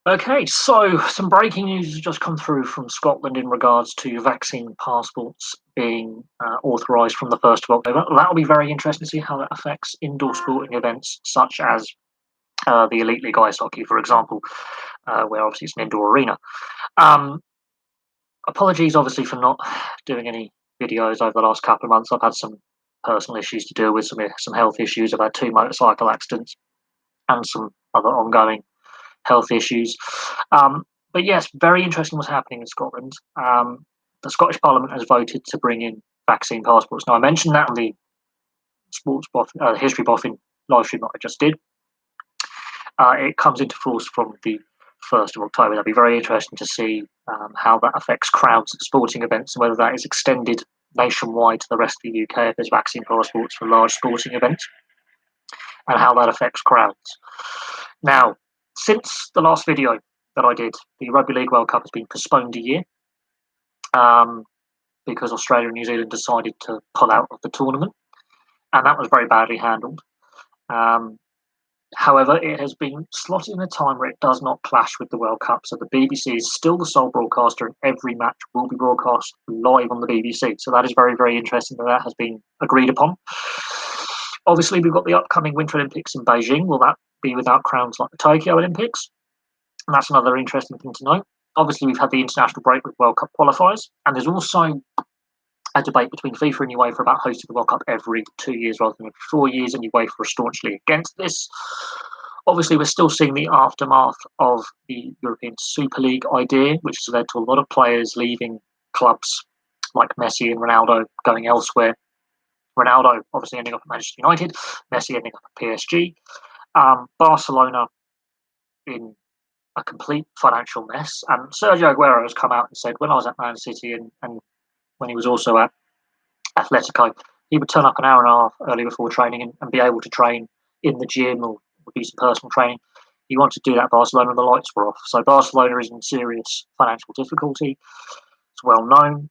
Okay, so some breaking news has just come through from Scotland in regards to vaccine passports being authorised from the 1st of October. That'll be very interesting to see how that affects indoor sporting events such as the Elite League Ice Hockey, for example, where obviously it's an indoor arena. Um, Apologies, obviously, for not doing any videos over the last couple of months. I've had some personal issues to deal with, some health issues. I've had two motorcycle accidents and some other ongoing health issues. But yes, very interesting what's happening in Scotland. The Scottish Parliament has voted to bring in vaccine passports. Now, I mentioned that on the history boffin live stream that I just did. It comes into force from the 1st of October. That'll be very interesting to see how that affects crowds at sporting events and whether that is extended nationwide to the rest of the UK if there's vaccine passports for large sporting events and how that affects crowds. Now, since the last video that I did, the Rugby League World Cup has been postponed a year because Australia and New Zealand decided to pull out of the tournament, and that was very badly handled. However, it has been slotted in a time where it does not clash with the World Cup, so the BBC is still the sole broadcaster, and every match will be broadcast live on the BBC. So that is very, very interesting that has been agreed upon. Obviously, we've got the upcoming Winter Olympics in Beijing. Will that be without crowds like the Tokyo Olympics? And that's another interesting thing to note. Obviously, we've had the international break with World Cup qualifiers, and there's also a debate between FIFA and UEFA about hosting the World Cup every 2 years rather than every 4 years, and UEFA are staunchly against this. Obviously, we're still seeing the aftermath of the European Super League idea, which has led to a lot of players leaving clubs like Messi and Ronaldo going elsewhere. Ronaldo obviously ending up at Manchester United, Messi ending up at PSG. Barcelona in a complete financial mess. And Sergio Aguero has come out and said, when I was at Man City and when he was also at Atletico, he would turn up an hour and a half early before training and be able to train in the gym or do some personal training. He wanted to do that at Barcelona and the lights were off. So Barcelona is in serious financial difficulty. It's well known.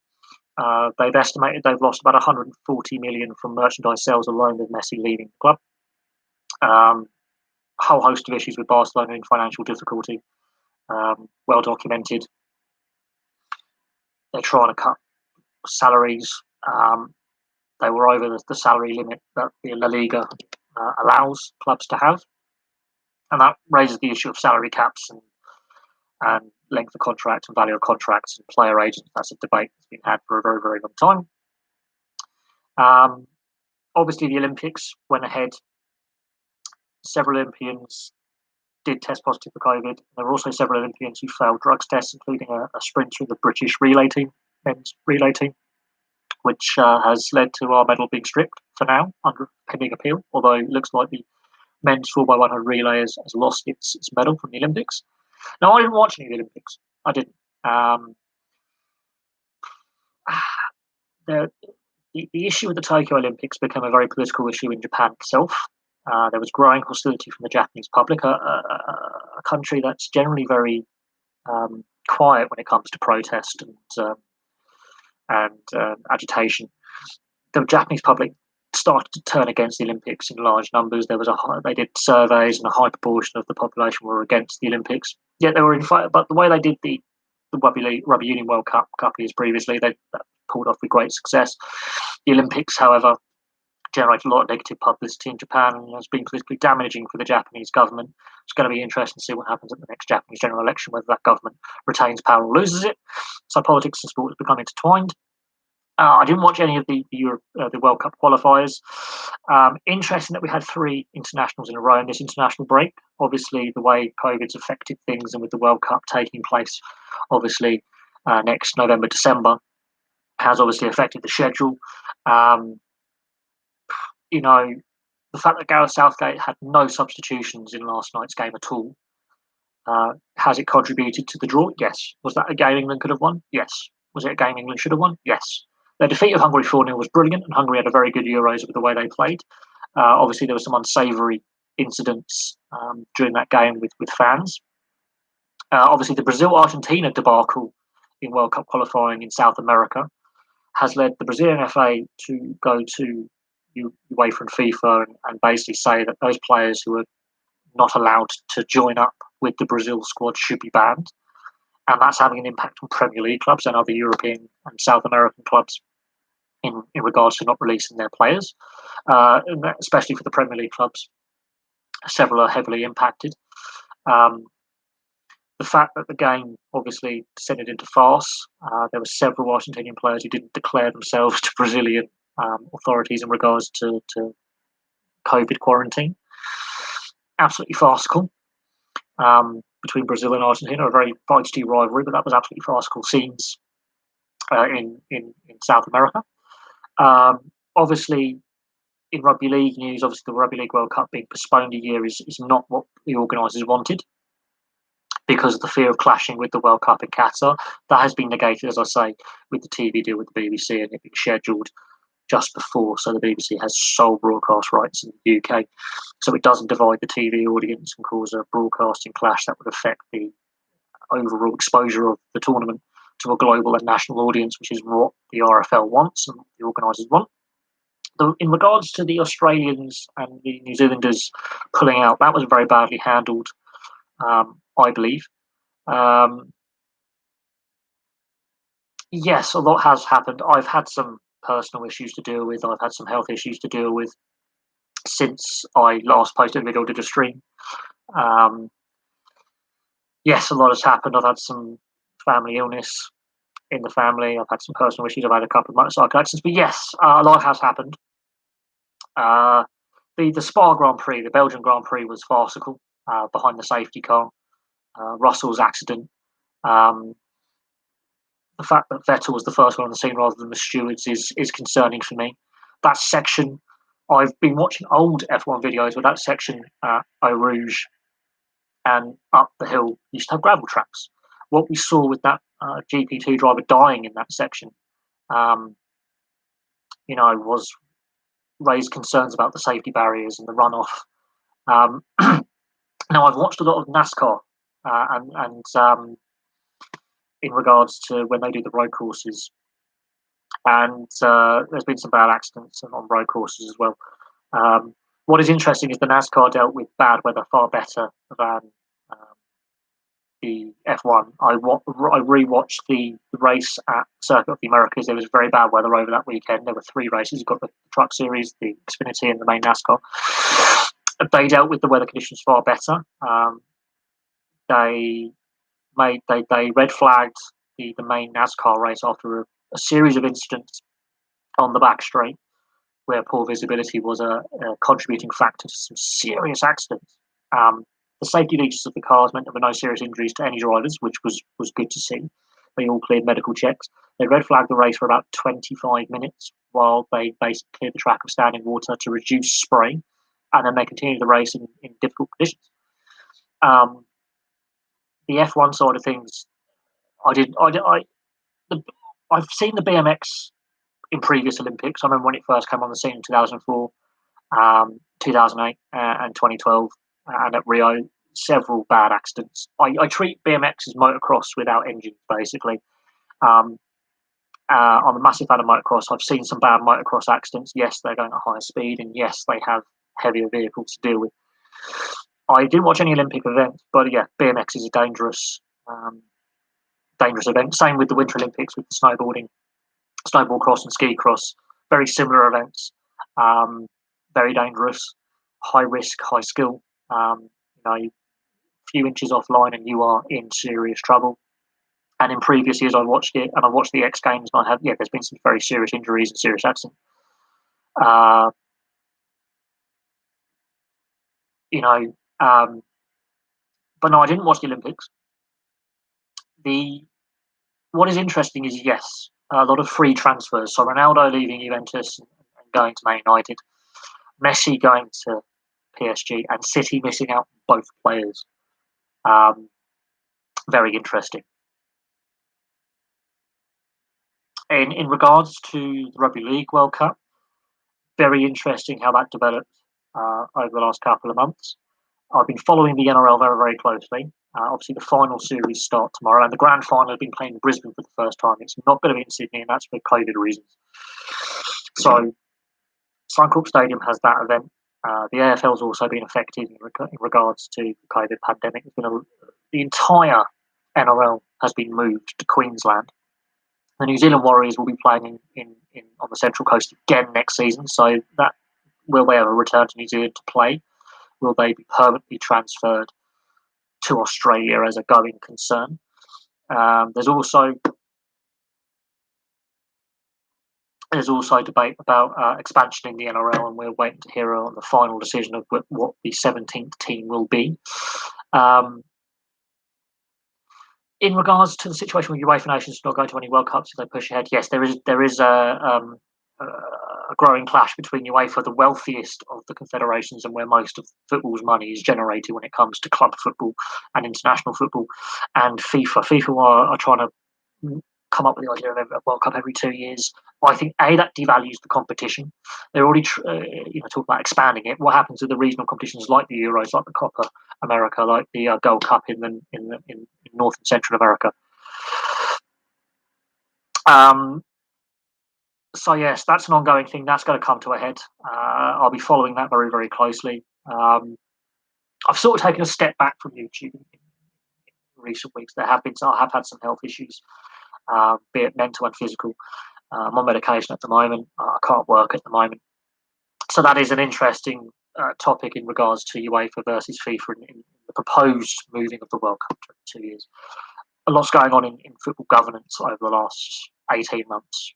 They've estimated they've lost about 140 million from merchandise sales alone with Messi leaving the club. A whole host of issues with Barcelona in financial difficulty. Well documented. They're trying to cut salaries. They were over the salary limit that the La Liga allows clubs to have, and that raises the issue of salary caps and length of contracts and value of contracts and player agents. That's a debate that's been had for a very, very long time. Obviously, the Olympics went ahead. Several Olympians did test positive for COVID. There were also several Olympians who failed drugs tests, including a sprinter of the British relay team, men's relay team, which has led to our medal being stripped for now under pending appeal, although it looks like the men's 4x100 relay has lost its medal from the Olympics. Now, I didn't watch any of the Olympics. I didn't. The issue with the Tokyo Olympics became a very political issue in Japan itself. There was growing hostility from the Japanese public, a country that's generally very quiet when it comes to protest and agitation. The Japanese public started to turn against the Olympics in large numbers. They did surveys, and a high proportion of the population were against the Olympics. Yet they were in fact, but the way they did the Rugby Union World Cup a couple of years previously, they pulled off with great success. The Olympics, however, generated a lot of negative publicity in Japan and has been politically damaging for the Japanese government. It's going to be interesting to see what happens at the next Japanese general election, whether that government retains power or loses it. So politics and sport have become intertwined. I didn't watch any of the World Cup qualifiers. Interesting that we had 3 internationals in a row in this international break. Obviously, the way COVID's affected things, and with the World Cup taking place, obviously, next November, December, has obviously affected the schedule. The fact that Gareth Southgate had no substitutions in last night's game at all, has it contributed to the draw? Yes. Was that a game England could have won? Yes. Was it a game England should have won? Yes. Their defeat of Hungary 4-0 was brilliant, and Hungary had a very good Euros with the way they played. Obviously, there were some unsavoury incidents during that game with fans. Obviously, the Brazil-Argentina debacle in World Cup qualifying in South America has led the Brazilian FA to go to UEFA and FIFA and basically say that those players who are not allowed to join up with the Brazil squad should be banned. And that's having an impact on Premier League clubs and other European and South American clubs in regards to not releasing their players, especially for the Premier League clubs. Several are heavily impacted. The fact that the game obviously descended into farce, there were several Argentinian players who didn't declare themselves to Brazilian authorities in regards to COVID quarantine. Absolutely farcical. Between Brazil and Argentina, a very feisty rivalry, but that was absolutely farcical scenes in South America. Obviously, in rugby league news, obviously the Rugby League World Cup being postponed a year is not what the organisers wanted because of the fear of clashing with the World Cup in Qatar. That has been negated, as I say, with the TV deal with the BBC and it being scheduled just before. So the BBC has sole broadcast rights in the UK. So it doesn't divide the TV audience and cause a broadcasting clash that would affect the overall exposure of the tournament to a global and national audience, which is what the RFL wants and the organisers want. In regards to the Australians and the New Zealanders pulling out, that was very badly handled, I believe. Yes, a lot has happened. I've had some personal issues to deal with. I've had some health issues to deal with since I last posted a video, did a stream. Yes, a lot has happened. I've had some family illness in the family. I've had some personal issues. I've had a couple of motorcycle accidents. But yes, a lot has happened. The Spa Grand Prix, the Belgian Grand Prix, was farcical behind the safety car. Russell's accident. The fact that Vettel was the first one on the scene rather than the stewards is concerning for me. That section, I've been watching old F1 videos where that section at Eau Rouge and up the hill used to have gravel tracks. What we saw with that GP2 driver dying in that section, was raised concerns about the safety barriers and the runoff. Now, I've watched a lot of NASCAR and in regards to when they do the road courses, and there's been some bad accidents on road courses as well. What is interesting is the NASCAR dealt with bad weather far better than the F1. I rewatched the race at Circuit of the Americas. There was very bad weather over that weekend. There were 3 races. You've got the Truck Series, the Xfinity, and the main NASCAR. They dealt with the weather conditions far better. They red flagged the main NASCAR race after a series of incidents on the back straight where poor visibility was a contributing factor to some serious accidents. The safety features of the cars meant there were no serious injuries to any drivers, which was good to see. They all cleared medical checks. They red flagged the race for about 25 minutes while they basically cleared the track of standing water to reduce spray, and then they continued the race in difficult conditions. The F1 side of things, I've seen the BMX in previous Olympics. I remember when it first came on the scene in 2004, 2008, and 2012, and at Rio, several bad accidents. I treat BMX as motocross without engines, basically. I'm a massive fan of motocross. I've seen some bad motocross accidents. Yes, they're going at higher speed, and yes, they have heavier vehicles to deal with. I didn't watch any Olympic events, but yeah, BMX is a dangerous event. Same with the Winter Olympics with the snowboarding, snowboard cross and ski cross. Very similar events. Very dangerous, high risk, high skill. A few inches offline and you are in serious trouble. And in previous years, I watched it, and I watched the X Games, and there's been some very serious injuries and serious accidents. But no, I didn't watch the Olympics. What is interesting is, yes, a lot of free transfers. So Ronaldo leaving Juventus and going to Man United, Messi going to PSG, and City missing out on both players. Very interesting. In regards to the Rugby League World Cup, very interesting how that developed over the last couple of months. I've been following the NRL very, very closely. Obviously, the final series start tomorrow, and the grand final has been played in Brisbane for the first time. It's not going to be in Sydney, and that's for COVID reasons. So, Suncorp Stadium has that event. The AFL's also been affected in regards to the COVID pandemic. The entire NRL has been moved to Queensland. The New Zealand Warriors will be playing on the Central Coast again next season, so that will they ever return to New Zealand to play? Will they be permanently transferred to Australia as a going concern? There's also debate about expansion in the NRL, and we're waiting to hear on the final decision of what the 17th team will be. In regards to the situation with UEFA nations not going to any World Cups if they push ahead, yes, there is a growing clash between UEFA, the wealthiest of the confederations, and where most of football's money is generated when it comes to club football and international football, and FIFA. FIFA are trying to come up with the idea of a World Cup every 2 years. I think that devalues the competition. They're already talking about expanding it. What happens with the regional competitions like the Euros, like the Copa America, like the Gold Cup in North and Central America? So yes, that's an ongoing thing. That's going to come to a head. I'll be following that very, very closely. I've sort of taken a step back from YouTube in recent weeks. I have had some health issues, be it mental and physical. I'm on medication at the moment. I can't work at the moment. So that is an interesting topic in regards to UEFA versus FIFA in the proposed moving of the World Cup to 2 years. A lot's going on in football governance over the last 18 months,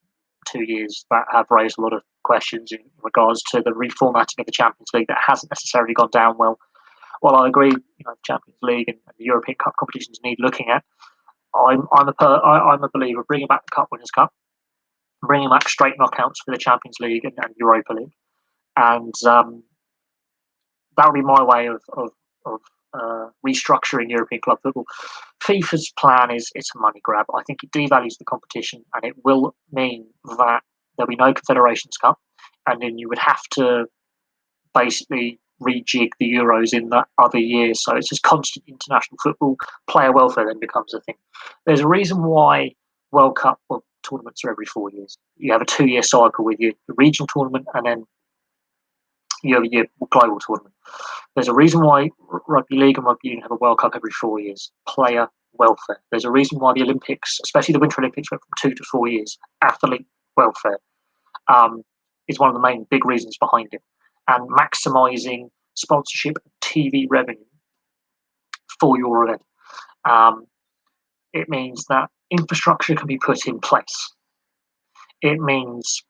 2 years, that have raised a lot of questions in regards to the reformatting of the Champions League that hasn't necessarily gone down well. While I agree, the Champions League and the European Cup competitions need looking at, I'm a believer bringing back the Cup Winners' Cup, bringing back straight knockouts for the Champions League and Europa League, and that would be my way of restructuring European club football. FIFA's plan is it's a money grab. I think it devalues the competition, and it will mean that there'll be no Confederations Cup, and then you would have to basically rejig the Euros in that other year. So it's just constant international football. Player welfare then becomes a thing. There's a reason why World Cup tournaments are every 4 years. You have a 2-year cycle with your regional tournament, and then you have your global tournament. There's a reason why Rugby League and Rugby Union have a World Cup every 4 years. Player welfare. There's a reason why the Olympics, especially the Winter Olympics, went from 2 to 4 years. Athlete welfare is one of the main big reasons behind it. And maximising sponsorship and TV revenue for your event. It means that infrastructure can be put in place. It means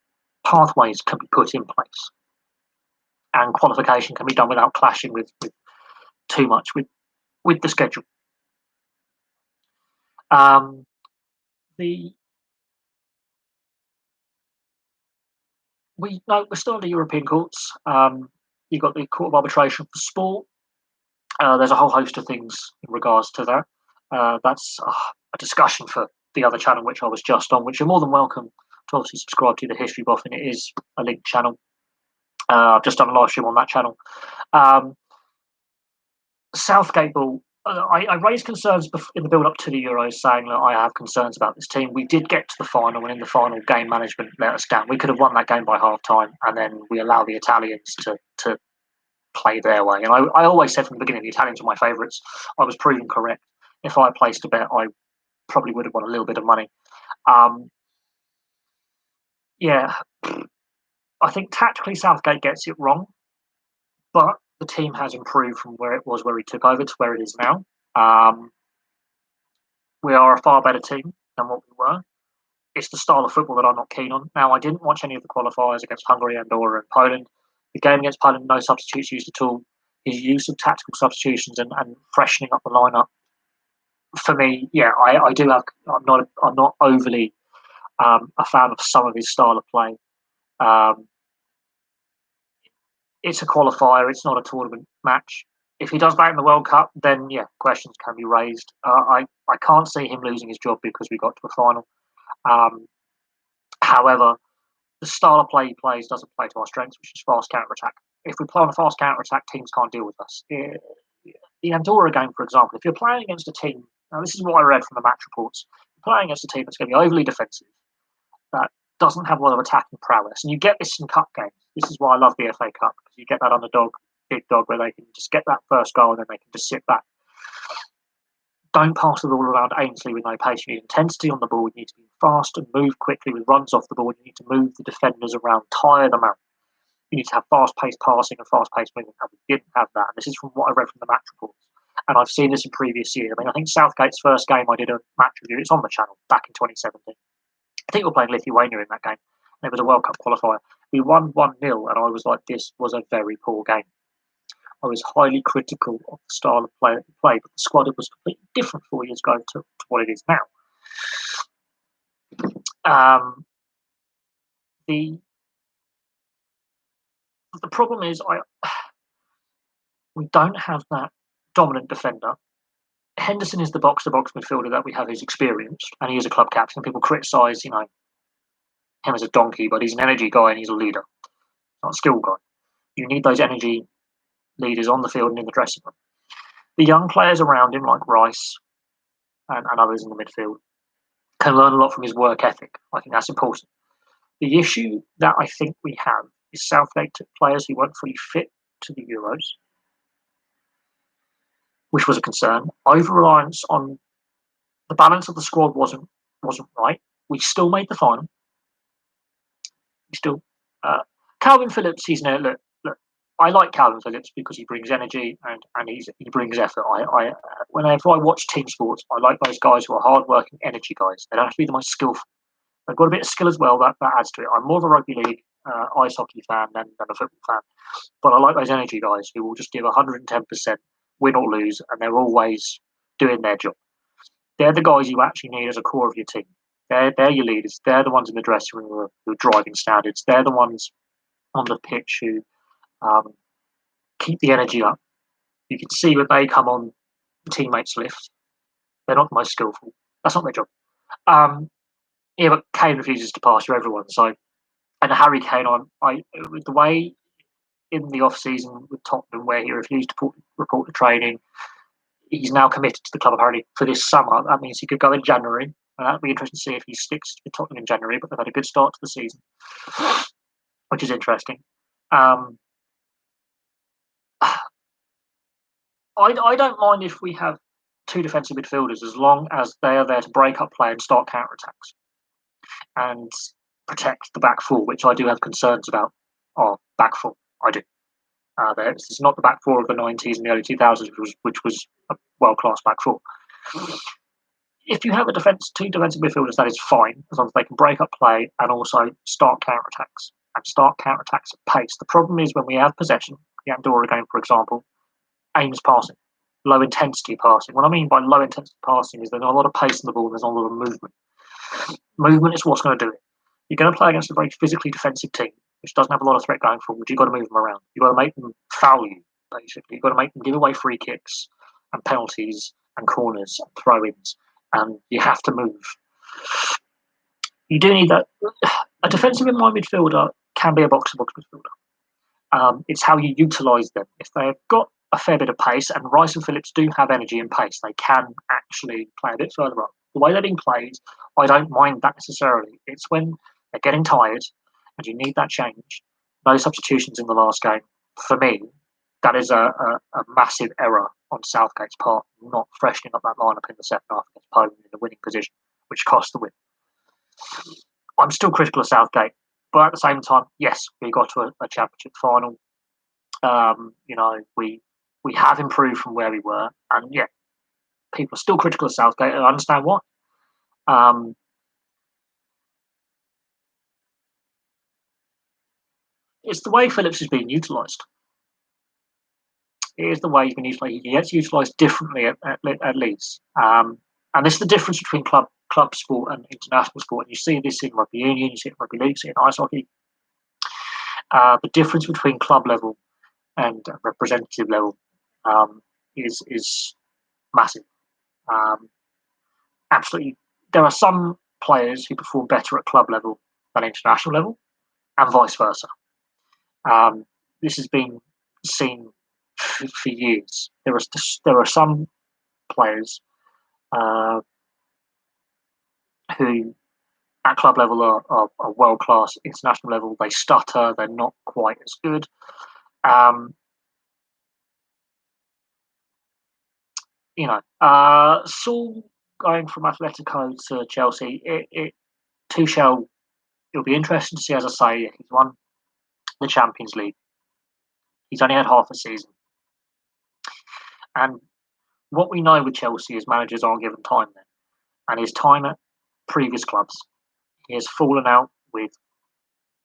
pathways can be put in place. And qualification can be done without clashing with too much with the schedule. We're still in the European courts. You've got the Court of Arbitration for Sport. There's a whole host of things in regards to that. That's a discussion for the other channel, which I was just on, which you're more than welcome to obviously subscribe to, the History Buff, and it is a linked channel. I've just done a live stream on that channel. Southgate Ball. I raised concerns in the build-up to the Euros, saying that I have concerns about this team. We did get to the final, and in the final, game management let us down. We could have won that game by half-time, and then we allow the Italians to play their way. And I always said from the beginning, the Italians are my favourites. I was proven correct. If I placed a bet, I probably would have won a little bit of money. I think tactically Southgate gets it wrong, but the team has improved from where it was where he took over to where it is now. We are a far better team than what we were. It's the style of football that I'm not keen on. Now, I didn't watch any of the qualifiers against Hungary, Andorra, and Poland. The game against Poland, no substitutes used at all. His use of tactical substitutions and freshening up the lineup, for me, I do have. I'm not overly a fan of some of his style of play. It's a qualifier. It's not a tournament match. If he does that in the World Cup, then questions can be raised. I can't see him losing his job because we got to the final. However, the style of play he plays doesn't play to our strengths, which is fast counter-attack. If we play on a fast counter-attack, teams can't deal with us. The Andorra game, for example, if you're playing against a team, now this is what I read from the match reports, you're playing against a team that's going to be overly defensive, that doesn't have a lot of attacking prowess, and you get this in cup games. This is why I love the FA Cup, because you get that underdog, big dog, where they can just get that first goal and then they can just sit back. Don't pass the ball around aimlessly with no pace. You need intensity on the ball. You need to be fast and move quickly with runs off the ball. You need to move the defenders around, tire them out. You need to have fast-paced passing and fast-paced movement. And we didn't have that. And this is from what I read from the match reports. And I've seen this in previous years. I mean, I think Southgate's first game I did a match review. It's on the channel back in 2017. I think we were playing Lithuania in that game. And it was a World Cup qualifier. We won 1-0, and I was like, this was a very poor game. I was highly critical of the style of play that we played, but the squad was completely different 4 years ago to what it is now. The problem is we don't have that dominant defender. Henderson is the box-to-box midfielder that we have who's experienced, and he is a club captain. People criticise, him as a donkey, but he's an energy guy and he's a leader, not a skill guy. You need those energy leaders on the field and in the dressing room. The young players around him, like Rice and others in the midfield, can learn a lot from his work ethic. I think that's important. The issue that I think we have is Southgate took players who weren't fully fit to the Euros, which was a concern. Over-reliance on the balance of the squad wasn't right. We still made the final. Calvin Phillips, he's now look. I like Calvin Phillips because he brings energy and he brings effort. Whenever I watch team sports, I like those guys who are hard-working, energy guys. They don't have to be the most skillful. They've got a bit of skill as well. That adds to it. I'm more of a rugby league, ice hockey fan than a football fan, but I like those energy guys who will just give 110%, win or lose, and they're always doing their job. They're the guys you actually need as a core of your team. They're your leaders. They're the ones in the dressing room who are driving standards. They're the ones on the pitch who keep the energy up. You can see when they come on, the teammates lift. They're not the most skillful. That's not their job. But Kane refuses to pass to everyone. So, and Harry Kane, with the way in the off season with Tottenham, where he refused to report to training, he's now committed to the club apparently for this summer. That means he could go in January, and that'll be interesting to see if he sticks with Tottenham in January. But they've had a good start to the season, which is interesting. I don't mind if we have two defensive midfielders as long as they are there to break up play and start counter attacks and protect the back four, which I do have concerns about our back four. I do. This is not the back four of the 90s and the early 2000s, which was a world-class back four. If you have two defensive midfielders, that is fine, as long as they can break up play and also start counter-attacks at pace. The problem is when we have possession, the Andorra game, for example, aims passing, low-intensity passing. What I mean by low-intensity passing is there's not a lot of pace in the ball and there's not a lot of movement. Movement is what's going to do it. You're going to play against a very physically defensive team, which doesn't have a lot of threat going forward. You've got to move them around. You've got to make them foul you, basically. You've got to make them give away free kicks and penalties and corners and throw-ins, and you have to move. You do need that. A defensive in mind midfielder can be a box-to-box midfielder. It's how you utilise them. If they've got a fair bit of pace, and Rice and Phillips do have energy and pace, they can actually play a bit further up. The way they're being played, I don't mind that necessarily. It's when they're getting tired and you need that change. No substitutions in the last game. For me, that is a massive error on Southgate's part, not freshening up that lineup in the second half against Poland in the winning position, which cost the win. I'm still critical of Southgate, but at the same time, yes, we got to a championship final. We have improved from where we were, and yeah, people are still critical of Southgate, and I understand why. It's the way Phillips is being utilised. It is the way he's been utilised. He gets utilised differently at least. And this is the difference between club sport and international sport. And you see this in rugby union, you see it in rugby league, you see it in ice hockey. The difference between club level and representative level is massive. Absolutely, there are some players who perform better at club level than international level, and vice versa. This has been seen for years. There are some players who at club level are world class. International level, they stutter. They're not quite as good. Um, Saul going from Atletico to Chelsea, Tuchel, it'll be interesting to see. As I say, he's won the Champions League. He's only had half a season, and what we know with Chelsea is managers aren't given time there, and his time at previous clubs, he has fallen out with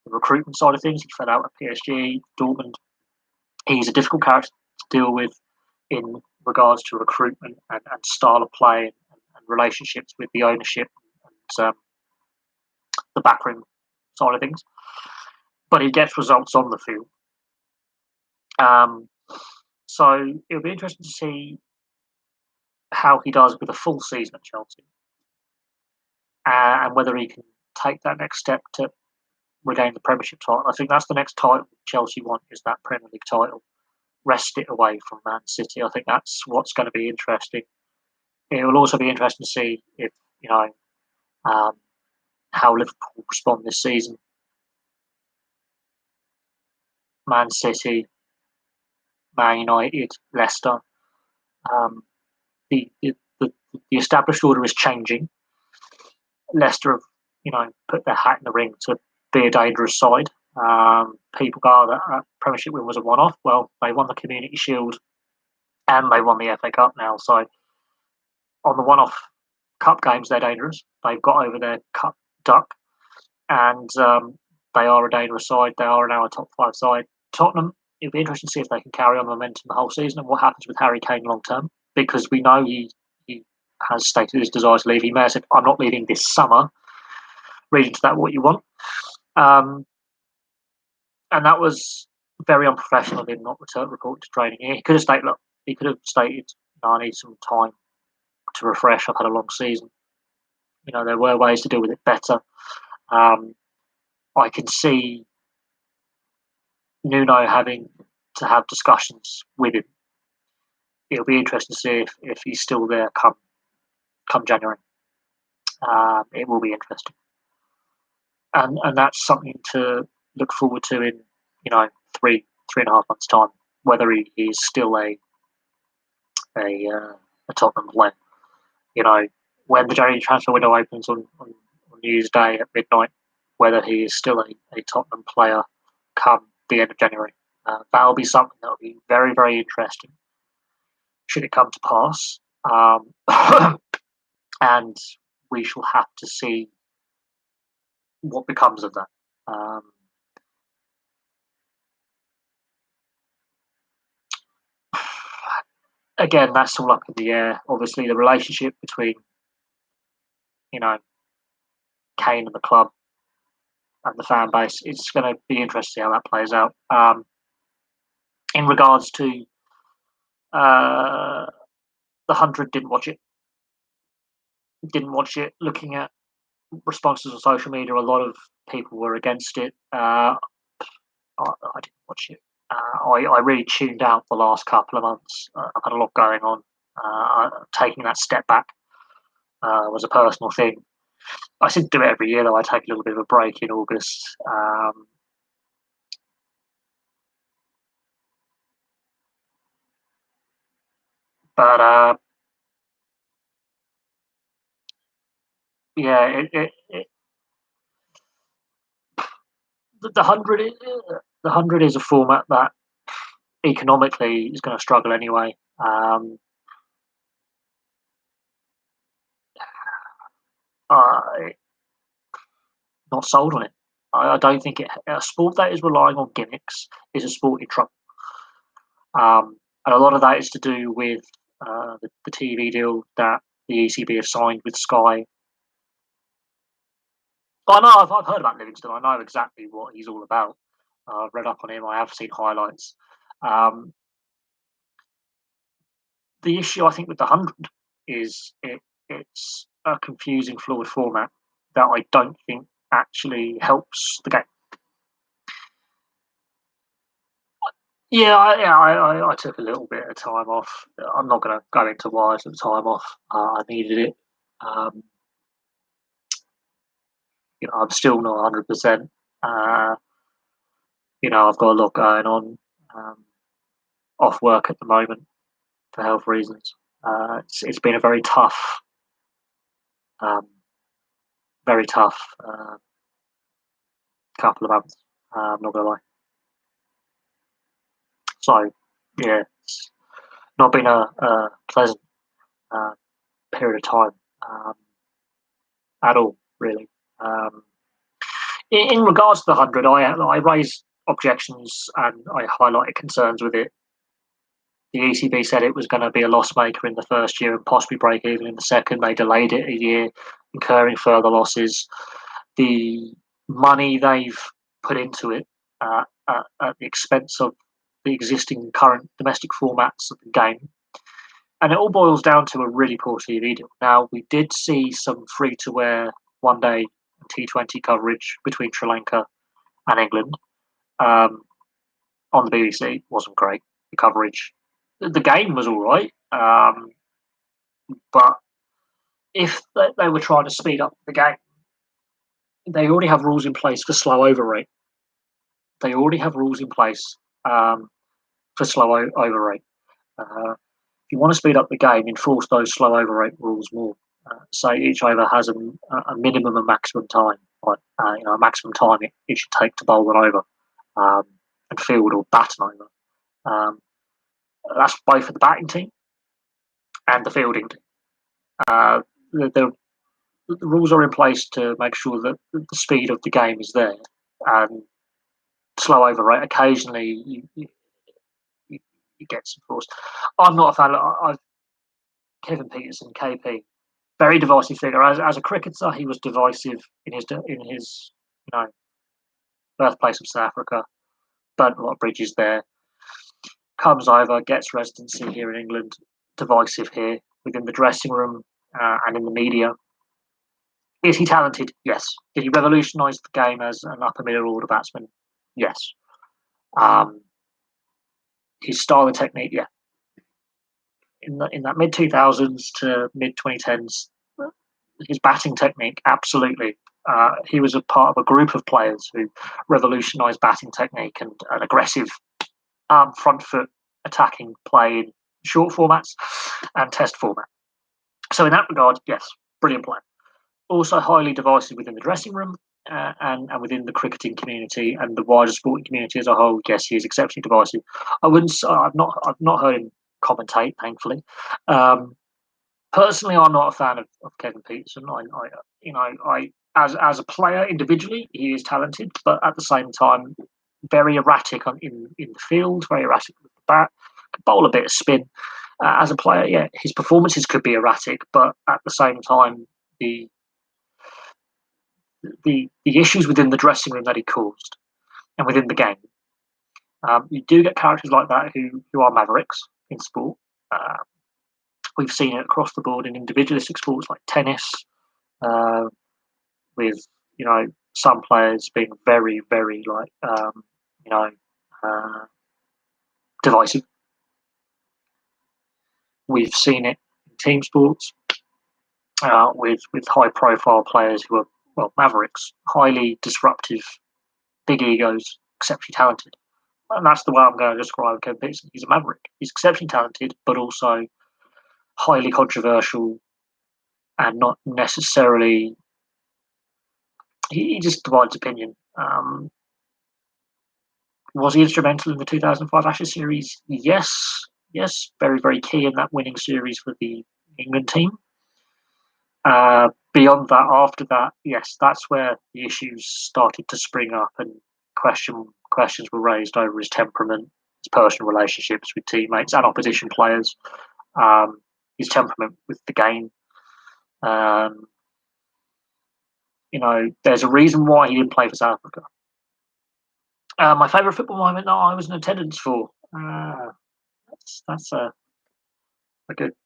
the recruitment side of things. He fell out at PSG, Dortmund. He's a difficult character to deal with in regards to recruitment and style of play and relationships with the ownership and the backroom side of things. But he gets results on the field. So it'll be interesting to see how he does with a full season at Chelsea, and whether he can take that next step to regain the Premiership title. I think that's the next title Chelsea want, is that Premier League title. Wrest it away from Man City. I think that's what's going to be interesting. It will also be interesting to see if um, how Liverpool respond this season. Man City, Man United, Leicester. Um, the, the the established order is changing. Leicester have, put their hat in the ring to be a dangerous side. People go, that Premiership win was a one-off. Well, they won the Community Shield and they won the FA Cup now. So on the one-off cup games, they're dangerous. They've got over their cup duck, and they are a dangerous side. They are now a top 5 side. Tottenham, it'll be interesting to see if they can carry on momentum the whole season and what happens with Harry Kane long term, because we know he has stated his desire to leave. He may have said, "I'm not leaving this summer." Read into that what you want. And that was very unprofessional of him not to report to training. He could have stated, "Look," he could have stated, "No, I need some time to refresh. I've had a long season." There were ways to deal with it better. I can see Nuno having to have discussions with him. It'll be interesting to see if he's still there come January. It will be interesting, and that's something to look forward to in 3.5 months' time. Whether he is still a Tottenham player. When the January transfer window opens on New Year's Day at midnight, whether he is still a Tottenham player come the end of January. That'll be something that'll be very, very interesting should it come to pass. And we shall have to see what becomes of that. Again, that's all up in the air. Obviously, the relationship between Kane and the club and the fan base, it's going to be interesting how that plays out. In regards to the 100, didn't watch it. Looking at responses on social media, a lot of people were against it. I didn't watch it. I really tuned out the last couple of months. I've had a lot going on. Taking that step back was a personal thing. I seem to do it every year, though. I take a little bit of a break in August. But yeah, the 100 is a format that economically is going to struggle anyway. Not sold on it. I don't think a sport that is relying on gimmicks is a sport in trouble. And a lot of that is to do with the TV deal that the ECB have signed with Sky. I know I've heard about Livingston. I know exactly what he's all about. I've read up on him. I have seen highlights. The issue, I think, with the 100 is it's a confusing, flawed format that I don't think actually helps the game. Yeah, I took a little bit of time off. I'm not going to go into why I took time off. I needed it. I'm still not 100%. I've got a lot going on um, off work at the moment for health reasons. It's been a um, very tough couple of months. I'm not gonna lie. So yeah, it's not been a pleasant uh, period of time um, at all, really. Um, in regards to the 100, I raised objections and I highlighted concerns with it. The ECB said it was going to be a loss maker in the first year and possibly break even in the second. They delayed it a year, incurring further losses. The money they've put into it at the expense of the existing current domestic formats of the game. And it all boils down to a really poor TV deal. Now, we did see some free to wear one day and T20 coverage between Sri Lanka and England um, on the BBC. It wasn't great. The coverage, the game was all right. But if they were trying to speed up the game, they already have rules in place for slow over rate. They already have rules in place um, for slow over rate. If you want to speed up the game, enforce those slow over rate rules more. Say each over has a minimum and maximum time, like a maximum time it should take to bowl an over um, and field or bat an over. That's both for the batting team and the fielding team. The rules are in place to make sure that the speed of the game is there. And slow over rate, occasionally you get some force. I'm not a fan of Kevin Pietersen, KP, very divisive figure. As a cricketer, he was divisive in his birthplace of South Africa. Burnt a lot of bridges there. Comes over, gets residency here in England. Divisive here within the dressing room and in the media. Is he talented? Yes. Did he revolutionise the game as an upper middle order batsman? Yes. His style and technique, yeah. In that mid 2000s to mid 2010s, his batting technique, absolutely. He was a part of a group of players who revolutionised batting technique and an aggressive front foot attacking play in short formats and test format. So in that regard, yes, brilliant player. Also highly divisive within the dressing room and within the cricketing community and the wider sporting community as a whole. Yes, he is exceptionally divisive. I wouldn't. I've not heard him commentate, thankfully. Personally, I'm not a fan of Kevin Pietersen. I as a player individually, he is talented, but at the same time, very erratic in the field, very erratic with the bat, could bowl a bit of spin. As a player, yeah, his performances could be erratic, but at the same time, the the issues within the dressing room that he caused and within the game, you do get characters like that who are mavericks in sport. Uh, we've seen it across the board in individualistic sports like tennis, uh, with some players being very, very you know uh, divisive. We've seen it in team sports with high profile players who are mavericks, highly disruptive, big egos, exceptionally talented. And that's the way I'm going to describe Kevin Pietersen. He's a maverick. He's exceptionally talented, but also highly controversial and not necessarily. He just divides opinion. Was he instrumental in the 2005 Ashes series? Yes, very, very key in that winning series for the England team. Beyond that, after that, yes, that's where the issues started to spring up and questions were raised over his temperament, his personal relationships with teammates and opposition players, his temperament with the game. There's a reason why he didn't play for South Africa. My favourite football moment that I was in attendance for. That's a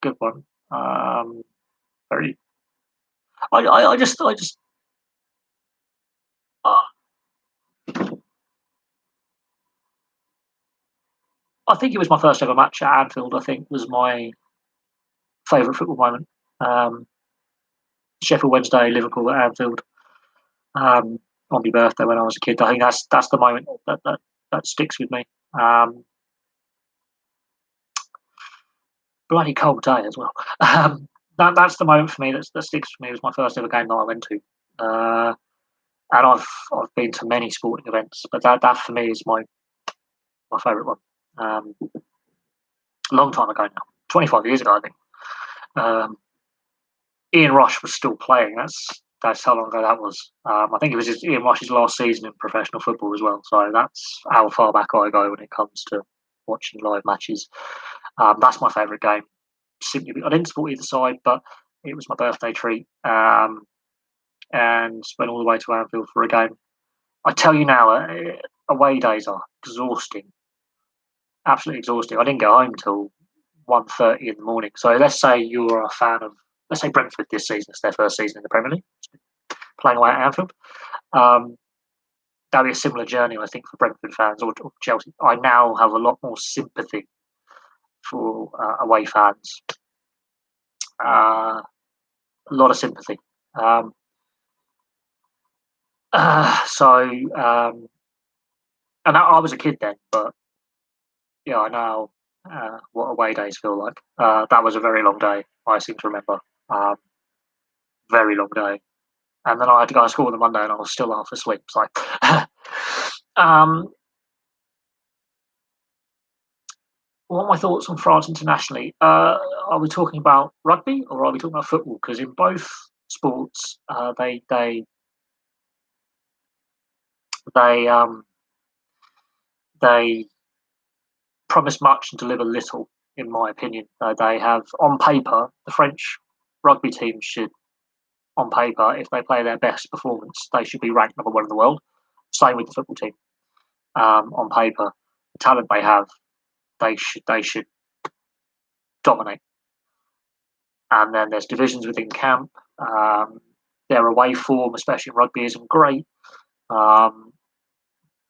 good one. Very. I just uh, I think it was my first ever match at Anfield. I think was my favourite football moment. Sheffield Wednesday, Liverpool at Anfield. on my birthday when I was a kid. I think that's the moment that sticks with me. Bloody cold day as well. That's the moment for me that sticks with me. It was my first ever game that I went to, and I've been to many sporting events, but that for me is my favourite one. A long time ago now, 25 years ago, I think. Um, Ian Rush was still playing. That's how long ago that was. I think it was Ian Rush's last season in professional football as well. So that's how far back I go when it comes to watching live matches. That's my favourite game. Simply, I didn't support either side, but it was my birthday treat, and went all the way to Anfield for a game. I tell you now, away days are exhausting, absolutely exhausting. I didn't get home till 1:30 in the morning. So let's say you're a fan of, let's say Brentford this season, it's their first season in the Premier League, playing away at Anfield. That'll be a similar journey, I think, for Brentford fans or Chelsea. I now have a lot more sympathy for away fans. A lot of sympathy. And I was a kid then, but yeah, I know what away days feel like. That was a very long day, I seem to remember. Very long day. And then I had to go to school on the Monday and I was still half asleep. So, what are my thoughts on France internationally? Are we talking about rugby or are we talking about football? Because in both sports, they they promise much and deliver little, in my opinion. They have, on paper, the French rugby team should, on paper, if they play their best performance, they should be ranked number one in the world. Same with the football team. On paper, the talent they have, they should dominate. And then there's divisions within camp. Their away form, especially in rugby, isn't great.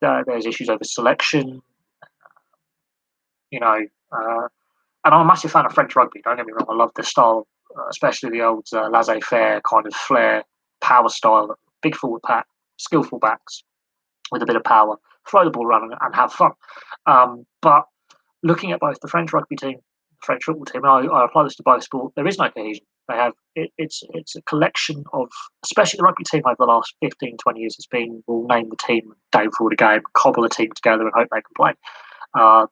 There's issues over selection. And I'm a massive fan of French rugby. Don't get me wrong, I love the style, especially the old laissez-faire kind of flair, power style, big forward pack, skillful backs with a bit of power, throw the ball around and have fun. But looking at both the French rugby team, the French football team, and I apply this to both sports, there is no cohesion. They have it's a collection of, especially the rugby team over the last 15, 20 years, it's been, we'll name the team day before the game, cobble a team together and hope they can play.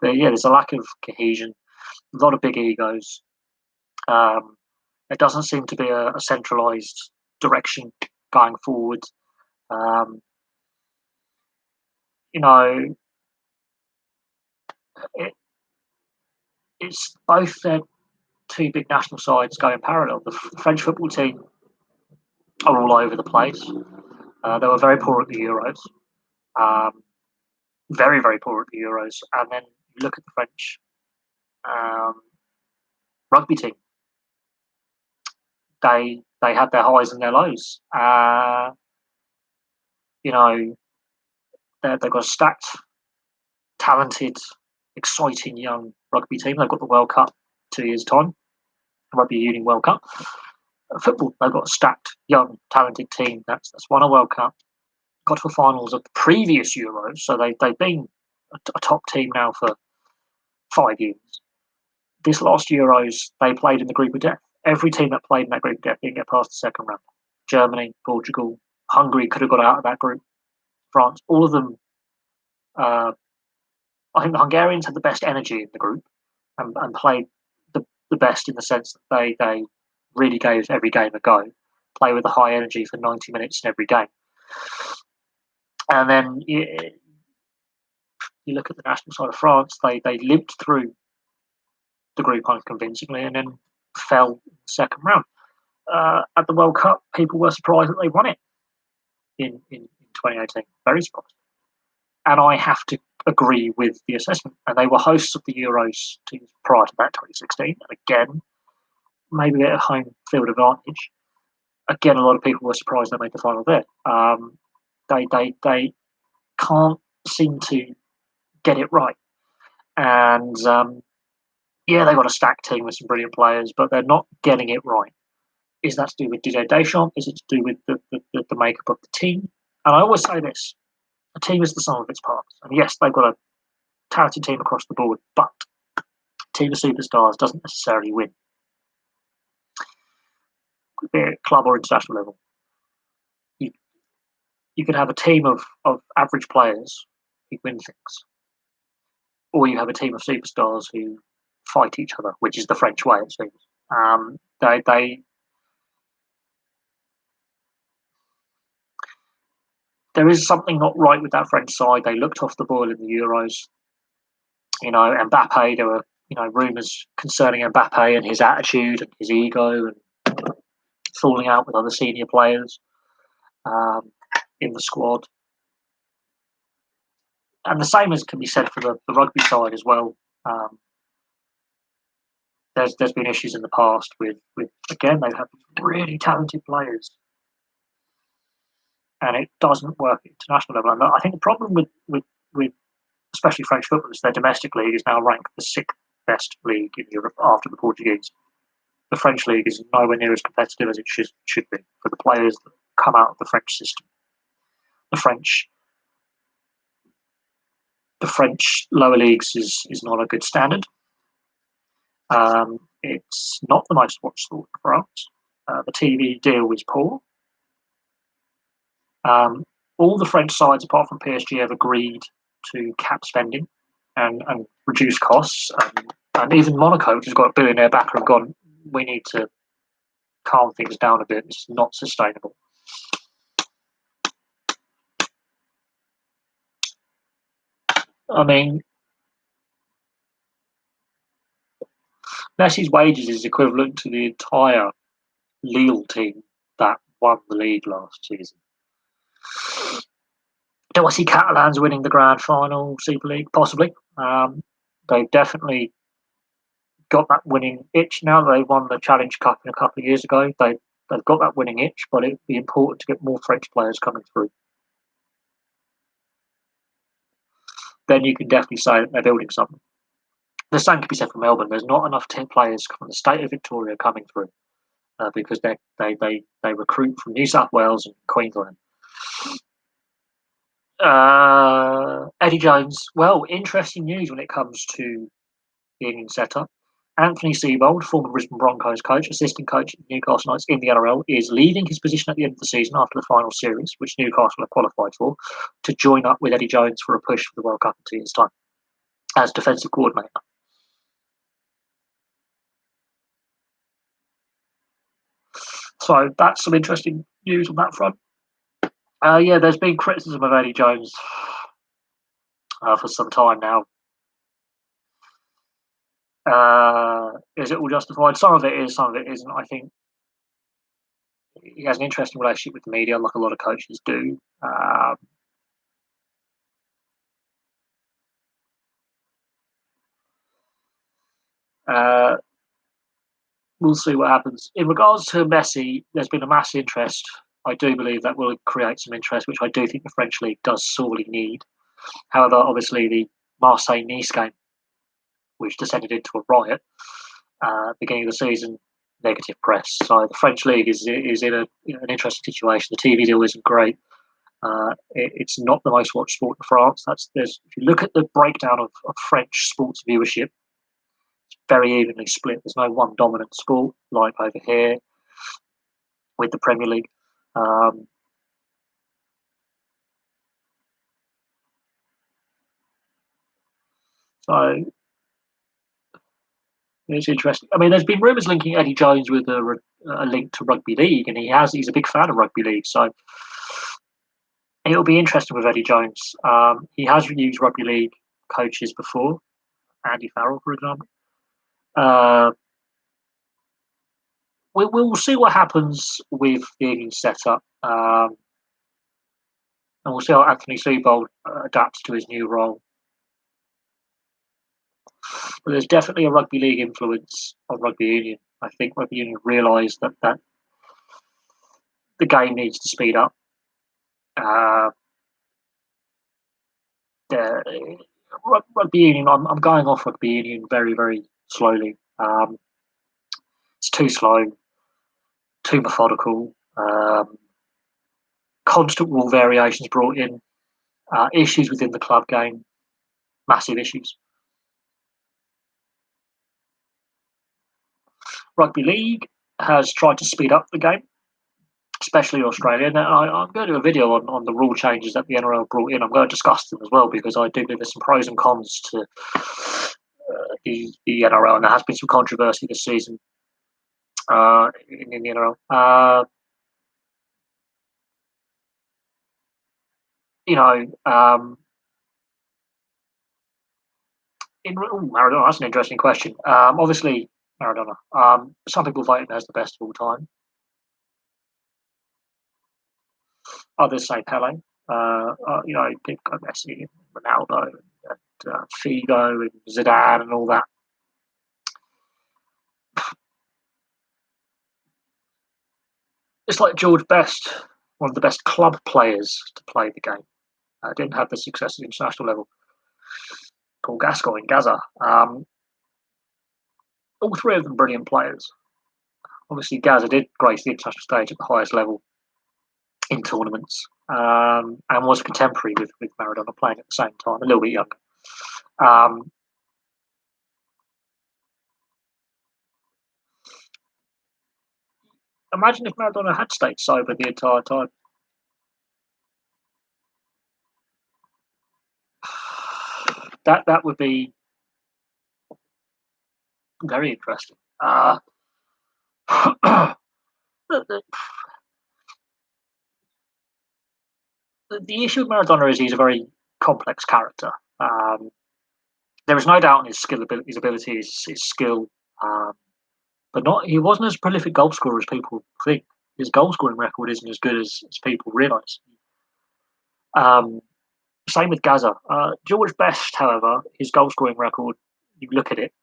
There's a lack of cohesion, a lot of big egos. There doesn't seem to be a centralised direction going forward. It's both their two big national sides going parallel. The French football team are all over the place. They were very poor at the Euros. Very, very poor at the Euros. And then you look at the French rugby team. They had their highs and their lows. They've got a stacked, talented, exciting young rugby team. They've got the World Cup 2 years' time, Rugby Union World Cup. Football, they've got a stacked, young, talented team that's won a World Cup, got to the finals of the previous Euros, so they've been a top team now for 5 years. This last Euros, they played in the group of death. Every team that played in that group of death didn't get past the second round. Germany, Portugal, Hungary could have got out of that group. France, all of them. I think the Hungarians had the best energy in the group and played the best in the sense that they really gave every game a go, play with a high energy for 90 minutes in every game. And then you look at the national side of France, they limped through the group unconvincingly and then fell in the second round. At the World Cup, people were surprised that they won it in 2018. Very surprised. And I have to agree with the assessment. And they were hosts of the Euros prior to that, 2016. And again, maybe a home field advantage. Again, a lot of people were surprised they made the final there. They can't seem to get it right. And they've got a stacked team with some brilliant players, but they're not getting it right. Is that to do with Didier Deschamps? Is it to do with the makeup of the team? And I always say this: a team is the sum of its parts. And yes, they've got a talented team across the board, but a team of superstars doesn't necessarily win, be it club or international level. You, you could have a team of average players who win things, or you have a team of superstars who fight each other, which is the French way, it seems. They there is something not right with that French side. They looked off the boil in the Euros. Mbappe. There were rumours concerning Mbappe and his attitude and his ego and falling out with other senior players um, in the squad. And the same as can be said for the rugby side as well. Um, there's been issues in the past with again they've had really talented players, and it doesn't work at international level. And I think the problem with especially French football is their domestic league is now ranked the sixth best league in Europe after the Portuguese. The French league is nowhere near as competitive as it should be for the players that come out of the French system. The French lower leagues is not a good standard. It's not the most watched sport in France. The TV deal is poor. All the French sides, apart from PSG, have agreed to cap spending and reduce costs. And even Monaco, which has got a billionaire backer, have gone, we need to calm things down a bit. It's not sustainable. I mean, Messi's wages is equivalent to the entire Lille team that won the league last season. Do I see Catalans winning the grand final Super League? Possibly. They've definitely got that winning itch now. They won the Challenge Cup a couple of years ago. They've got that winning itch, but it'd be important to get more French players coming through. Then you can definitely say that they're building something. The same can be said for Melbourne. There's not enough players from the state of Victoria coming through because they recruit from New South Wales and Queensland. Eddie Jones. Well, interesting news when it comes to the England setup. Anthony Seibold, former Brisbane Broncos coach, assistant coach at Newcastle Knights in the NRL, is leaving his position at the end of the season after the final series, which Newcastle have qualified for, to join up with Eddie Jones for a push for the World Cup in 2 years' time as defensive coordinator. So that's some interesting news on that front. There's been criticism of Eddie Jones for some time now. Is it all justified? Some of it is, some of it isn't. I think he has an interesting relationship with the media, like a lot of coaches do. We'll see what happens. In regards to Messi, there's been a mass interest. I do believe that will create some interest, which I do think the French league does sorely need. However, obviously the Marseille-Nice game, which descended into a riot beginning of the season, negative press. So the French league is in an interesting situation. The TV deal isn't great. It's not the most watched sport in France. If you look at the breakdown of French sports viewership, it's very evenly split. There's no one dominant sport like over here with the Premier League. So it's interesting. I mean, there's been rumours linking Eddie Jones with a link to rugby league, and he's a big fan of rugby league. So it'll be interesting with Eddie Jones. He has used rugby league coaches before, Andy Farrell, for example. We'll see what happens with the England setup, and we'll see how Anthony Seibold adapts to his new role. But there's definitely a rugby league influence on rugby union. I think rugby union realised that the game needs to speed up. Rugby union. I'm going off rugby union very, very slowly. It's too slow, too methodical. constant rule variations brought in, issues within the club game, massive issues. Rugby league has tried to speed up the game, especially Australia. And I'm going to do a video on the rule changes that the NRL brought in. I'm going to discuss them as well because I do think there's some pros and cons to the NRL, and there has been some controversy this season in the NRL. Maradona, that's an interesting question. Obviously, Maradona. Some people vote him as the best of all time. Others say Pele. People go Messi and Ronaldo and Figo and Zidane and all that. It's like George Best, one of the best club players to play the game. Didn't have the success at international level. Paul Gascoigne, Gazza. All three of them brilliant players. Obviously, Gazza did grace the international stage at the highest level in tournaments, and was contemporary with Maradona playing at the same time, a little bit younger. Imagine if Maradona had stayed sober the entire time. That would be very interesting. The issue with Maradona is he's a very complex character. There is no doubt in his ability, his skill, but he wasn't as prolific goal scorer as people think. His goal scoring record isn't as good as people realise. Same with Gazza. George Best, however, his goal scoring record, you look at it,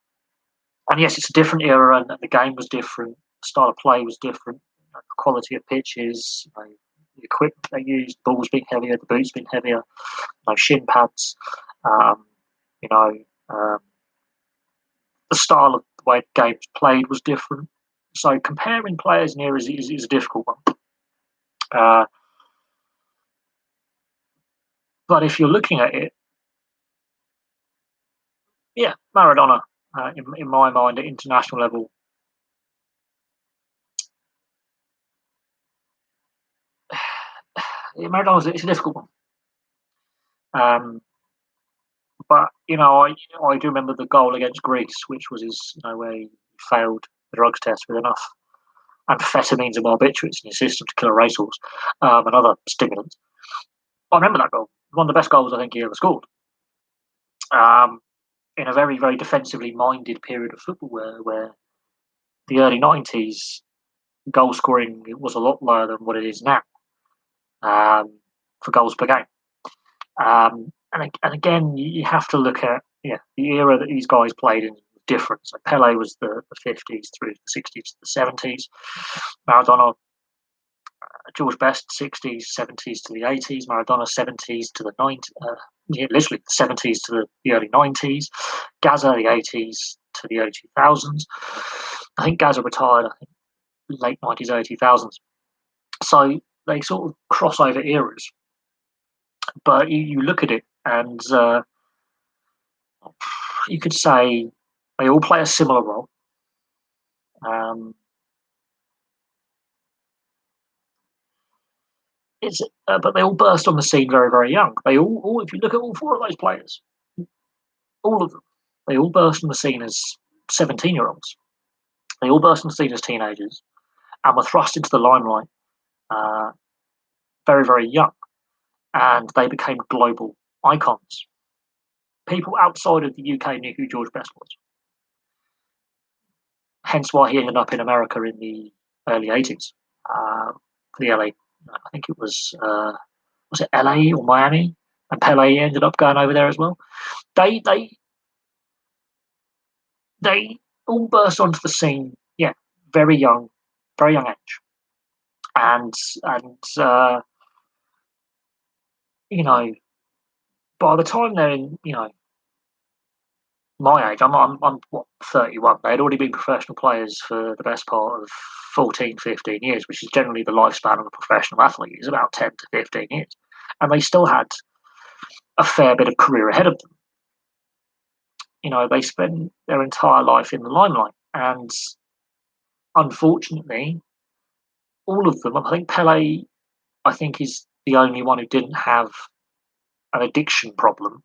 and yes, it's a different era, and the game was different, the style of play was different, the quality of pitches, the equipment they used, balls being heavier, the boots being heavier, shin pads, the style of the way the game was played was different. So comparing players in eras is a difficult one. But if you're looking at it, yeah, Maradona, in my mind, at international level, Maradona's it's a difficult one. But I do remember the goal against Greece, which was his, where he failed the drugs test with enough amphetamines and barbiturates in his system to kill a racehorse, and other stimulants. I remember that goal. One of the best goals I think he ever scored. In a very, very defensively minded period of football, where the early 90s goal scoring was a lot lower than what it is now, for goals per game. And again, you have to look at the era that these guys played in different. So Pele was the 50s through the 60s to the 70s. Maradona, George Best, 60s, 70s to the 80s. Maradona, 70s to the 90s. Literally the 70s to the early 90s. Gazza, the 80s to the early 2000s. I think Gazza retired, late 90s, early 2000s. So they sort of cross over eras. But you look at it, and you could say they all play a similar role. But they all burst on the scene very, very young. They all, if you look at all four of those players, all of them, they all burst on the scene as 17-year-olds. They all burst on the scene as teenagers, and were thrust into the limelight very, very young, and they became global icons. People outside of the UK knew who George Best was. Hence why he ended up in America in the early 80s. The LA, I think it was it LA or Miami? And Pele ended up going over there as well. They all burst onto the scene, very young age, and by the time they're in my age, I'm what, 31. They'd already been professional players for the best part of 14, 15 years, which is generally the lifespan of a professional athlete, is about 10 to 15 years. And they still had a fair bit of career ahead of them. They spend their entire life in the limelight. And unfortunately, all of them, I think Pele, I think, is the only one who didn't have an addiction problem.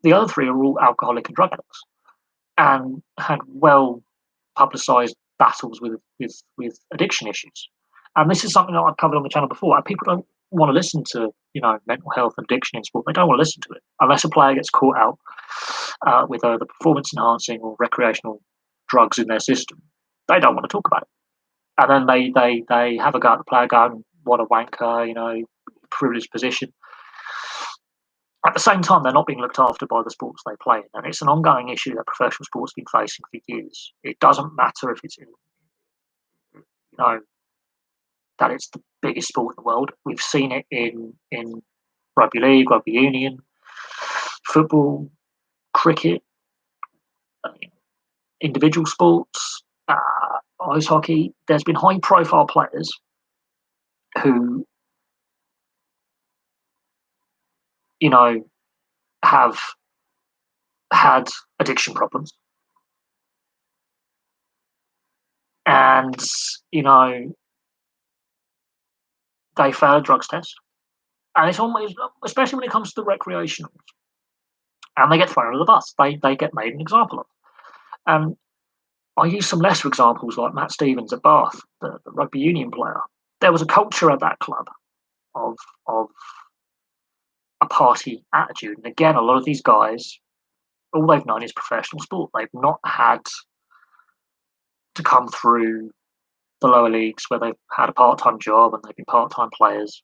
The other three are all alcoholic and drug addicts and had well publicized battles with addiction issues. And this is something that I've covered on the channel before. People don't want to listen to mental health and addiction in sport. They don't want to listen to it unless a player gets caught out with the performance enhancing or recreational drugs in their system. They don't want to talk about it, and then they have a go at the player, going, "What a wanker," privileged position. At the same time, they're not being looked after by the sports they play in, and it's an ongoing issue that professional sports have been facing for years. It doesn't matter if it's in, know, that it's the biggest sport in the world. We've seen it in rugby league, rugby union, football, cricket, uh, individual sports, ice hockey. There's been high-profile players who, you know, have had addiction problems, and they fail a drugs test, and it's almost, especially when it comes to the recreationals, and they get thrown under the bus. They get made an example of. And I use some lesser examples like Matt Stevens at Bath, the rugby union player. There was a culture at that club of of a party attitude, and again, a lot of these guys, all they've known is professional sport. They've not had to come through the lower leagues where they've had a part-time job and they've been part-time players.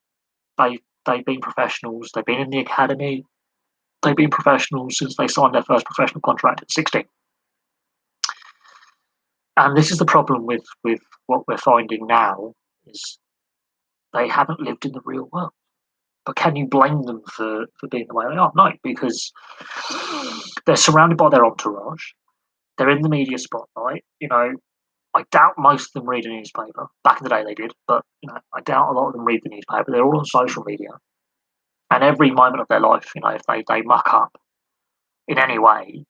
They've been professionals. They've been in the academy. They've been professionals since they signed their first professional contract at 16. And this is the problem with what we're finding now, is they haven't lived in the real world. But can you blame them for being the way they are? No, because they're surrounded by their entourage. They're in the media spotlight. I doubt most of them read a newspaper. Back in the day, they did, but I doubt a lot of them read the newspaper. They're all on social media, and every moment of their life, if they muck up in any way,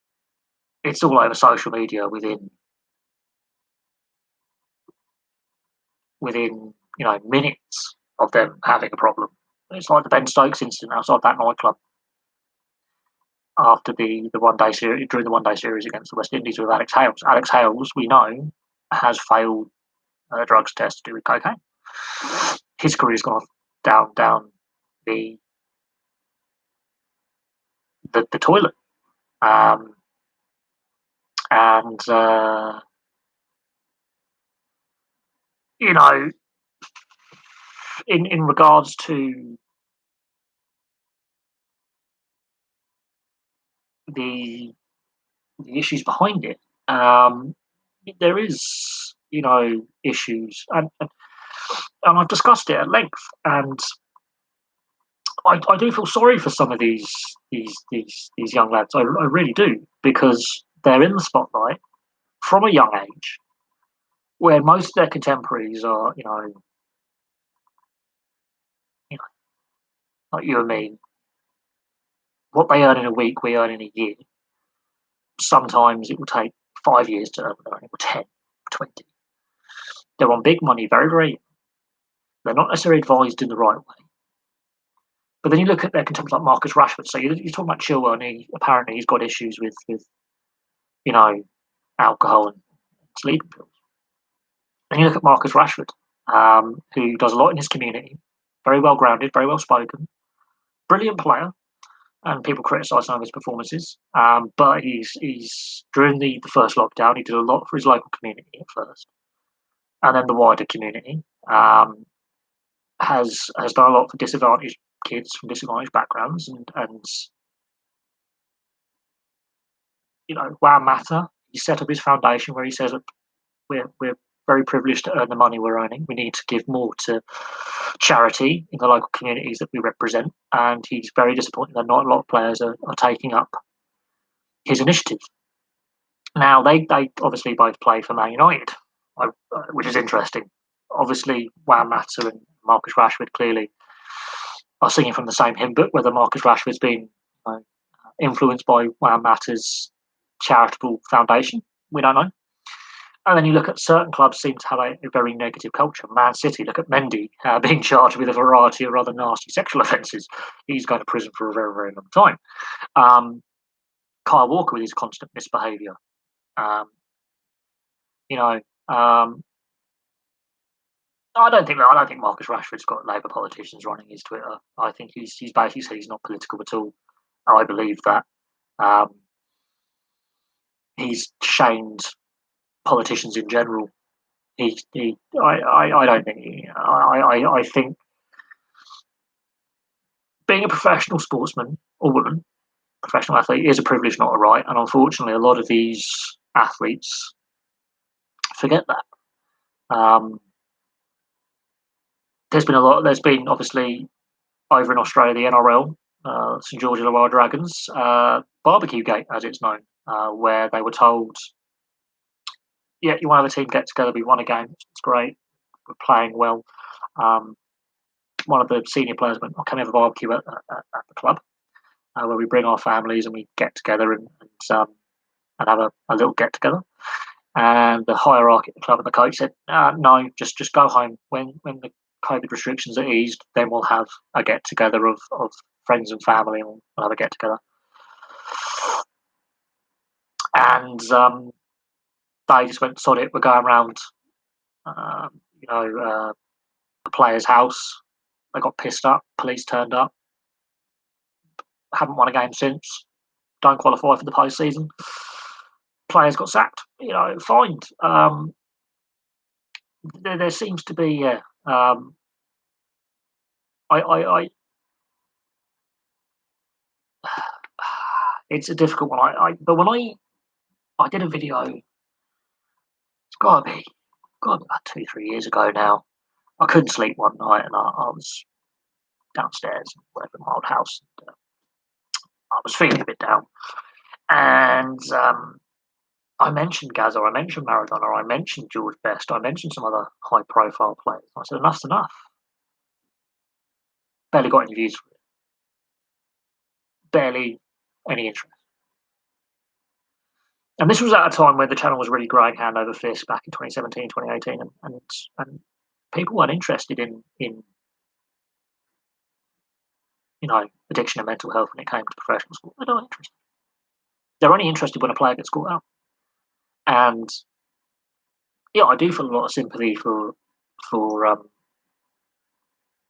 it's all over social media within minutes of them having a problem. It's like the Ben Stokes incident outside that nightclub after the one day series, during the one day series against the West Indies with Alex Hales. Alex Hales, we know, has failed a drugs test to do with cocaine. His career's gone down the toilet, and in regards to the issues behind it, there is issues, and I've discussed it at length, and I do feel sorry for some of these young lads. I really do, because they're in the spotlight from a young age, where most of their contemporaries are, like you and me. What they earn in a week, we earn in a year. Sometimes it will take 5 years to earn, or 10, 20. They're on big money very, very. They're not necessarily advised in the right way. But then you look at their contemporaries like Marcus Rashford. So you're talking about Chilwell, and apparently he's got issues with alcohol and sleeping pills. And you look at Marcus Rashford, who does a lot in his community, very well grounded, very well spoken, brilliant player, and people criticise some of his performances. But he's during the first lockdown, he did a lot for his local community at first, and then the wider community. Has done a lot for disadvantaged kids from disadvantaged backgrounds, and Wow Matter, he set up his foundation where he says that we're very privileged to earn the money we're earning. We need to give more to charity in the local communities that we represent, and he's very disappointed that not a lot of players are taking up his initiative. Now they obviously both play for Man United, which is interesting. Obviously, Juan Mata and Marcus Rashford clearly are singing from the same hymn book. Whether Marcus Rashford's been influenced by Juan Mata's charitable foundation, we don't know. And then you look at certain clubs seem to have a very negative culture. Man City, look at Mendy being charged with a variety of rather nasty sexual offences. He's going to prison for a very, very long time. Kyle Walker with his constant misbehaviour. Um, you know, I don't think Marcus Rashford's got Labour politicians running his Twitter. I think he's basically said he's not political at all. I believe that um, he's shamed politicians in general. I don't think. I think being a professional sportsman or woman, professional athlete, is a privilege, not a right. And unfortunately, a lot of these athletes forget that. There's been obviously over in Australia, the NRL, St George Illawarra Dragons, barbecue gate, as it's known, where they were told, "Yeah, you want to have a team get together? We won a game. It's great. We're playing well." Um, One of the senior players went, "Oh, can we have a barbecue at the club, where we bring our families and we get together and have a little get together?" And the hierarchy at the club and the coach said, "No, just go home. When the COVID restrictions are eased, then we'll have a get together of friends and family, and we'll have a get together." And they just went, "Sod it, we're going around, you know, the player's house." They got pissed up. Police turned up. Haven't won a game since. Don't qualify for the postseason. Players got sacked. Fined. There seems to be, yeah. I It's a difficult one. But when I did a video, it's gotta be about 2 3 years ago now. I couldn't sleep one night, and I was downstairs, whatever, my old house. And, I was feeling a bit down, and I mentioned Gaza, I mentioned Maradona, I mentioned George Best, I mentioned some other high-profile players. I said, "Enough's enough." Barely got any views for it. Barely any interest. And this was at a time where the channel was really growing hand over fist back in 2017, 2018, and people weren't interested in addiction and mental health when it came to professional sport. They're not interested. They're only interested when a player gets caught out. And yeah, I do feel a lot of sympathy for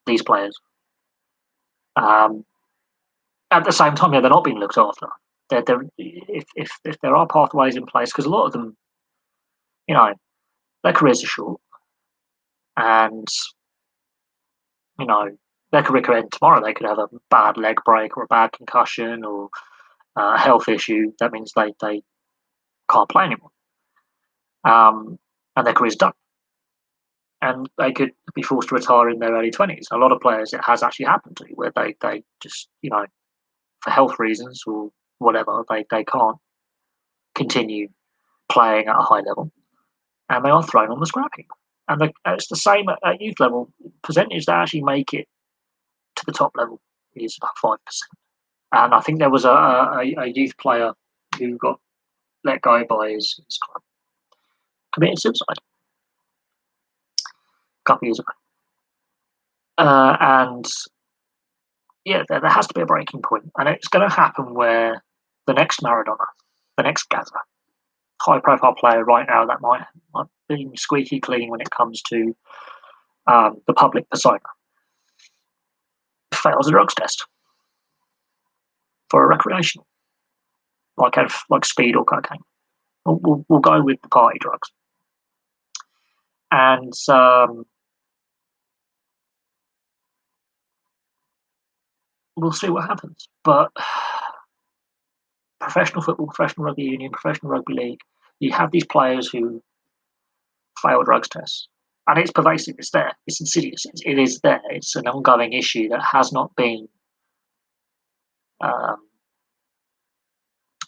these players. Um, at the same time, yeah, they're not being looked after. If there are pathways in place, because a lot of them, you know, their careers are short, and you know, their career could end tomorrow. They could have a bad leg break or a bad concussion or a health issue. That means they can't play anymore, and their career's done. And they could be forced to retire in their early 20s. A lot of players, it has actually happened to, where they just, for health reasons or whatever, they can't continue playing at a high level, and they are thrown on the scrap heap. And it's the same at youth level. Percentage that actually make it to the top level is about 5%. And I think there was a youth player who got let go by his club, committed suicide a couple of years ago. And yeah, there has to be a breaking point, and it's going to happen where the next Maradona, the next Gaza, high-profile player right now that might be squeaky clean when it comes to the public persona, fails a drugs test for a recreational, like speed or cocaine. We'll go with the party drugs, and we'll see what happens. But professional football, professional rugby union, professional rugby league, you have these players who fail drugs tests. And it's pervasive, it's there, it's insidious, it is there, it's an ongoing issue that has not been um,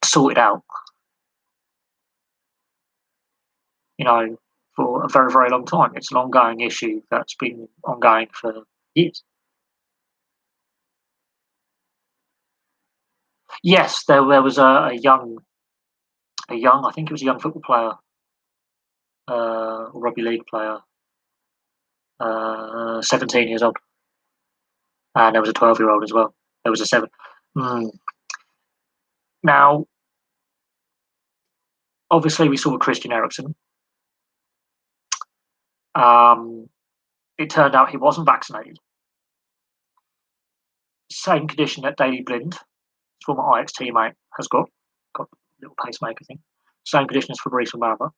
sorted out. you know, for a very, very long time. It's an ongoing issue that's been ongoing for years. Yes, there was a young, I think it was a young football player, rugby league player, 17 years old, and there was a 12-year-old as well. There was a seven. Mm. Now, obviously, we saw with Christian Eriksen. Um, it turned out he wasn't vaccinated. Same condition that Daley Blind, former Ajax teammate, has got a little pacemaker thing. Same condition as Fabrice Wembanyama.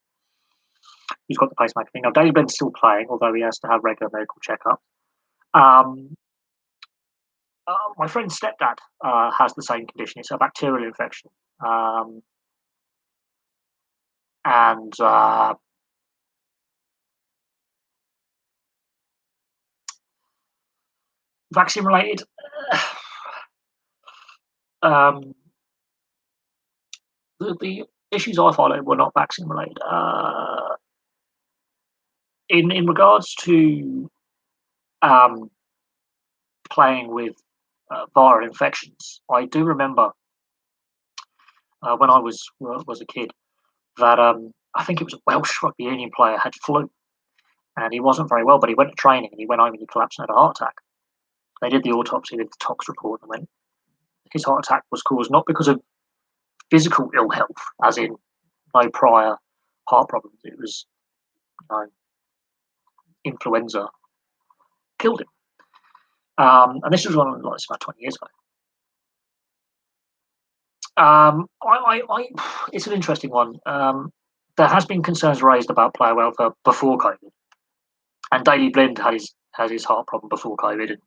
He's got the pacemaker thing. Now, Daley Blind's still playing, although he has to have regular medical checkups. Um, my friend's stepdad has the same condition. It's a bacterial infection. And vaccine related, um, the issues I followed were not vaccine related. In regards to um, playing with viral infections, I do remember when I was a kid that I think it was a Welsh rugby union player had flu and he wasn't very well, but he went to training and he went home and he collapsed and had a heart attack. They did the autopsy, did the tox report, and went his heart attack was caused not because of physical ill health, as in no prior heart problems. It was, influenza killed him. And this was like about 20 years ago. It's an interesting one. There has been concerns raised about player welfare before COVID, and Daley Blind had his heart problem before COVID, and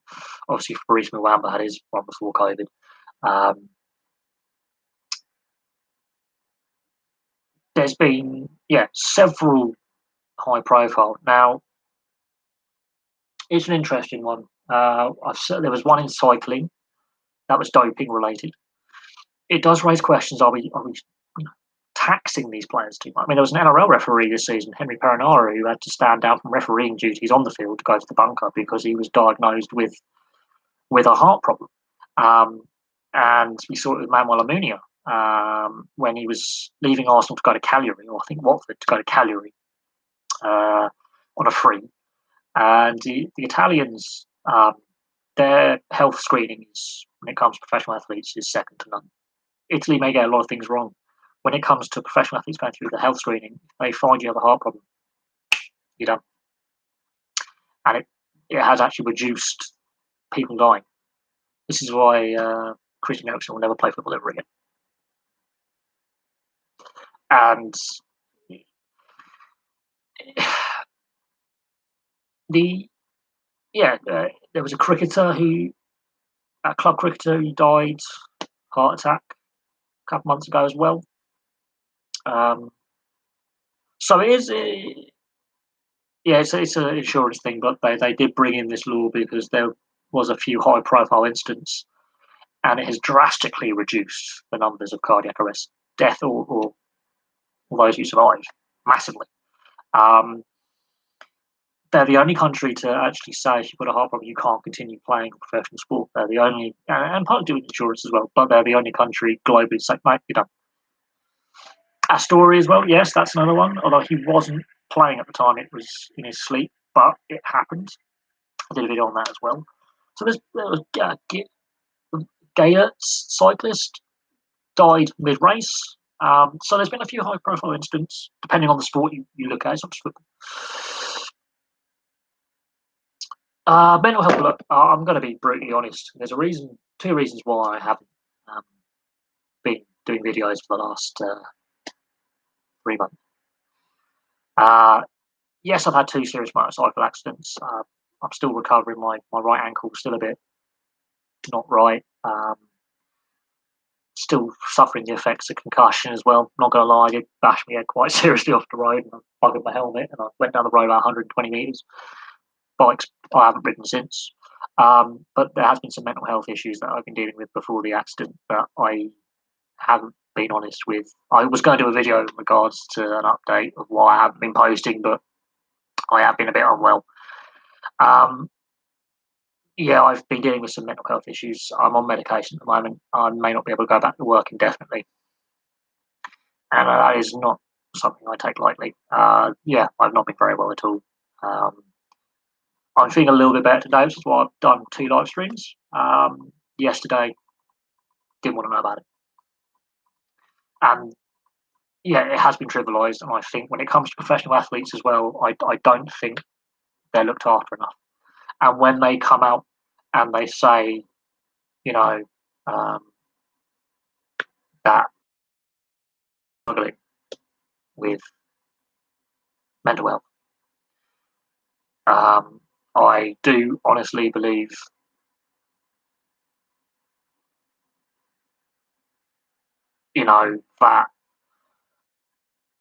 obviously Fabrice Muamba had his one before COVID. There's been several high profile. Now it's an interesting one. There was one in cycling that was doping related. It does raise questions: are we taxing these players too much? I mean, there was an NRL referee this season, Henry Perinara, who had to stand down from refereeing duties on the field to go to the bunker because he was diagnosed with a heart problem. And we saw it with Manuel Almunia when he was leaving Arsenal to go to Cagliari, or I think Watford to go to Cagliari on a free. And the Italians, their health screening is, when it comes to professional athletes, is second to none. Italy may get a lot of things wrong. When it comes to professional athletes going through the health screening, they find you have a heart problem, you're done. And it has actually reduced people dying. This is why Christian Eriksen will never play football ever again. And there was a club cricketer who died, heart attack, a couple months ago as well. So it is, it's an insurance thing, but they did bring in this law because there was a few high profile incidents, and it has drastically reduced the numbers of cardiac arrest, death, or those who survive massively. They're the only country to actually say if you've got a heart problem, you can't continue playing professional sport. They're the only, and part of doing insurance as well, but they're the only country globally saying, mate, you're done. Astori as well, yes, that's another one. Although he wasn't playing at the time, it was in his sleep, but it happened. I did a video on that as well. So there was Geerts, cyclist, died mid-race. So there's been a few high-profile incidents, depending on the sport you look at. It's not just football. Mental health. Look, I'm going to be brutally honest. There's two reasons why I haven't been doing videos for the last 3 months. Yes, I've had 2 serious motorcycle accidents. I'm still recovering. My right ankle still a bit not right. Still suffering the effects of concussion as well. Not going to lie, I did bash my head quite seriously off the road, and I buggered my helmet, and I went down the road about 120 metres. Bikes I haven't ridden since. But there has been some mental health issues that I've been dealing with before the accident that I haven't being honest with. I was going to do a video in regards to an update of why I haven't been posting, but I have been a bit unwell. Yeah, I've been dealing with some mental health issues. I'm on medication at the moment. I may not be able to go back to work indefinitely, and that is not something I take lightly. Yeah, I've not been very well at all. Um, I'm feeling a little bit better today, which is why I've done 2 live streams. Yesterday, didn't want to know about it. And yeah, it has been trivialised. And I think when it comes to professional athletes as well, I don't think they're looked after enough. And when they come out and they say, you know, that struggling with mental health, I do honestly believe that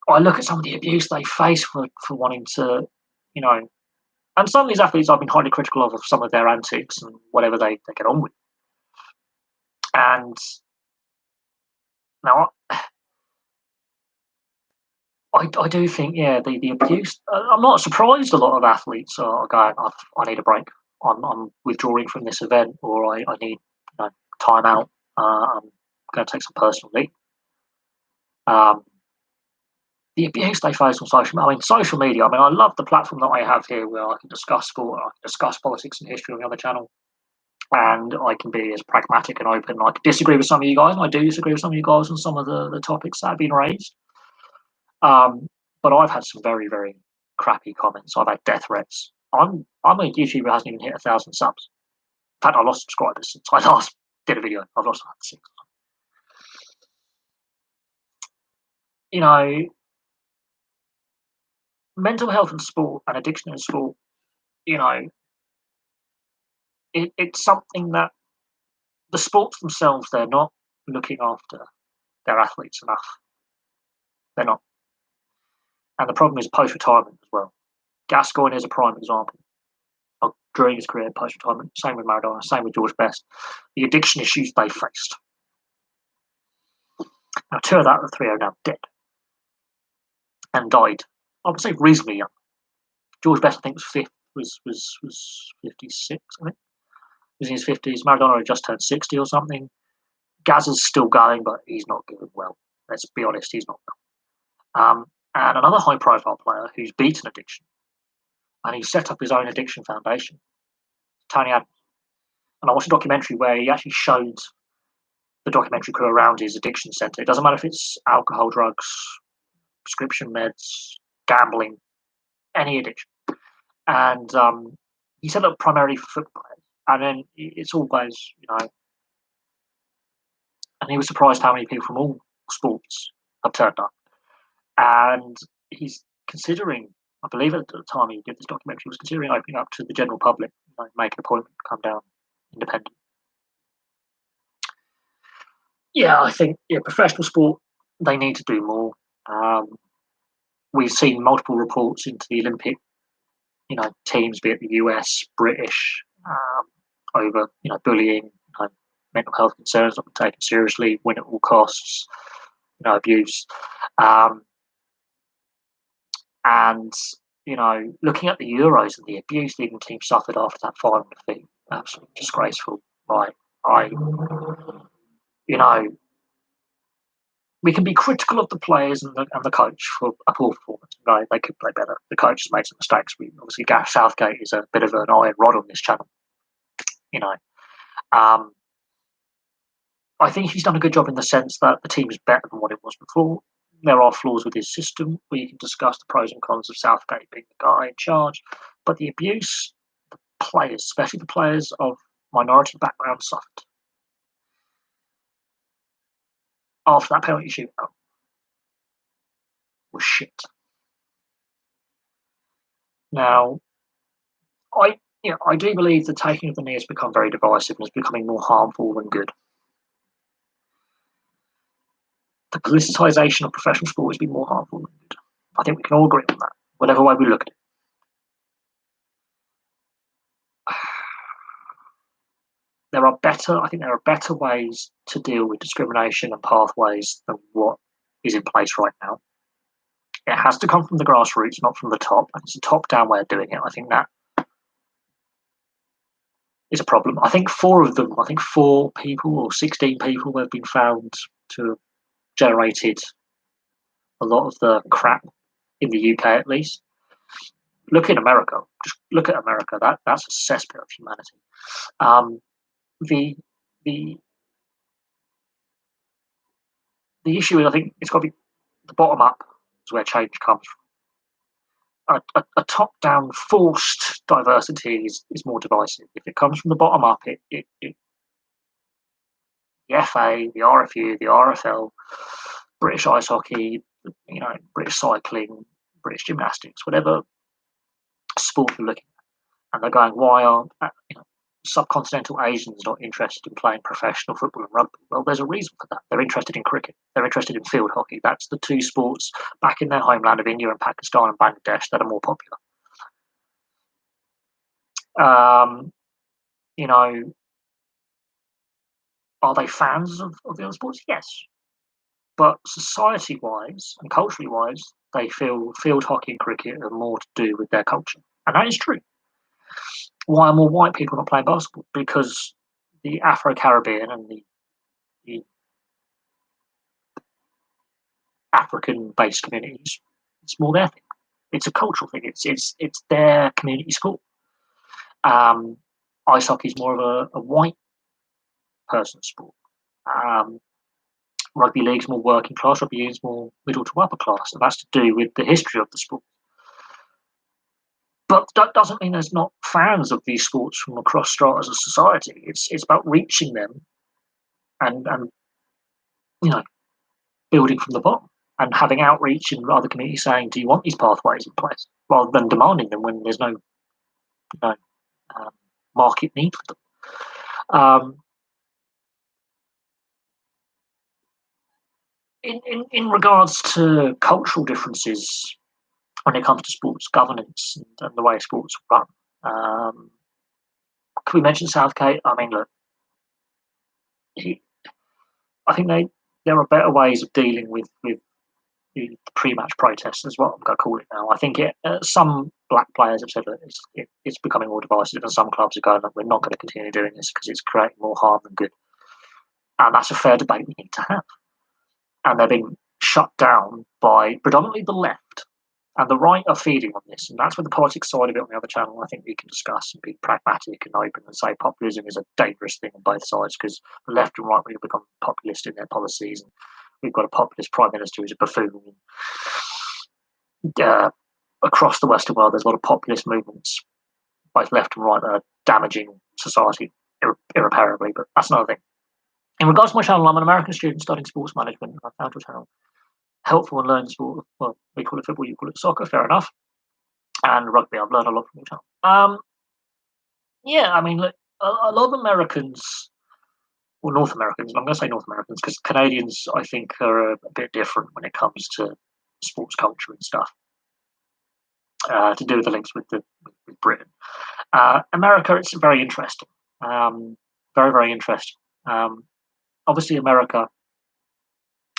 I look at some of the abuse they face for wanting to, you know, and some of these athletes I've been highly critical of some of their antics and whatever they get on with. And now I do think, yeah, the abuse, I'm not surprised a lot of athletes are going, I need a break. I'm withdrawing from this event, or I need time out. I'm going to take some personal leave. The abuse they face on social media. I love the platform that I have here where I can discuss sport, I can discuss politics and history on the other channel, and I can be as pragmatic and open. I can disagree with some of you guys, and I do disagree with some of you guys on some of the topics that have been raised. But I've had some very, very crappy comments. I've had death threats. I'm a YouTuber who hasn't even hit 1,000 subs. In fact, I lost subscribers since I last did a video. I've lost 6. Mental health in sport and addiction in sport, it's something that the sports themselves, they're not looking after their athletes enough. They're not. And the problem is post-retirement as well. Gascoigne is a prime example. During his career, post-retirement, same with Maradona, same with George Best. The addiction issues they faced. Now, 2 of that, the 3 are now dead and died. I would say reasonably young. George Best, I think, was 56. I think he was in his 50s. Maradona had just turned 60 or something. Gazza's still going, but he's not doing well. Let's be honest, he's not well. And another high-profile player who's beaten addiction, and he set up his own addiction foundation, Tony Adams. And I watched a documentary where he actually showed the documentary crew around his addiction centre. It doesn't matter if it's alcohol, drugs, prescription meds, gambling, any addiction. And he set up primarily for football players. And then it's always, and he was surprised how many people from all sports have turned up. And he's considering, I believe at the time he did this documentary, he was considering opening up to the general public, make an appointment, come down independent. Yeah, I think professional sport, they need to do more. We've seen multiple reports into the Olympic, teams, be it the US, British, over bullying, mental health concerns not being taken seriously, win at all costs, abuse, and looking at the Euros and the abuse the England team suffered after that final defeat, absolutely disgraceful. Right, we can be critical of the players and the coach for a poor performance. They could play better. The coach has made some mistakes. Obviously, Gareth Southgate is a bit of an iron rod on this channel. I think he's done a good job in the sense that the team is better than what it was before. There are flaws with his system where you can discuss the pros and cons of Southgate being the guy in charge, but the abuse, the players, especially the players of minority background, suffered after that penalty shootout was shit. Now, I do believe the taking of the knee has become very divisive and is becoming more harmful than good. The politicisation of professional sport has been more harmful than good. I think we can all agree on that, whatever way we look at it. I think there are better ways to deal with discrimination and pathways than what is in place right now. It has to come from the grassroots, not from the top. And it's a top-down way of doing it. I think that is a problem. I think four people or 16 people have been found to have generated a lot of the crap in the UK, at least. Look at America. Just look at America. That's a cesspit of humanity. Um, the the the issue is, I think it's got to be the bottom up is where change comes from. A top down forced diversity is more divisive. If it comes from the bottom up, the FA, the RFU, the RFL, British ice hockey, British cycling, British gymnastics, whatever sport you're looking at, and they're going, why aren't subcontinental Asians not interested in playing professional football and rugby? Well, there's a reason for that. They're interested in cricket. They're interested in field hockey. That's the two sports back in their homeland of India and Pakistan and Bangladesh that are more popular. You know, are they fans of the other sports? Yes. But society-wise and culturally-wise, they feel field hockey and cricket are more to do with their culture. And that is true. Why are more white people not playing basketball? Because the Afro-Caribbean and the African-based communities, it's more their thing. It's a cultural thing. It's their community sport. Ice hockey is more of a white person sport. Rugby league's more working class. Rugby union's more middle to upper class, and that's to do with the history of the sport. But that doesn't mean there's not fans of these sports from across stratas of society. It's about reaching them and building from the bottom and having outreach in other communities saying, "Do you want these pathways in place?" Rather than demanding them when there's no market need for them. In regards to cultural differences when it comes to sports governance and the way sports run, can we mention Southgate? I mean, look, I think there are better ways of dealing with the pre-match protests, is what I'm going to call it now. I think some black players have said that it's becoming more divisive, and some clubs are going, "We're not going to continue doing this because it's creating more harm than good." And that's a fair debate we need to have. And they're being shut down by predominantly the left. And the right are feeding on this. And that's where the politics side of it on the other channel, I think we can discuss and be pragmatic and open and say populism is a dangerous thing on both sides because the left and right will become populist in their policies. And we've got a populist prime minister who's a buffoon. Across the Western world, there's a lot of populist movements, both left and right, that are damaging society irreparably. But that's another thing. In regards to my channel, I'm an American student studying sports management, and I found your channel helpful in learning sport. Well, we call it football, you call it soccer, fair enough. And rugby, I've learned a lot from your channel. Yeah, I mean, look, a lot of Americans, or North Americans, I'm going to say North Americans because Canadians, I think, are a bit different when it comes to sports culture and stuff, to do with the links with Britain. America, it's very interesting. Very, very interesting. Obviously, America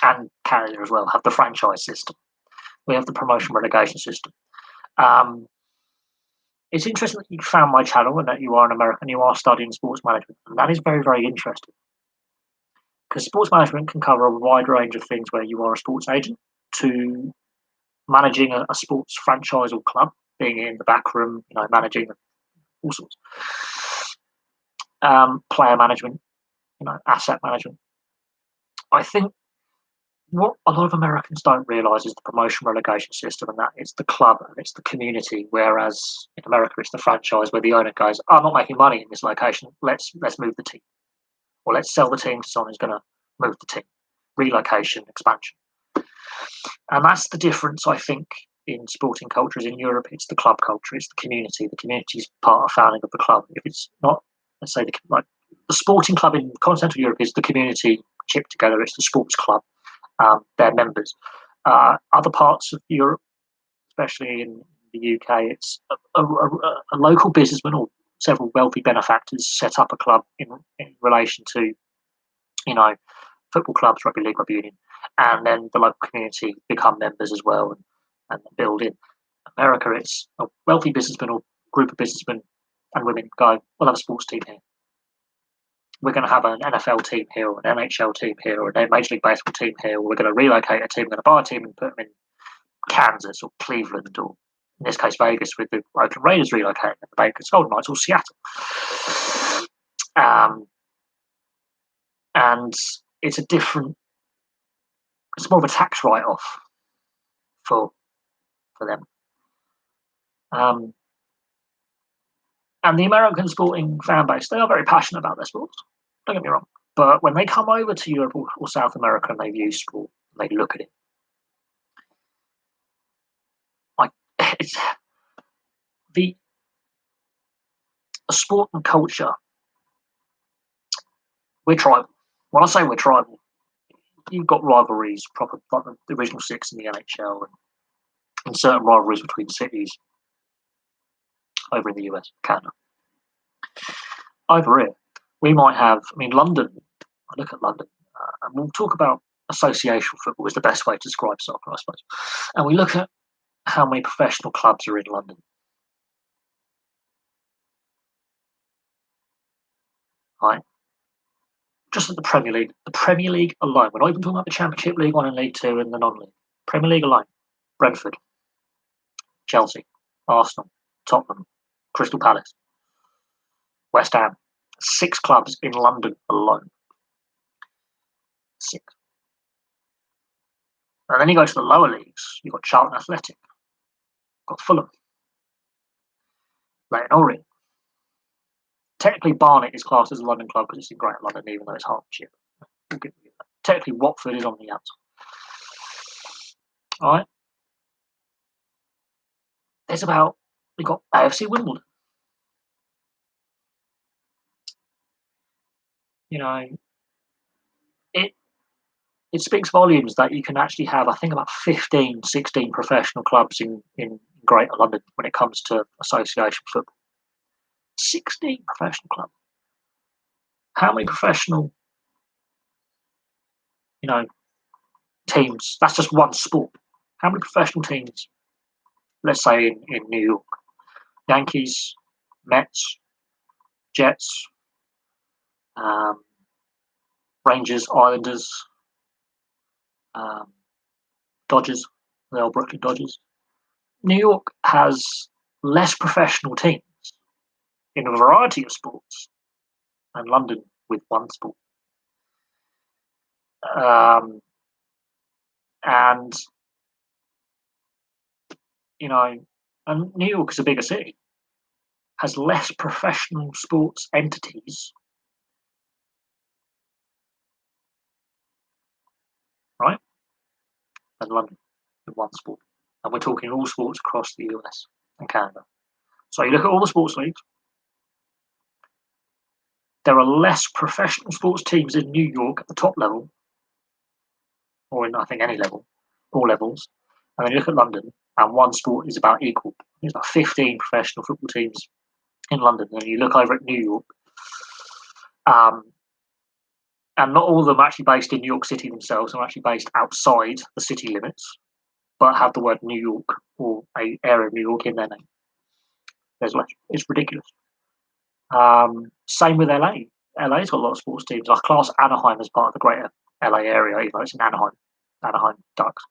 and Canada as well have the franchise system. We have the promotion relegation system. It's interesting that you found my channel and that you are an American, you are studying sports management. And that is very, very interesting. Because sports management can cover a wide range of things where you are a sports agent to managing a sports franchise or club, being in the back room, managing all sorts. Player management, asset management. I think what a lot of Americans don't realise is the promotion relegation system, and that it's the club and it's the community. Whereas in America, it's the franchise where the owner goes, "I'm not making money in this location. Let's move the team, or let's sell the team to someone who's going to move the team." Relocation, expansion, and that's the difference. I think in sporting cultures in Europe, it's the club culture, it's the community. The community is part of founding of the club. If it's not, let's say the sporting club in continental Europe is the community chipped together. It's the sports club. Their members. Other parts of Europe, especially in the UK, it's a local businessman or several wealthy benefactors set up a club in relation to, you know, football clubs, rugby league, rugby union, and then the local community become members as well and build in. America, it's a wealthy businessman or group of businessmen and women go, we'll have a sports team here. We're going to have an NFL team here, or an NHL team here, or a Major League Baseball team here, or we're going to relocate a team, we're going to buy a team and put them in Kansas or Cleveland, or in this case Vegas, with the Oakland Raiders relocating, and the Vegas Golden Knights, or Seattle. And it's more of a tax write-off for them. And the American sporting fan base, they are very passionate about their sports. Don't get me wrong. But when they come over to Europe or South America and they view sport, they look at it. It's the sport and culture. We're tribal. When I say we're tribal, you've got rivalries, proper like the original six in the NHL, and certain rivalries between cities over in the US, Canada. Over here, we might have. I mean, London. I look at London, and we'll talk about association football is the best way to describe soccer, I suppose. And we look at how many professional clubs are in London. Right? Just at the Premier League alone, we're not even talking about the Championship, League One and League Two and the non-league. Premier League alone, Brentford, Chelsea, Arsenal, Tottenham, Crystal Palace, West Ham. 6 clubs in London alone. 6. And then you go to the lower leagues, you've got Charlton Athletic, you've got Fulham, Leyton Orient. Technically, Barnet is classed as a London club because it's in Greater London, even though it's Hertfordshire. Technically, Watford is on the outside. All right. We've got AFC Wimbledon. You know, it speaks volumes that you can actually have, I think, about 15, 16 professional clubs in Greater London when it comes to association football. 16 professional clubs. How many professional, teams? That's just one sport. How many professional teams, let's say in New York? Yankees, Mets, Jets, Rangers, Islanders, Dodgers, the old Brooklyn Dodgers. New York has less professional teams in a variety of sports than London with one sport. And New York is a bigger city, has less professional sports entities, right, than London with one sport. And we're talking all sports across the US and Canada. So you look at all the sports leagues, there are less professional sports teams in New York at the top level, or in, I think, any level, all levels. And then you look at London, and one sport is about equal. There's about 15 professional football teams in London. And you look over at New York, and not all of them are actually based in New York City themselves. They're actually based outside the city limits, but have the word New York or an area of New York in their name. There's less. It's ridiculous. Same with LA. LA's got a lot of sports teams. I class Anaheim as part of the greater LA area, even though it's in Anaheim Ducks.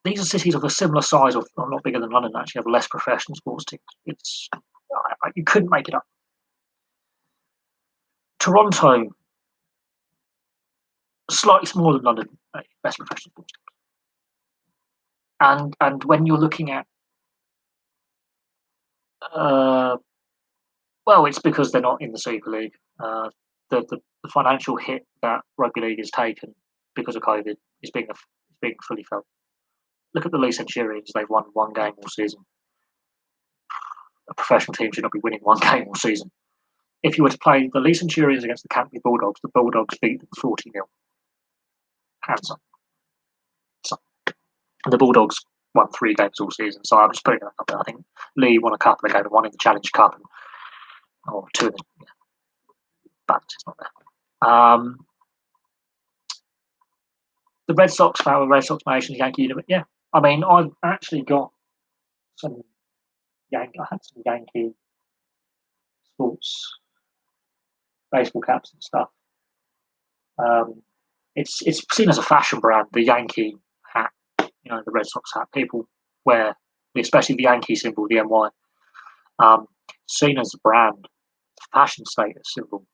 These are cities of a similar size, or not bigger than London, that actually have less professional sports teams. You couldn't make it up. Toronto, slightly smaller than London, less professional sports teams. And when you're looking at, it's because they're not in the Super League. The financial hit that rugby league has taken because of COVID is being fully felt. Look at the Lee Centurions; they've won one game all season. A professional team should not be winning one game all season. If you were to play the Lee Centurions against the Canterbury Bulldogs, the Bulldogs beat them 40-0. Hands up. So, and the Bulldogs won 3 games all season. So I'm just putting that up there. I think Lee won a couple of games, one in the Challenge Cup, or 2 in the balance is not there. The Red Sox fan, Red Sox Nation, Yankee. Yeah, I mean, I've actually got some I had some Yankee sports baseball caps and stuff. It's seen as a fashion brand. The Yankee hat, the Red Sox hat. People wear, especially the Yankee symbol, the NY. Seen as a brand, fashion status symbol.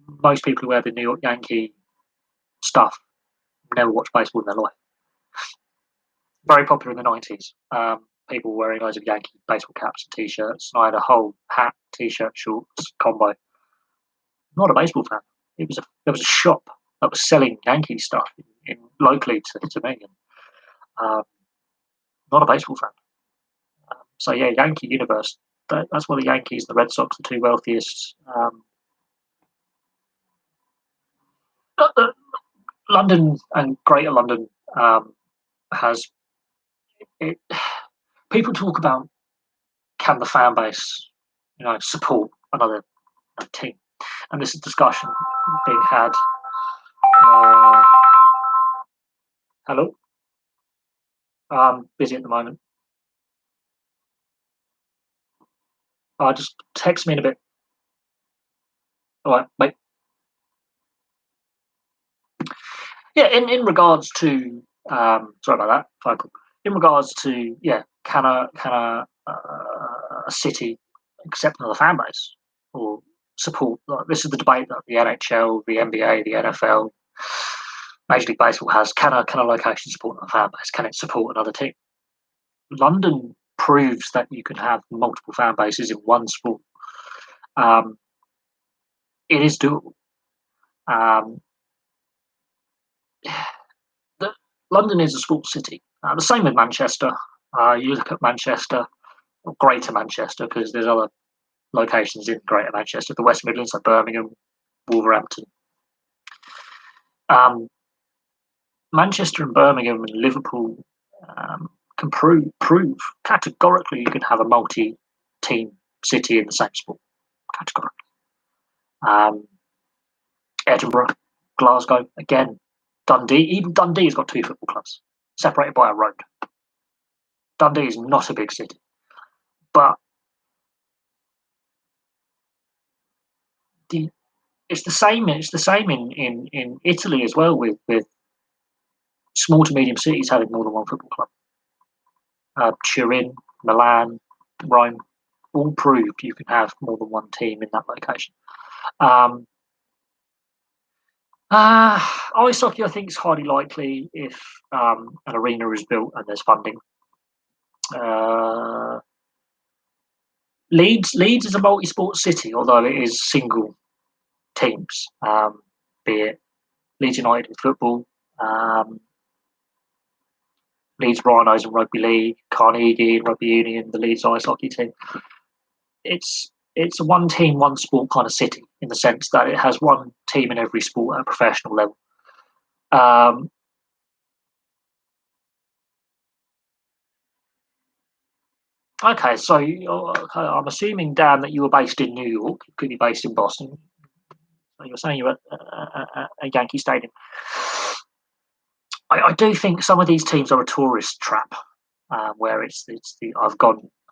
Most people who wear the New York Yankee stuff never watched baseball in their life. Very popular in the 90s. People wearing loads of Yankee baseball caps and T-shirts. I had a whole hat, T-shirt, shorts combo. Not a baseball fan. There was a shop that was selling Yankee stuff locally to me. And, not a baseball fan. So yeah, Yankee universe. That's why the Yankees and the Red Sox are the two wealthiest. London and Greater London has it. People talk about, can the fan base, support another team, and this is discussion being had. Hello, busy at the moment. Just text me in a bit. All right, mate. Yeah, in regards to sorry about that, Michael. In regards to can a city accept another fan base or support? This is the debate that the NHL, the NBA, the NFL, Major League Baseball has. Can a location support another fan base? Can it support another team? London proves that you can have multiple fan bases in one sport. It is doable. London is a sports city. The same with Manchester. You look at Manchester, or Greater Manchester, because there's other locations in Greater Manchester, the West Midlands, like Birmingham, Wolverhampton. Manchester and Birmingham and Liverpool can prove categorically you can have a multi-team city in the same sport. Categorically. Edinburgh, Glasgow, again, Dundee. Even Dundee's got 2 football clubs separated by a road. Dundee is not a big city, but it's the same. It's the same in Italy as well, with small to medium cities having more than one football club. Turin, Milan, Rome, all proved you can have more than one team in that location. Ice hockey, I think, is highly likely if an arena is built and there's funding. Leeds is a multi-sport city, although it is single teams, be it Leeds United in football, Leeds Rhinos in rugby league, Carnegie in rugby union, the Leeds ice hockey team. It's a one team, one sport kind of city, in the sense that it has one team in every sport at a professional level. Okay, so I'm assuming, Dan, that you were based in New York. You could be based in Boston. You were saying you were at a Yankee Stadium. I do think some of these teams are a tourist trap, where it's the I've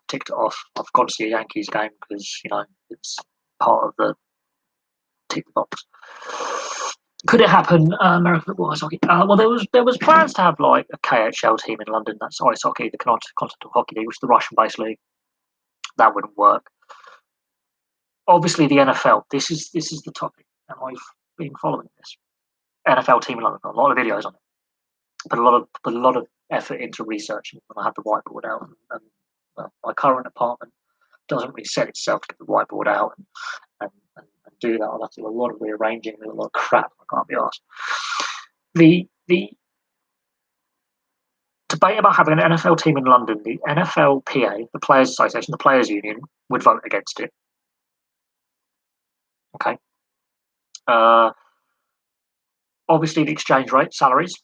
ticked it off. I've gone to see a Yankees game because it's part of the tick the box. Could it happen? American football ice hockey. Well, there was plans to have like a KHL team in London. That's ice hockey, the Continental Hockey League, which is the Russian-based league. That wouldn't work. Obviously, the NFL. This is the topic, and I've been following this NFL team in London. A lot of videos on it, but a lot of effort into researching. When I had the whiteboard out, and my current apartment doesn't really set itself to get the whiteboard out and do that. I'll have to do a lot of rearranging and a lot of crap. I can't be asked. The debate about having an NFL team in London, the NFLPA, the Players Association, the Players Union, would vote against it. Okay. Obviously, the exchange rate, salaries,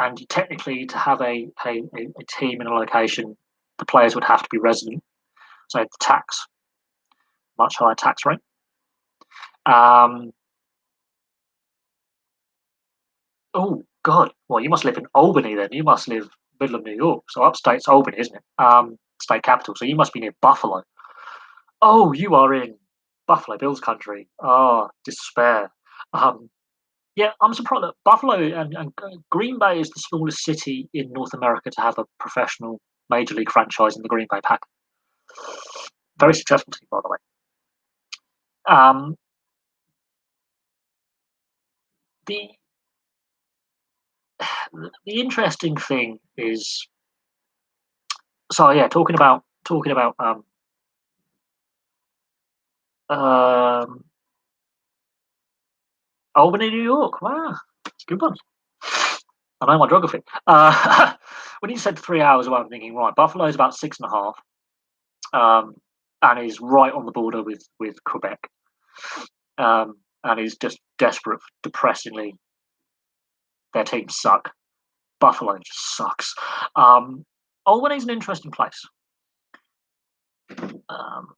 and technically to have a team in a location, the players would have to be resident, so the tax, much higher tax rate. Um, oh God, well you must live in Albany then. You must live middle of New York, so upstate's Albany, isn't it? State capital. So you must be near Buffalo. Oh, you are in Buffalo Bills country. Oh, despair. Um, yeah, I'm surprised that Buffalo and Green Bay is the smallest city in North America to have a professional major league franchise in the Green Bay Packers. Very successful team, by the way. Um, the the interesting thing is, so yeah, talking about um, Albany, New York. Wow, it's a good one. I know my geography. When you said 3 hours away, I'm thinking, right, Buffalo is about 6.5, and is right on the border with Quebec, and is just desperate. Depressingly, their teams suck. Buffalo just sucks. Albany's an interesting place. Um,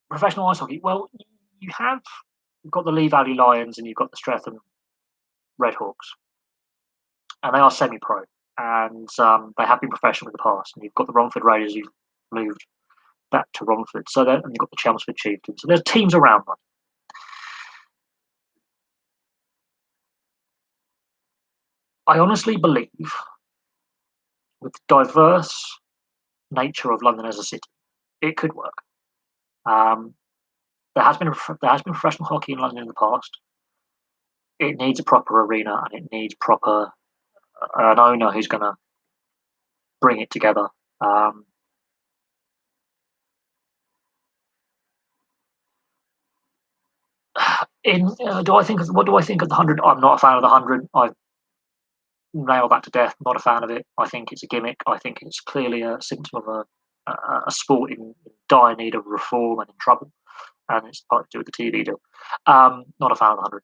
Professional ice hockey. Well, you have got the Lee Valley Lions and you've got the Streatham Redhawks, and they are semi-pro, and they have been professional in the past. And you've got the Romford Raiders who've moved back to Romford, and you've got the Chelmsford Chieftains. So there's teams around them. I honestly believe, with the diverse nature of London as a city, it could work. Um, there has been professional hockey in London in the past. It needs a proper arena and it needs proper an owner who's going to bring it together. Um, in do I think of what do I think of the 100? I'm not a fan of the 100. I nail that to death. Not a fan of it. I think it's a gimmick. I think it's clearly a symptom of a sport in dire need of reform and in trouble, and it's part to do with the TV deal. Not a fan of the 100.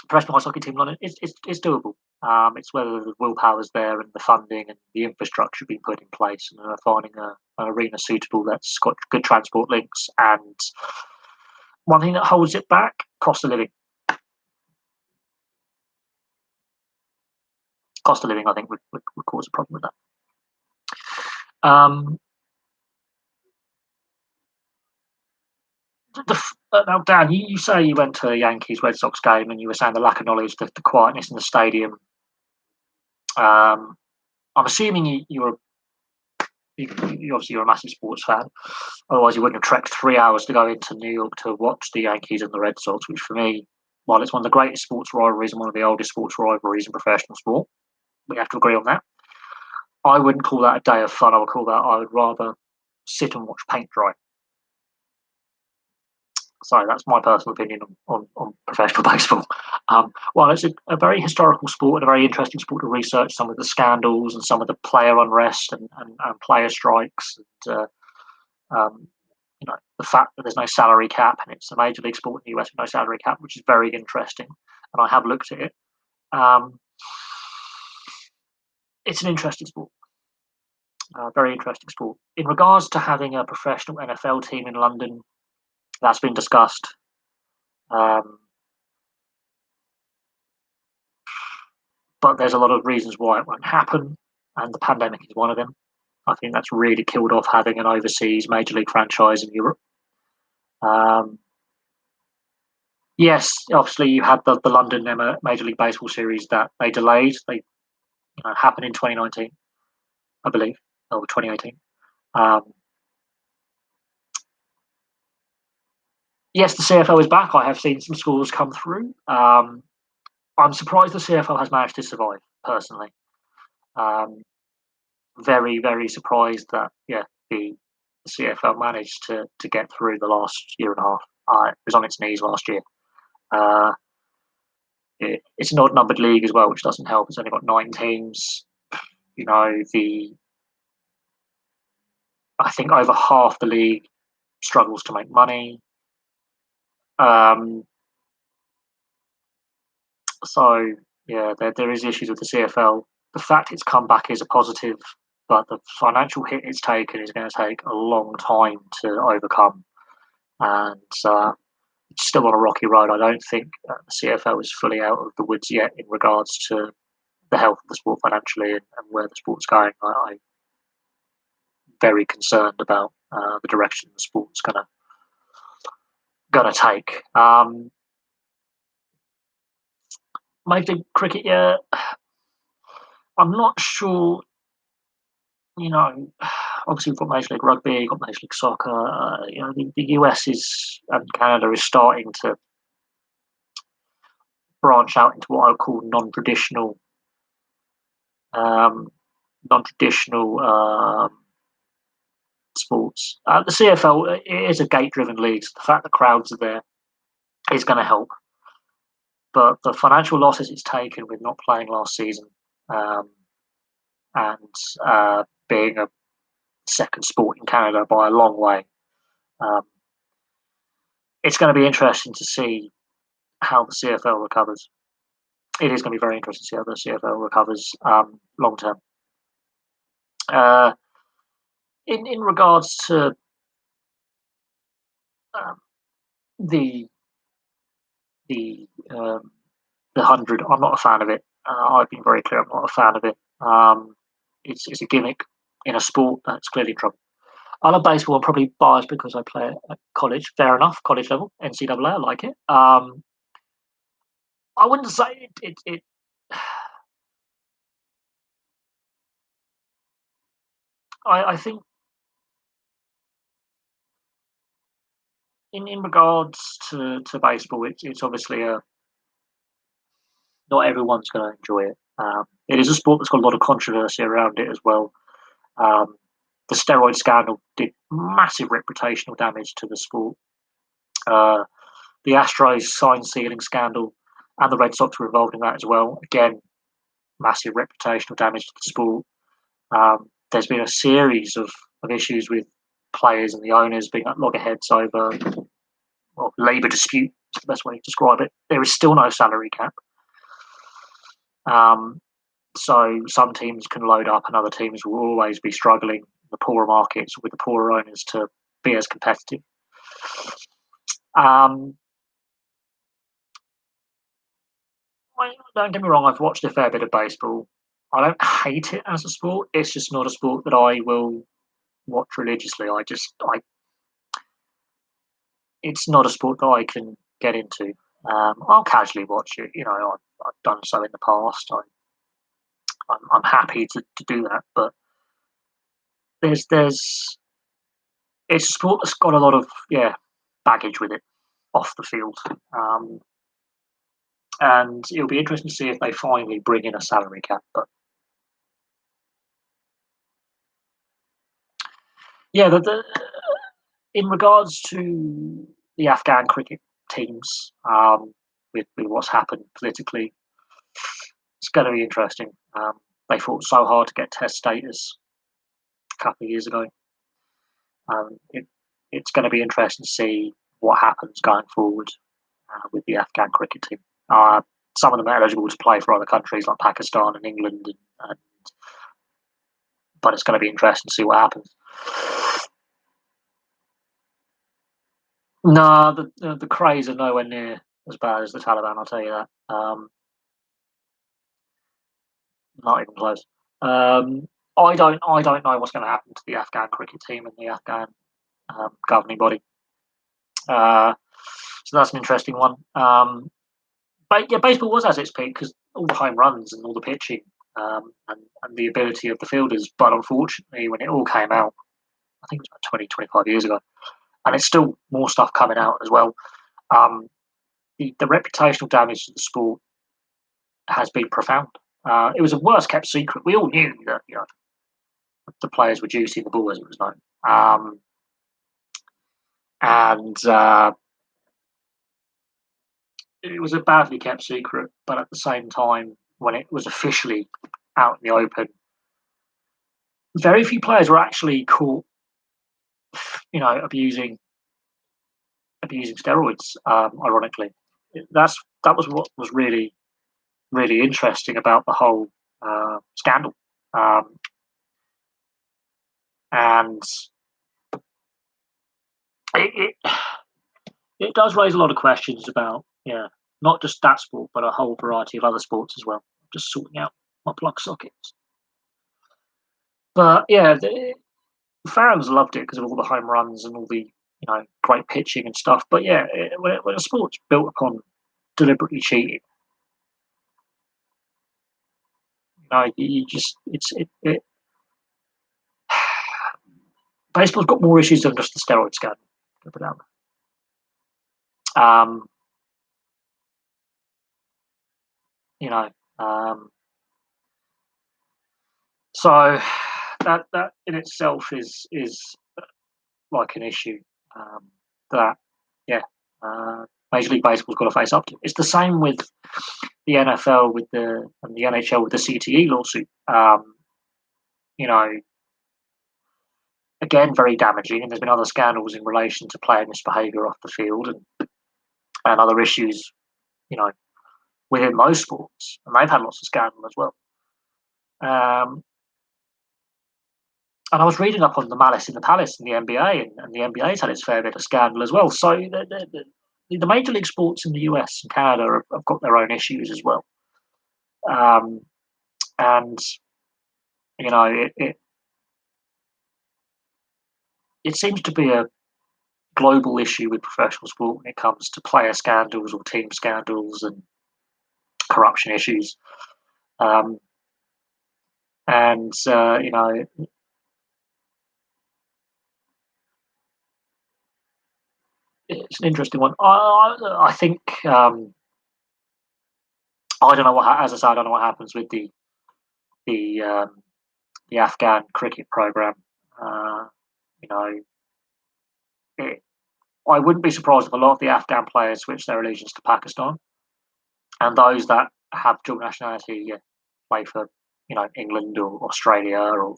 Professional ice hockey team London, it's doable. It's whether the willpower is there and the funding and the infrastructure being put in place, and finding an arena suitable that's got good transport links. And one thing that holds it back: cost of living. Cost of living, I think, would cause a problem with that. Now, Dan, you say you went to a Yankees Red Sox game, and you were saying the lack of knowledge, the quietness in the stadium. I'm assuming you obviously you're a massive sports fan. Otherwise, you wouldn't have trekked 3 hours to go into New York to watch the Yankees and the Red Sox, which for me, while it's one of the greatest sports rivalries and one of the oldest sports rivalries in professional sport, we have to agree on that. I wouldn't call that a day of fun. I would rather sit and watch paint dry. Sorry, that's my personal opinion on professional baseball. Well, it's a very historical sport and a very interesting sport to research some of the scandals and some of the player unrest and player strikes. And, the fact that there's no salary cap and it's a major league sport in the US with no salary cap, which is very interesting. And I have looked at it. Um, it's an interesting sport, very interesting sport. In regards to having a professional NFL team in London, that's been discussed. Um, but there's a lot of reasons why it won't happen, and the pandemic is one of them. I think that's really killed off having an overseas major league franchise in Europe. Um, yes, obviously you had the London Major League Baseball series that they delayed. They happened in 2019, I believe, or 2018. Um, yes, the CFL is back. I have seen some scores come through. I'm surprised the CFL has managed to survive, personally. Um, very, very surprised that the CFL managed to get through the last year and a half. It was on its knees last year. Uh, it's an odd numbered league as well, which doesn't help. It's only got 9 teams. The I think over half the league struggles to make money. Um, so there is issues with the CFL. The fact it's come back is a positive, but the financial hit it's taken is going to take a long time to overcome, and it's still on a rocky road. I don't think the CFL is fully out of the woods yet in regards to the health of the sport financially and where the sport's going. I'm very concerned about the direction the sport's gonna take. Major League Cricket, yeah, I'm not sure. You know, obviously we've got Major League Rugby, you've got Major League Soccer. The US is and Canada is starting to branch out into what I would call um, non-traditional sports. The CFL is a gate-driven league, so the fact that crowds are there is going to help. But the financial losses it's taken with not playing last season, um, and being a second sport in Canada by a long way, um, it's going to be interesting to see how the CFL recovers. It is going to be very interesting to see how the CFL recovers long term. Uh, in regards to um, the the um, the 100, I'm not a fan of it. I've been very clear. I'm not a fan of it. It's a gimmick in a sport that's clearly in trouble. I love baseball. I'm probably biased because I play at college. Fair enough, college level, NCAA. I like it. I wouldn't say it. I think in regards to baseball, it's obviously a not everyone's going to enjoy it. It is a sport that's got a lot of controversy around it as well. Um, the steroid scandal did massive reputational damage to the sport. Uh, the Astros sign sealing scandal and the Red Sox were involved in that as well. Again, massive reputational damage to the sport. There's been a series of issues with players and the owners being at loggerheads over labour dispute. Is the best way to describe it. There is still no salary cap. Um, So some teams can load up, and other teams will always be struggling in the poorer markets with the poorer owners to be as competitive. Um, don't get me wrong, I've watched a fair bit of baseball. I don't hate it as a sport. It's just not a sport that I will watch religiously. It's not a sport that I can get into. I'll casually watch it. I've done so in the past. I'm happy to do that, but there's it's a sport that's got a lot of baggage with it off the field, um, and it'll be interesting to see if they finally bring in a salary cap. But yeah, in regards to the Afghan cricket teams, with what's happened politically, it's going to be interesting. They fought so hard to get Test status a couple of years ago. It's going to be interesting to see what happens going forward with the Afghan cricket team. Some of them are eligible to play for other countries like Pakistan and England, but it's going to be interesting to see what happens. No, the Krays are nowhere near as bad as the Taliban. I'll tell you that. Not even close. I don't know what's going to happen to the Afghan cricket team and the Afghan governing body. So that's an interesting one. But yeah, baseball was at its peak because all the home runs and all the pitching and the ability of the fielders. But unfortunately, when it all came out, I think it was about 20, 25 years ago, and it's still more stuff coming out as well. Um, the reputational damage to the sport has been profound. It was a worst kept secret. We all knew that the players were juicing the ball, as it was known, and it was a badly kept secret. But at the same time, when it was officially out in the open, very few players were actually caught, abusing steroids. Ironically, that was what was really really interesting about the whole scandal. And it, it it does raise a lot of questions about, not just that sport, but a whole variety of other sports as well. Just sorting out my plug sockets. But yeah, the fans loved it because of all the home runs and all the great pitching and stuff. But yeah, when a sport's built upon deliberately cheating, you just baseball's got more issues than just the steroid scandal. Put it you know, um, so that in itself is like an issue that yeah, Major League Baseball's got to face up to. It's the same with the NFL and the NHL with the CTE lawsuit. You know, again, very damaging, and there's been other scandals in relation to player misbehaviour off the field and other issues, you know, within those sports, and they've had lots of scandal as well. And I was reading up on the Malice in the Palace in the NBA, and the NBA's had its fair bit of scandal as well. So the major league sports in the US and Canada have got their own issues as well. And it seems to be a global issue with professional sport when it comes to player scandals or team scandals and corruption issues. And it's an interesting one. I think I don't know what, as I said, I don't know what happens with the Afghan cricket program. You know, I wouldn't be surprised if a lot of the Afghan players switch their allegiance to Pakistan, and those that have dual nationality play for England or Australia or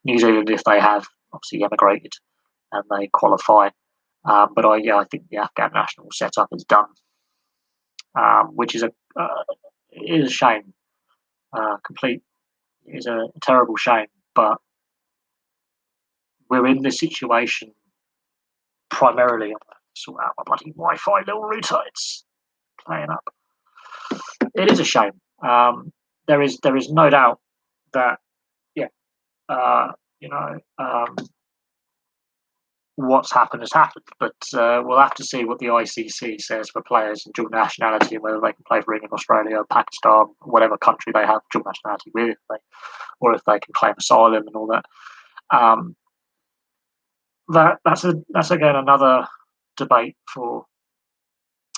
New Zealand if they have obviously emigrated and they qualify. But I think the Afghan national setup is done, which is is a shame. Complete is a terrible shame, but we're in this situation primarily. I'm going to sort out my bloody Wi-Fi little router. It's playing up. It is a shame. There is no doubt that uh, you know what's happened has happened, but we'll have to see what the ICC says for players and dual nationality and whether they can play for England, Australia, Pakistan, whatever country they have dual nationality with, or if they can claim asylum and all that. That's again another debate for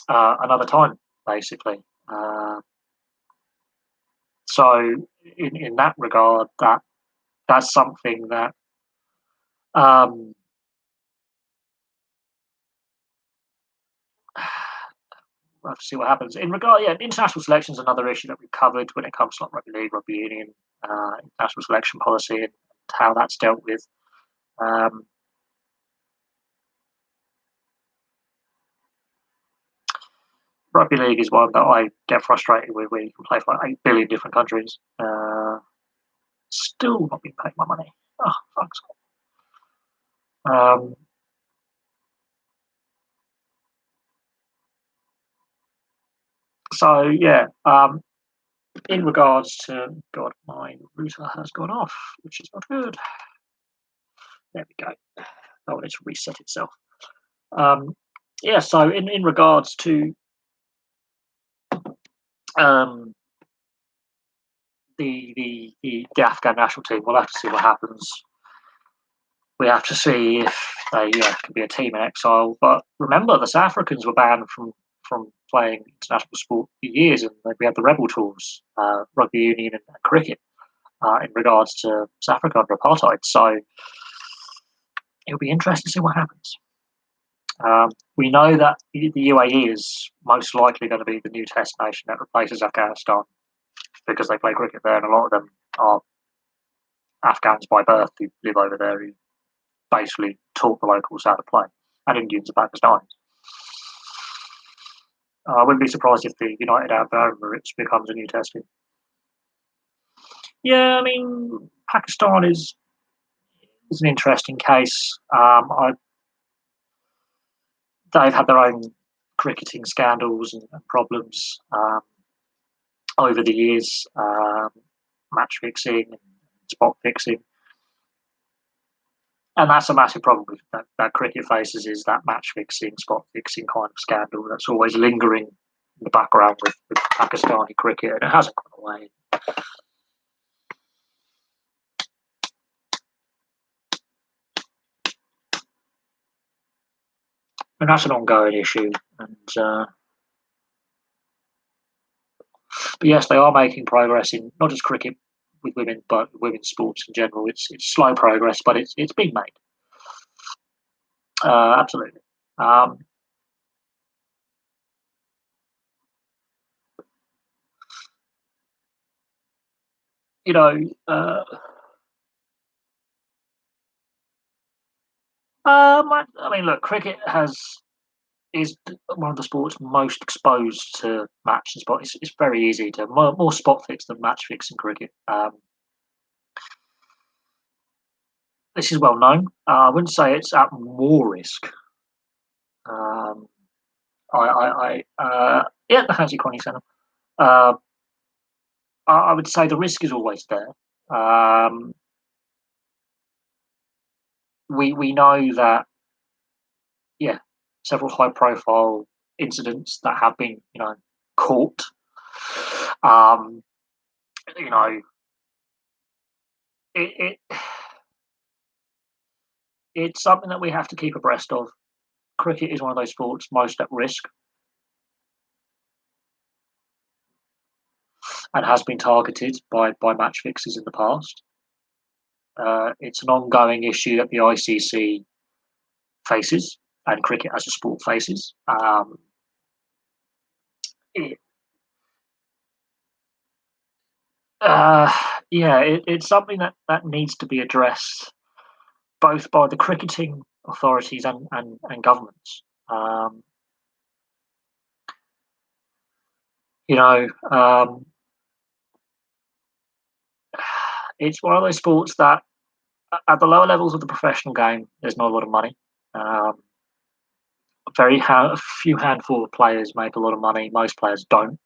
another time, basically. So in that regard, that's something that we'll have to see what happens. In regard, international selection is another issue that we've covered when it comes to like rugby league, rugby union, international selection policy, and how that's dealt with. Rugby league is one that I get frustrated with, where you can play for like 8 billion different countries, still not being paid my money. Oh, fuck's sake. So yeah, in regards to God, my router has gone off, which is not good. There we go. Oh, it's reset itself. So in regards to the Afghan national team, we'll have to see what happens. We have to see if they can be a team in exile. But remember, the South Africans were banned from playing international sport for years, and we had the rebel tours, rugby union and cricket, in regards to South Africa under apartheid. So it'll be interesting to see what happens. We know that the UAE is most likely going to be the new test nation that replaces Afghanistan because they play cricket there, and a lot of them are Afghans by birth who live over there, who basically taught the locals how to play, and Indians and Pakistanis. I wouldn't be surprised if the United Arab Emirates becomes a new testing. Yeah, I mean, Pakistan is an interesting case. They've had their own cricketing scandals and problems over the years, match fixing and spot fixing, and that's a massive problem with that cricket faces is that match fixing, spot fixing kind of scandal that's always lingering in the background with Pakistani cricket, and it hasn't gone away. And that's an ongoing issue. And but yes, they are making progress in not just cricket with women, but women's sports in general. It's slow progress, but it's being made. Absolutely. Um, you know, I mean, look, cricket is one of the sports most exposed to match and spot. It's very easy to more spot fix than match fix in cricket. This is well known. I wouldn't say it's at more risk. Um, yeah, the Hansi Connie Centre. Uh, I would say the risk is always there. Um, we know that, yeah, several high profile incidents that have been caught. Um, you know, it it's something that we have to keep abreast of. Cricket is one of those sports most at risk and has been targeted by match fixers in the past. It's an ongoing issue that the ICC faces and cricket as a sport faces. It, uh, yeah, it's something that needs to be addressed both by the cricketing authorities and governments. Um, you know, um, it's one of those sports that at the lower levels of the professional game, there's not a lot of money. Um, a few handful of players make a lot of money. Most players don't.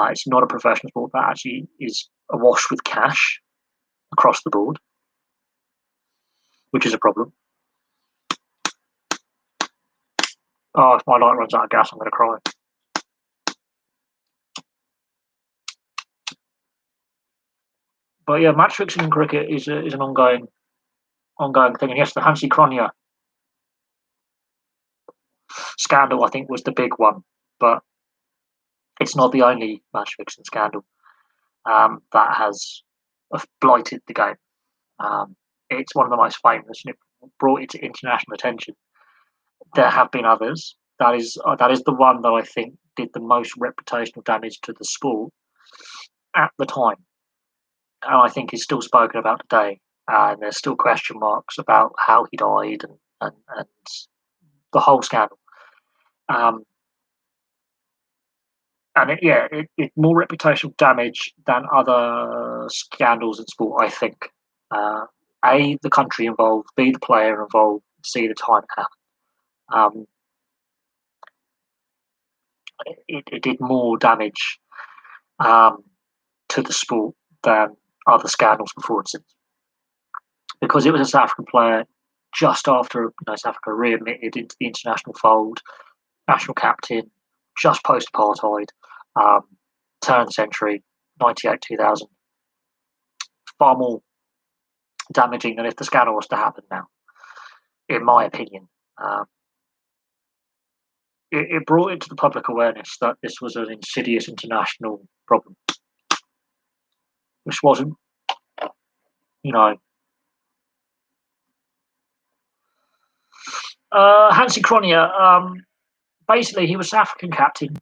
It's not a professional sport that actually is awash with cash across the board, which is a problem. Oh, if my light runs out of gas, I'm going to cry. But yeah, match fixing in cricket is an ongoing thing. And yes, the Hansi Cronje scandal I think was the big one, but it's not the only match fixing scandal that has blighted the game. Um, it's one of the most famous, and it brought it to international attention. There have been others. That is the one that I think did the most reputational damage to the sport at the time, and I think is still spoken about today. And there's still question marks about how he died and the whole scandal. Um, and it more reputational damage than other scandals in sport. I think. A, the country involved. B, the player involved. C, the time it happened. Um, it did more damage um, to the sport than other scandals before it, because it was a South African player just after South Africa readmitted into the international fold, national captain, just post apartheid, um, turn of the century, 98 2000. Far more damaging than if the scandal was to happen now, in my opinion. Um, it brought into the public awareness that this was an insidious international problem, which wasn't, you know. Hansi Cronje, basically, he was South African captain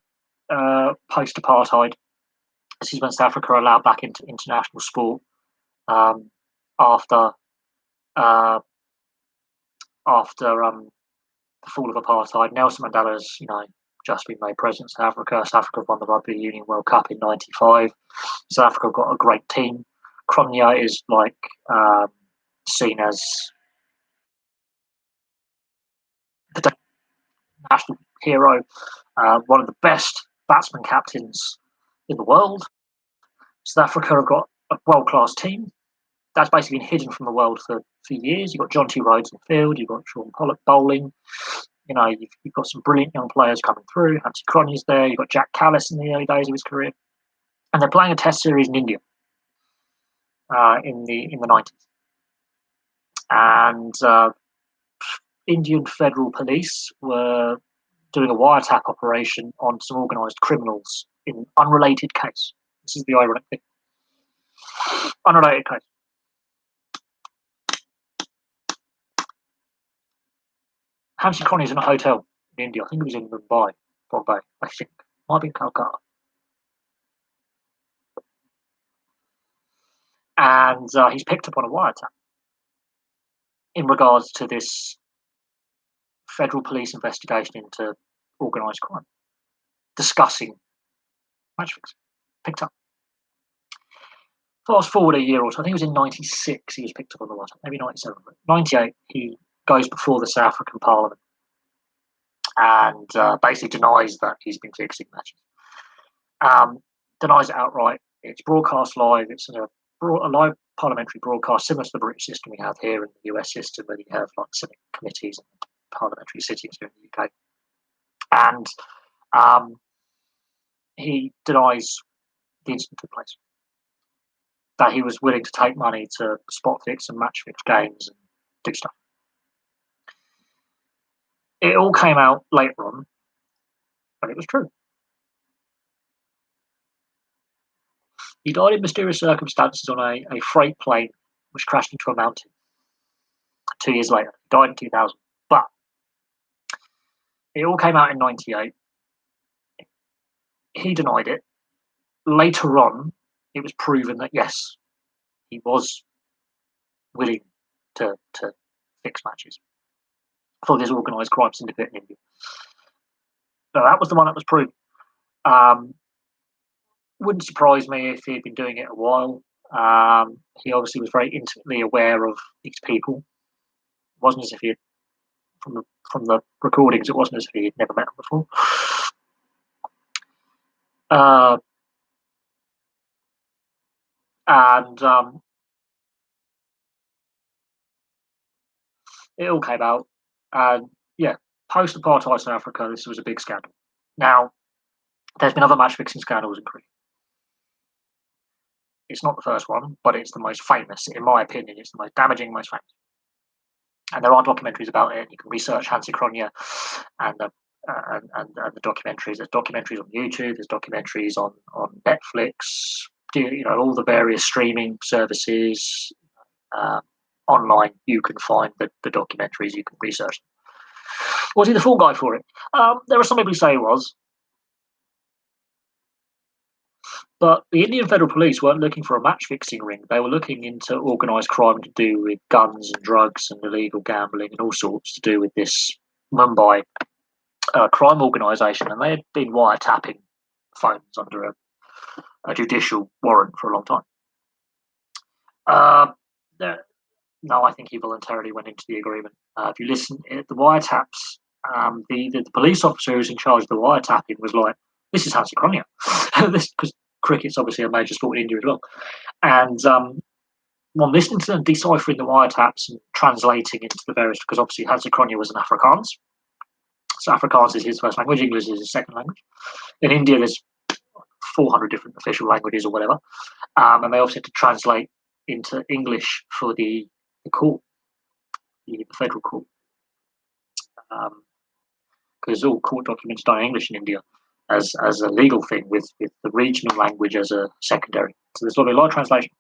post apartheid. This is when South Africa were allowed back into international sport um, after uh, after the fall of apartheid. Nelson Mandela's, just been made president of South Africa. South Africa won the Rugby Union World Cup in '95. South Africa got a great team. Cronje is seen as the national hero, one of the best batsman captains in the world. South Africa have got a world-class team that's basically been hidden from the world for years. You've got John T. Rhodes in the field, you've got Shaun Pollock bowling, you've got some brilliant young players coming through. Hansie Cronje's there, you've got Jack Kallis in the early days of his career. And they're playing a test series in India in the 90s. And Indian Federal Police were doing a wiretap operation on some organised criminals in an unrelated case. This is the ironic thing. Unrelated case. Hansie Cronje's in a hotel in India. I think it was in Bombay, I think. Might be in Calcutta. And he's picked up on a wiretap in regards to this federal police investigation into organised crime, discussing match fixing. Picked up. Fast forward a year or so, I think it was in '96 he was picked up on the wiretap, maybe '97. '98 he goes before the South African Parliament and basically denies that he's been fixing matches. Denies it outright. It's broadcast live. It's a live parliamentary broadcast, similar to the British system we have here in the US system, where you have like Senate committees and parliamentary sittings here in the UK. And he denies the incident took place. That he was willing to take money to spot fix and match fix games and do stuff. It all came out later on, but it was true. He died in mysterious circumstances on a freight plane which crashed into a mountain 2 years later. He died in 2000. But it all came out in '98. He denied it. Later on, it was proven that, yes, he was willing to fix matches for this organised crime syndicate in India. So that was the one that was proven. Wouldn't surprise me if he had been doing it a while. He obviously was very intimately aware of these people. It wasn't as if he had, from the recordings, it wasn't as if he had never met them before. It all came out. And yeah, post-apartheid South Africa, this was a big scandal. Now, there's been other match-fixing scandals in cricket. It's not the first one, but it's the most famous. In my opinion, it's the most damaging, most famous. And there are documentaries about it. You can research Hansie Cronje and the documentaries. There's documentaries on YouTube. There's documentaries on Netflix. All the various streaming services online. You can find the documentaries. You can research them. Was he the fall guy for it? There are some people who say he was. But the Indian Federal Police weren't looking for a match-fixing ring. They were looking into organised crime to do with guns and drugs and illegal gambling and all sorts to do with this Mumbai crime organisation. And they had been wiretapping phones under a judicial warrant for a long time. No, I think he voluntarily went into the agreement. If you listen to the wiretaps, the police officer who's in charge of the wiretapping was like, "This is Hansie Cronje," because cricket's obviously a major sport in India as well. And on listening to them deciphering the wiretaps and translating into the various, because obviously Hansie Cronje was an Afrikaans. So Afrikaans is his first language, English is his second language. In India, there's 400 different official languages or whatever. And they obviously had to translate into English for the court, the federal court. Because all court documents are done in English in India as a legal thing, with the regional language as a secondary. So there's a lot of translation.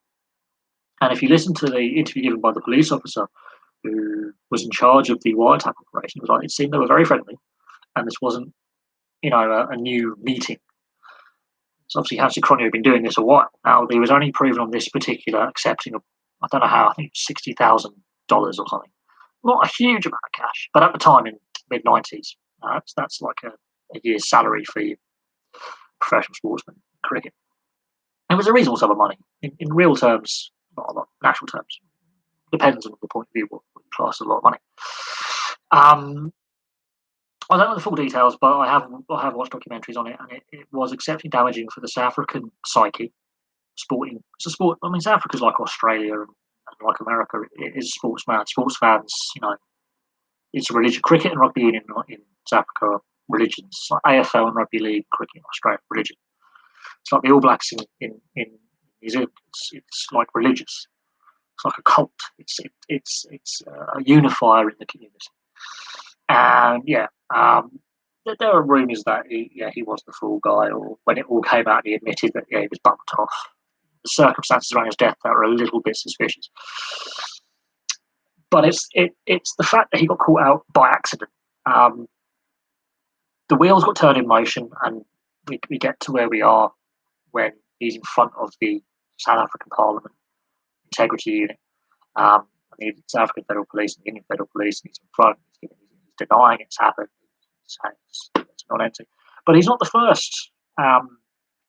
And if you listen to the interview given by the police officer who was in charge of the wiretap operation, it seemed they were very friendly, and this wasn't, a new meeting. So obviously Hansie Cronje had been doing this a while. Now, he was only proven on this particular accepting of, I don't know how, I think $60,000 or something. Not a huge amount of cash, but at the time in mid-90s, that's like a year's salary for your professional sportsman in cricket. It was a reasonable sum of money. In real terms, not a lot, in actual terms. Depends on the point of view what class as a lot of money. I don't know the full details, but I have watched documentaries on it, and it was exceptionally damaging for the South African psyche. It's a sport. I mean, South Africa's like Australia and like America. It is sports man. Sports fans, it's a religion. Cricket and rugby union in South Africa are religions. It's like AFL and rugby league, cricket in Australia, religion. It's like the All Blacks in New Zealand. It's like religious. It's like a cult. It's a unifier in the community. And there are rumours that he was the fall guy, or when it all came out, he admitted that he was bumped off. The circumstances around his death that were a little bit suspicious. But it's the fact that he got caught out by accident. The wheels got turned in motion, and we get to where we are when he's in front of the South African Parliament Integrity Unit, the South African Federal Police and the Indian Federal Police, and he's in front. He's denying it's happened. It's non-entity. But he's not the first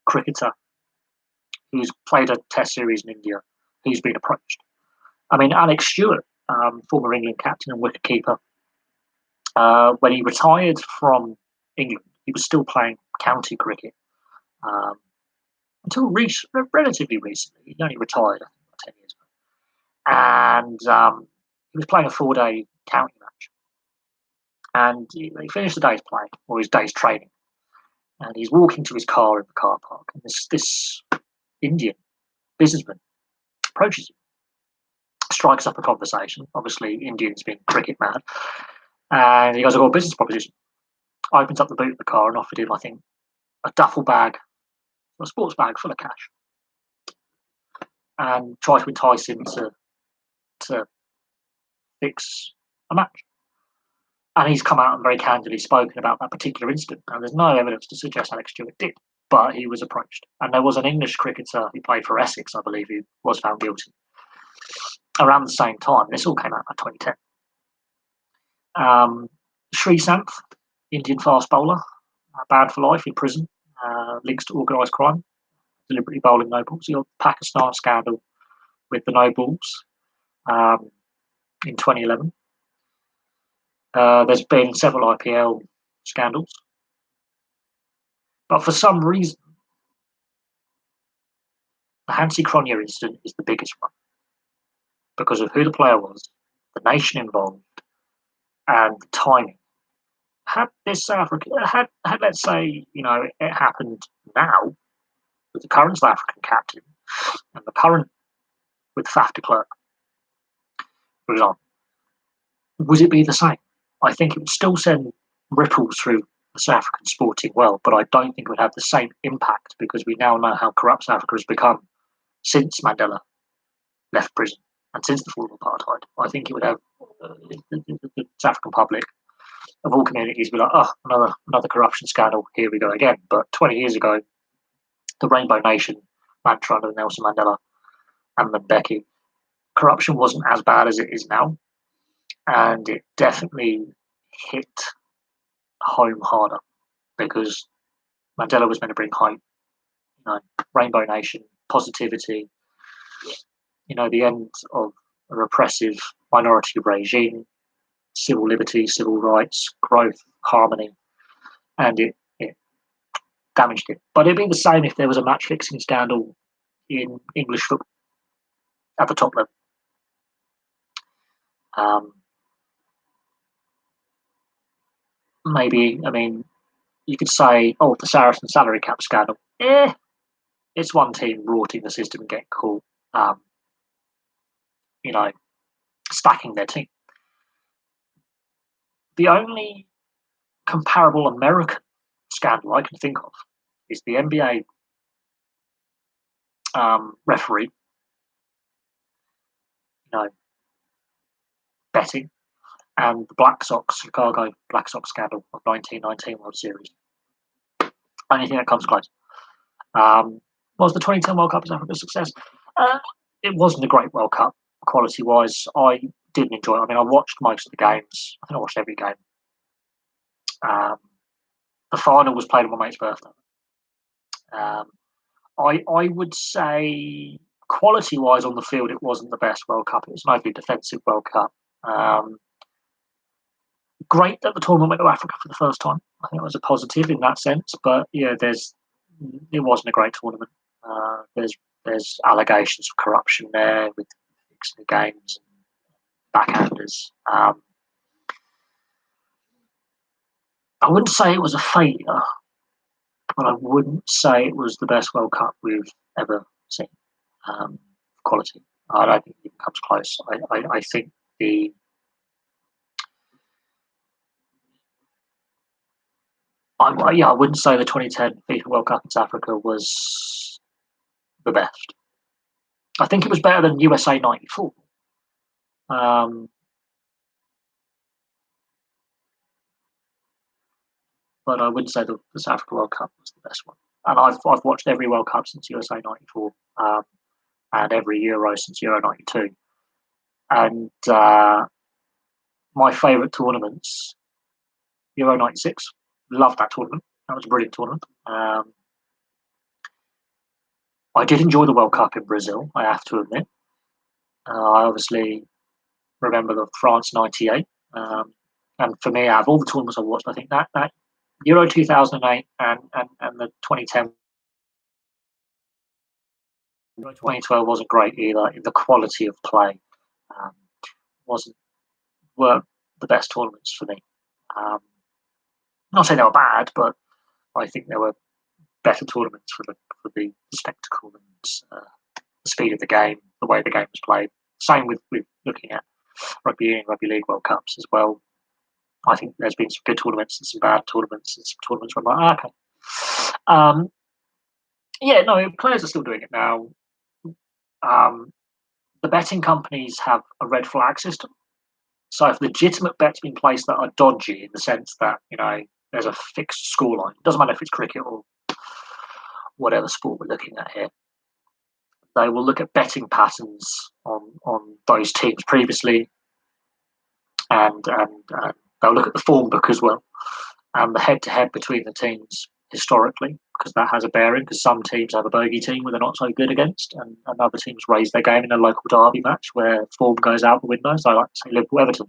cricketer who's played a Test series in India who's been approached. I mean, Alex Stewart, former England captain and wicketkeeper, when he retired from England, he was still playing county cricket until relatively recently. He only retired, I think, about 10 years ago. And he was playing a 4-day county match. And he finished the day's play, or his day's training. And he's walking to his car in the car park. And this Indian businessman approaches him, strikes up a conversation. Obviously, Indians being cricket mad. And he goes, I've got a business proposition. Opens up the boot of the car and offered him, I think, a duffel bag, a sports bag full of cash. And tried to entice him to fix a match. And he's come out and very candidly spoken about that particular incident. And there's no evidence to suggest Alex Stewart did, but he was approached. And there was an English cricketer who played for Essex, I believe, who was found guilty around the same time. This all came out in 2010. Sreesanth, Indian fast bowler, banned for life in prison, links to organised crime, deliberately bowling no balls. The Pakistan scandal with the no balls in 2011. There's been several IPL scandals. But for some reason, the Hansi Cronje incident is the biggest one because of who the player was, the nation involved, and the timing. Had this South African, let's say, it happened now with the current South African captain and the current with Faf de Klerk, for example, would it be the same? I think it would still send ripples through the South African sporting world, but I don't think it would have the same impact because we now know how corrupt South Africa has become since Mandela left prison and since the fall of apartheid. I think it would have the South African public of all communities be like, oh, another corruption scandal, here we go again. But 20 years ago, the Rainbow Nation mantra under Nelson Mandela and Mbeki, corruption wasn't as bad as it is now. And it definitely hit home harder because Mandela was meant to bring hope, Rainbow Nation, positivity, the end of a repressive minority regime, civil liberties, civil rights, growth, harmony, and it damaged it. But it'd be the same if there was a match fixing scandal in English football at the top level. Maybe, you could say, the Saracen salary cap scandal. It's one team rorting the system and getting caught, stacking their team. The only comparable American scandal I can think of is the NBA referee, betting, and the Chicago Black Sox scandal of 1919 World Series. Only thing that comes close. Was the 2010 World Cup a South Africa success? It wasn't a great World Cup quality-wise. I didn't enjoy it. I watched most of the games. I think I watched every game. The final was played on my mate's birthday. Um, I would say quality wise on the field, it wasn't the best World Cup. It was an overly defensive World Cup. Um, Great that the tournament went to Africa for the first time. I think it was a positive in that sense. But yeah, it wasn't a great tournament. There's allegations of corruption there with fixing the games and backhanders. I wouldn't say it was a failure, but I wouldn't say it was the best World Cup we've ever seen. Quality, I don't think it comes close. I think I wouldn't say the 2010 FIFA World Cup in South Africa was the best. I think it was better than USA '94. Um, but I wouldn't say the South Africa World Cup was the best one. And I've watched every World Cup since USA '94, and every Euro since Euro '92. And my favourite tournaments, Euro '96. Loved that tournament. That was a brilliant tournament. I did enjoy the World Cup in Brazil, I have to admit. I obviously remember the France '98. And for me, out of all the tournaments I watched, I think that Euro 2008 and the 2010 2012 wasn't great either. The quality of play um, wasn't were the best tournaments for me. Um, not saying they were bad, but I think there were better tournaments for the spectacle and the speed of the game, the way the game was played. Same with looking at rugby union, rugby league World Cups as well. I think there's been some good tournaments and some bad tournaments and some tournaments where I'm like, okay. Yeah, no, players are still doing it now. Um, the betting companies have a red flag system. So if legitimate bets in place that are dodgy in the sense that, there's a fixed scoreline, it doesn't matter if it's cricket or whatever sport we're looking at here, they will look at betting patterns on those teams previously, and they'll look at the form book as well, and the head-to-head between the teams historically, because that has a bearing, because some teams have a bogey team where they're not so good against, and other teams raise their game in a local derby match where form goes out the window. So I like to say Liverpool-Everton.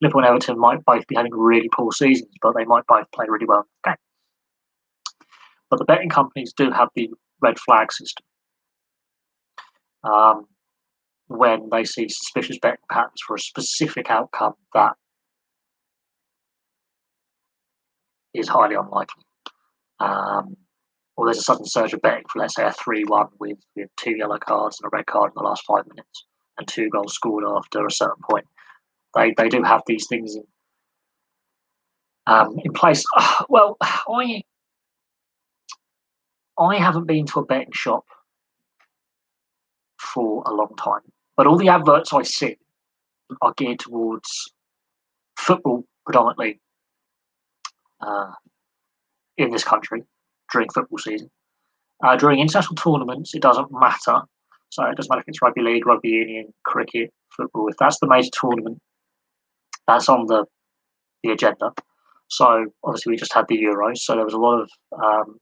Liverpool and Everton might both be having really poor seasons, but they might both play really well. Okay. But the betting companies do have the red flag system. When they see suspicious betting patterns for a specific outcome that is highly unlikely. Or there's a sudden surge of betting for, let's say, a 3-1 with 2 yellow cards and a red card in the last 5 minutes and 2 goals scored after a certain point. They do have these things in place. Well, I haven't been to a betting shop for a long time, but all the adverts I see are geared towards football predominantly in this country during football season. During international tournaments, it doesn't matter. So it doesn't matter if it's rugby league, rugby union, cricket, football. If that's the major tournament, that's on the agenda. So obviously we just had the Euros, so there was a lot of,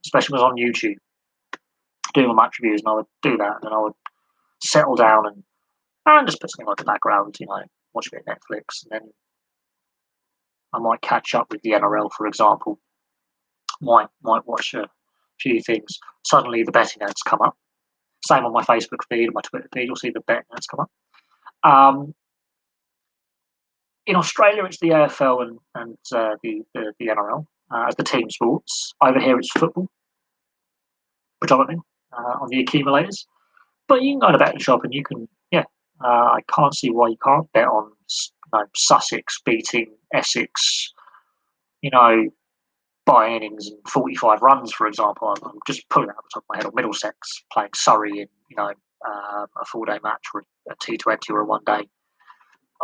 especially when I was on YouTube doing my match reviews, and I would do that, and then I would settle down and just put something like the background, watch a bit of Netflix, and then I might catch up with the NRL, for example. Might watch a few things. Suddenly the betting ads come up. Same on my Facebook feed and my Twitter feed. You'll see the betting ads come up. In Australia, it's the AFL and the NRL as the team sports. Over here, it's football predominantly on the accumulators. But you can go to betting shop and you can, I can't see why you can't bet on Sussex beating Essex, by innings and 45 runs, for example. I'm just pulling that up the top of my head. Or Middlesex playing Surrey in, a 4-day match or a T20 or a 1-day.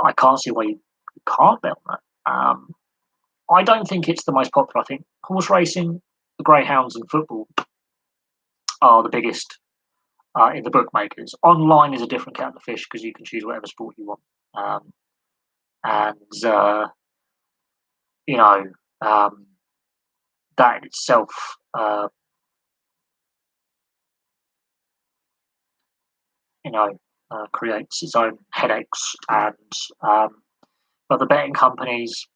I can't see why you can't bet on that. I don't think it's the most popular. I think horse racing, the greyhounds, and football are the biggest in the bookmakers. Online is a different kettle of fish because you can choose whatever sport you want. And, that in itself, creates its own headaches, and but the betting companies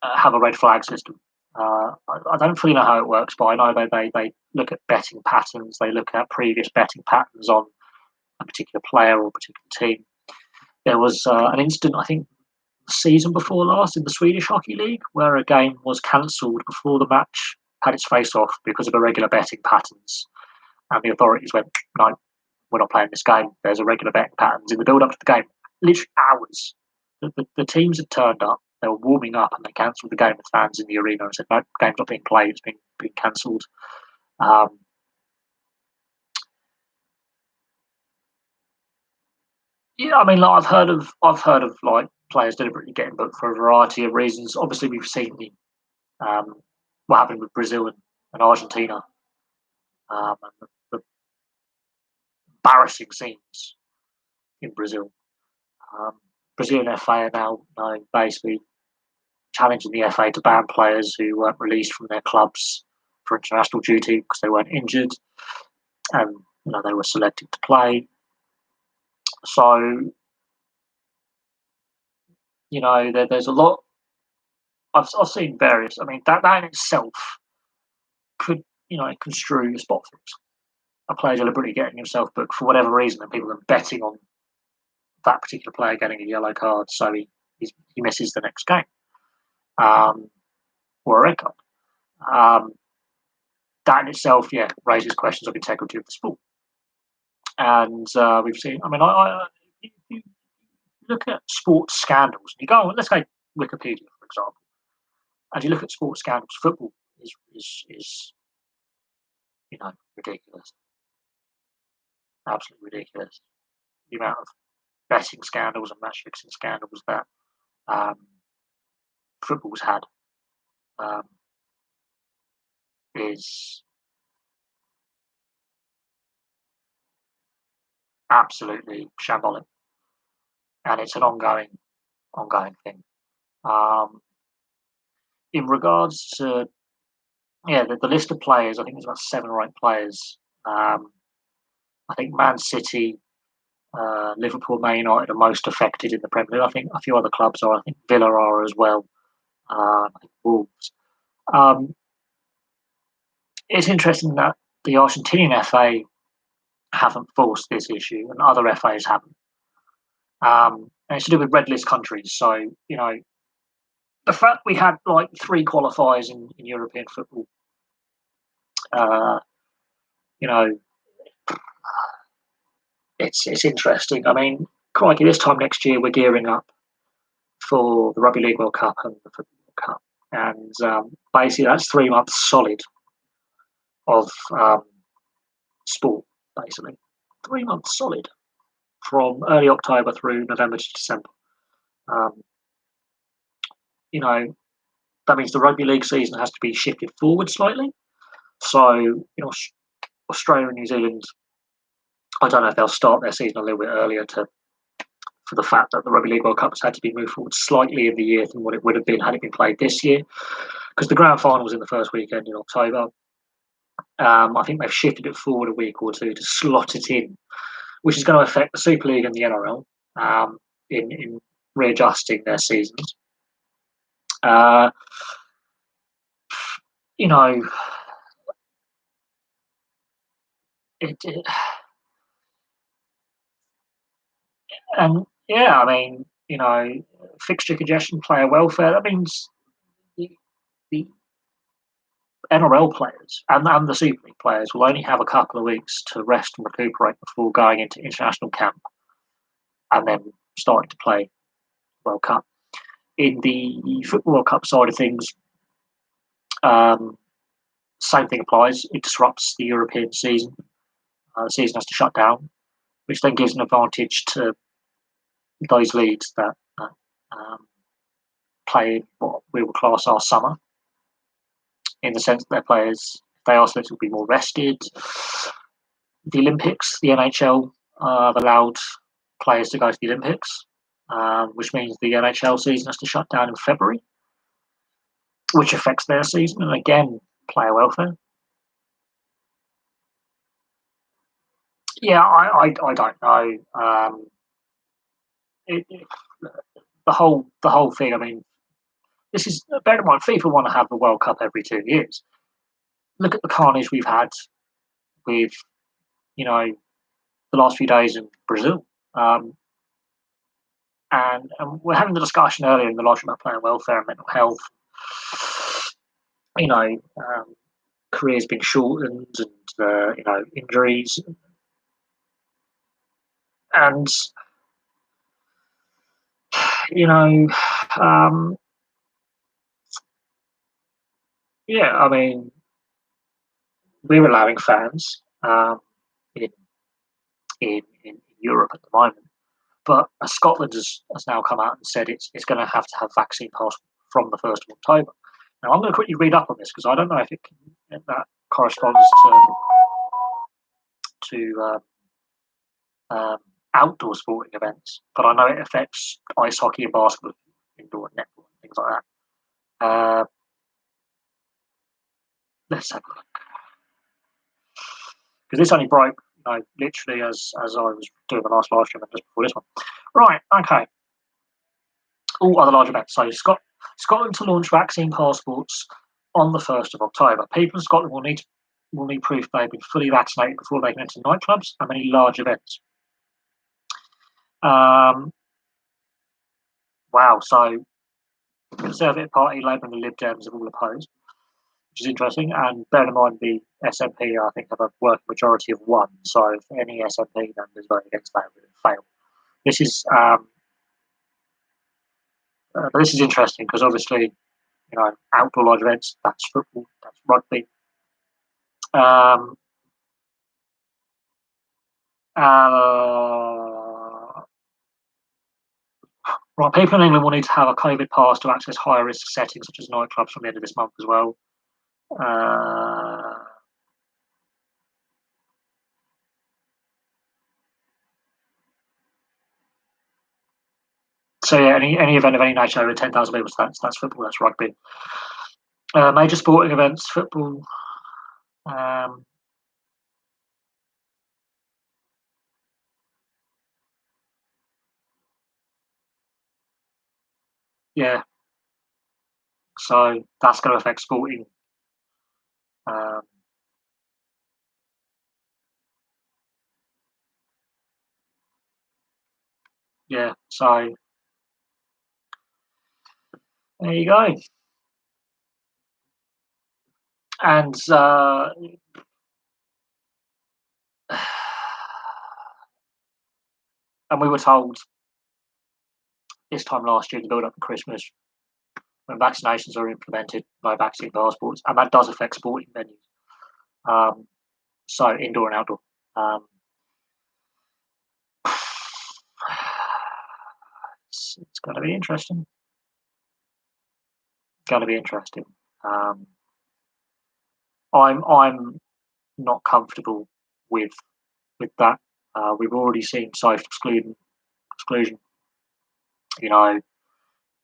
have a red flag system. I don't fully know how it works, but I know they look at betting patterns. They look at previous betting patterns on a particular player or a particular team. There was an incident, I think, the season before last in the Swedish Hockey League, where a game was cancelled before the match had its face-off because of irregular betting patterns, and the authorities went, "No, we're not playing this game. There's irregular betting patterns." In the build-up to the game, literally hours, the teams had turned up. They were warming up, and they cancelled the game with fans in the arena and said, "No, game's not being played. It's been cancelled." Um, yeah, I mean, like, I've heard of like players deliberately getting booked for a variety of reasons. Obviously, we've seen um, what happened with Brazil and Argentina, and the embarrassing scenes in Brazil. Um, Brazilian FA are now basically challenging the FA to ban players who weren't released from their clubs for international duty because they weren't injured, and they were selected to play. So there's a lot. I've seen various. I mean, that in itself could construe a spot fix. A player deliberately getting himself booked for whatever reason, and people are betting on that particular player getting a yellow card, so he misses the next game, or a red card. Um, that in itself, yeah, raises questions of integrity of the sport. And we've seen. I mean, you look at sports scandals. You go on. Let's go Wikipedia, for example, and you look at sports scandals. Football is ridiculous, absolutely ridiculous. The amount of betting scandals and match fixing scandals that um, football's had um, is absolutely shambolic, and it's an ongoing thing. Um, in regards to the list of players, I think there's about 7 or 8 players. I think Man City, Liverpool, Man United are most affected in the Premier League. I think a few other clubs are. I think Villa are as well. I think Wolves. Um, it's interesting that the Argentinian FA haven't forced this issue, and other FAs haven't. And it's to do with red list countries. So the fact we had like 3 qualifiers in European football, uh, you know, it's interesting. I mean, crikey, this time next year we're gearing up for the Rugby League World Cup and the Football World Cup, and basically that's 3 months solid of sport. Basically, 3 months solid from early October through November to December. Um, you know, that means the rugby league season has to be shifted forward slightly. So, Australia and New Zealand, I don't know if they'll start their season a little bit earlier for the fact that the Rugby League World Cup has had to be moved forward slightly in the year than what it would have been had it been played this year, because the grand final was in the first weekend in October. I think they've shifted it forward a week or two to slot it in, which is going to affect the Super League and the NRL in readjusting their seasons. Uh, you know, it and yeah, I mean, fixture congestion, player welfare. That means the NRL players and the Super League players will only have a couple of weeks to rest and recuperate before going into international camp and then starting to play World Cup. In the Football World Cup side of things, um, same thing applies. It disrupts the European season. The season has to shut down, which then gives an advantage to those leagues that um, play what we will class our summer, in the sense that their players, if they are selected, will be more rested. The Olympics, the NHL have allowed players to go to the Olympics, which means the NHL season has to shut down in February. which affects their season, and again, player welfare. Yeah, I don't know. It, the whole thing. I mean, this is bear in mind, FIFA want to have the World Cup every 2 years. Look at the carnage we've had with you know the last few days in Brazil. Um, and we're having the discussion earlier in the lodge about player welfare and mental health. You know, careers being shortened and injuries, and you know, um, yeah. I mean, we're allowing fans in, in Europe at the moment, but Scotland has now come out and said it's going to have vaccine pass from the 1st of October. Now, I'm going to quickly read up on this because I don't know if that corresponds to um, outdoor sporting events, but I know it affects ice hockey and basketball, indoor netball, and things like that. Let's have a look because this only broke, literally as I was doing the last live stream and just before this one. Right, okay. All other large events. So Scotland to launch vaccine passports on the 1st of October. People in Scotland will need proof they've been fully vaccinated before they can enter nightclubs and many large events. Wow. So the Conservative Party, Labour, and the Lib Dems have all opposed, which is interesting. And bear in mind, the SNP, I think, have a working majority of one. So if any SNP members vote against that, it would fail. This is but this is interesting because obviously, outdoor large events, that's football, that's rugby. Um, right, people in England will need to have a COVID pass to access higher risk settings such as nightclubs from the end of this month as well. So yeah, any event of any nature over 10,000 people, so that's football, that's rugby. Major sporting events, football. Yeah, so that's going to affect sporting. Um, yeah, so there you go. And and we were told this time last year, the build up to Christmas, when vaccinations are implemented, no vaccine passports, and that does affect sporting venues. So indoor and outdoor. Um, it's going to be interesting. Going to be interesting. Um, I'm not comfortable with that. We've already seen social exclusion. You know,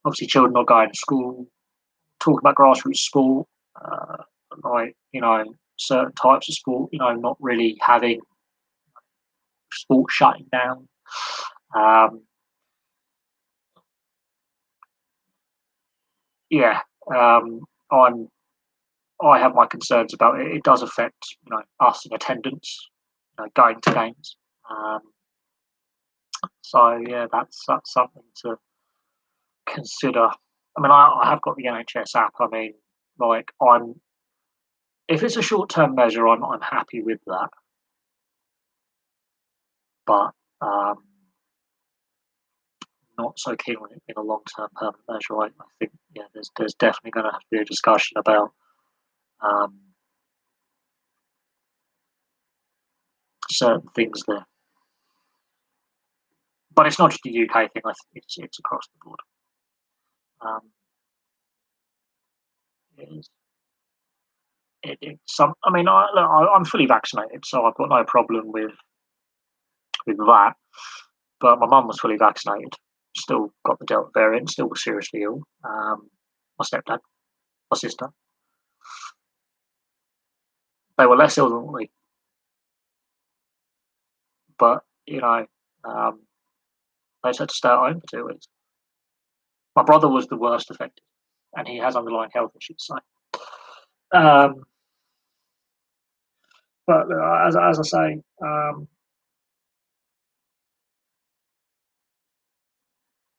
obviously children not going to school. Talk about grassroots sport, like certain types of sport. Not really having sport shutting down. Um, yeah, I'm I have my concerns about it. It does affect us in attendance, going to games. Um, so yeah, that's something to consider. I mean, I have got the NHS app. I mean, like if it's a short term measure, I'm happy with that. But not so keen on it in a long term permanent measure. I think there's definitely going to have to be a discussion about um, certain things there. But it's not just a UK thing. I think it's across the board. Um, it is. Some. I mean, I'm fully vaccinated, so I've got no problem with that. But my mum was fully vaccinated, still got the Delta variant, still was seriously ill. My stepdad my sister. They were less ill than me, but um, they just had to stay at home for 2 weeks. My brother was the worst affected, and he has underlying health issues. So, um, but as I say,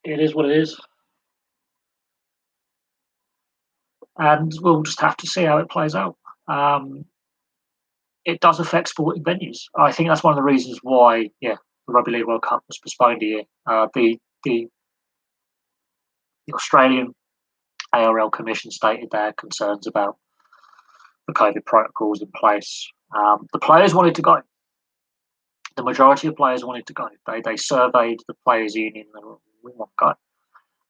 it is what it is, and we'll just have to see how it plays out. Um, it does affect sporting venues. I think that's one of the reasons why, yeah, the Rugby League World Cup was postponed a year. The Australian ARL Commission stated their concerns about the COVID protocols in place. The players wanted to go. The majority of players wanted to go. They surveyed the players' union and they were, we want to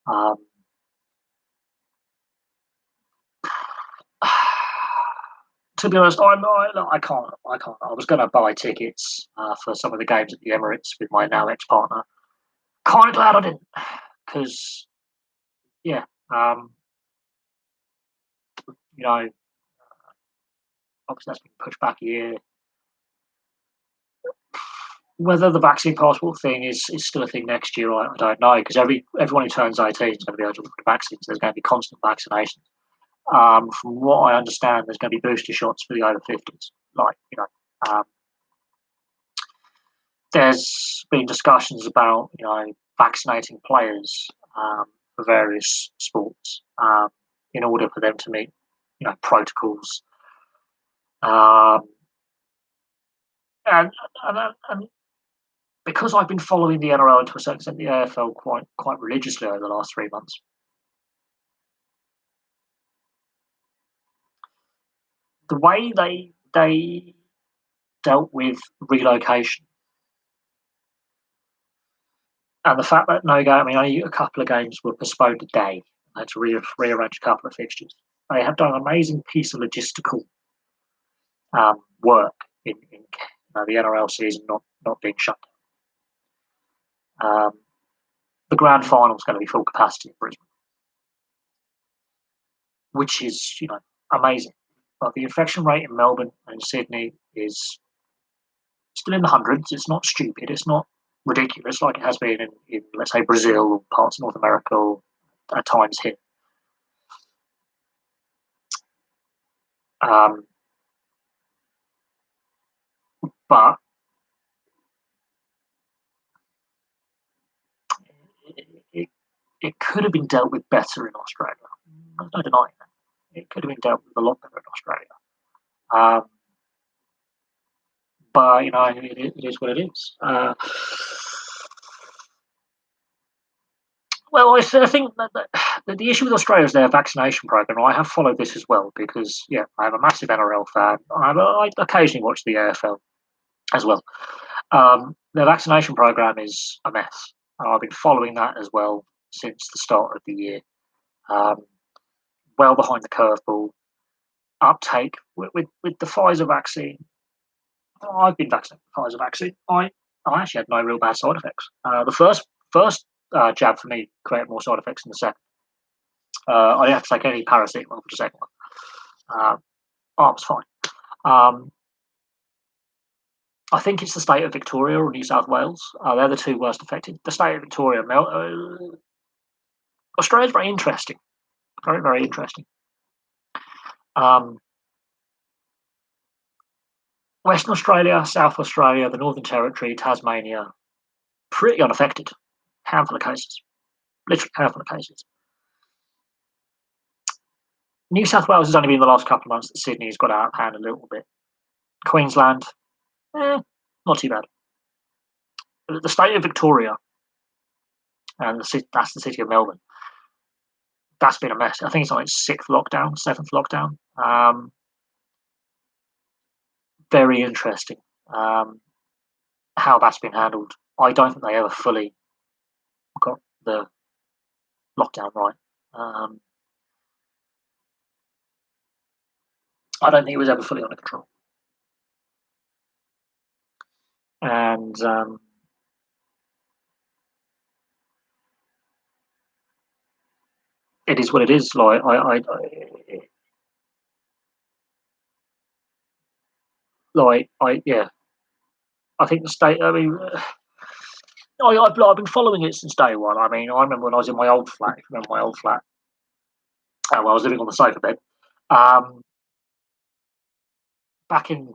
go. To be honest, I can't. I can't. I was going to buy tickets for some of the games at the Emirates with my now ex partner. Kind of glad I didn't, because yeah, um, you know, obviously that's been pushed back a year. Whether the vaccine passport thing is still a thing next year, I don't know, because everyone who turns 18 is going to be able to look at vaccines. There's going to be constant vaccinations. From what I understand, there's going to be booster shots for the over 50s. There's been discussions about vaccinating players for various sports in order for them to meet protocols. Um, and because I've been following the NRL and to a certain extent the AFL quite religiously over the last 3 months, the way they dealt with relocation and the fact that only a couple of games were postponed a day, they had to rearrange a couple of fixtures. They have done an amazing piece of logistical work in the NRL season not being shut down. The grand final is going to be full capacity in Brisbane, which is amazing. But the infection rate in Melbourne and Sydney is still in the hundreds. It's not stupid. It's not ridiculous like it has been in let's say Brazil or parts of North America or at times here. But it could have been dealt with better in Australia. There's no denying that. It could have been dealt with a lot better in Australia. But it is what it is. Well, I think that the issue with Australia is their vaccination program. I have followed this as well because, yeah, I'm a massive NRL fan. I occasionally watch the AFL as well. Their vaccination program is a mess. I've been following that as well since the start of the year. Well behind the curveball. Uptake with the Pfizer vaccine. I've been vaccinated with the Pfizer vaccine. I actually had no real bad side effects. The first jab for me created more side effects than the second. I didn't have to take any paracetamol for the second one. I was fine. I think it's the state of Victoria or New South Wales. They're the two worst affected. The state of Victoria, Australia's very interesting. Very, very interesting. Western Australia, South Australia, the Northern Territory, Tasmania, pretty unaffected. Handful of cases. Literally handful of cases. New South Wales has only been the last couple of months that Sydney's got out of hand a little bit. Queensland, not too bad. But the state of Victoria, and that's the city of Melbourne, that's been a mess. I think it's on its seventh lockdown. Very interesting how that's been handled. I don't think they ever fully got the lockdown right. I don't think it was ever fully under control. And it is what it is. Like like I think the state. I mean, I've been following it since day one. I mean, I remember when I was in my old flat. If you remember my old flat, well, I was living on the sofa bed. Um, Back in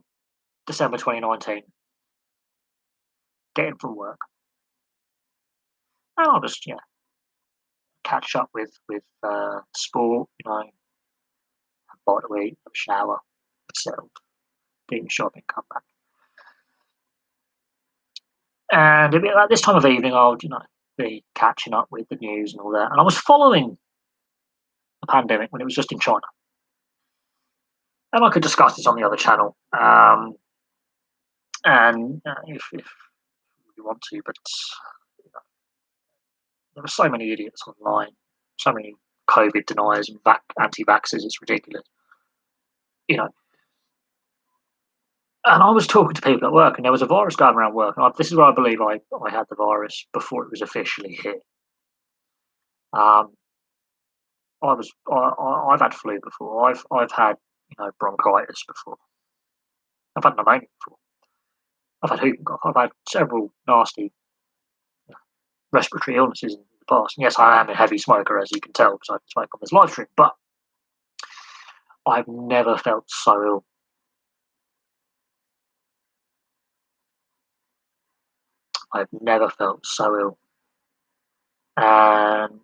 December 2019, getting from work, and I'll just catch up with sport. Bite to eat, have a shower, settled, do shopping, come back. And at this time of evening, I would, be catching up with the news and all that. And I was following the pandemic when it was just in China. And I could discuss this on the other channel. And if you want to, but you know, there are so many idiots online, so many COVID deniers and anti-vaxxers, it's ridiculous. You know, and I was talking to people at work, and there was a virus going around work. And this is where I believe I had the virus before it was officially hit. Um, I've had flu before. I've had bronchitis before. I've had pneumonia before. I've had whooping cough. I've had several nasty respiratory illnesses in the past. And yes, I am a heavy smoker, as you can tell, because I smoke on this live stream. But I've never felt so ill. I've never felt so ill. And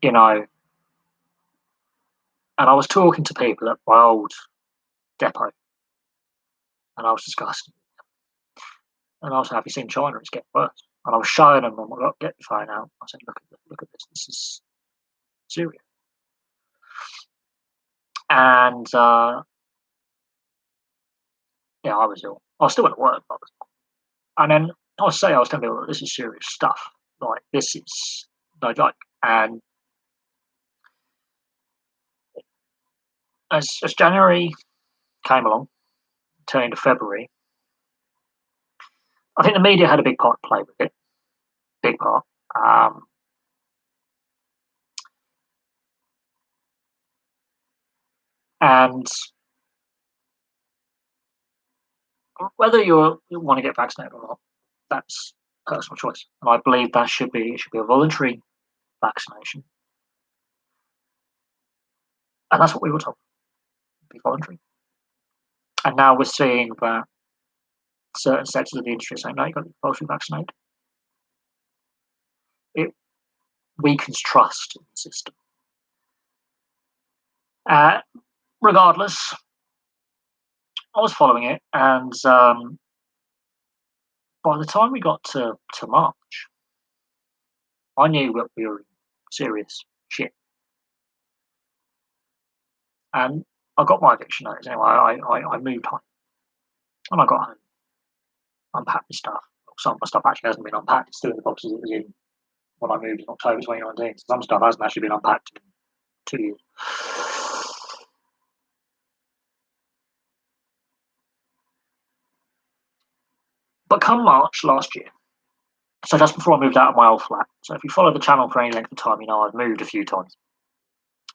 and I was talking to people at my old depot, and I was discussing. And I was like, "Have you seen China? It's getting worse." And I was showing them, and I get the phone out. I said, "Look at this. This is Syria." And I was ill. I was still at work, but and then I was telling people, "This is serious stuff. Like this is no joke." And as January came along, turned into February, I think the media had a big part to play with it. Big part. And whether you want to get vaccinated or not, that's personal choice. And I believe that should be a voluntary vaccination. And that's what we were told. Be voluntary. And now we're seeing that certain sectors of the industry are saying, no, you've got to be voluntary vaccinated. It weakens trust in the system. Regardless, I was following it, and by the time we got to March, I knew that we were in serious shit. And I got my eviction notice anyway. I moved home, and I got home, unpacked my stuff. Some of my stuff actually hasn't been unpacked; it's still in the boxes it was in when I moved in October 2019. Some stuff hasn't actually been unpacked in 2 years. But come March last year, so just before I moved out of my old flat. So if you follow the channel for any length of time, you know I've moved a few times.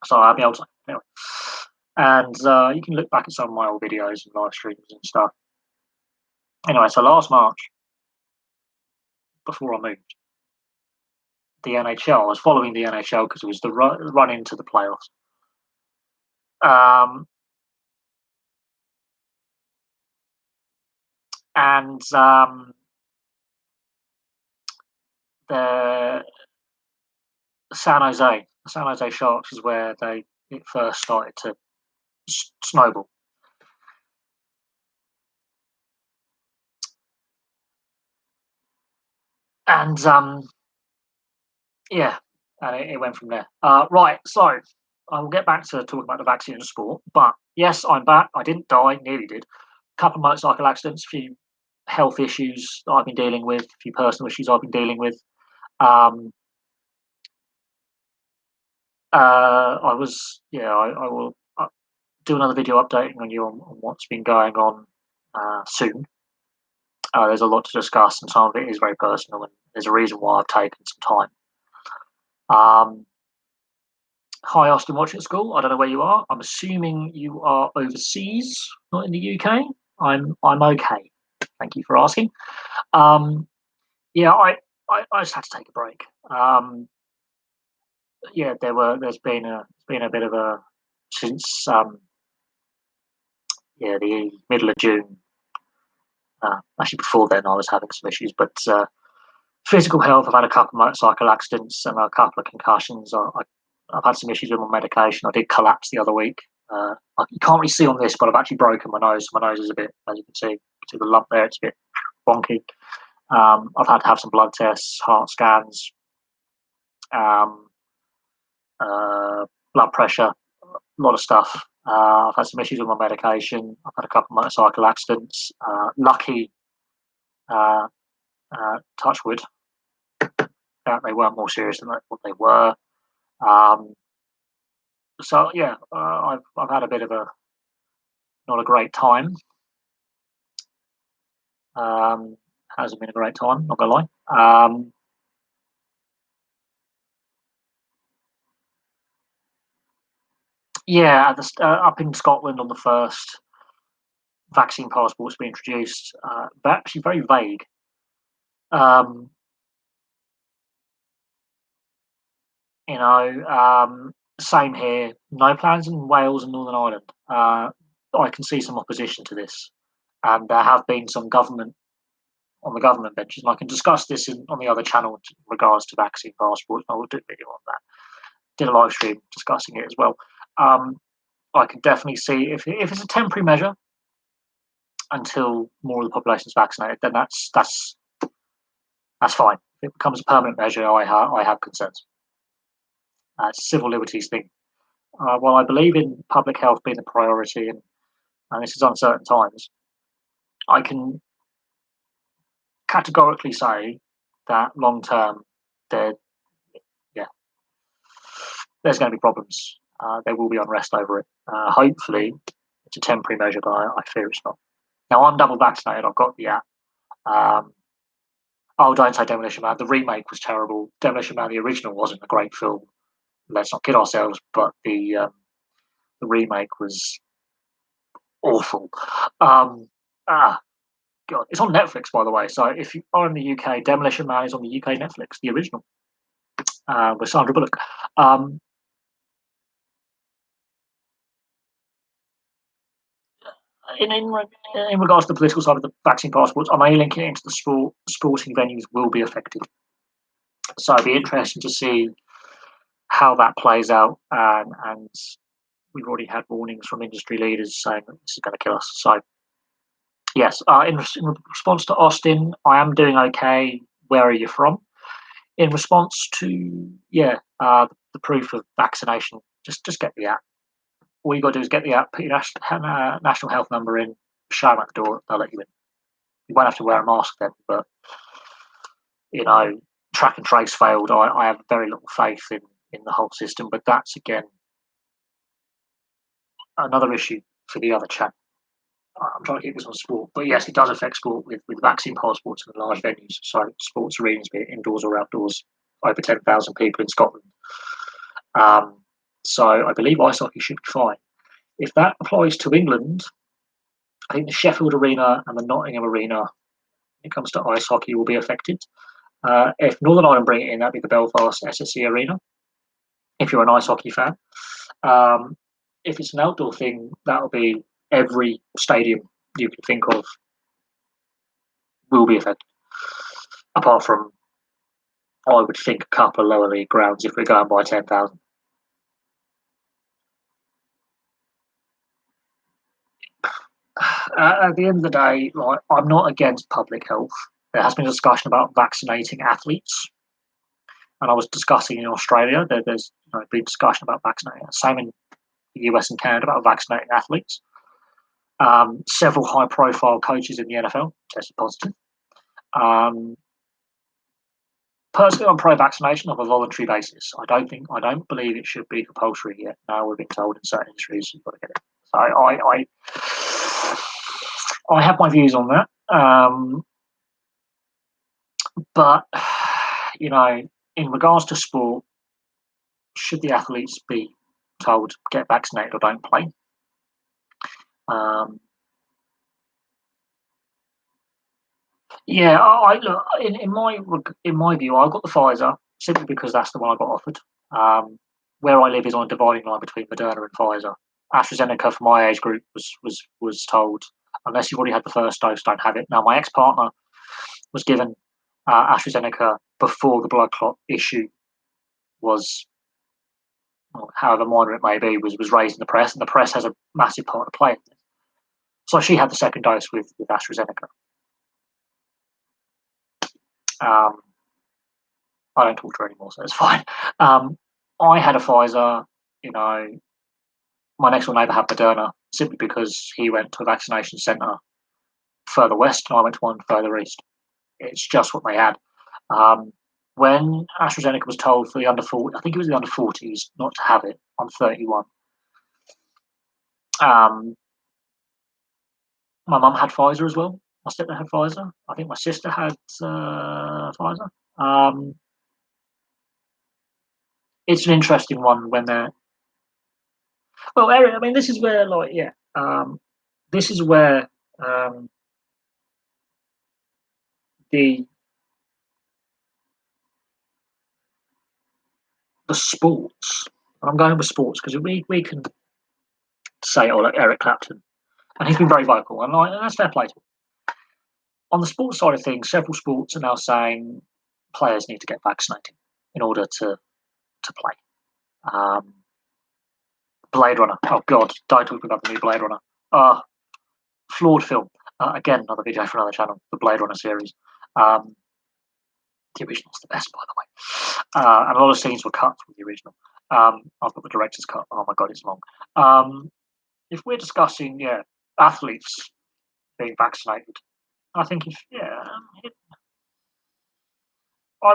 So I have my old time anyway. And you can look back at some of my old videos and live streams and stuff. Anyway, so last March, before I moved, the NHL, I was following the NHL because it was the run into the playoffs. And the San Jose Sharks is where it first started to snowball. And and it went from there. Right, so I will get back to talking about the vaccine and sport. But yes, I'm back. I didn't die, nearly did. A couple of motorcycle accidents, a few health issues that I've been dealing with, a few personal issues I've been dealing with. I will do another video updating on you on what's been going on soon. There's a lot to discuss, and some of it is very personal, and there's a reason why I've taken some time. Hi, Austin, watching at school. I don't know where you are. I'm assuming you are overseas, not in the UK. I'm okay. Thank you for asking. Um, yeah, I just had to take a break. Yeah, there's been a bit of a since yeah, the middle of June. Actually, before then, I was having some issues, but physical health. I've had a couple of motorcycle accidents and a couple of concussions. I've had some issues with my medication. I did collapse the other week. You can't really see on this, but I've actually broken my nose. My nose is a bit, as you can see the lump there. It's a bit wonky. I've had to have some blood tests, heart scans, um, uh, blood pressure, a lot of stuff. I've had some issues with my medication. I've had a couple of motorcycle accidents. Lucky, uh, touch wood, that they weren't more serious than what they were. Um, so yeah, I've had a bit of a not a great time. Um, hasn't been a great time, not gonna lie. Yeah, up in Scotland on the first, vaccine passports be introduced. They're actually very vague. Um, Same here. No plans in Wales and Northern Ireland. I can see some opposition to this, and there have been some government on the government benches, and I can discuss this on the other channel in regards to vaccine passports. I will do a video on that. Did a live stream discussing it as well. Um, I can definitely see if it's a temporary measure until more of the population is vaccinated, then that's fine. If it becomes a permanent measure, I have concerns. It's a civil liberties thing. While I believe in public health being a priority, and this is uncertain times, I can categorically say that long term, there, yeah, there's going to be problems. There will be unrest over it. Hopefully, it's a temporary measure, but I fear it's not. Now, I'm double vaccinated. I've got the app. Um, oh, don't say Demolition Man. The remake was terrible. Demolition Man, the original, wasn't a great film. Let's not kid ourselves. But the remake was awful. Um, ah, God, it's on Netflix, by the way. So if you are in the UK, Demolition Man is on the UK Netflix, the original, with Sandra Bullock. Um, in regards to the political side of the vaccine passports, I'm only linking it into the sporting venues will be affected. So it'd be interesting to see how that plays out. And we've already had warnings from industry leaders saying that this is going to kill us. So yes, in response to Austin, I am doing okay. Where are you from? In response to the proof of vaccination, just get the app. All you got to do is get the app, put your national health number in, show them at the door, they'll let you in. You won't have to wear a mask then, but you know, track and trace failed. I have very little faith in the whole system, but that's again another issue for the other chat. I'm trying to keep this on sport, but yes, it does affect sport with vaccine passports in large venues, so sports arenas, be it indoors or outdoors, over 10,000 people in Scotland. Um, so I believe ice hockey should be fine. If that applies to England, I think the Sheffield Arena and the Nottingham Arena, when it comes to ice hockey, will be affected. If Northern Ireland bring it in, that'd be the Belfast SSE Arena. If you're an ice hockey fan, um, if it's an outdoor thing, that'll be every stadium you can think of will be affected. Apart from, I would think, a couple of lower league grounds if we're going by 10,000. At the end of the day, like, I'm not against public health. There has been a discussion about vaccinating athletes, and I was discussing in Australia. There's been discussion about vaccinating. Same in the US and Canada about vaccinating athletes. Several high-profile coaches in the NFL tested positive. Um, Personally, I'm pro-vaccination on a voluntary basis. I don't believe it should be compulsory yet. Now we're being told in certain industries you've got to get it. So I have my views on that. But in regards to sport, should the athletes be told get vaccinated or don't play? Um, yeah, I look in my view, I got the Pfizer simply because that's the one I got offered. Um, where I live is on a dividing line between Moderna and Pfizer. AstraZeneca for my age group was told unless you've already had the first dose, don't have it. Now my ex partner was given AstraZeneca before the blood clot issue was, well, however minor it may be, was raised in the press, and the press has a massive part to play in this. So she had the second dose with AstraZeneca. Um, I don't talk to her anymore, so it's fine. I had a Pfizer. You know, my next door neighbour had Moderna simply because he went to a vaccination centre further west, and I went to one further east. It's just what they had. Um, when AstraZeneca was told for the under 40, I think it was the under 40s, not to have it. I'm 31. Um, my mum had Pfizer as well. My stepdad had Pfizer. I think my sister had Pfizer. Um, it's an interesting one when they're, well, Eric. I mean, this is where, like, yeah, this is where um, the sports. I'm going with sports because we can say, oh, like Eric Clapton, and he's been very vocal, and that's fair play to him. On the sports side of things, several sports are now saying players need to get vaccinated in order to play. Um, Blade Runner. Oh God, don't talk about the new Blade Runner. Flawed film. Again, another video for another channel. The Blade Runner series. Um, the original's the best, by the way. And a lot of scenes were cut from the original. I've got the director's cut. Oh my God, it's long. If we're discussing, yeah, athletes being vaccinated, I think if yeah, I,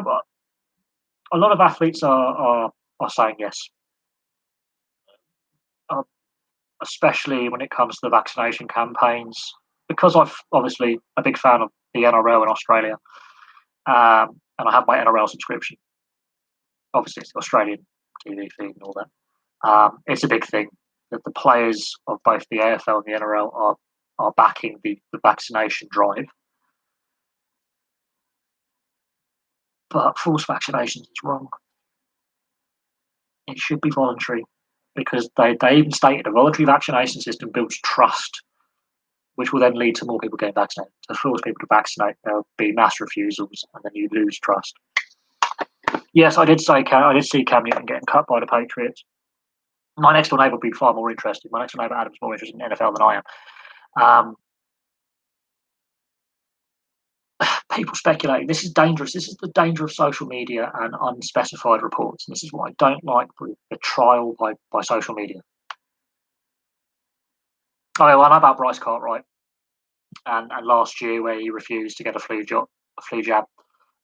a lot of athletes are saying yes, uh, especially when it comes to the vaccination campaigns. Because I'm obviously a big fan of the NRL in Australia, and I have my NRL subscription. Obviously, it's the Australian TV feed and all that. It's a big thing that the players of both the AFL and the NRL are backing the vaccination drive. But forced vaccinations is wrong. It should be voluntary because they even stated a voluntary vaccination system builds trust, which will then lead to more people getting vaccinated. To force people to vaccinate, there'll be mass refusals, and then you lose trust. Yes, I did see Cam Newton getting cut by the Patriots. My next door neighbour will be far more interested. My next door neighbour Adam's more interested in NFL than I am. People speculating. This is dangerous. This is the danger of social media and unspecified reports. And this is what I don't like with the trial by social media. Oh, well, I know about Bryce Cartwright and last year where he refused to get a flu jab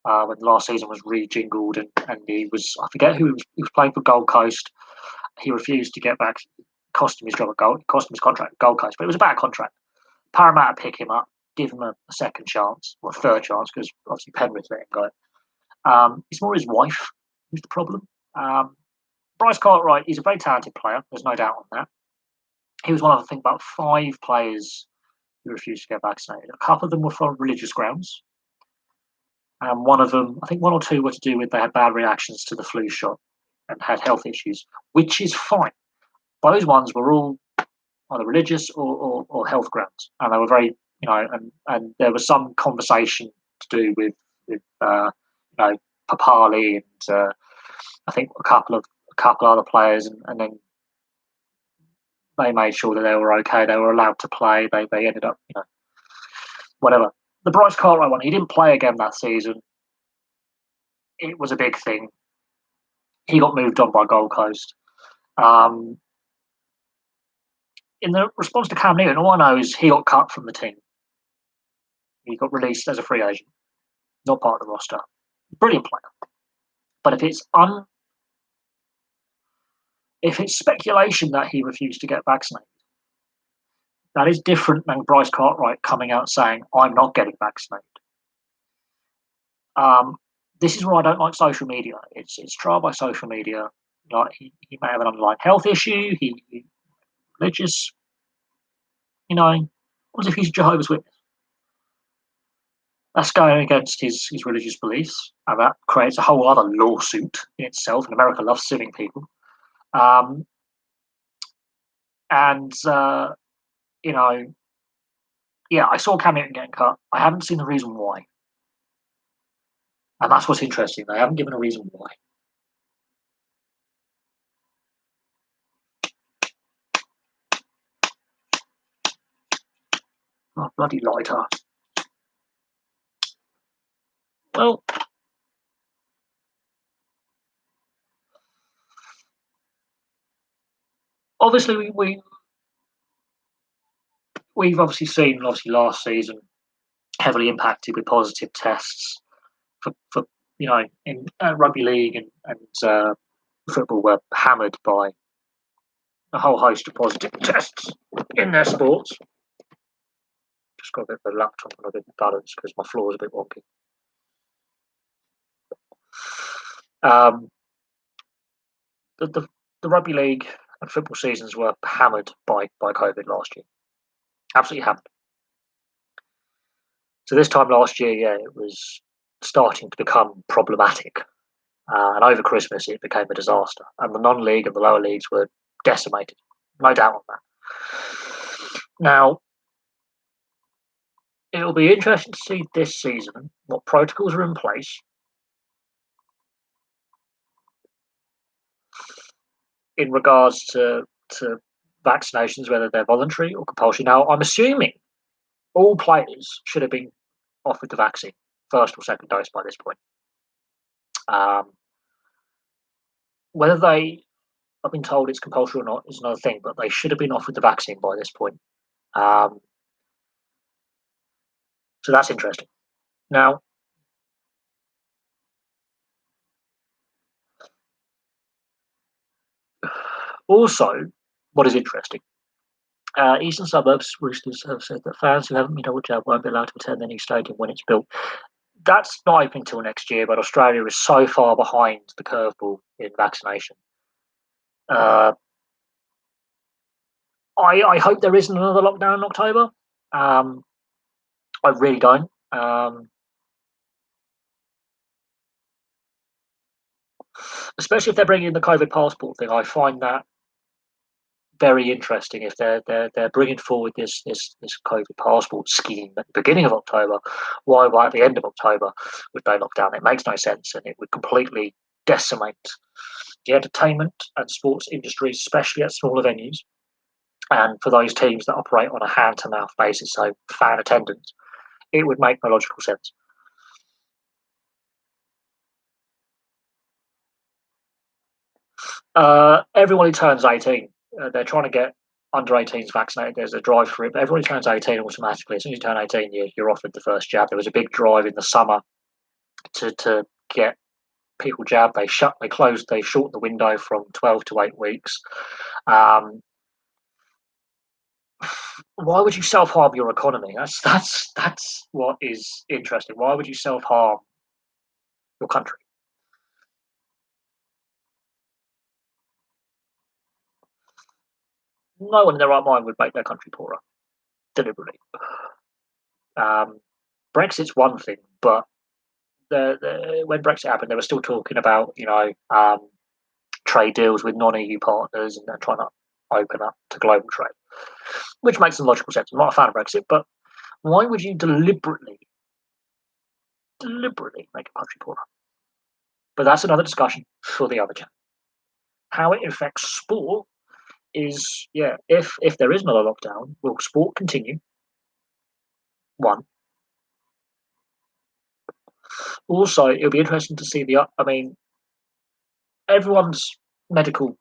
when last season was rejingled and he was, I forget who he was playing for Gold Coast. He refused to get back, cost him his job at cost him his contract at Gold Coast, but it was a bad contract. Parramatta pick him up, give him a second chance, or a third chance, because obviously Penrith let him go. It's more his wife who's the problem. Bryce Cartwright, he's a very talented player. There's no doubt on that. He was one of, I think, about 5 players who refused to get vaccinated. A couple of them were for religious grounds. And one of them, I think 1 or 2 were to do with they had bad reactions to the flu shot and had health issues, which is fine. Those ones were all either religious or health grounds. And they were very, and there was some conversation to do with Papali and I think a couple other players, and then they made sure that they were okay. They were allowed to play. They ended up, whatever. The Bryce Cartwright one, he didn't play again that season. It was a big thing. He got moved on by Gold Coast. In the response to Cam Newton, all I know is he got cut from the team. He got released as a free agent, not part of the roster. Brilliant player. But if it's speculation that he refused to get vaccinated, that is different than Bryce Cartwright coming out saying, I'm not getting vaccinated. This is why I don't like social media. It's trial by social media. Like he may have an underlying health issue. He religious. What if he's Jehovah's Witness? That's going against his religious beliefs, and that creates a whole other lawsuit in itself. And America loves suing people. Um, and you know, yeah, I saw Cam Newton getting cut. I haven't seen the reason why, and that's what's interesting. They haven't given a reason why. Oh, bloody lighter. Well, obviously we've obviously seen last season heavily impacted with positive tests for in rugby league and football were hammered by a whole host of positive tests in their sports. Just got a bit of a laptop and a bit of balance because my floor is a bit wonky. Um, the rugby league and football seasons were hammered by COVID last year. Absolutely hammered. So this time last year, yeah, it was starting to become problematic. And over Christmas, it became a disaster. And the non-league and the lower leagues were decimated. No doubt on that. Now, it'll be interesting to see this season what protocols are in place in regards to vaccinations, whether they're voluntary or compulsory. Now, I'm assuming all players should have been offered the vaccine, first or second dose by this point. Um, whether they have been told it's compulsory or not is another thing, but they should have been offered the vaccine by this point. Um, so that's interesting. Now, also, what is interesting, Eastern Suburbs Roosters have said that fans who haven't been double jabbed won't be allowed to attend their new stadium when it's built. That's not open until next year, but Australia is so far behind the curveball in vaccination. Uh, I hope there isn't another lockdown in October. Um, I really don't. Especially if they're bringing in the COVID passport thing. I find that very interesting. If they're bringing forward this COVID passport scheme at the beginning of October, why at the end of October with no lockdown? It makes no sense, and it would completely decimate the entertainment and sports industries, especially at smaller venues, and for those teams that operate on a hand to mouth basis, so fan attendance. It would make no logical sense. Everyone who turns 18, they're trying to get under 18s vaccinated. There's a drive for it, but everyone who turns 18 automatically, as soon as you turn 18, you're offered the first jab. There was a big drive in the summer to get people jabbed. They shortened the window from 12 to 8 weeks. Um, why would you self harm your economy? That's what is interesting. Why would you self harm your country? No one in their right mind would make their country poorer deliberately. Um, Brexit's one thing, but when Brexit happened, they were still talking about trade deals with non-EU partners and trying to open up to global trade, which makes some logical sense. I'm not a fan of Brexit, but why would you deliberately make a country poorer? But that's another discussion for the other channel. How it affects sport is, yeah, if there is another lockdown, will sport continue? One. Also, it'll be interesting to see I mean, everyone's medical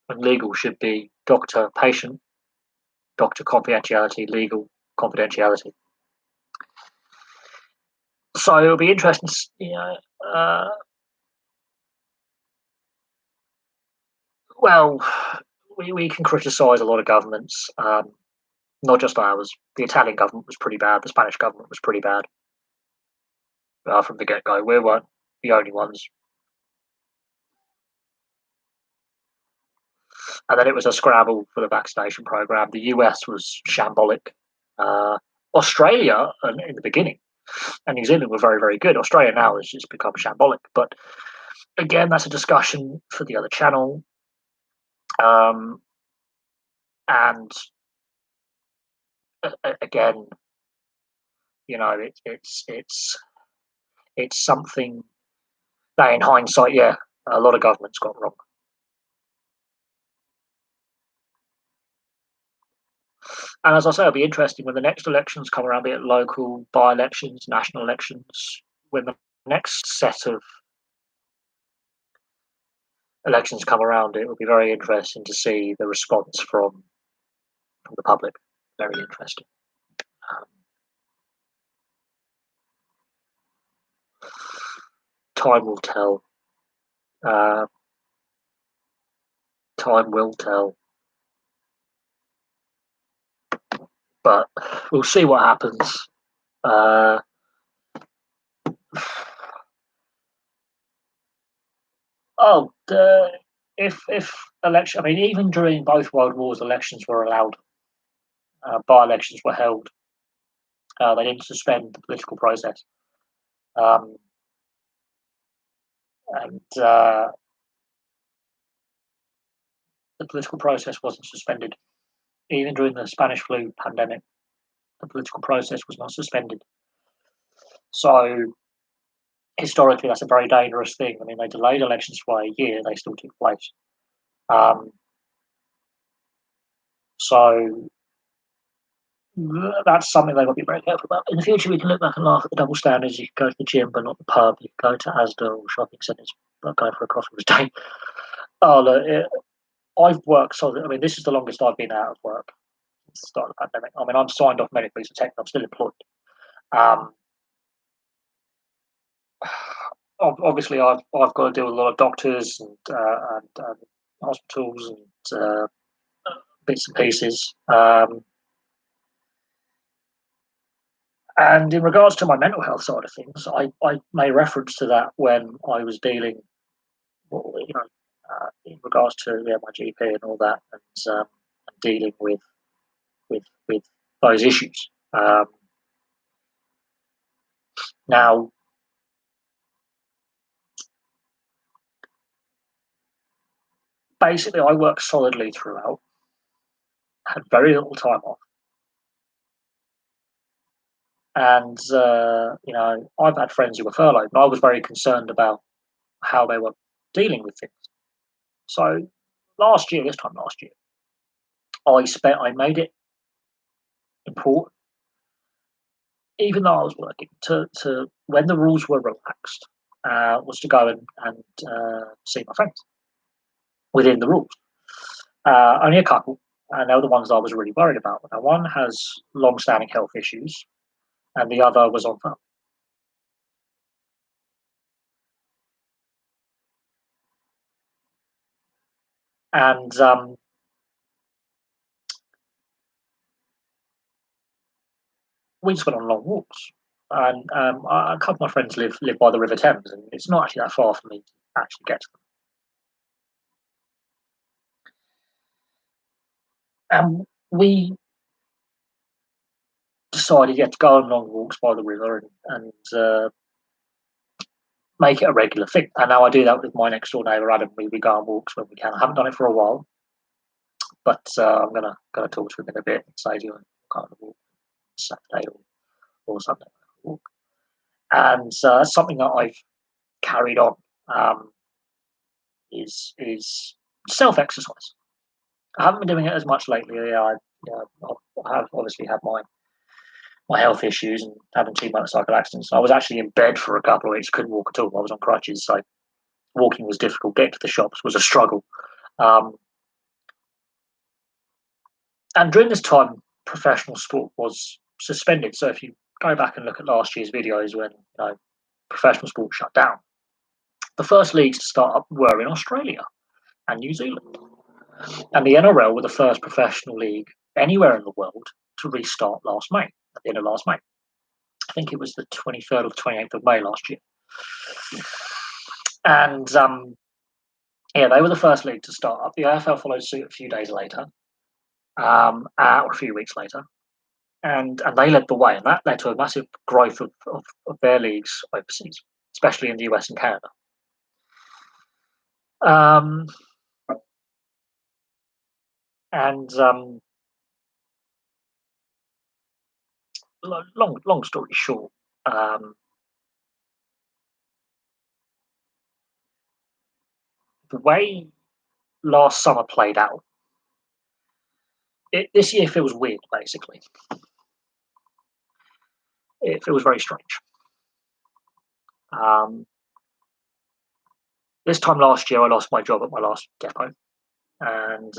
and legal should be doctor patient, doctor confidentiality, legal confidentiality. So it'll be interesting, uh, well, we can criticise a lot of governments, not just ours. The Italian government was pretty bad. The Spanish government was pretty bad from the get go. We weren't the only ones. And then it was a scramble for the vaccination program. The US was shambolic. Australia, in the beginning, and New Zealand were very, very good. Australia now has just become shambolic. But again, that's a discussion for the other channel. Um, and again, it's something that, in hindsight, yeah, a lot of governments got wrong. And as I say, it'll be interesting when the next elections come around, be it local, by-elections, national elections, when the next set of elections come around, it will be very interesting to see the response from the public. Very interesting. Um, time will tell. Uh, time will tell. But we'll see what happens. Oh, if election, I mean, even during both world wars, elections were allowed. By-elections were held. They didn't suspend the political process, um, and the political process wasn't suspended. Even during the Spanish flu pandemic, the political process was not suspended. So historically, that's a very dangerous thing. I mean, they delayed elections for a year; they still took place. Um, so that's something they've got to be very careful about. In the future, we can look back and laugh at the double standards. You can go to the gym, but not the pub. You can go to Asda or shopping centres, but going for a coffee was day. Oh, look, I've worked so. I mean, this is the longest I've been out of work since the start of the pandemic. I mean, I'm signed off medically, so technically I'm still employed. Um, obviously, I've got to deal with a lot of doctors and hospitals and bits and pieces. And in regards to my mental health side of things, I made reference to that when I was dealing, in regards to my GP and all that, and dealing with those issues. Now, basically, I worked solidly throughout, had very little time off, and I've had friends who were furloughed, but I was very concerned about how they were dealing with things. So this time last year, I made it important, even though I was working, to when the rules were relaxed, was to go and see my friends within the rules. Only a couple, and they were the ones I was really worried about. Now, one has long-standing health issues, and the other was on phone. And we just went on long walks. And a couple of my friends live by the River Thames, and it's not actually that far for me to actually get to them. And we decided, to go on long walks by the river and make it a regular thing. And now I do that with my next door neighbour Adam. We go on walks when we can. I haven't done it for a while, but I'm gonna talk to him in a bit and say, "Do you want to go on a walk Saturday or Sunday?" Walk. And that's something that I've carried on. Um, is self exercise. I haven't been doing it as much lately. I have obviously had my health issues and having 2 motorcycle accidents. I was actually in bed for a couple of weeks, couldn't walk at all. I was on crutches, so walking was difficult. Getting to the shops was a struggle. Um, and during this time, professional sport was suspended. So if you go back and look at last year's videos when professional sport shut down, the first leagues to start up were in Australia and New Zealand. And the NRL were the first professional league anywhere in the world to restart last May, at the end of last May. I think it was the 23rd or 28th of May last year. And Yeah, they were the first league to start up. The AFL followed suit a few days later, or a few weeks later, and they led the way, and that led to a massive growth of their leagues overseas, especially in the US and Canada. Um, and long story short, the way last summer played out, this year feels weird. Basically, it feels very strange. Um, this time last year, I lost my job at my last depot and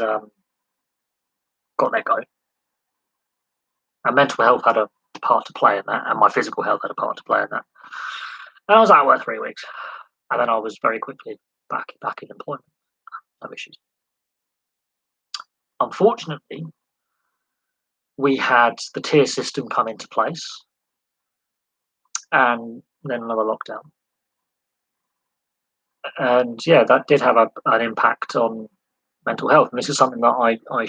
got let go. And mental health had a part to play in that, and my physical health had a part to play in that. And I was out of work 3 weeks, and then I was very quickly back in employment. No issues. Unfortunately, we had the tier system come into place, and then another lockdown. And yeah, that did have an impact on mental health. And this is something that I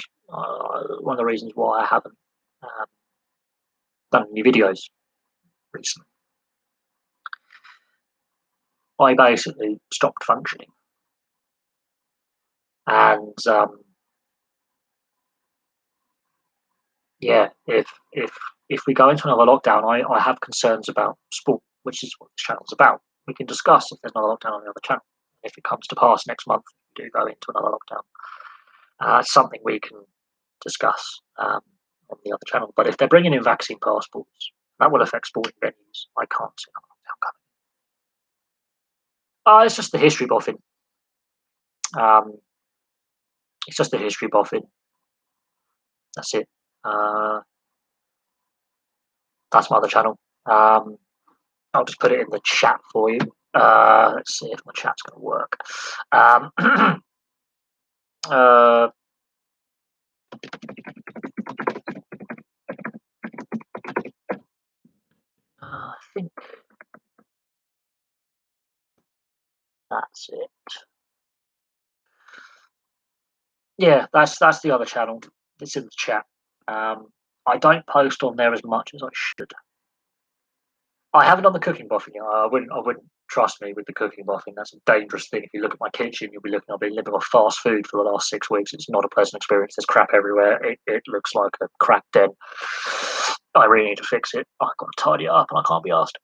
one of the reasons why I haven't um, done any videos recently. I basically stopped functioning, and yeah, if we go into another lockdown, I have concerns about sport, which is what this channel's about. We can discuss if there's another lockdown on the other channel. If it comes to pass next month, we do go into another lockdown. Something we can discuss on the other channel. But if they're bringing in vaccine passports, that will affect sporting venues. I can't see another lockdown coming. It's just the history buffing. Um, it's just the history buffing. That's it. Uh, that's my other channel. I'll just put it in the chat for you. Let's see if my chat's going to work. Uh, I think that's it. Yeah, that's the other channel. It's in the chat. I don't post on there as much as I should. I haven't done the cooking buffing yet. I wouldn't trust me with the cooking buffing. That's a dangerous thing. If you look at my kitchen, you'll be looking. I've been living off fast food for the last 6 weeks. It's not a pleasant experience. There's crap everywhere. It looks like a crap den. I really need to fix it. I've got to tidy it up, and I can't be asked.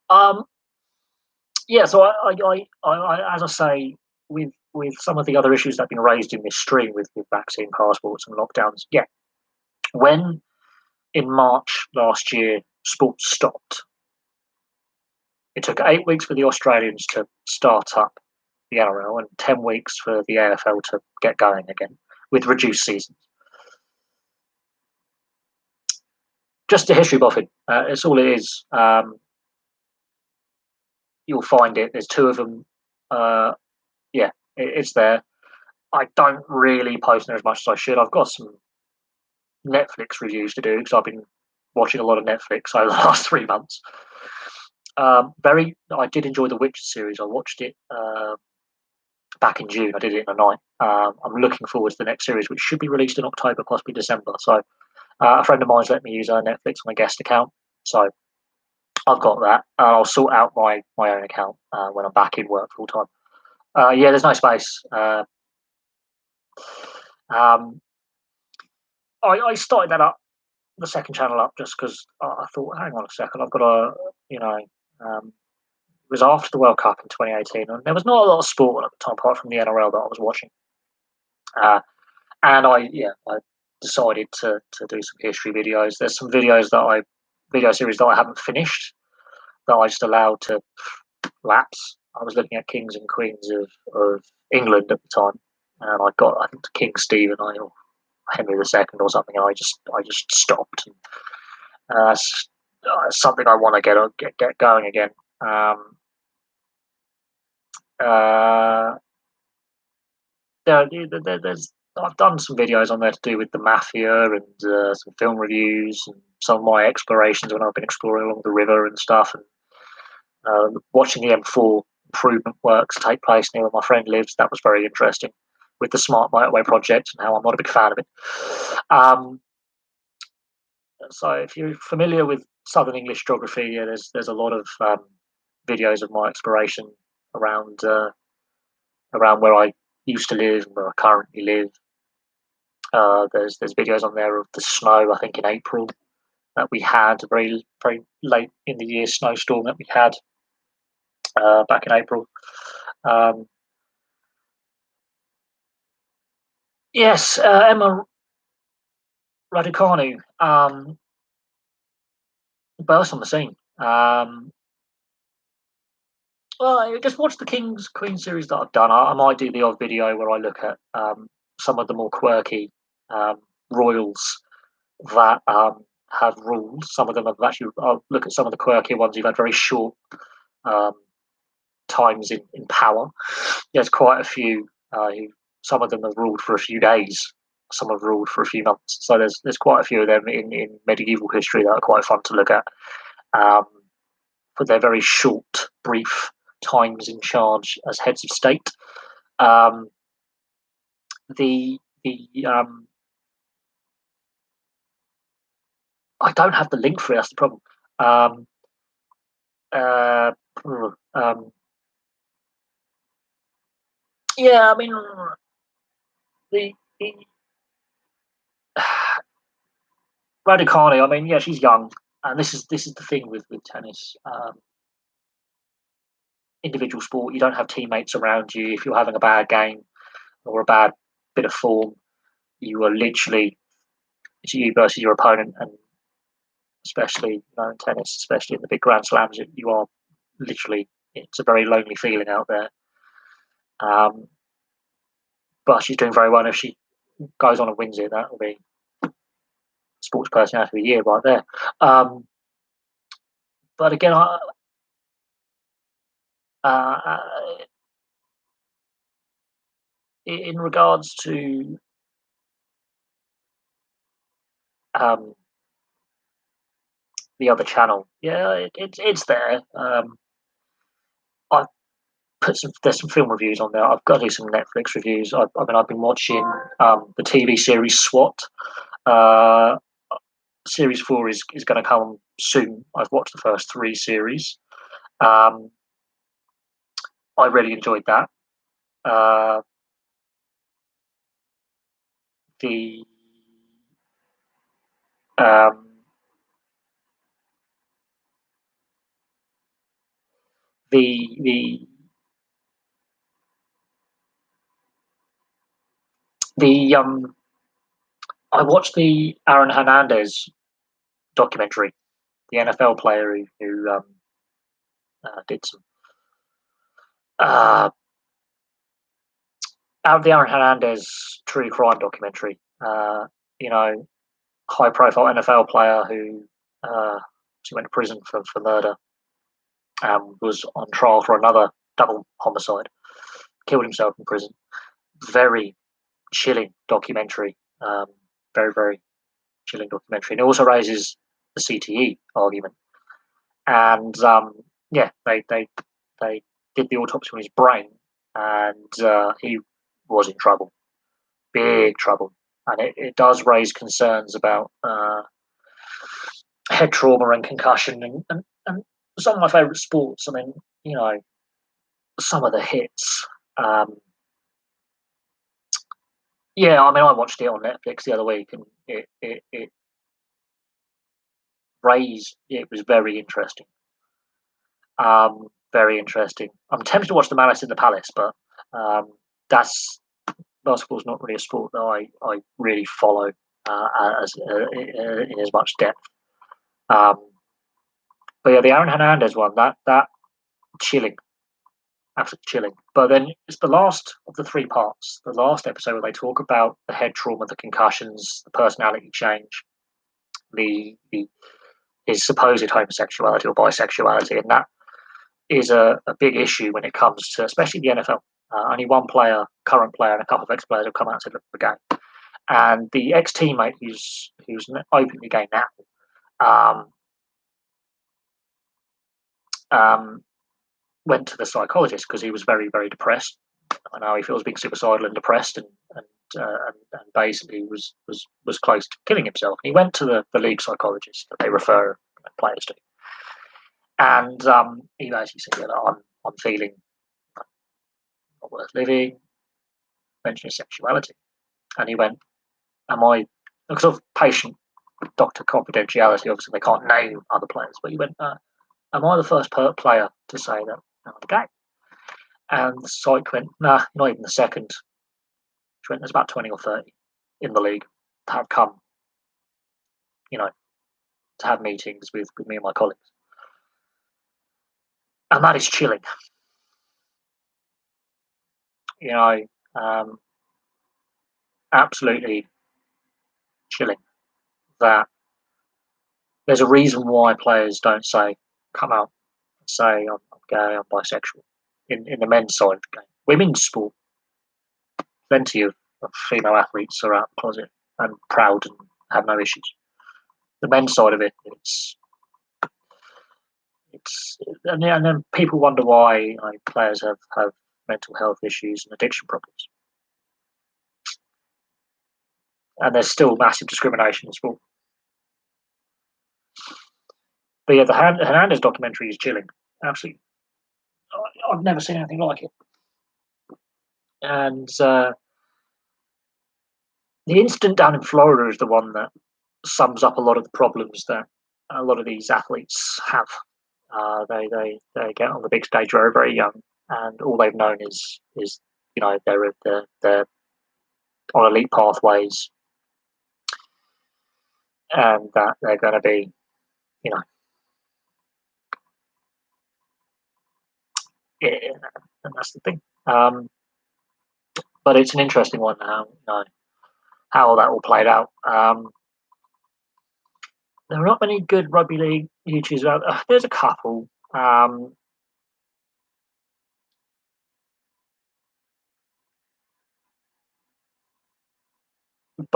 Yeah. So as I say, with some of the other issues that have been raised in this stream with vaccine passports and lockdowns, yeah. When in March last year, sports stopped. It took 8 weeks for the Australians to start up the NRL and 10 weeks for the AFL to get going again with reduced seasons. Just a history buffing. It's all it is. You'll find it. There's two of them. Yeah, it's there. I don't really post there as much as I should. I've got some Netflix reviews to do because I've been watching a lot of Netflix over the last 3 months. I did enjoy the Witcher series. I watched it back in June. I did it in a night. I'm looking forward to the next series, which should be released in October, possibly December. So a friend of mine's let me use her Netflix on a guest account. So I've got that. I'll sort out my own account when I'm back in work full time. Yeah, there's no space. Um, I started that up, the second channel up, just because I thought, hang on a second, I've got to, you know, it was after the World Cup in 2018, and there was not a lot of sport at the time, apart from the NRL that I was watching. And I decided to do some history videos. There's some video series that I haven't finished that I just allowed to lapse. I was looking at kings and queens of England at the time, and I got, I think, to King Stephen or Henry II or something, and I just stopped. And, something I want to get going again. There's I've done some videos on there to do with the mafia and some film reviews and some of my explorations when I've been exploring along the river and stuff, and watching the M4 improvement works take place near where my friend lives. That was very interesting. with the Smart Motorway project and how I'm not a big fan of it. Um, so if you're familiar with Southern English geography, yeah, there's a lot of videos of my exploration around around where I used to live and where I currently live. There's videos on there of the snow. I think in April that we had a very late in the year snowstorm that we had back in April. Um, yes, Emma Raducanu burst on the scene. Well, just watch the King's Queen series that I've done. I might do the odd video where I look at some of the more quirky royals that have ruled. Some of them have actually. I'll look at some of the quirky ones who've had very short um, times in power. There's quite a few. Some of them have ruled for a few days. Some have ruled for a few months. So there's quite a few of them in medieval history that are quite fun to look at. Um, for their very short, brief times in charge as heads of state. Um, the I don't have the link for it. That's the problem. Um, uh, um, yeah, I mean the Raducanu. I mean, yeah, she's young, and this is the thing with tennis. Individual sport, you don't have teammates around you. If you're having a bad game or a bad bit of form, you are literally it's you versus your opponent, and especially in tennis, especially in the big Grand Slams, you are literally it's a very lonely feeling out there. Um, but she's doing very well. If she goes on and wins it, that will be sports personality of the year right there. Um, but again, uh, in regards to um, the other channel, yeah, it's there. I've there's some film reviews on there. I've got to do some Netflix reviews. I mean, I've been watching the TV series SWAT. Uh, series 4 is going to come soon. I've watched the first 3 series. Um, I really enjoyed that. Uh, the um, the the I watched the Aaron Hernandez documentary, the NFL player who did some uh, the Aaron Hernandez true crime documentary. You know, high profile NFL player who she went to prison for murder and was on trial for another double homicide, killed himself in prison. Very chilling documentary. Very chilling documentary. And it also raises the CTE argument. And yeah, they did the autopsy on his brain, and he was in trouble, big trouble. And it does raise concerns about head trauma and concussion and some of my favourite sports. I mean, you know, some of the hits. Um, yeah, I mean, I watched it on Netflix the other week, and it raised. It was very interesting. Very interesting. I'm tempted to watch the Malice in the Palace, but um, that's basketball's not really a sport that I really follow in as much depth. Um, but yeah, the Aaron Hernandez one, that chilling, absolutely chilling. But then it's the last of the 3 parts, the last episode where they talk about the head trauma, the concussions, the personality change, the his supposed homosexuality or bisexuality, and that is a big issue when it comes to especially the NFL. Only one player, current player, and a couple of ex players have come out and said, "Look, we're gay." And the ex teammate who's openly gay now, um, um, went to the psychologist because he was very depressed I know he feels being suicidal and depressed, and basically was close to killing himself. And he went to the league psychologist that they refer players to, and he basically said, "Yeah, I'm feeling not worth living." Mentioned his sexuality, and he went, "Am I?" Because of patient doctor confidentiality, obviously they can't name other players, but he went, "Am I the first player to say that I'm gay?" And the psych went, "Nah, not even the second." She went, "There's about 20 or 30 in the league that have come, you know, to have meetings with me and my colleagues." And that is chilling, you know, um, absolutely chilling that there's a reason why players don't say, come out and say, I'm gay, I'm bisexual in the men's side of the game. Women's sport, plenty of female athletes are out of the closet and proud and have no issues. The men's side of it, it's and then people wonder why, you know, players have mental health issues and addiction problems. And there's still massive discrimination in sport. But yeah, the Hernandez documentary is chilling. Absolutely, I've never seen anything like it. And the incident down in Florida is the one that sums up a lot of the problems that a lot of these athletes have. They get on the big stage very very young, and all they've known is you know they're on elite pathways, and that they're going to be, you know, yeah, and that's the thing. But it's an interesting one how, you know, how that all played out. There are not many good rugby league YouTubers out there. There's a couple, but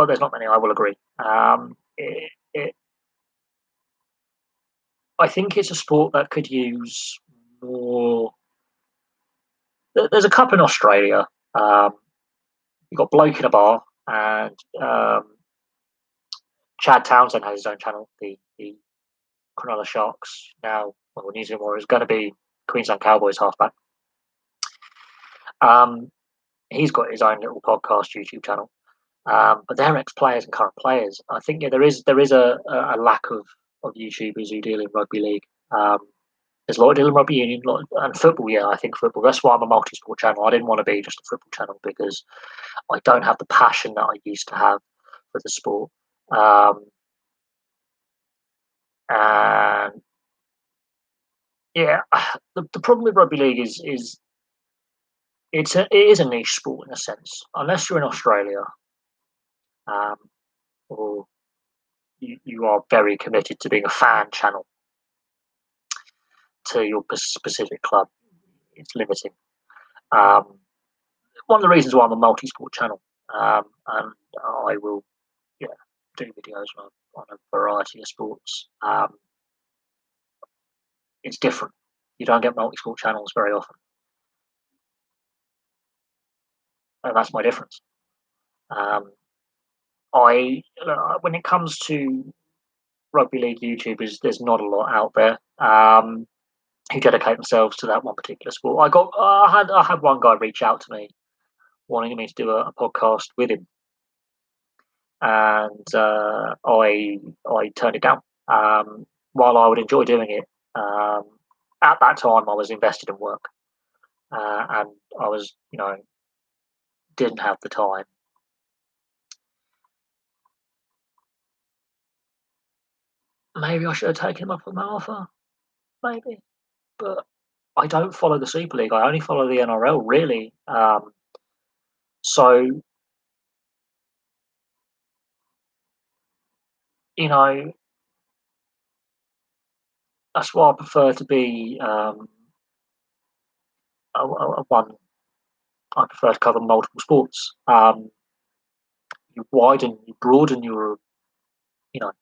there's not many. I will agree. I think it's a sport that could use more. There's a couple in Australia. Um, you've got Bloke in a Bar, and Chad Townsend has his own channel, the Cronulla Sharks. Now, well, New Zealand Warriors, going to be Queensland Cowboys halfback. Um, he's got his own little podcast YouTube channel. But they're ex-players and current players. I think, yeah, there is a lack of YouTubers who deal in rugby league. Um, there's a lot of deal in rugby union, and football. Yeah, I think football. That's why I'm a multi-sport channel. I didn't want to be just a football channel because I don't have the passion that I used to have for the sport. Um, and yeah, the problem with rugby league is it is a niche sport in a sense. Unless you're in Australia, um, or you are very committed to being a fan channel to your specific club, it's limiting. Um, One of the reasons why I'm a multi-sport channel, and I will, yeah, do videos on a variety of sports. It's different. You don't get multi-sport channels very often, and that's my difference. Um, when it comes to rugby league YouTubers, there's not a lot out there who dedicate themselves to that one particular sport. I had one guy reach out to me wanting me to do a podcast with him, and I turned it down. While I would enjoy doing it, at that time I was invested in work, and I was, you know, didn't have the time. Maybe I should have taken him up on my offer, maybe, but I don't follow the Super League. I only follow the NRL, really. So you know, that's why I prefer to be a one. I prefer to cover multiple sports. You broaden your, you know,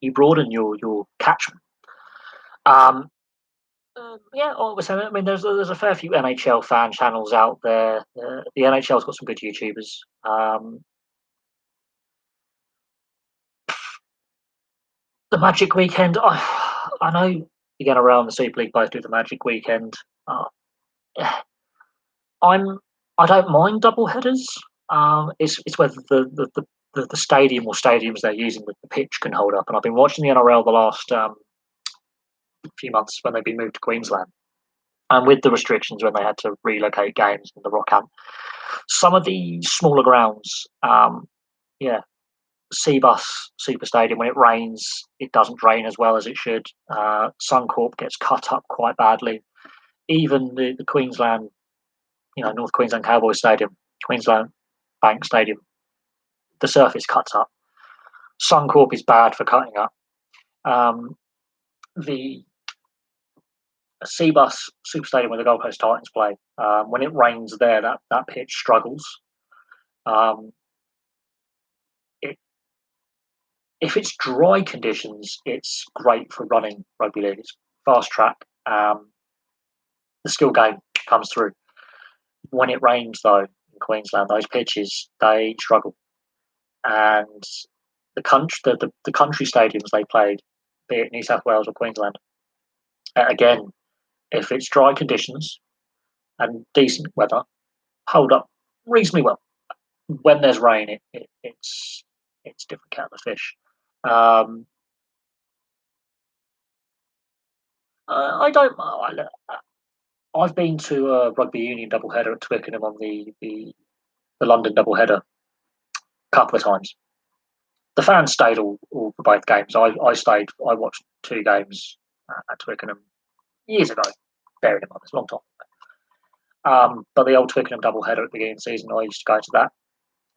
you broaden your catchment. Um, Yeah, obviously, I mean, there's a fair few NHL fan channels out there. The NHL's got some good YouTubers. The Magic Weekend. I know again around the Super League both do the Magic Weekend. Uh, I'm I don't mind double headers. It's whether the stadium or stadiums they're using with the pitch can hold up. And I've been watching the NRL the last few months when they've been moved to Queensland, and with the restrictions when they had to relocate games in the Rockham, some of the smaller grounds, yeah, Seabus Super Stadium, when it rains, it doesn't drain as well as it should. Suncorp gets cut up quite badly. Even the Queensland, North Queensland Cowboys Stadium, Queensland Bank Stadium, the surface cuts up. Suncorp is bad for cutting up. The Seabus Super Stadium where the Gold Coast Titans play, when it rains there, that pitch struggles. Um, it, if it's dry conditions, it's great for running rugby league. It's fast track. The skill game comes through. When it rains, though, in Queensland, those pitches they struggle, and the country stadiums they played, be it New South Wales or Queensland, again, if it's dry conditions and decent weather, hold up reasonably well. When there's rain, it's different kettle of fish. Um, I don't. I've been to a rugby union doubleheader at Twickenham on the London doubleheader a couple of times. The fans stayed all for both games. I stayed. I watched two games at Twickenham years ago. Bearing in mind, it's a long time. But the old Twickenham doubleheader at the beginning of the season, I used to go to that.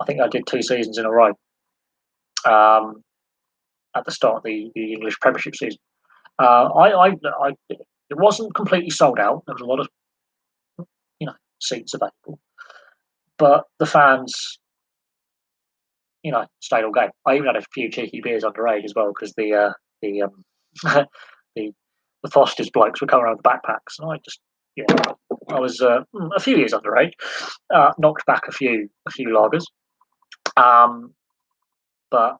I think I did two seasons in a row. Um, at the start of the English Premiership season, it wasn't completely sold out. There was a lot of seats available, but the fans stayed all game. I even had a few cheeky beers underage as well because the the the Foster's blokes were coming around with backpacks, and yeah, I was a few years underage. Knocked back a few lagers, but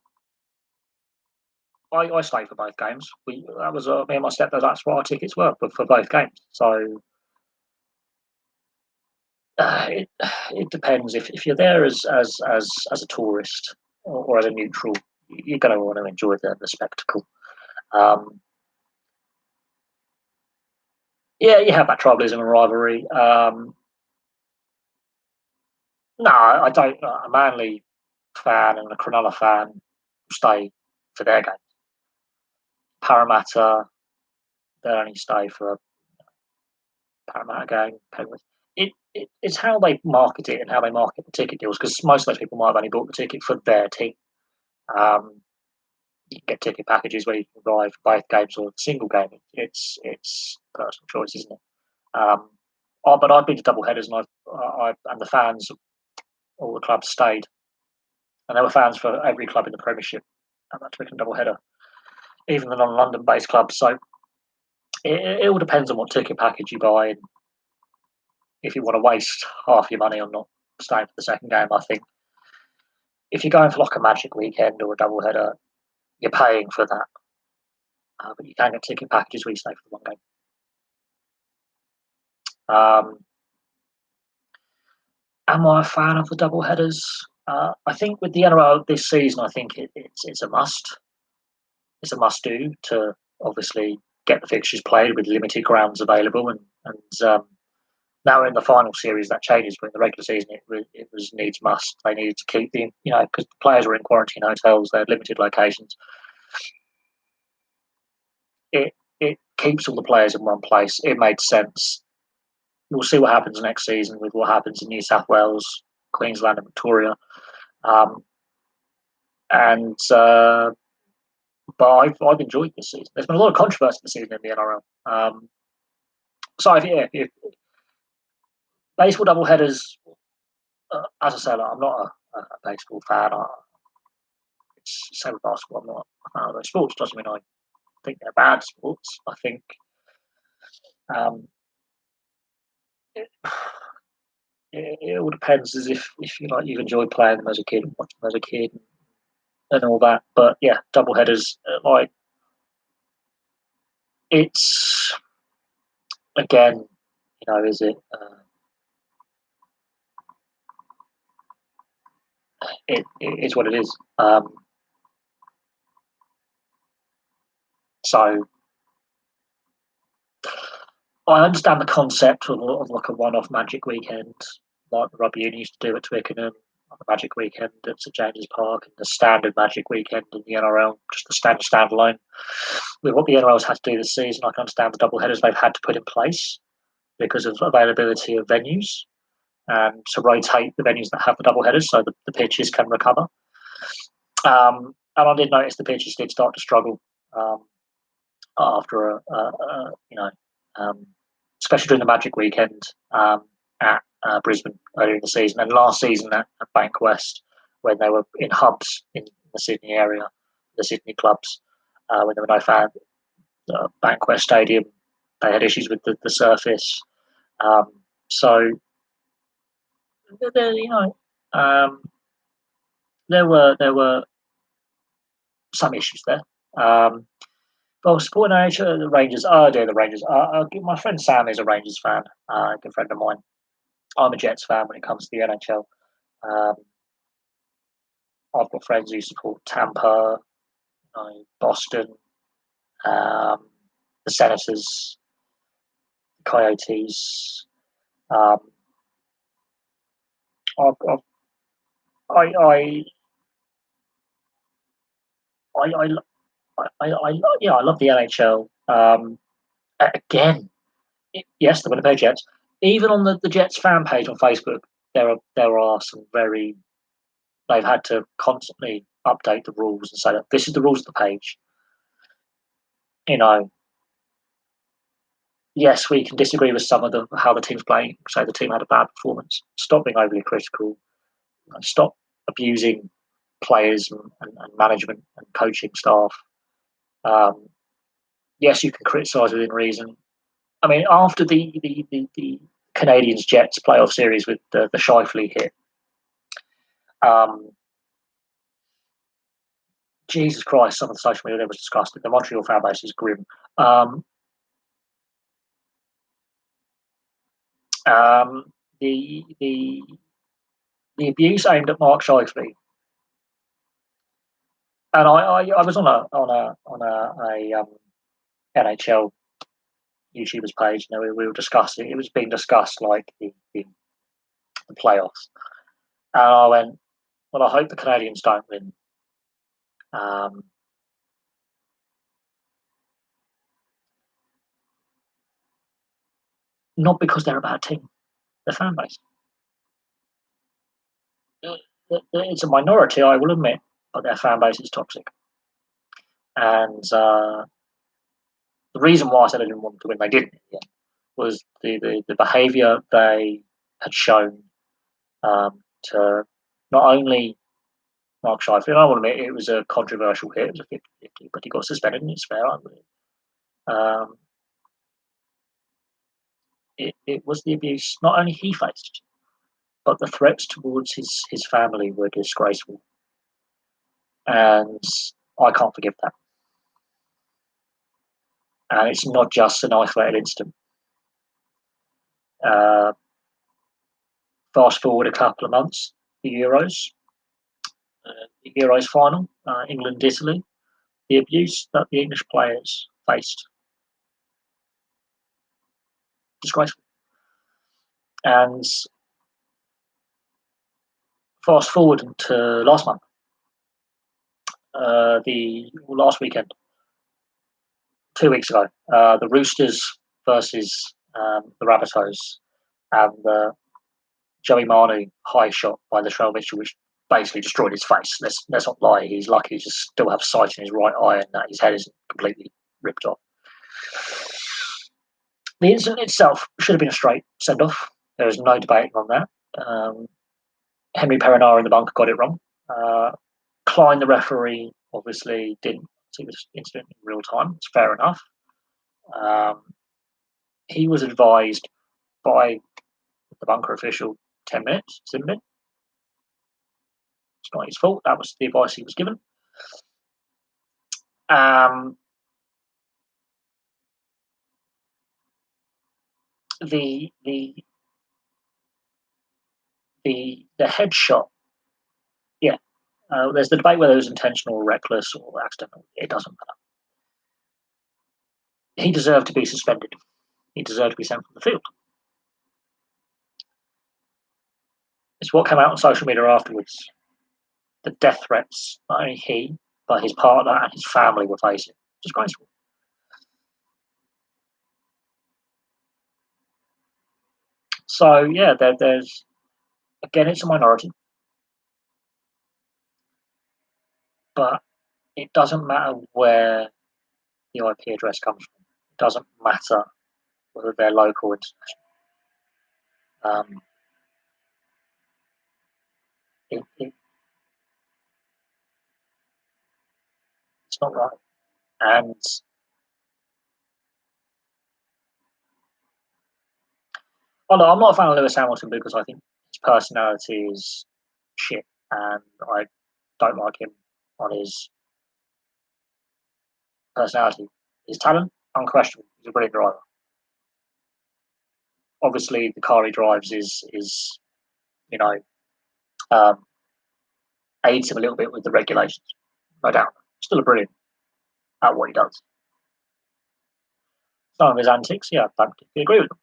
I stayed for both games. That was me and my stepdad. That's what our tickets were for both games. So it depends. If you're there as a tourist or as a neutral, you're going to want to enjoy the spectacle. Um, yeah, you have that tribalism and rivalry. No, I don't. A Manly fan and a Cronulla fan stay for their game. Parramatta, they only stay for a Parramatta game. Penrith. It's how they market it and how they market the ticket deals because most of those people might have only bought the ticket for their team. Um, you can get ticket packages where you can buy for both games or a single game. It's personal choice, isn't it? But I've been to double headers and the fans of all the clubs stayed, and there were fans for every club in the Premiership at that Twickenham double header, even the non-London based clubs. So it all depends on what ticket package you buy, and if you want to waste half your money on not staying for the second game. I think if you're going for like a Magic Weekend or a double header, you're paying for that, but you can get ticket packages where you stay for the one game. Am I a fan of the double headers? I think with the NRL this season, I think it's a must. It's a must do to obviously get the fixtures played with limited grounds available, and now we're in the final series that changes. But in the regular season, it was needs must. They needed to keep because the players were in quarantine hotels, they had limited locations. It keeps all the players in one place. It made sense. We'll see what happens next season with what happens in New South Wales, Queensland, and Victoria. Um, and But I've enjoyed this season. There's been a lot of controversy this season in the NRL. So if baseball double headers, as I said, I'm not a baseball fan. It's same with basketball. I'm not a fan of those sports. Doesn't mean I think they're bad sports. I think Um, it, it all depends as if you like you've enjoyed playing them as a kid and watching them as a kid and all that. But yeah, double headers like it's again, is it? It is what it is. So I understand the concept of like a one-off Magic weekend, like the rugby union used to do at Twickenham, like the Magic weekend at St James's Park, and the standard Magic weekend in the NRL, just the standard standalone. With what the NRL's had to do this season, I can understand the double headers they've had to put in place because of availability of venues and to rotate the venues that have the double headers so the pitches can recover. And I did notice the pitches did start to struggle after um, especially during the Magic weekend at Brisbane earlier in the season, and last season at Bankwest when they were in hubs in the Sydney area, the Sydney clubs, when there were no fans. Bankwest Stadium, they had issues with the surface. Um, so there, um, there were some issues there. Well, supporting the Rangers. Oh, dear, the Rangers. My friend Sam is a Rangers fan, a good friend of mine. I'm a Jets fan when it comes to the NHL. Um, I've got friends who support Tampa, Boston, um, the Senators, the Coyotes. Um, I, I, I, I, I, yeah, I love the NHL. Again, yes, the Winnipeg Jets. Even on the Jets fan page on Facebook, there are some very. They've had to constantly update the rules and say that this is the rules of the page. You know, yes, we can disagree with some of how the team's playing. Say the team had a bad performance. Stop being overly critical. Stop abusing players and management and coaching staff. Um, yes, you can criticise within reason. I mean, after the Canadians Jets playoff series with the Shifley hit, um, Jesus Christ, some of the social media there was disgusting. The Montreal fan base is grim. Um, um, the abuse aimed at Mark Shifley, and I was on a NHL YouTubers page, and we were discussing. It was being discussed like the playoffs, and I went, "Well, I hope the Canadians don't win." Um, Not because they're a bad team, the fan base. It's a minority, I will admit, but their fan base is toxic. And the reason why I said I didn't want them to win, they didn't in the end, was the behaviour they had shown to not only Mark Scheifele, and I will admit it was a controversial hit, it was a 50-50, but he got suspended and it's fair, I believe. Um, it was the abuse not only he faced, but the threats towards his family were disgraceful. And I can't forgive that. And it's not just an isolated incident. Uh, Fast forward a couple of months, the Euros, the Euros final, England Italy, the abuse that the English players faced, disgraceful. And fast forward to last month, the last weekend, 2 weeks ago, the Roosters versus the Rabbitohs, and the Joey Manu high shot by Latrell Mitchell, which basically destroyed his face. Let's not lie. He's lucky to still have sight in his right eye and that his head isn't completely ripped off. The incident itself should have been a straight send off. There is no debating on that. Henry Perenara in the bunker got it wrong. Klein, the referee, obviously didn't see this incident in real time. It's fair enough. Um, He was advised by the bunker official 10 minutes, it's not his fault. That was the advice he was given. Um, the the the headshot, yeah. There's the debate whether it was intentional, reckless, or accidental. It doesn't matter. He deserved to be suspended. He deserved to be sent from the field. It's what came out on social media afterwards. The death threats not only he, but his partner and his family were facing. Disgraceful. So yeah, there's again, it's a minority, but it doesn't matter where the IP address comes from. It doesn't matter whether they're local or international. It's not right. And I'm not a fan of Lewis Hamilton because I think his personality is shit, and I don't like him on his personality. His talent, unquestionable. He's a brilliant driver. Obviously, the car he drives is you know um, aids him a little bit with the regulations, no doubt. Still a brilliant at what he does. Some of his antics, yeah, I don't particularly agree with them.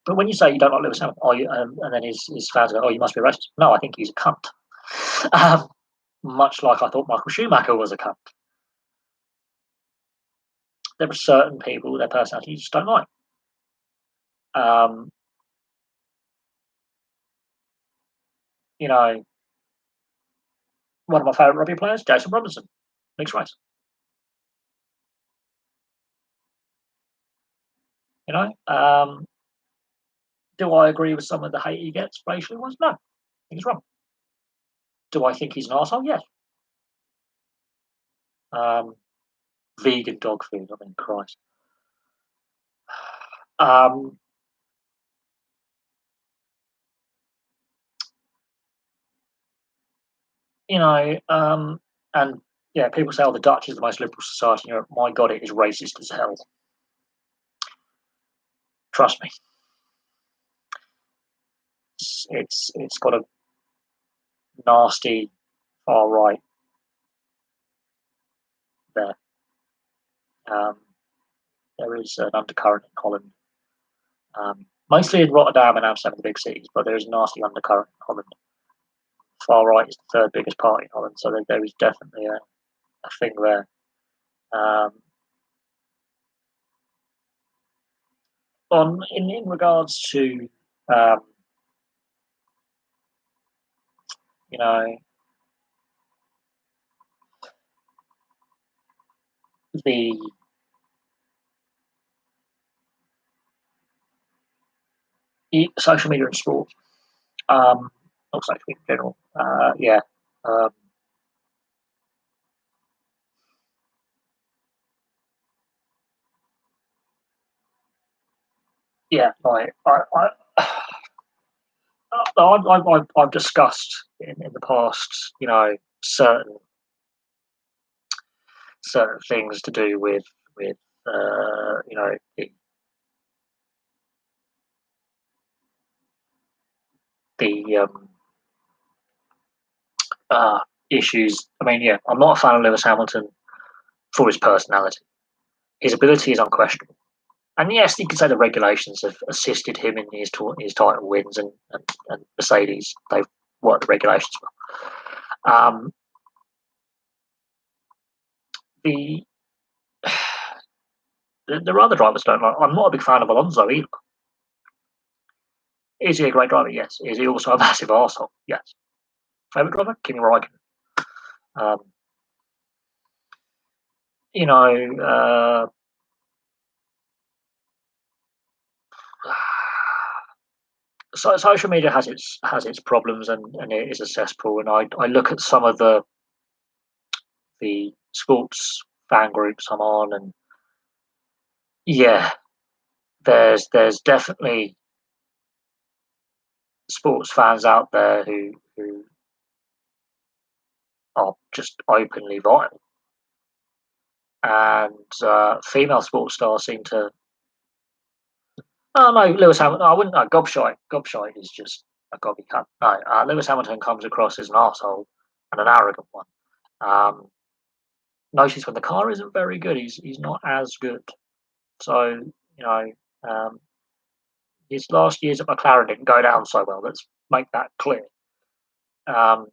But when you say you don't like Lewis Hamilton, and then his fans go, "Oh, you must be racist." No, I think he's a cunt. Um, much like I thought Michael Schumacher was a cunt. There are certain people, their personalities you just don't like. Um, you know, one of my favourite rugby players, Jason Robinson, mixed race. You know, do I agree with some of the hate he gets racially? Was no, I think he's wrong. Do I think he's an arsehole? Yes. Um, vegan dog food. I mean, Christ. Um, and yeah, people say, "Oh, the Dutch is the most liberal society in Europe." My God, it is racist as hell. Trust me, it's got a nasty far right there. Um, there is an undercurrent in Holland, mostly in Rotterdam and Amsterdam, the big cities, but there is a nasty undercurrent in Holland. Far right is the third biggest party in Holland, so there is definitely a thing there. Um, in regards to um, you know the social media and sport, not social media in general, yeah, um, yeah, like I've discussed in the past, certain certain things to do with the uh, issues. I mean, yeah, I'm not a fan of Lewis Hamilton for his personality. His ability is unquestionable. And yes, you can say the regulations have assisted him in his title wins, and Mercedes, they've worked the regulations well. The there are other drivers don't like. I'm not a big fan of Alonso either. Is he a great driver? Yes. Is he also a massive arsehole? Yes. Favorite driver? Kimi Räikkönen. Um, you know, uh, so social media has its problems, and it is a cesspool. And I look at some of the sports fan groups I'm on, and yeah, there's definitely sports fans out there who are just openly vile, and female sports stars seem to. Oh no, Lewis Hamilton. I wouldn't. No, Gobshite. Gobshite is just a gobby cunt. No, Lewis Hamilton comes across as an asshole and an arrogant one. Um, Notice when the car isn't very good, he's not as good. So um, his last years at McLaren didn't go down so well. Let's make that clear. Um,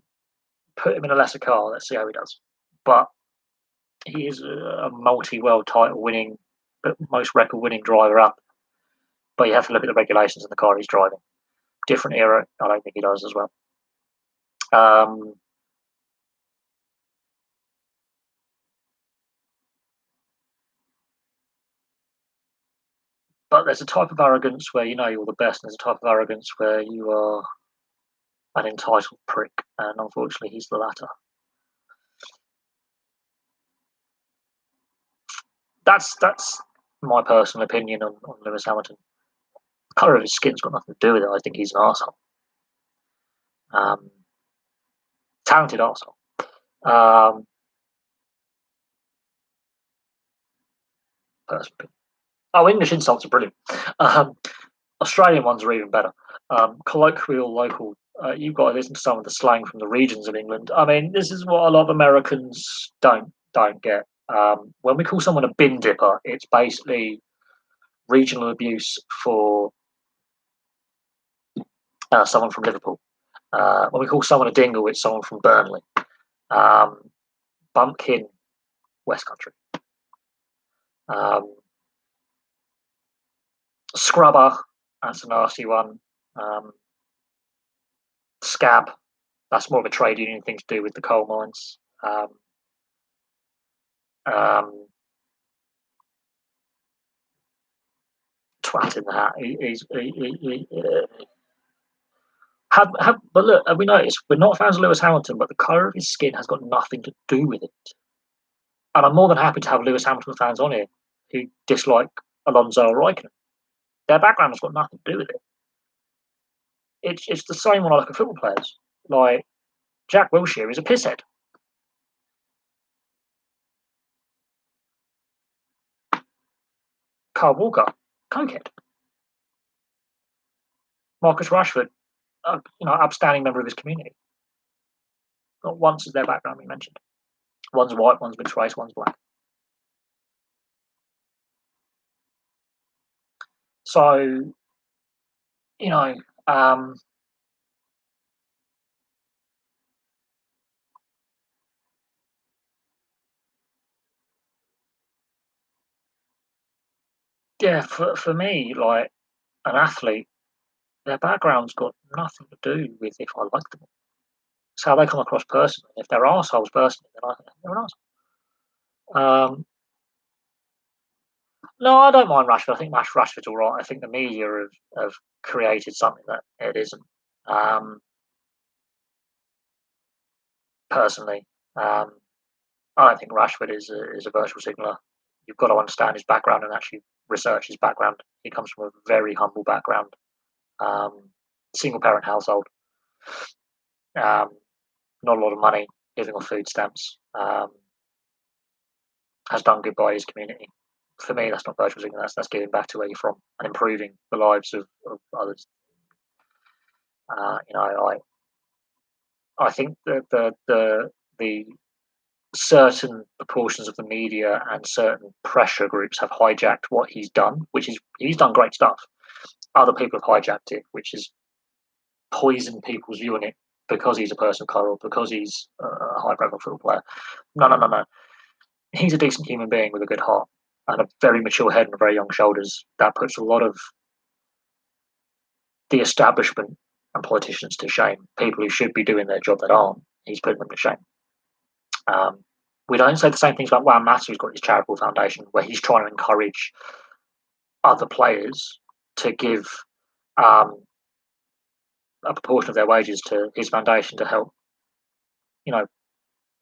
put him in a lesser car. Let's see how he does. But he is a multi-world title winning, but most record winning driver up. But you have to look at the regulations in the car he's driving. Different era. I don't think he does as well. Um, but there's a type of arrogance where you know you're the best, and there's a type of arrogance where you are an entitled prick, and unfortunately, he's the latter. That's my personal opinion on Lewis Hamilton. The colour of his skin's got nothing to do with it. I think he's an arsehole. Talented arsehole. Um, personally. Oh, English insults are brilliant. Um, Australian ones are even better. Colloquial, local. You've got to listen to some of the slang from the regions of England. I mean, this is what a lot of Americans don't get. When we call someone a bin dipper, it's basically regional abuse for someone from Liverpool. When we call someone a dingle, it's someone from Burnley. Um, Bumpkin, West Country. Um, Scrubber, that's a nasty one. Um, Scab, that's more of a trade union thing to do with the coal mines. Um, Twat in the hat. But look, have we noticed we're not fans of Lewis Hamilton, but the colour of his skin has got nothing to do with it. And I'm more than happy to have Lewis Hamilton fans on here who dislike Alonso or Raikkonen. Their background has got nothing to do with it. It's the same when I look at football players. Like Jack Wilshere is a pisshead. Carl Walker, cokehead. Marcus Rashford, upstanding member of his community. Not once is their background being mentioned. One's white, one's mixed race, one's black. So, you know, yeah, for me, like an athlete, their background's got nothing to do with if I like them. It's how they come across personally. If they're assholes personally, then I think they're an arsehole. No, I don't mind Rashford. I think Rashford's all right. I think the media have created something that it isn't. Um, Personally, um, I don't think Rashford is a virtual signaler. You've got to understand his background and actually research his background. He comes from a very humble background, um, single parent household, um, not a lot of money, living on food stamps. Has done good by his community. For me, that's not virtual signaling. That's giving back to where you're from and improving the lives of others. I think that the certain proportions of the media and certain pressure groups have hijacked what he's done, which is he's done great stuff. Other people have hijacked it, which is poisoned people's view on it because he's a person of colour or because he's a high profile football player. No, no, no, no. He's a decent human being with a good heart and a very mature head and very young shoulders. That puts a lot of the establishment and politicians to shame. People who should be doing their job that aren't, he's putting them to shame. Um, we don't say the same things about Juan Mata, who's got his charitable foundation, where he's trying to encourage other players to give um, a proportion of their wages to his foundation to help, you know,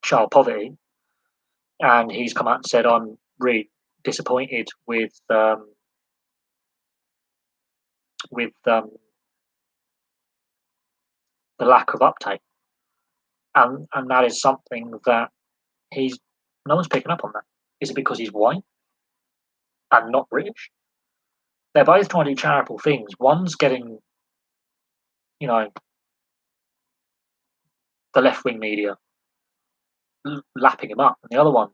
child poverty. And he's come out and said, "I'm really disappointed with the lack of uptake, and that is something that he's no one's picking up on that. Is it because he's white and not British? They're both trying to do charitable things. One's getting, you know, the left wing media lapping him up, and the other one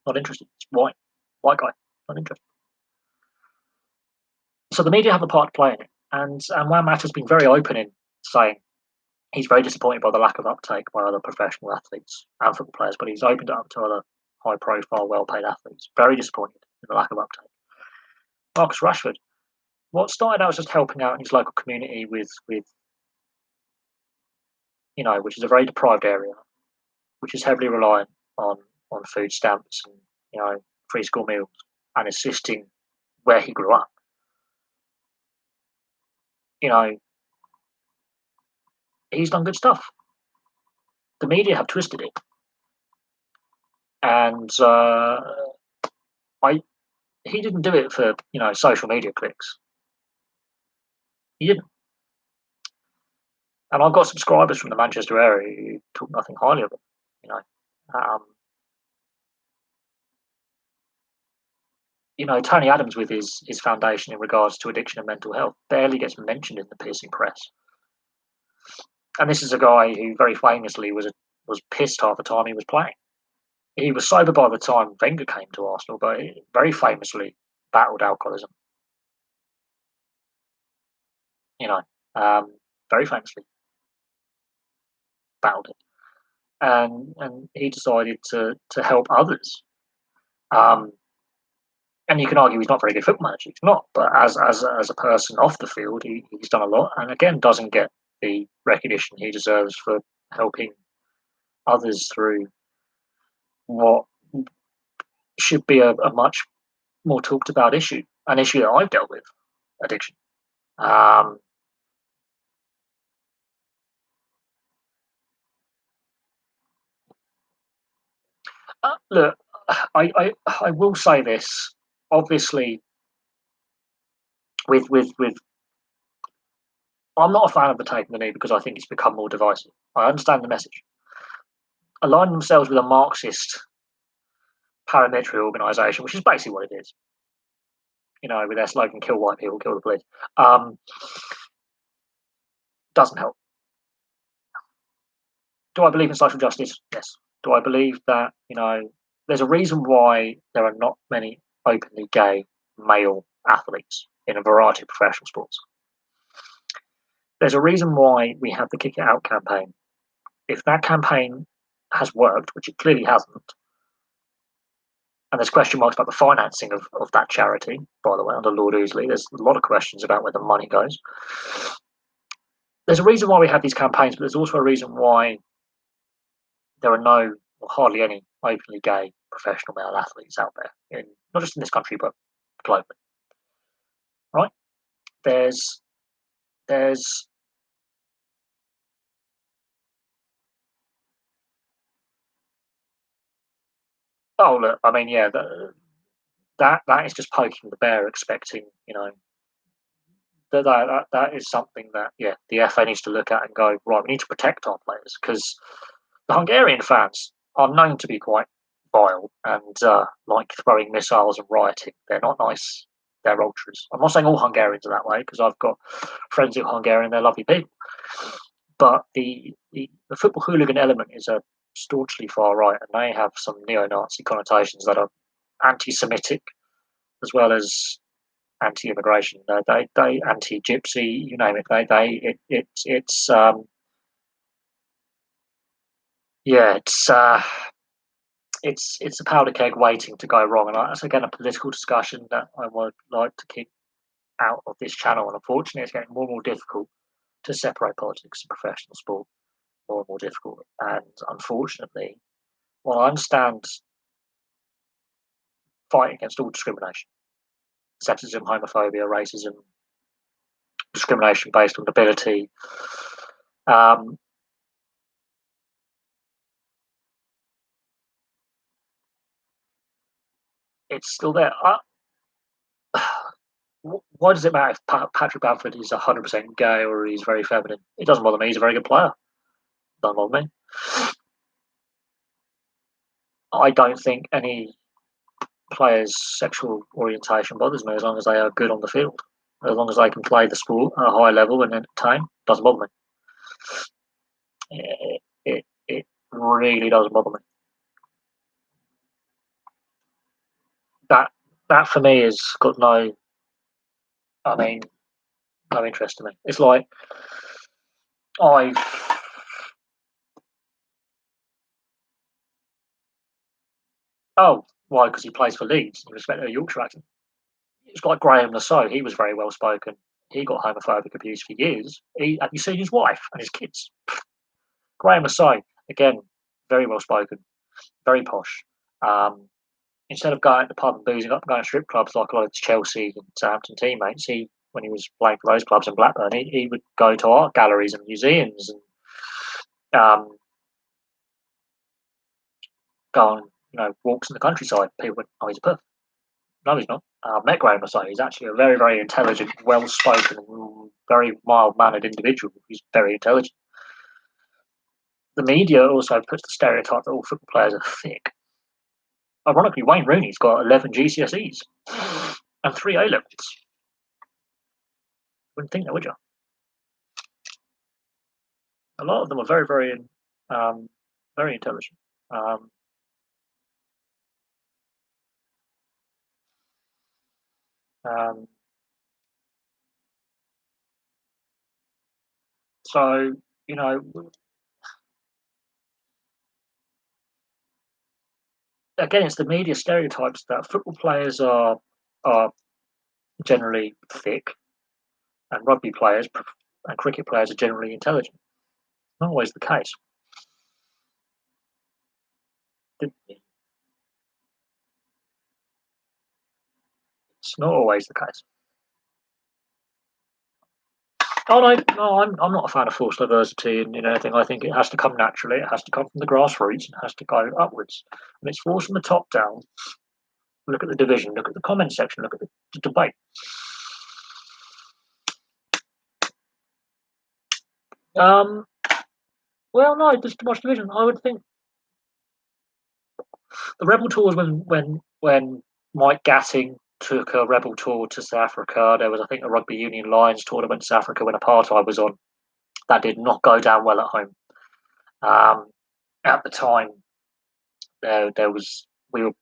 not interested. It's white guy, not interested. So the media have a part to play in it, and Juan Mata has been very open in saying he's very disappointed by the lack of uptake by other professional athletes and football players, but he's opened it up to other high profile, well paid athletes. Very disappointed in the lack of uptake. Marcus Rashford, what started out as just helping out in his local community with which is a very deprived area, which is heavily reliant on food stamps and free school meals, and assisting where he grew up. He's done good stuff. The media have twisted it, and he didn't do it for social media clicks. He didn't. And I've got subscribers from the Manchester area who talk nothing highly of him. Tony Adams with his foundation in regards to addiction and mental health barely gets mentioned in the piercing press. And this is a guy who very famously was pissed half the time he was playing. He was sober by the time Wenger came to Arsenal, but he very famously battled alcoholism. Very famously battled it, and he decided to help others. And you can argue he's not a very good football manager. He's not, but as a person off the field, he's done a lot, and again doesn't get the recognition he deserves for helping others through what should be a much more talked about issue, an issue that I've dealt with, addiction. Look, I will say this. Obviously, with I'm not a fan of the taking the knee because I think it's become more divisive. I understand the message. Aligning themselves with a Marxist paramilitary organisation, which is basically what it is. With their slogan "Kill white people, kill the police," doesn't help. Do I believe in social justice? Yes. Do I believe that there's a reason why there are not many openly gay male athletes in a variety of professional sports? There's a reason why we have the Kick It Out campaign. If that campaign has worked, which it clearly hasn't, and there's question marks about the financing of that charity, by the way, under Lord Ousley, there's a lot of questions about where the money goes. There's a reason why we have these campaigns, but there's also a reason why there are no or hardly any openly gay professional male athletes out there, not just in this country, but globally. Right? There's oh look, I mean, yeah, that is just poking the bear, expecting that is something that the FA needs to look at and go, right, we need to protect our players, because the Hungarian fans are known to be quite vile and like throwing missiles and rioting. They're not nice. They're ultras. I'm not saying all Hungarians are that way, because I've got friends who are Hungarian. They're lovely people. But the football hooligan element is a staunchly far right, and they have some neo-Nazi connotations that are anti-Semitic as well as anti-immigration. They anti-gypsy, you name it. It's a powder keg waiting to go wrong, and that's again a political discussion that I would like to keep out of this channel. And unfortunately, it's getting more and more difficult to separate politics and professional sport. More and more difficult, and unfortunately, while I understand fighting against all discrimination, sexism, homophobia, racism, discrimination based on ability, it's still there. Why does it matter if Patrick Bamford is 100% gay or he's very feminine? It doesn't bother me. He's a very good player. Doesn't bother me. I don't think any player's sexual orientation bothers me as long as they are good on the field. As long as they can play the sport at a high level and entertain, doesn't bother me. It really doesn't bother me. That for me has got no. I mean, no interest to me. It's like I. Oh, why? Because he plays for Leeds. You respect a Yorkshire accent. It's like Graham Lasso. He was very well spoken. He got homophobic abuse for years. Have you seen his wife and his kids? Graham Lasso, again, very well spoken, very posh. Um, Instead of going to the pub and boozing up and going to strip clubs like a lot of his Chelsea and Southampton teammates, when he was playing for those clubs in Blackburn, he would go to art galleries and museums and go on walks in the countryside. People would, oh, he's a perf. No, he's not. I've met Graham Lasso. He's actually a very, very intelligent, well-spoken, very mild-mannered individual. He's very intelligent. The media also puts the stereotype that all football players are thick. Ironically, Wayne Rooney's got 11 GCSEs and 3 A levels. Wouldn't think that, would you? A lot of them are very, very, very intelligent. Um, um, so you know, again, it's the media stereotypes that football players are generally thick, and rugby players and cricket players are generally intelligent. Not always the case. It's not always the case. Oh no, I'm not a fan of forced diversity in anything. I think it has to come naturally. It has to come from the grassroots. It has to go upwards. And it's forced from the top down. Look at the division. Look at the comment section. Look at the debate. Um, well, no, there's too much division. I would think the rebel tours when Mike Gatting took a rebel tour to South Africa. There was, I think, a rugby union Lions tournament in South Africa when apartheid was on. That did not go down well at home. At the time, there was we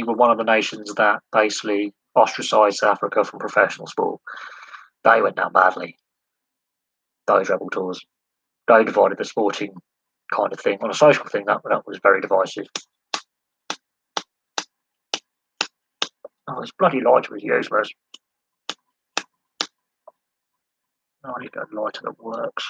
were one of the nations that basically ostracised South Africa from professional sport. They went down badly. Those rebel tours, they divided the sporting kind of thing on a social thing. That was very divisive. Oh, it's bloody lighter is used, whereas I need to go lighter that works.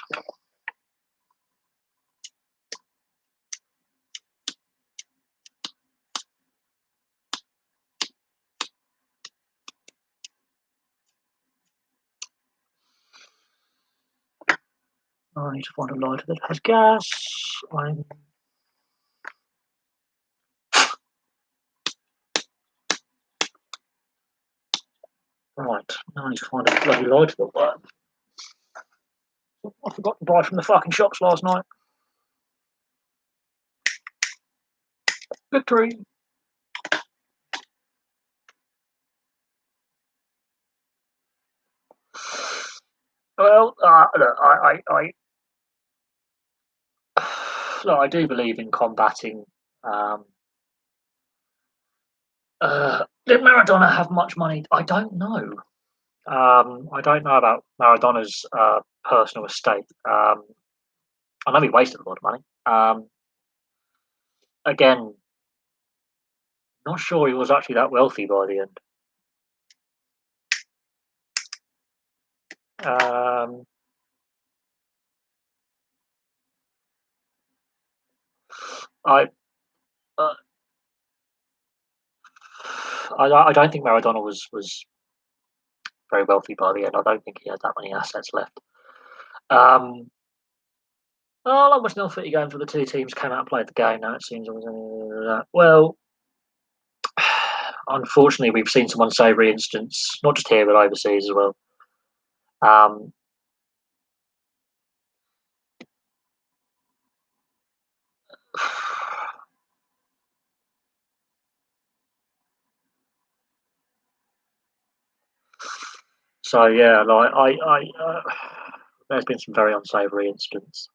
I need to find a lighter that has gas. Right, now I need to find a bloody lighter that works. I forgot to buy from the fucking shops last night. Victory! Well, look, I do believe in combating. Did Maradona have much money? I don't know. I don't know about Maradona's personal estate. I know he wasted a lot of money. Again, not sure he was actually that wealthy by the end. Um, I, uh, I don't think Maradona was very wealthy by the end. I don't think he had that many assets left. Um, Oh, not much footy game for the two teams came out and played the game. Now it seems. Well, unfortunately, we've seen some unsavoury incidents, not just here but overseas as well. Um, so yeah, like there's been some very unsavoury incidents,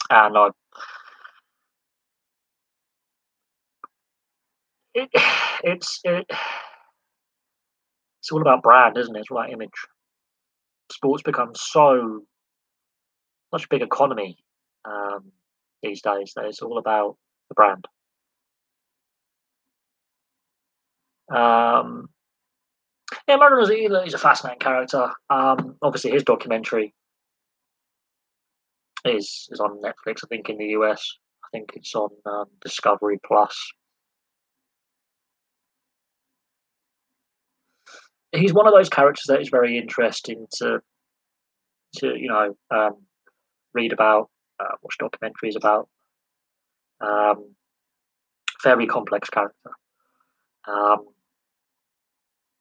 and it, it's it, it's all about brand, isn't it? It's all about image. Sports becomes such a big economy um, these days that it's all about the brand. Um, yeah, Maradona's he's a fascinating character. Obviously, his documentary is on Netflix. I think in the US, I think it's on Discovery Plus. He's one of those characters that is very interesting to read about, watch documentaries about. Um, Very complex character. Um,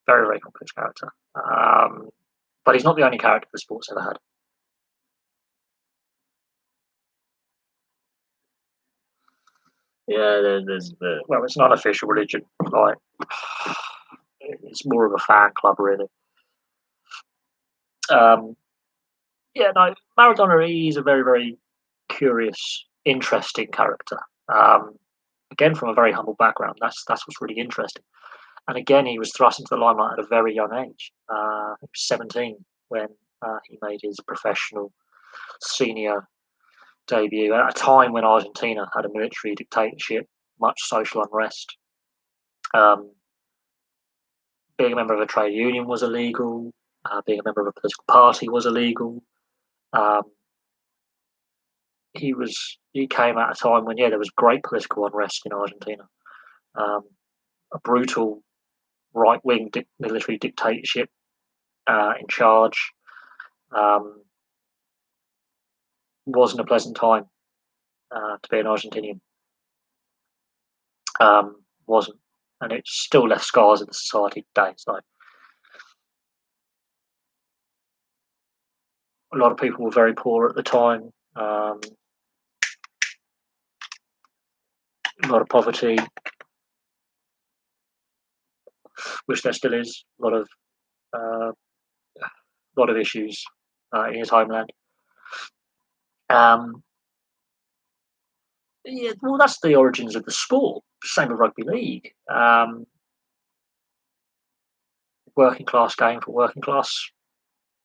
Very very complex character. But he's not the only character the sport's ever had. Yeah, well, it's not an official religion. Like, it's more of a fan club, really. Um, yeah, no, Maradona. He's a very, very curious, interesting character. Um, Again, from a very humble background. That's what's really interesting. And again, he was thrust into the limelight at a very young age. He was 17 when he made his professional senior debut at a time when Argentina had a military dictatorship, much social unrest. Um, Being a member of a trade union was illegal. Being a member of a political party was illegal. Um, he came at a time when there was great political unrest in Argentina. Um, a brutal right wing military dictatorship in charge. Um, wasn't a pleasant time to be an Argentinian. Wasn't, and it still left scars in the society today. So a lot of people were very poor at the time. A lot of poverty, which there still is. Uh, lot of issues in his homeland. Um, yeah, well, that's the origins of the sport. Same with rugby league. Working class game for working class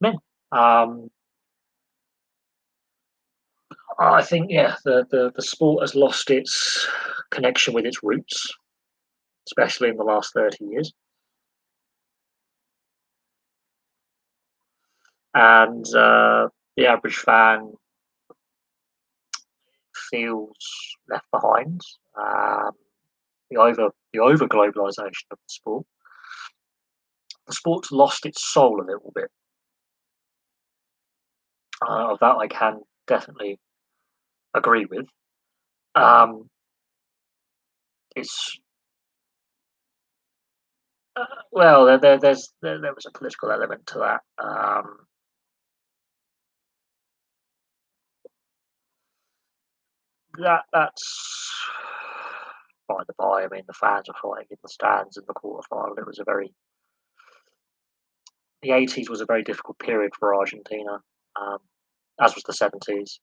men. Um, I think, the sport has lost its connection with its roots, especially in the last 30 years. And the average fan feels left behind. Um, the over globalization of the sport's lost its soul a little bit. Of that, I can definitely agree with. Um, it's well, there was a political element to that. That's by the by. I mean, the fans were fighting in the stands in the quarterfinal. It was a very The 80s was a very difficult period for Argentina, um, as was the 70s.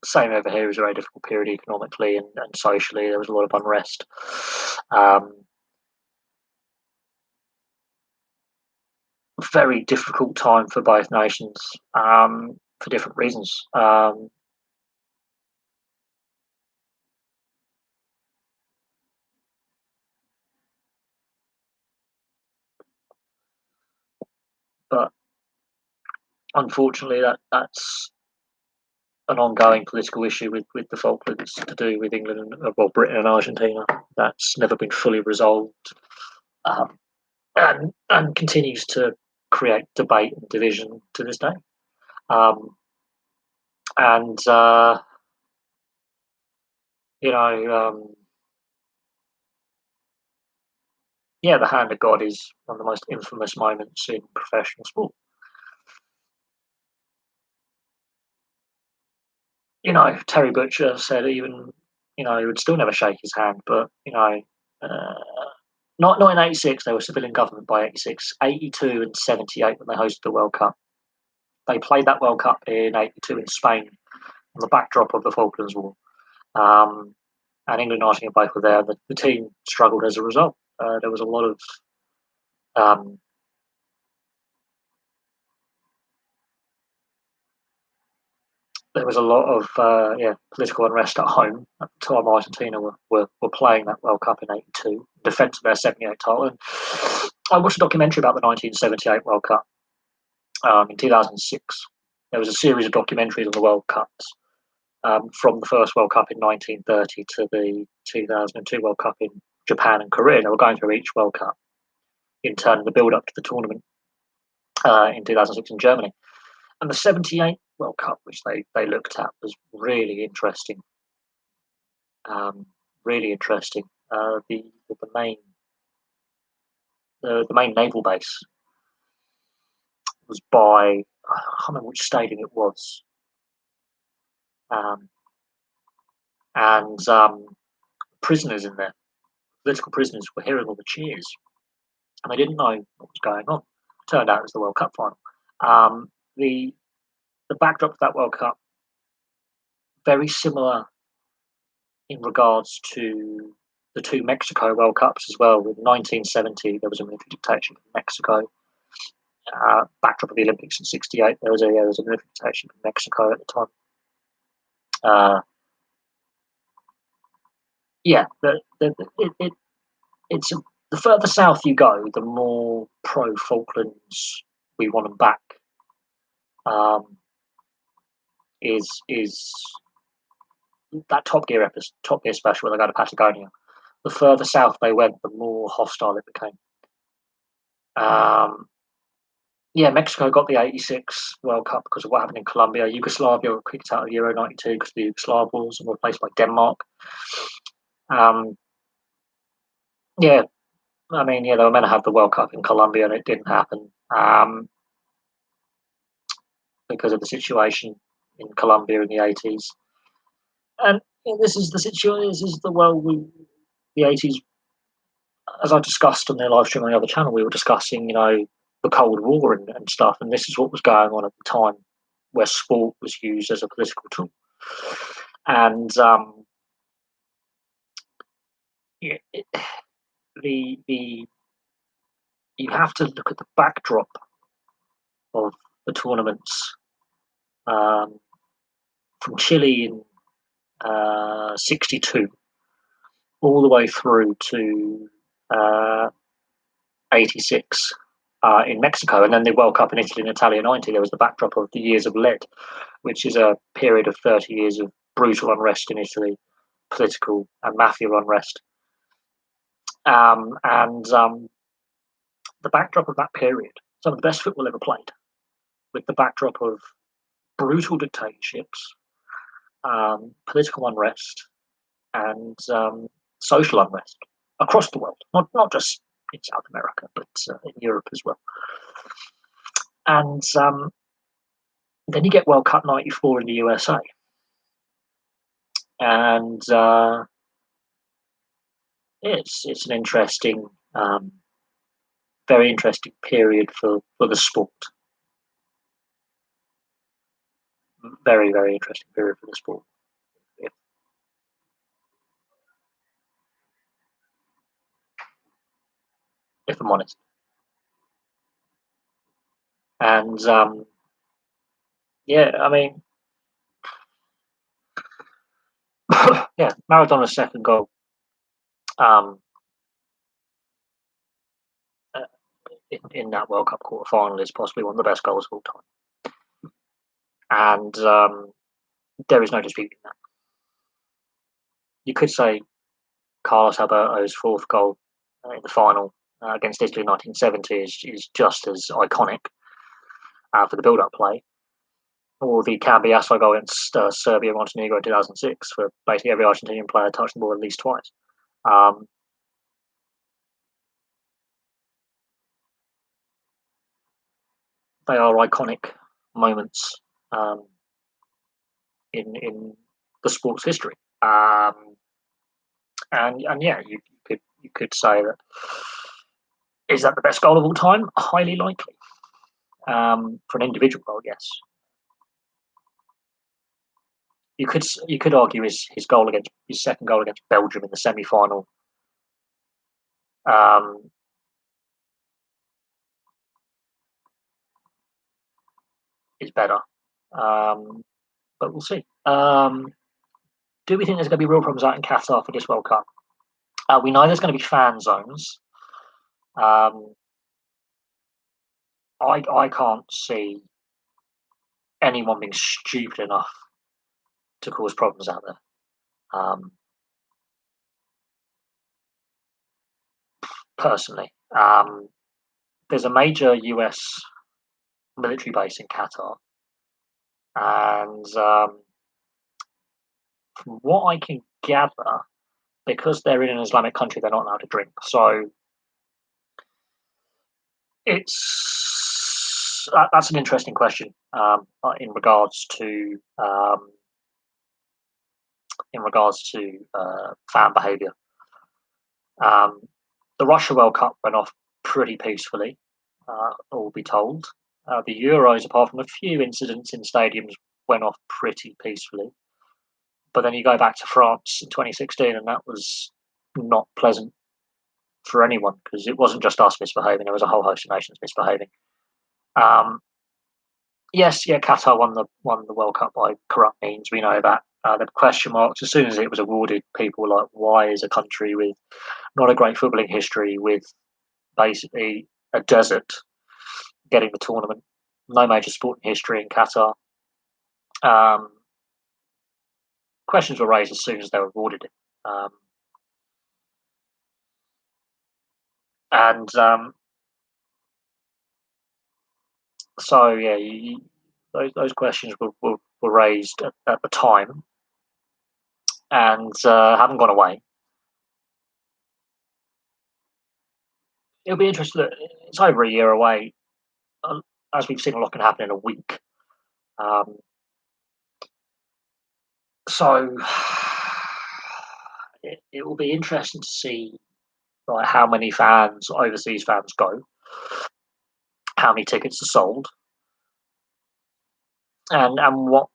Same over here. It was a very difficult period economically and socially. There was a lot of unrest. Um, Very difficult time for both nations for different reasons. But unfortunately, that's an ongoing political issue with the Falklands to do with England and Britain and Argentina. That's never been fully resolved, and continues to create debate and division to this day. And you know, yeah, the hand of God is one of the most infamous moments in professional sport. You know, Terry Butcher said even, you know, he would still never shake his hand, but, you know, uh, not in 86, they were civilian government by 86, 82 and 78 when they hosted the World Cup. They played that World Cup in 82 in Spain on the backdrop of the Falklands War. And England and Argentina both were there. The team struggled as a result. There was a lot of um, political unrest at home at the time. Argentina were playing that World Cup in '82, defence of their '78 title. And I watched a documentary about the 1978 World Cup in 2006. There was a series of documentaries on the World Cups from the first World Cup in 1930 to the 2002 World Cup in Japan and Korea. And they were going through each World Cup in turn, the build up to the tournament in 2006 in Germany. And the '78 World Cup, which they looked at, was really interesting. Really interesting. The main the main naval base was by I can't remember which stadium it was, um, and prisoners in there, political prisoners, were hearing all the cheers, and they didn't know what was going on. Turned out it was the World Cup final. The backdrop of that World Cup very similar in regards to the two Mexico World Cups as well. With 1970, there was a military dictatorship in Mexico. Backdrop of the Olympics in '68, there was a military dictatorship in Mexico at the time. Yeah, it's the further south you go, the more pro Falklands we want them back. Is that Top Gear special where they go to Patagonia? The further south they went, the more hostile it became. Yeah, Mexico got the '86 World Cup because of what happened in Colombia. Yugoslavia were kicked out of Euro '92 because of the Yugoslav wars and were replaced by Denmark. Yeah, I mean, yeah, they were meant to have the World Cup in Colombia and it didn't happen because of the situation in Colombia in the '80s. And this is the situation. This is the world the '80s. As I discussed on the live stream on the other channel, we were discussing, you know, the Cold War and stuff, and this is what was going on at the time, where sport was used as a political tool. And yeah, the you have to look at the backdrop of the tournaments from Chile in '62 all the way through to '86 in Mexico, and then the World Cup in Italy and Italia '90. There was the backdrop of the Years of Lead, which is a period of 30 years of brutal unrest in Italy, political and mafia unrest. And the backdrop of that period, some of the best football ever played, with the backdrop of brutal dictatorships, political unrest, and social unrest across the world, not just in South America, but in Europe as well. And then you get World Cup '94 in the USA. And it's an interesting, very interesting period for the sport. Very, very interesting period for the sport, if I'm honest. And yeah, I mean, yeah, Maradona's second goal um, uh, in that World Cup quarter final is possibly one of the best goals of all time. And there is no disputing that. You could say Carlos Alberto's fourth goal in the final against Italy in 1970 is just as iconic for the build-up play, or the Cambiasso goal against Serbia Montenegro in 2006, for basically every Argentinian player touching the ball at least twice. Um, they are iconic moments um, in the sport's history. And yeah, you could say that, is that the best goal of all time? Highly likely. For an individual goal, yes. You could argue his goal against his second goal against Belgium in the semi final um, is better, but we'll see. Do we think there's going to be real problems out in Qatar for this World Cup? We know there's going to be fan zones. Um, I can't see anyone being stupid enough to cause problems out there. Personally, there's a major US military base in Qatar, and from what I can gather, because they're in an Islamic country, they're not allowed to drink. So that's an interesting question in regards to fan behaviour. The Russia World Cup went off pretty peacefully, all be told. The Euros, apart from a few incidents in stadiums, went off pretty peacefully. But then you go back to France in 2016, and that was not pleasant for anyone, because it wasn't just us misbehaving; there was a whole host of nations misbehaving. Yes, yeah, Qatar won the World Cup by corrupt means. We know that. The question marks as soon as it was awarded. People were like, why is a country with not a great footballing history, with basically a desert, getting the tournament? No major sporting history in Qatar. Questions were raised as soon as they were awarded it. And so, yeah, those questions were raised at the time, and haven't gone away. It'll be interesting. It's over a year away. As we've seen, a lot can happen in a week. Um, so it will be interesting to see, like, how many fans, overseas fans, go, how many tickets are sold, and what.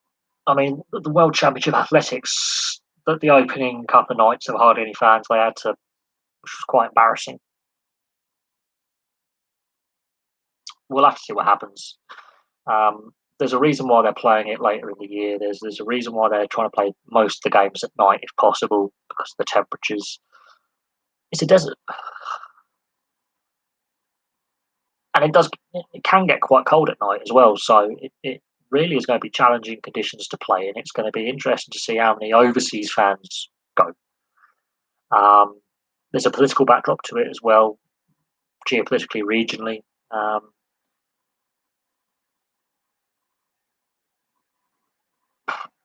I mean, the World Championship Athletics, the opening couple of nights, there were hardly any fans. They had to, which was quite embarrassing. We'll have to see what happens. There's a reason why they're playing it later in the year. There's a reason why they're trying to play most of the games at night if possible, because of the temperatures. It's a desert, and it can get quite cold at night as well. So it really is going to be challenging conditions to play, and it's going to be interesting to see how many overseas fans go. There's a political backdrop to it as well, geopolitically, regionally.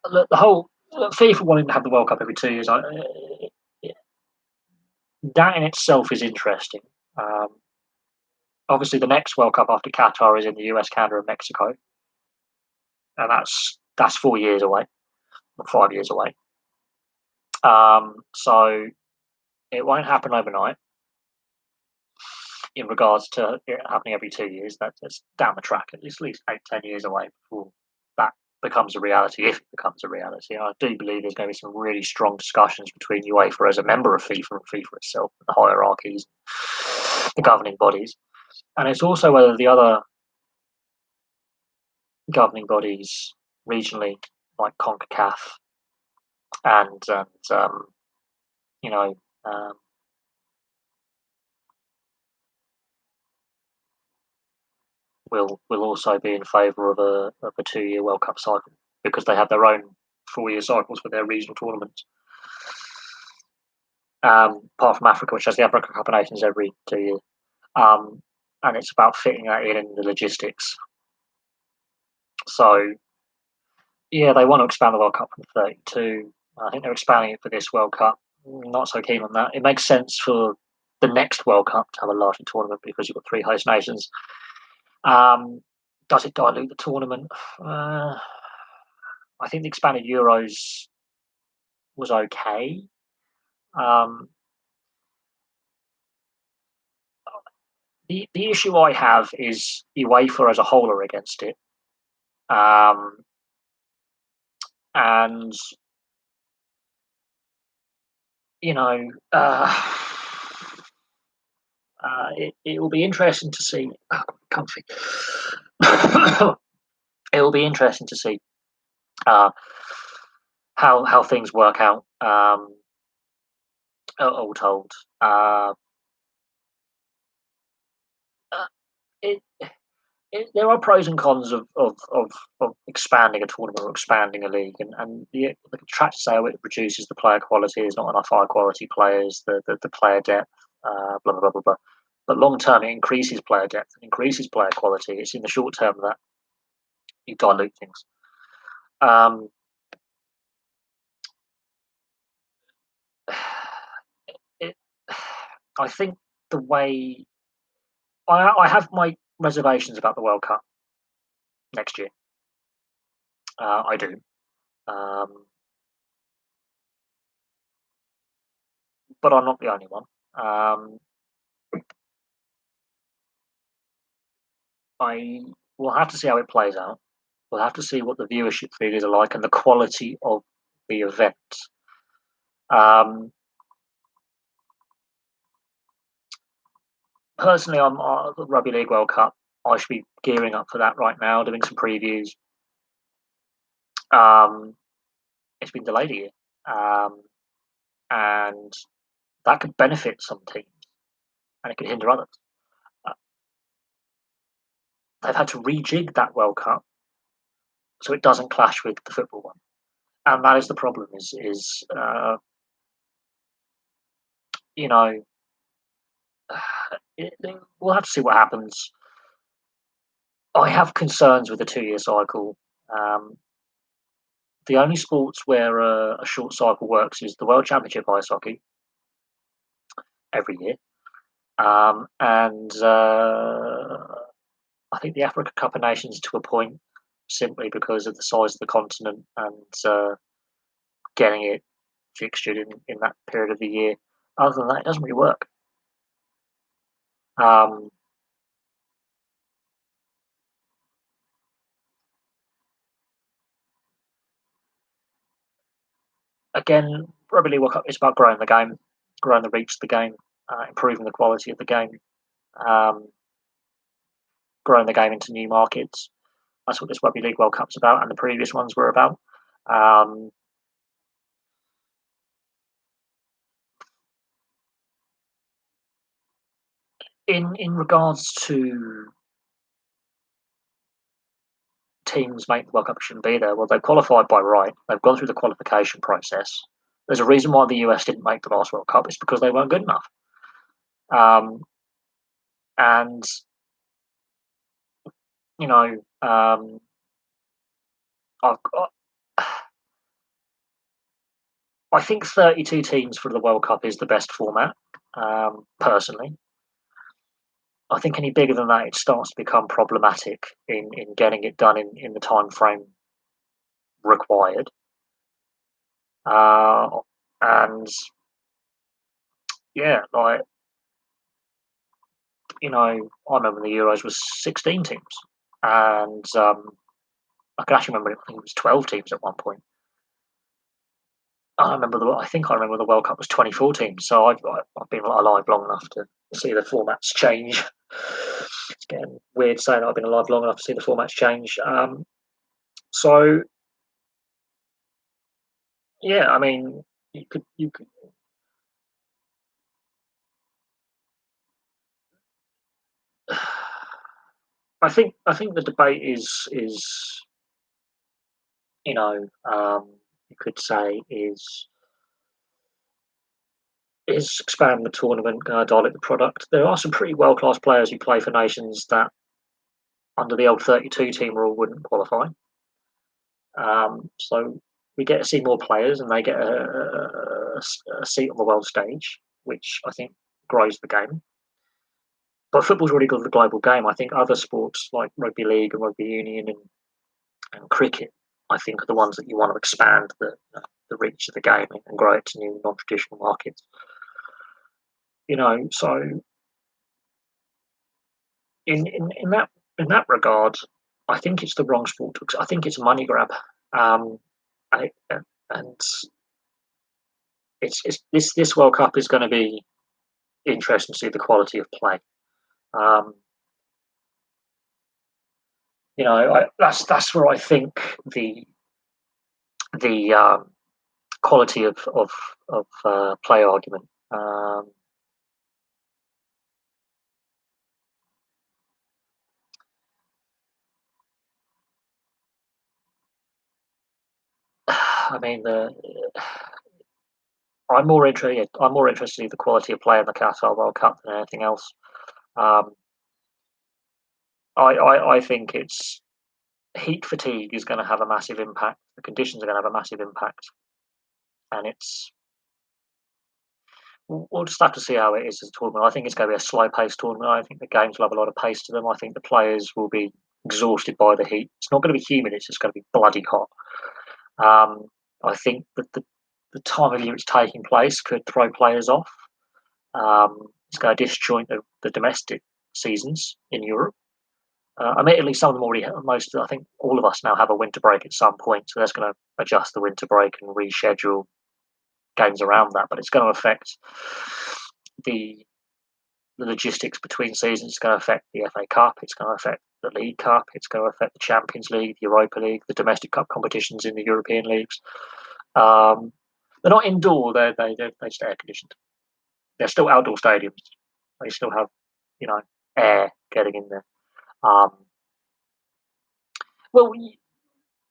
The whole FIFA wanting to have the World Cup every 2 years, that in itself is interesting. Obviously, the next World Cup after Qatar is in the US, Canada, and Mexico, and that's 4 years away, or 5 years away. So it won't happen overnight. In regards to it happening every 2 years, that's down the track, at least 8-10 years away before that becomes a reality, if it becomes a reality. And I do believe there's going to be some really strong discussions between UEFA as a member of FIFA and FIFA itself, the hierarchies, the governing bodies. And it's also whether the other governing bodies regionally, like CONCACAF and you know will also be in favour of a 2 year World Cup cycle, because they have their own 4 year cycles for their regional tournaments. Apart from Africa, which has the Africa Cup of Nations every 2 years. and it's about fitting that in the logistics. So yeah, they want to expand the World Cup from 32. I think they're expanding it for this World Cup. Not so keen on that. It makes sense for the next World Cup to have a larger tournament because you've got three host nations. Does it dilute the tournament? I think the expanded Euros was okay. Um, the issue I have is UEFA as a whole are against it, um, and you know, it will be interesting to see. Oh, comfy. It will be interesting to see uh, how things work out. All told, uh, it, there are pros and cons of expanding a tournament or expanding a league, and the contract say it reduces the player quality. There's not enough high quality players. The player depth, blah blah blah blah blah. But long term, it increases player depth and increases player quality. It's in the short term that you dilute things. Um, it, I think the way I have my reservations about the World Cup next year. I do, um, but I'm not the only one. I will have to see how it plays out. We'll have to see what the viewership figures are like and the quality of the event. Um, Personally, I'm the Rugby League World Cup. I should be gearing up for that right now, doing some previews. Um, it's been delayed a year, um, and that could benefit some teams and it could hinder others. Uh, they've had to rejig that World Cup so it doesn't clash with the football one, and that is the problem. Is you know we'll have to see what happens. I have concerns with the 2 year cycle. Um, the only sports where a short cycle works is the World Championship ice hockey every year, and I think the Africa Cup of Nations to a point, simply because of the size of the continent and getting it fixtured in that period of the year. Other than that, it doesn't really work. Um, Again, Rugby League World Cup is about growing the game, growing the reach of the game, improving the quality of the game, um, growing the game into new markets. That's what this Rugby League World Cup's about, and the previous ones were about. Um, in regards to teams make the World Cup shouldn't be there, well, they've qualified by right. They've gone through the qualification process. There's a reason why the US didn't make the last World Cup. It's because they weren't good enough. Um, and you know, I've got, I think 32 teams for the World Cup is the best format. Personally, I think any bigger than that, it starts to become problematic in getting it done in the time frame required. Uh, and yeah, like I remember the Euros was 16 teams, and I can actually remember. I think it was 12 teams at one point. I think I remember the World Cup was 24 teams. So I've been alive long enough to see the formats change. It's getting weird saying I've been alive long enough to see the formats change. So yeah, I mean, you could. I think the debate is you know you could say is is expand the tournament, dilute the product. There are some pretty world class players who play for nations that under the old 32 team rule wouldn't qualify. So we get to see more players, and they get a seat on the world stage, which I think grows the game. But football's really good at the global game. I think other sports like rugby league and rugby union and cricket, I think, are the ones that you want to expand the reach of the game and grow it to new non-traditional markets. So in that regard, I think it's the wrong sport. I think it's a money grab, um, I, and this World Cup is going to be interesting to see the quality of play. Um, that's where I think the quality of play argument. I mean, I'm more interested. I'm more interested in the quality of play in the Qatar World Cup than anything else. Um, I think it's heat fatigue is going to have a massive impact. The conditions are going to have a massive impact, and we'll just have to see how it is as a tournament. I think it's going to be a slow paced tournament. I think the games will have a lot of pace to them. I think the players will be exhausted by the heat. It's not going to be humid. It's just going to be bloody hot. Um, I think that the time of year it's taking place could throw players off. It's going to disjoint the domestic seasons in Europe. Admittedly, some of them already have, most. I think all of us now have a winter break at some point, so that's going to adjust the winter break and reschedule games around that. But it's going to affect the the logistics between seasons. It's going to affect the FA Cup. It's going to affect the League Cup. It's going to affect the Champions League, the Europa League, the domestic cup competitions in the European leagues. Um, they're not indoor. They stay air conditioned. They're still outdoor stadiums. They still have air getting in there. Um, well,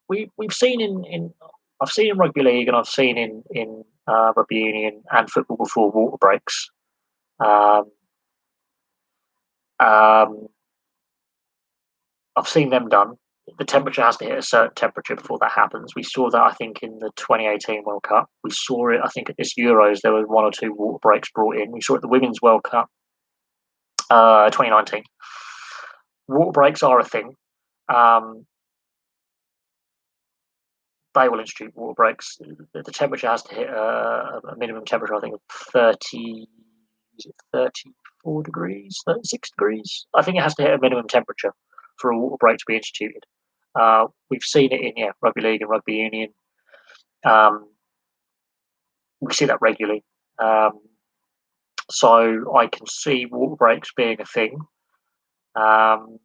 we've seen in I've seen in rugby league and I've seen in rugby union and football before water breaks. Um, um, I've seen them done. The temperature has to hit a certain temperature before that happens. We saw that, I think, in the 2018 World Cup. We saw it, I think, at this Euros. There were one or two water breaks brought in. We saw it at the Women's World Cup, 2019. Water breaks are a thing. Um, they will institute water breaks. The temperature has to hit a minimum temperature, I think, of 30, is it 34 degrees, 36 degrees? I think it has to hit a minimum temperature for a water break to be instituted. We've seen it in rugby league and rugby union. Um, we see that regularly. Um, so I can see water breaks being a thing. Um,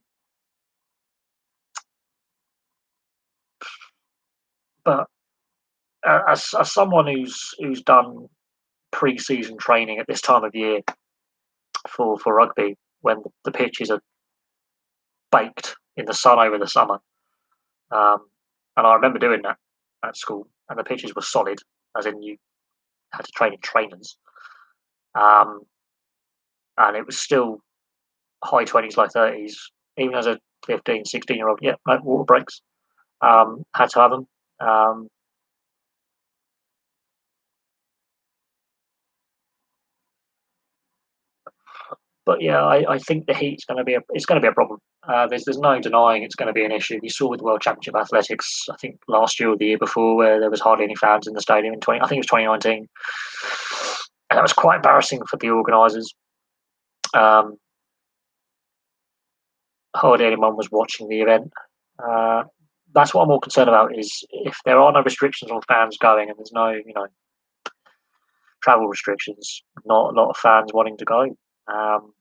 but as someone who's done pre-season training at this time of year for rugby, when the pitches are baked in the sun over the summer, and I remember doing that at school, and the pitches were solid, as in you had to train in trainers, um, and it was still high 20s, low 30s, even as a 15, 16-year-old. Yeah, no water breaks. Had to have them. Um, but yeah, I think the heat's going to be a problem. There's no denying it's going to be an issue. We saw with the World Championship Athletics, I think last year or the year before, where there was hardly any fans in the stadium in 20. I think it was 2019, and that was quite embarrassing for the organisers. Um, Hardly anyone was watching the event. Uh, that's what I'm more concerned about is if there are no restrictions on fans going and there's no travel restrictions, not a lot of fans wanting to go. Um,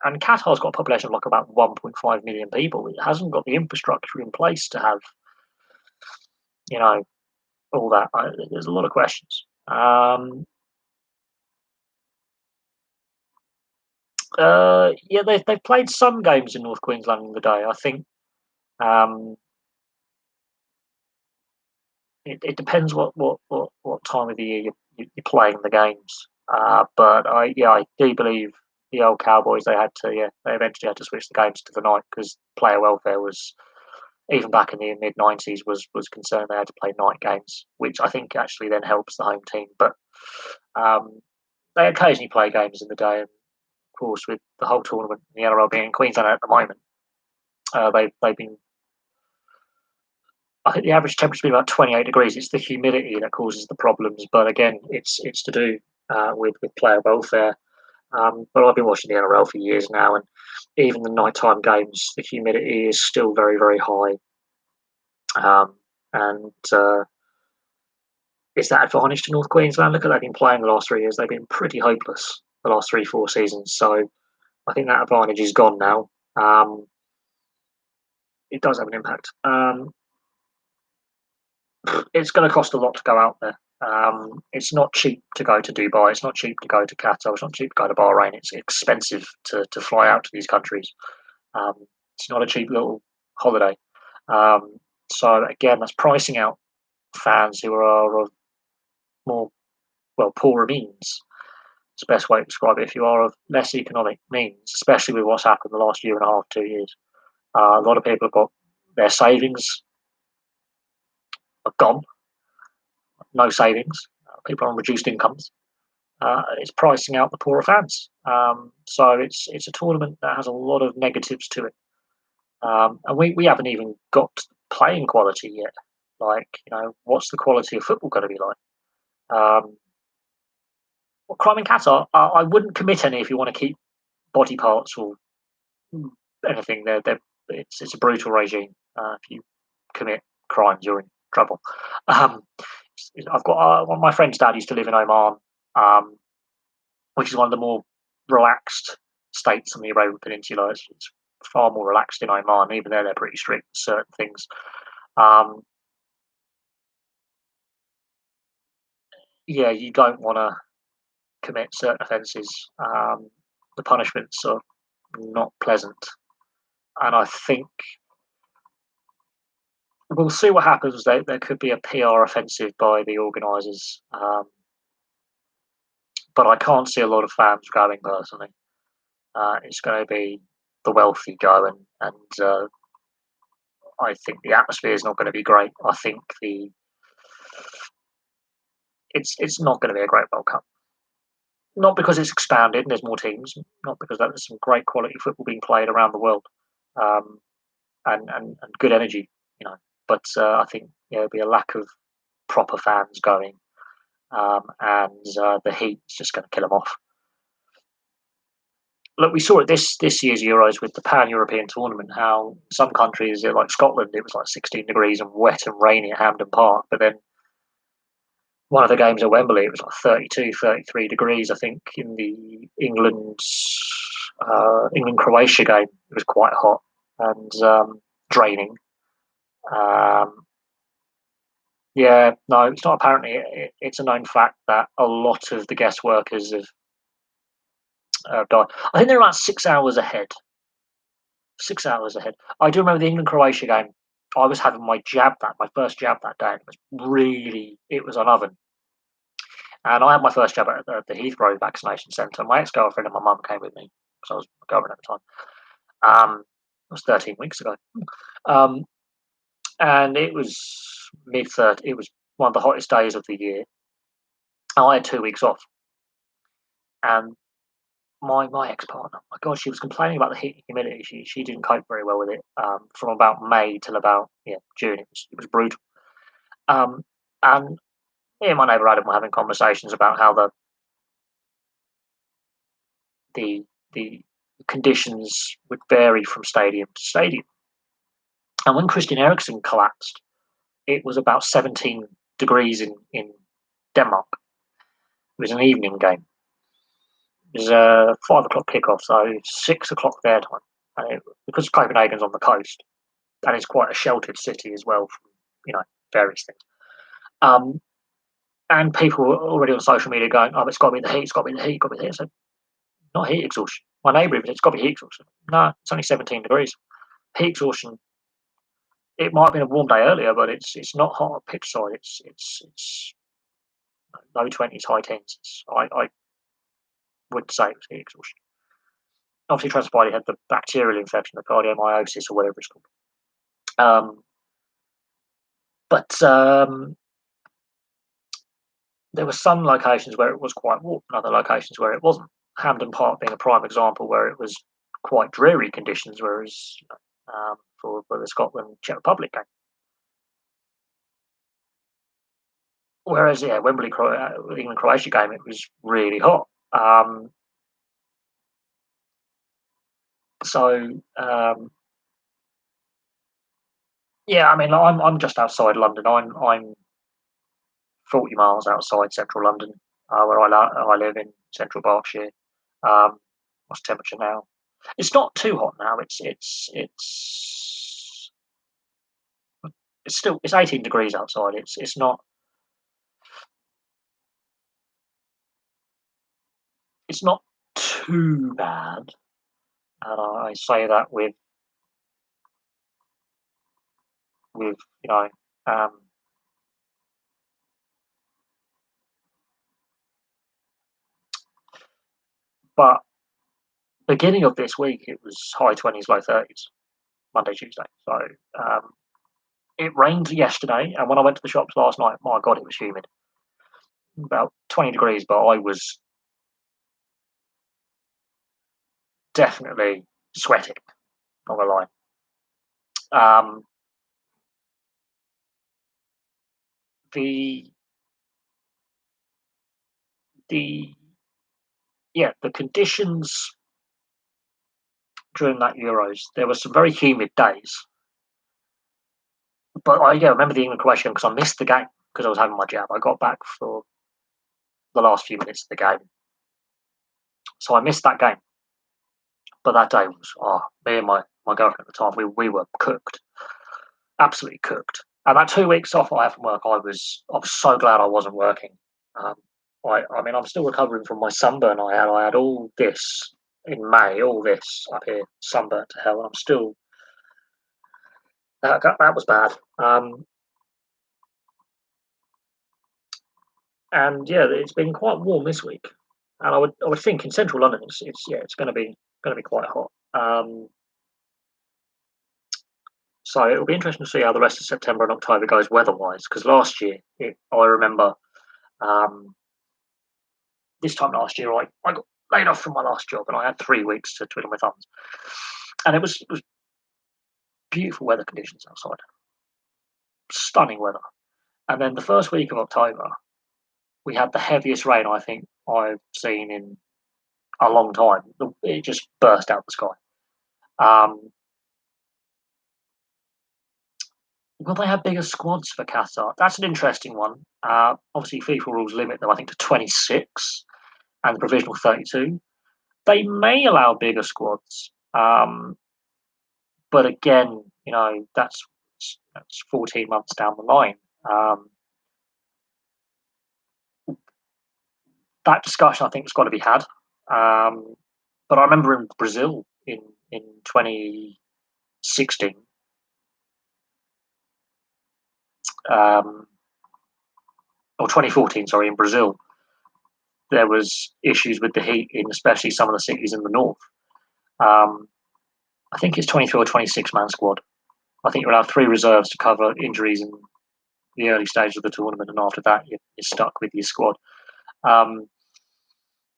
and Qatar's got a population of like about 1.5 million people. It hasn't got the infrastructure in place to have, you know, all that. There's a lot of questions. Yeah, they've played some games in North Queensland in the day. I think um, it depends what time of the year you're playing the games. But I do believe the old Cowboys they eventually had to switch the games to the night because player welfare was even back in the mid 90s was concerned they had to play night games, which I think actually then helps the home team. But um, they occasionally play games in the day, and of course with the whole tournament, the NRL being in Queensland at the moment, they've been. I think the average temperature has been about 28 degrees. It's the humidity that causes the problems, but again, it's to do with player welfare. But I've been watching the NRL for years now, and even the nighttime games, the humidity is still very, very high. And Is that advantage to North Queensland? Look at they've been playing the last 3 years. They've been pretty hopeless the last 3, 4 seasons. So I think that advantage is gone now. It does have an impact. It's going to cost a lot to go out there. It's not cheap to go to Dubai. It's not cheap to go to Qatar. It's not cheap to go to Bahrain. It's expensive to fly out to these countries. Um, it's not a cheap little holiday. Um, so again, that's pricing out fans who are of more poorer means. It's the best way to describe it. If you are of less economic means, especially with what's happened the last year and a half, 2 years, a lot of people have got their savings are gone, no savings. People are on reduced incomes. It's pricing out the poorer fans. So it's a tournament that has a lot of negatives to it, and we haven't even got playing quality yet. Like what's the quality of football going to be like? Well, crime in Qatar, I wouldn't commit any if you want to keep body parts or anything. It's a brutal regime. If you commit crimes, you're in trouble. Um, I've got one of my friend's dad used to live in Oman, um, which is one of the more relaxed states on the Arabian Peninsula. It's far more relaxed in Oman. Even there, they're pretty strict with certain things. Um, yeah, you don't want to commit certain offences. The punishments are not pleasant, and I think we'll see what happens. There could be a PR offensive by the organisers, but I can't see a lot of fans going personally. It's going to be the wealthy go, and I think the atmosphere is not going to be great. I think it's not going to be a great World Cup. Not because it's expanded and there's more teams, not because there's some great quality football being played around the world, um, and good energy, But I think there'll be a lack of proper fans going, and the heat's just going to kill them off. Look, we saw it this year's Euros with the Pan-European tournament. How some countries, like Scotland, it was like 16 degrees and wet and rainy at Hampden Park, but then one of the games at Wembley, it was like 32, 33 degrees. I think in the England Croatia game, it was quite hot and draining. Um, yeah, no, it's not apparently. It's a known fact that a lot of the guest workers have died. I think they're about 6 hours ahead. 6 hours ahead. I do remember the England Croatia game. I was having my first jab that day. And it was an oven. And I had my first jab at the Heathrow vaccination centre. My ex girlfriend and my mum came with me because I was my girlfriend at the time. It was 13 weeks ago. Um, and it was mid-30. It was one of the hottest days of the year. And I had 2 weeks off. And my ex partner, my God, she was complaining about the heat and humidity. She didn't cope very well with it. From about May till about June, it was brutal. And me and my neighbour Adam were having conversations about how the conditions would vary from stadium to stadium. And when Christian Eriksen collapsed, it was about 17 degrees in Denmark. It was an evening game. It was a 5 o'clock kickoff, so 6 o'clock their time. And because Copenhagen's on the coast, and it's quite a sheltered city as well from various things. And people were already on social media going, "Oh, it's got to be the heat. It's got to be the heat. Got to be the heat." So not heat exhaustion. My neighbour even said, "It's got to be heat exhaustion." No, it's only 17 degrees. Heat exhaustion. It might have been a warm day earlier, but it's not hot at pitch side. It's low 20s, high 10s. would say it was heat exhaustion. Obviously, Transpiley had the bacterial infection, the cardiomyosis or whatever it's called. But there were some locations where it was quite warm, and other locations where it wasn't. Hampden Park being a prime example where it was quite dreary conditions, whereas for the Scotland Czech Republic game. Whereas, yeah, Wembley, England Croatia game, it was really hot. Yeah, I mean, I'm just outside London. I'm 40 miles outside central London, where I live in central Berkshire. What's the temperature now? It's not too hot now. It's 18 degrees outside. It's not too bad, and I say that with you know. But beginning of this week, it was high 20s, low 30s, Monday, Tuesday. So it rained yesterday, and when I went to the shops last night, my God, it was humid. About 20 degrees, but I was definitely sweating, not gonna lie. The the the conditions during that Euros, there were some very humid days. But I remember the England Croatia game because I missed the game because I was having my jab. I got back for the last few minutes of the game, so I missed that game. But that day was me and my girlfriend at the time, we were cooked, absolutely cooked. And that 2 weeks off I had from work, I was so glad I wasn't working. Um, I mean, I'm still recovering from my sunburn I had. I had all this in May, all this up here, sunburnt to hell, and I'm still that was bad. And yeah, it's been quite warm this week, and I would think in central London it's going to be quite hot. So it'll be interesting to see how the rest of September and October goes weather-wise. Because last year, I remember this time last year, I got laid off from my last job, and I had 3 weeks to twiddle my thumbs, and it was beautiful weather conditions outside, stunning weather. And then the first week of October, we had the heaviest rain I think I've seen in a long time. It just burst out the sky. Will they have bigger squads for Qatar? That's an interesting one. Obviously, FIFA rules limit them, I think, to 26 and the provisional 32. They may allow bigger squads, but again, that's 14 months down the line. That discussion, I think, has got to be had. But I remember in Brazil in 2016, or 2014, sorry, in Brazil, there was issues with the heat in especially some of the cities in the north. I think it's 23 or 26-man squad. I think you're allowed 3 reserves to cover injuries in the early stages of the tournament, and after that, you're stuck with your squad.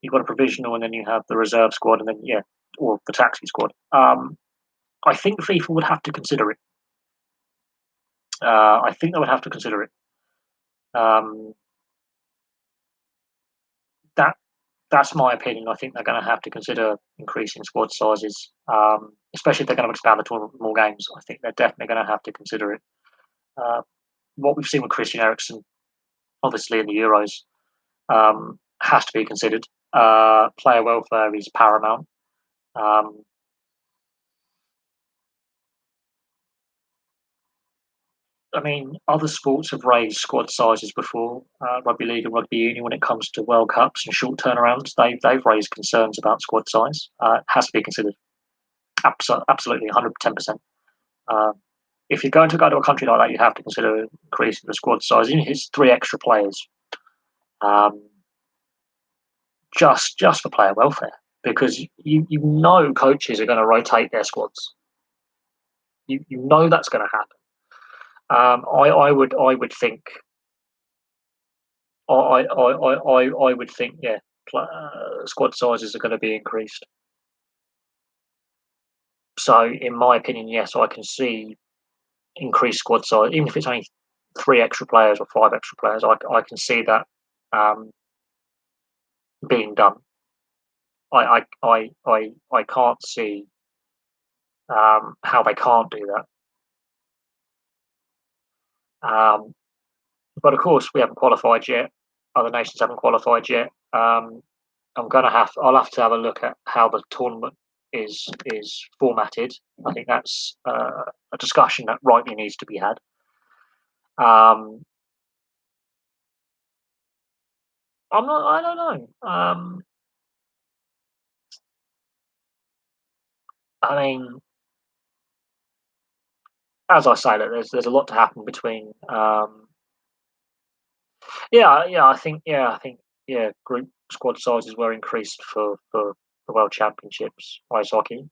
You've got a provisional, and then you have the reserve squad, and then or the taxi squad. I think FIFA would have to consider it. I think they would have to consider it. That's my opinion. I think they're going to have to consider increasing squad sizes, especially if they're going to expand the tournament with more games. I think they're definitely going to have to consider it. What we've seen with Christian Eriksen, obviously in the Euros, has to be considered. Player welfare is paramount. I mean, other sports have raised squad sizes before. Rugby league and rugby union, when it comes to World Cups and short turnarounds, they've raised concerns about squad size. It has to be considered. Absolutely, 110%. If you're going to go to a country like that, you have to consider increasing the squad size. Even if it's 3 extra players, just for player welfare, because you know coaches are going to rotate their squads. You know that's going to happen. I would think I would think, yeah, squad sizes are going to be increased. So, in my opinion, yes, I can see increased squad size, even if it's only 3 extra players or 5 extra players. I can see that um, being done. I can't see how they can't do that. But of course, we haven't qualified yet. Other nations haven't qualified yet. I'll have to have a look at how the tournament is formatted. I think that's a discussion that rightly needs to be had. Um, I'm not. I don't know. I mean, as I say, that there's a lot to happen between. Yeah. I think group squad sizes were increased for the World Championships ice hockey.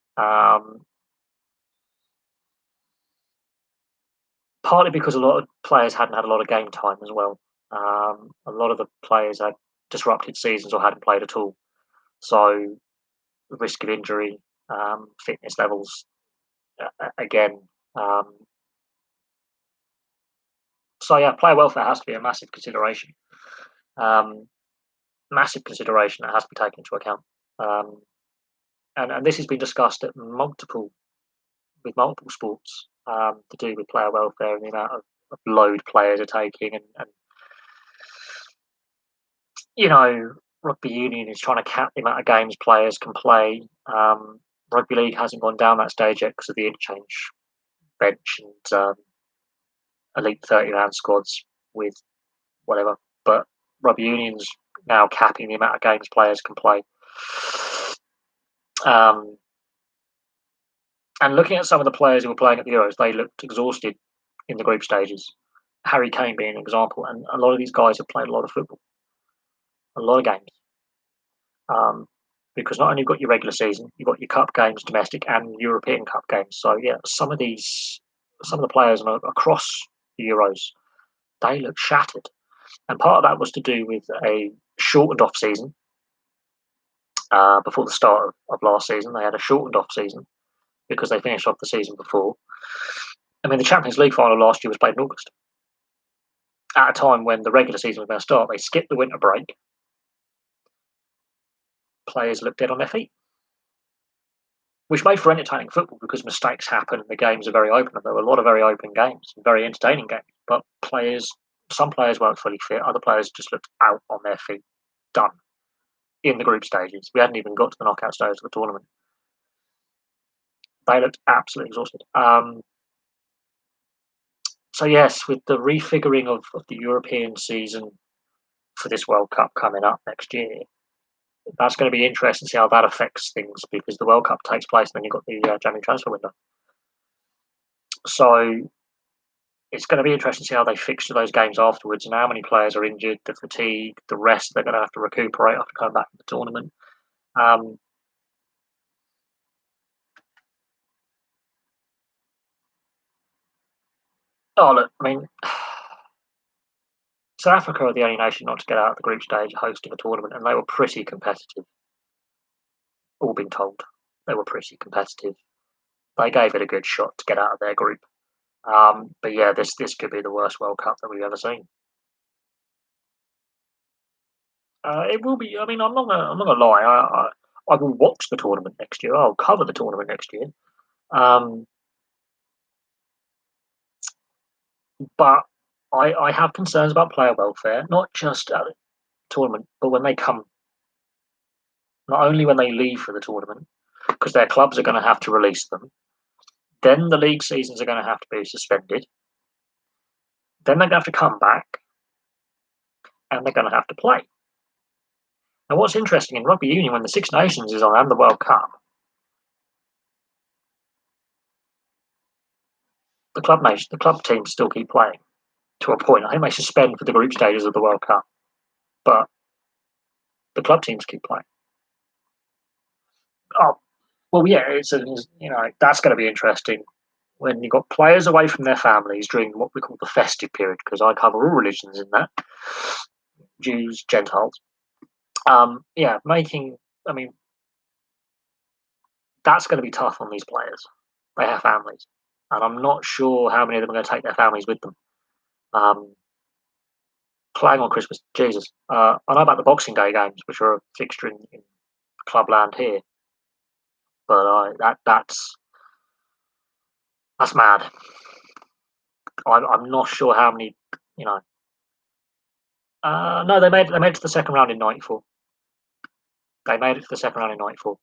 Partly because a lot of players hadn't had a lot of game time as well. A lot of the players had disrupted seasons or hadn't played at all. So the risk of injury, fitness levels, again. Um, so yeah, player welfare has to be a massive consideration. Um, Massive consideration that has to be taken into account. Um, and this has been discussed at multiple sports, to do with player welfare and the amount of load players are taking, and you know, rugby union is trying to cap the amount of games players can play. Rugby league hasn't gone down that stage yet because of the interchange bench and elite 30-man squads with whatever. But rugby union's now capping the amount of games players can play. Um, and looking at some of the players who were playing at the Euros, they looked exhausted in the group stages. Harry Kane being an example, and a lot of these guys have played a lot of football, a lot of games. Um, because not only you've got your regular season, you've got your cup games, domestic and European Cup games. So yeah, some of the players across the Euros, they look shattered, and part of that was to do with a shortened off season. Before the start of last season, they had a shortened off season because they finished off the season before. I mean, the Champions League final last year was played in August, at a time when the regular season was going to start. They skipped the winter break. Players looked dead on their feet, which made for entertaining football because mistakes happen and the games are very open. And there were a lot of very open games, very entertaining games. But some players weren't fully fit. Other players just looked out on their feet, done in the group stages. We hadn't even got to the knockout stage of the tournament. They looked absolutely exhausted. So yes, with the refiguring of the European season for this World Cup coming up next year, that's going to be interesting to see how that affects things, because the World Cup takes place and then you've got the January transfer window. So it's going to be interesting to see how they fixture those games afterwards and how many players are injured, the fatigue, the rest they're going to have to recuperate after coming back from the tournament. Um, look, I mean, South Africa are the only nation not to get out of the group stage hosting a tournament, and they were pretty competitive. All being told, they were pretty competitive. They gave it a good shot to get out of their group. But yeah, this could be the worst World Cup that we've ever seen. It will be. I mean, I'm not gonna lie. I will watch the tournament next year. I'll cover the tournament next year. Um, but I have concerns about player welfare, not just at the tournament, but when they come. Not only when they leave for the tournament, because their clubs are going to have to release them. Then the league seasons are going to have to be suspended. Then they're going to have to come back, and they're going to have to play. Now, what's interesting in rugby union, when the Six Nations is on and the World Cup, the club teams still keep playing to a point. I think they suspend for the group stages of the World Cup, but the club teams keep playing. Oh, well, yeah, that's going to be interesting when you've got players away from their families during what we call the festive period, because I cover all religions in that, Jews, Gentiles. Yeah, I mean, that's going to be tough on these players. They have families, and I'm not sure how many of them are going to take their families with them. Um, Playing on Christmas, Jesus. I know about the Boxing Day games, which are a fixture in clubland here, but that's mad. I'm not sure how many, you know. No, they made it to the second round in '94. They made it to the second round in '94.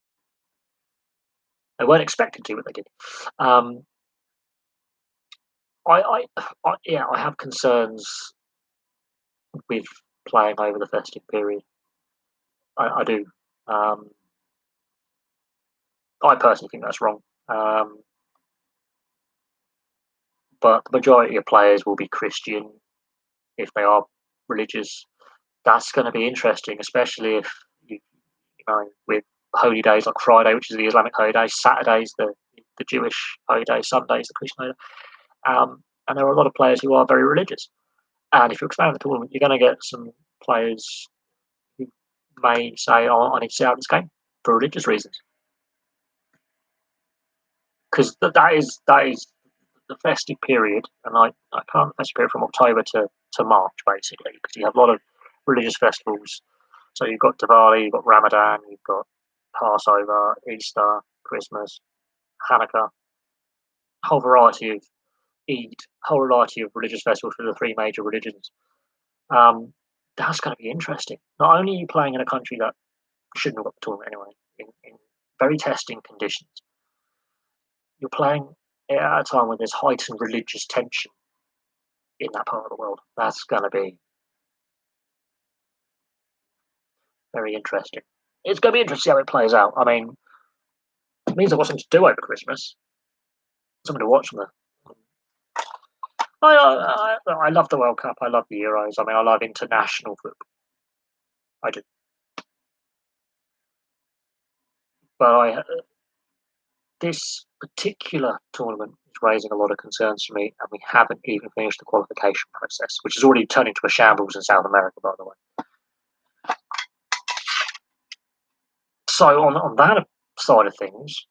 They weren't expected to, but they did. Um, yeah, I have concerns with playing over the festive period. I do. Um, I personally think that's wrong. Um, but the majority of players will be Christian if they are religious. That's going to be interesting, especially if with holy days like Friday, which is the Islamic holy day, Saturday's the Jewish holy day, Sunday's the Christian holy day. And there are a lot of players who are very religious. And if you expand the tournament, you're going to get some players who may say, "Oh, I need to see out this game for religious reasons," because that is the festive period, and I can't festive period from October to March basically, because you have a lot of religious festivals. So you've got Diwali, you've got Ramadan, you've got Passover, Easter, Christmas, Hanukkah, whole variety of Eid, whole variety of religious festivals for the three major religions. Um, that's going to be interesting. Not only are you playing in a country that shouldn't have got the tournament anyway, in very testing conditions, you're playing at a time when there's heightened religious tension in that part of the world. That's going to be very interesting. It's going to be interesting to see how it plays out. I mean, it means I've got something to do over Christmas, something to watch on the. I love the World Cup. I love the Euros. I mean, I love international football. I do, but this particular tournament is raising a lot of concerns for me, and we haven't even finished the qualification process, which is already turning into a shambles in South America, by the way. So on that side of things,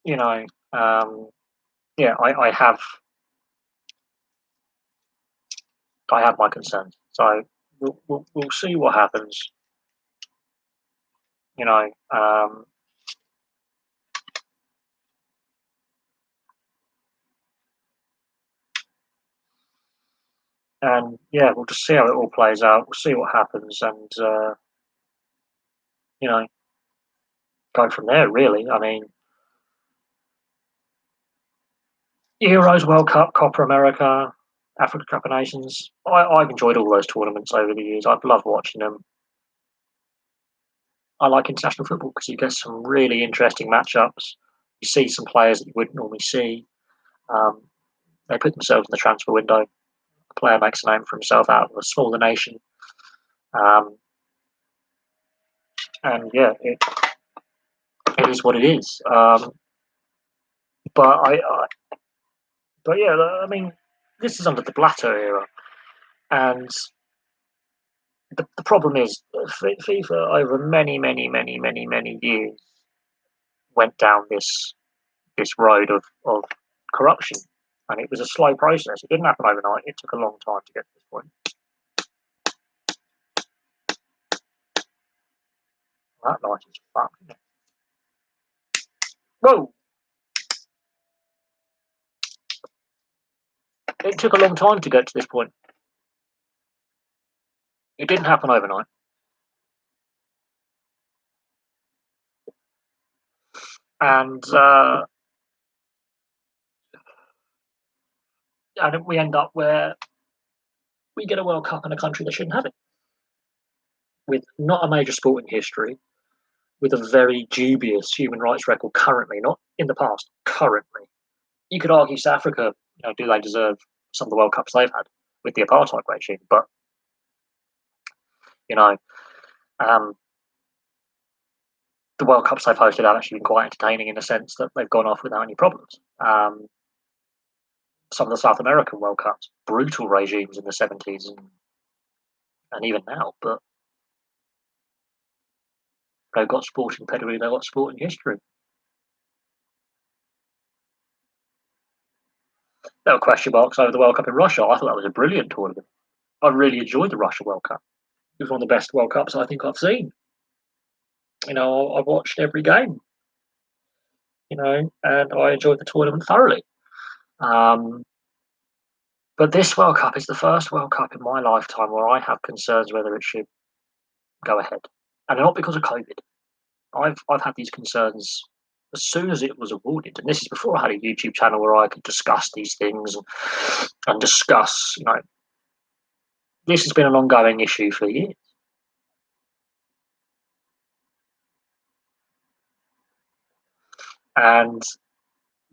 you know, yeah, I have my concerns. So we'll see what happens. You know, and yeah, we'll just see how it all plays out. We'll see what happens, and you know, go from there. Really, I mean, Euros, World Cup, Copa America, Africa Cup of Nations. I've enjoyed all those tournaments over the years. I've loved watching them. I like international football because you get some really interesting matchups. You see some players that you wouldn't normally see. Um, they put themselves in the transfer window. A player makes a name for himself out of a smaller nation. Um, and yeah, it is what it is. But but yeah, I mean, this is under the Blatter era, and the problem is FIFA over many, many, many, many, many years went down this road of corruption, and it was a slow process. It didn't happen overnight. It took a long time to get to this point. That light is fucked. Isn't it? Whoa! It took a long time to get to this point. It didn't happen overnight. And and we end up where we get a World Cup in a country that shouldn't have it, with not a major sport in history, with a very dubious human rights record currently, not in the past, currently. You could argue South Africa, do they deserve some of the World Cups they've had with the apartheid regime? But You know, um, the World Cups they've hosted have actually been quite entertaining in the sense that they've gone off without any problems. Some of the South American World Cups, brutal regimes in the 70s and even now, but they've got sporting pedigree, they've got sporting history. There were question marks over the World Cup in Russia. I thought that was a brilliant tournament. I really enjoyed the Russia World Cup. It was one of the best World Cups I think I've seen. I've watched every game, and I enjoyed the tournament thoroughly. Um, but this World Cup is the first World Cup in my lifetime where I have concerns whether it should go ahead, and not because of COVID. I've had these concerns as soon as it was awarded, and this is before I had a YouTube channel where I could discuss these things and discuss. This has been an ongoing issue for years, and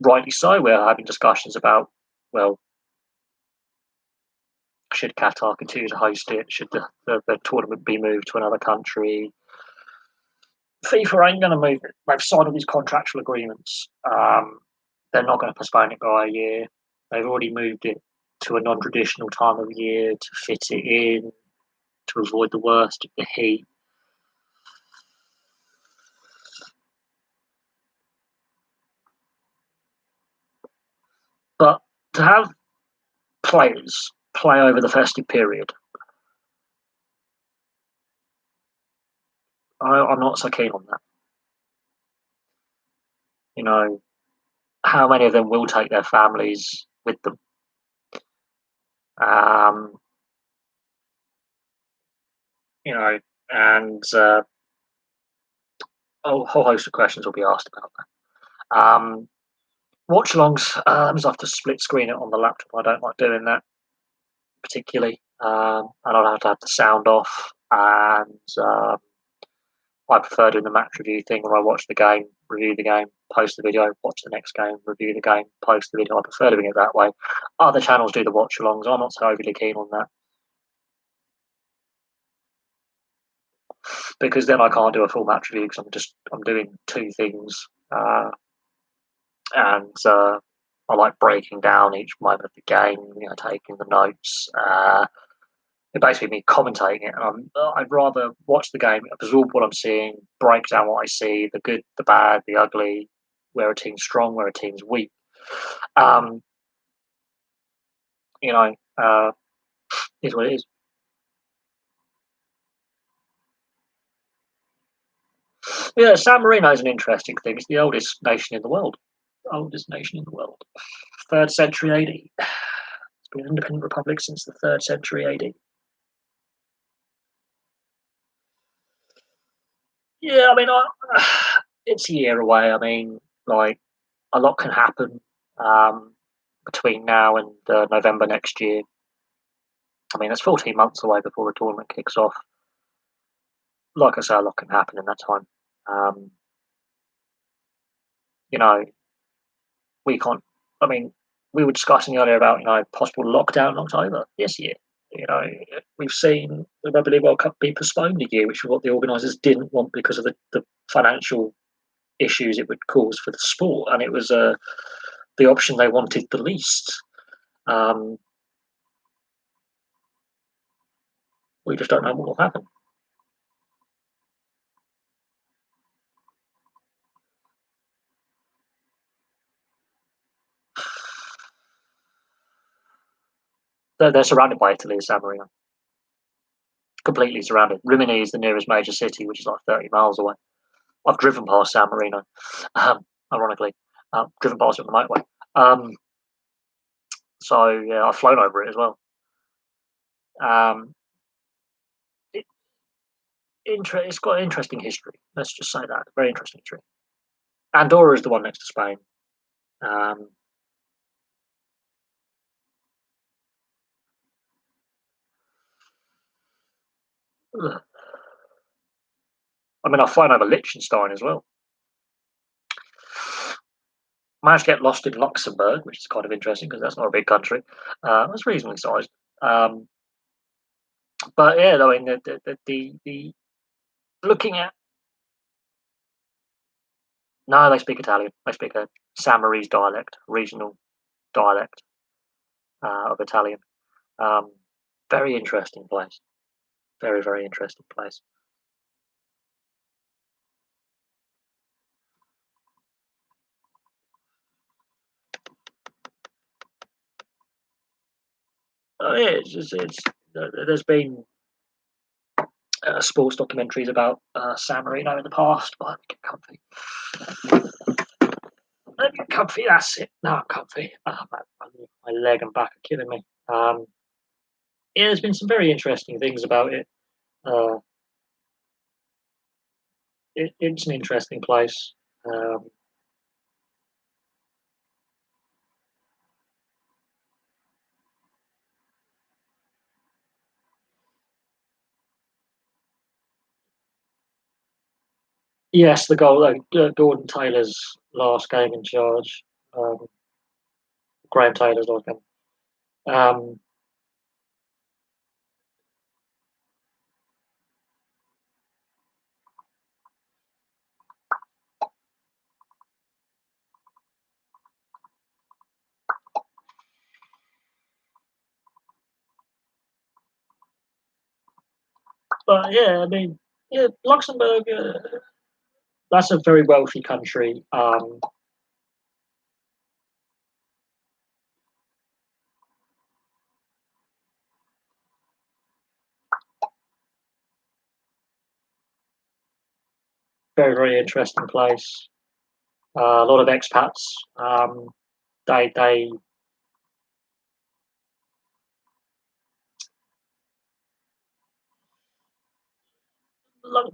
rightly so. We're having discussions about, well, should Qatar continue to host it? Should the tournament be moved to another country? FIFA ain't going to move it. They've signed all these contractual agreements. They're not going to postpone it by a year. They've already moved it to a non-traditional time of year to fit it in, to avoid the worst of the heat. But to have players play over the festive period, I'm not so keen on that. You know, how many of them will take their families with them? Um, you know, and a whole host of questions will be asked about that. Watch alongs, I have to split screen it on the laptop. I don't like doing that particularly. And I'll have to have the sound off. And I prefer doing the match review thing where I watch the game, review the game, post the video, watch the next game, review the game, post the video. I prefer doing it that way. Other channels do the watch alongs. I'm not so overly keen on that because then I can't do a full match review because I'm doing two things. And I like breaking down each moment of the game, taking the notes. It basically me commentating it, and I'd rather watch the game, absorb what I'm seeing, break down what I see, the good, the bad, the ugly, where a team's strong, where a team's weak. Um, you know, is what it is. Yeah, San Marino is an interesting thing. It's the oldest nation in the world. Oldest nation in the world. 3rd century AD. It's been an independent republic since the 3rd century AD. Yeah, I mean, it's a year away. I mean, like a lot can happen between now and November next year. I mean, it's 14 months away before the tournament kicks off. Like I say, a lot can happen in that time. Um, you know, we can't. I mean, we were discussing earlier about possible lockdown in October this year. You know, we've seen the Rugby League World Cup be postponed a year, which is what the organisers didn't want because of the financial issues it would cause for the sport, and it was the option they wanted the least. Um, we just don't know what will happen. They're surrounded by Italy, San Marino, completely surrounded. Rimini is the nearest major city, which is like 30 miles away. I've driven past San Marino, ironically, driven past it on the motorway. So yeah, I've flown over it as well. Um, it, it's got an interesting history. Let's just say that, very interesting history. Andorra is the one next to Spain. Um, I mean, I've flown over Liechtenstein as well. Managed to get lost in Luxembourg, which is kind of interesting because that's not a big country. It's reasonably sized. Um, But yeah, I mean, the looking at no, they speak Italian. They speak a Sammarinese dialect, regional dialect of Italian. Um, Very interesting place. Very, very interesting place. Yeah, there's been sports documentaries about San Marino in the past. But let me get comfy. Let me get comfy. That's it. No, I'm comfy. My leg and back are killing me. Yeah, there's been some very interesting things about it. Uh, it's an interesting place. Um, yes, the goal. Gordon Taylor's last game in charge. Um, Graham Taylor's last game. Um, but yeah, I mean, yeah, Luxembourg. That's a very wealthy country. Very, very interesting place. A lot of expats. They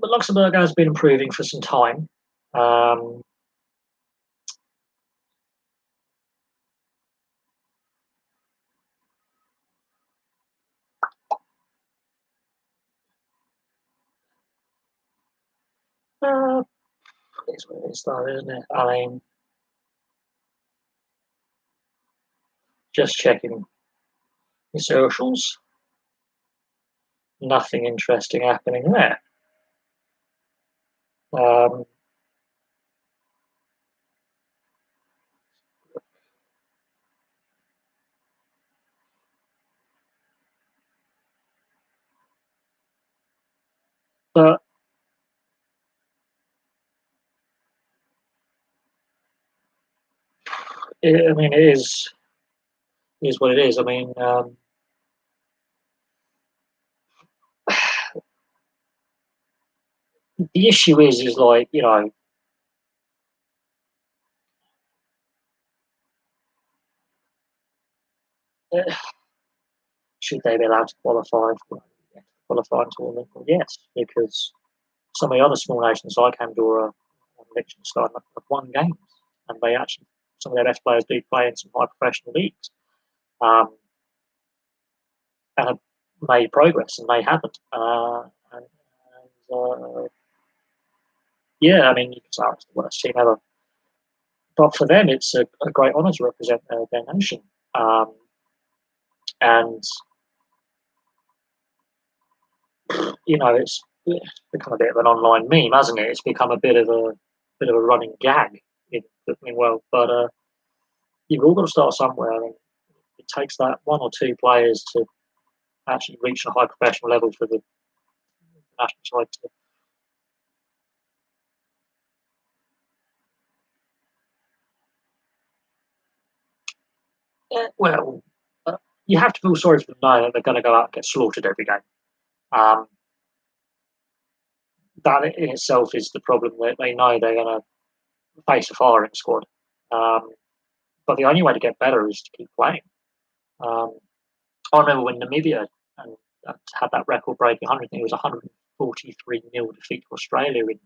Luxembourg has been improving for some time. Um, uh, it's what it is, though, isn't it? I mean, just checking the socials. Nothing interesting happening there. Um, but I mean, it is what it is. I mean, the issue is like should they be allowed to qualify for the qualifying tournament? Well, yes, because some of the other small nations like Andorra and Liechtenstein have won games, and they actually some of their best players do play in some high professional leagues, um, and have made progress, and they haven't. Yeah, I mean, you can say it's the worst team ever, but for them, it's a great honour to represent their nation. Um, and it's become a bit of an online meme, hasn't it? It's become a bit of a running gag in the footballing world. But you've all got to start somewhere. I mean, it takes that one or two players to actually reach a high professional level for the national side to. Well, you have to feel sorry for them knowing that they're going to go out and get slaughtered every game. Um, that in itself is the problem that they know they're going to face a firing squad. Um, but the only way to get better is to keep playing. Um, I remember when Namibia and had that record breaking 100, I think it was 143 nil defeat to Australia in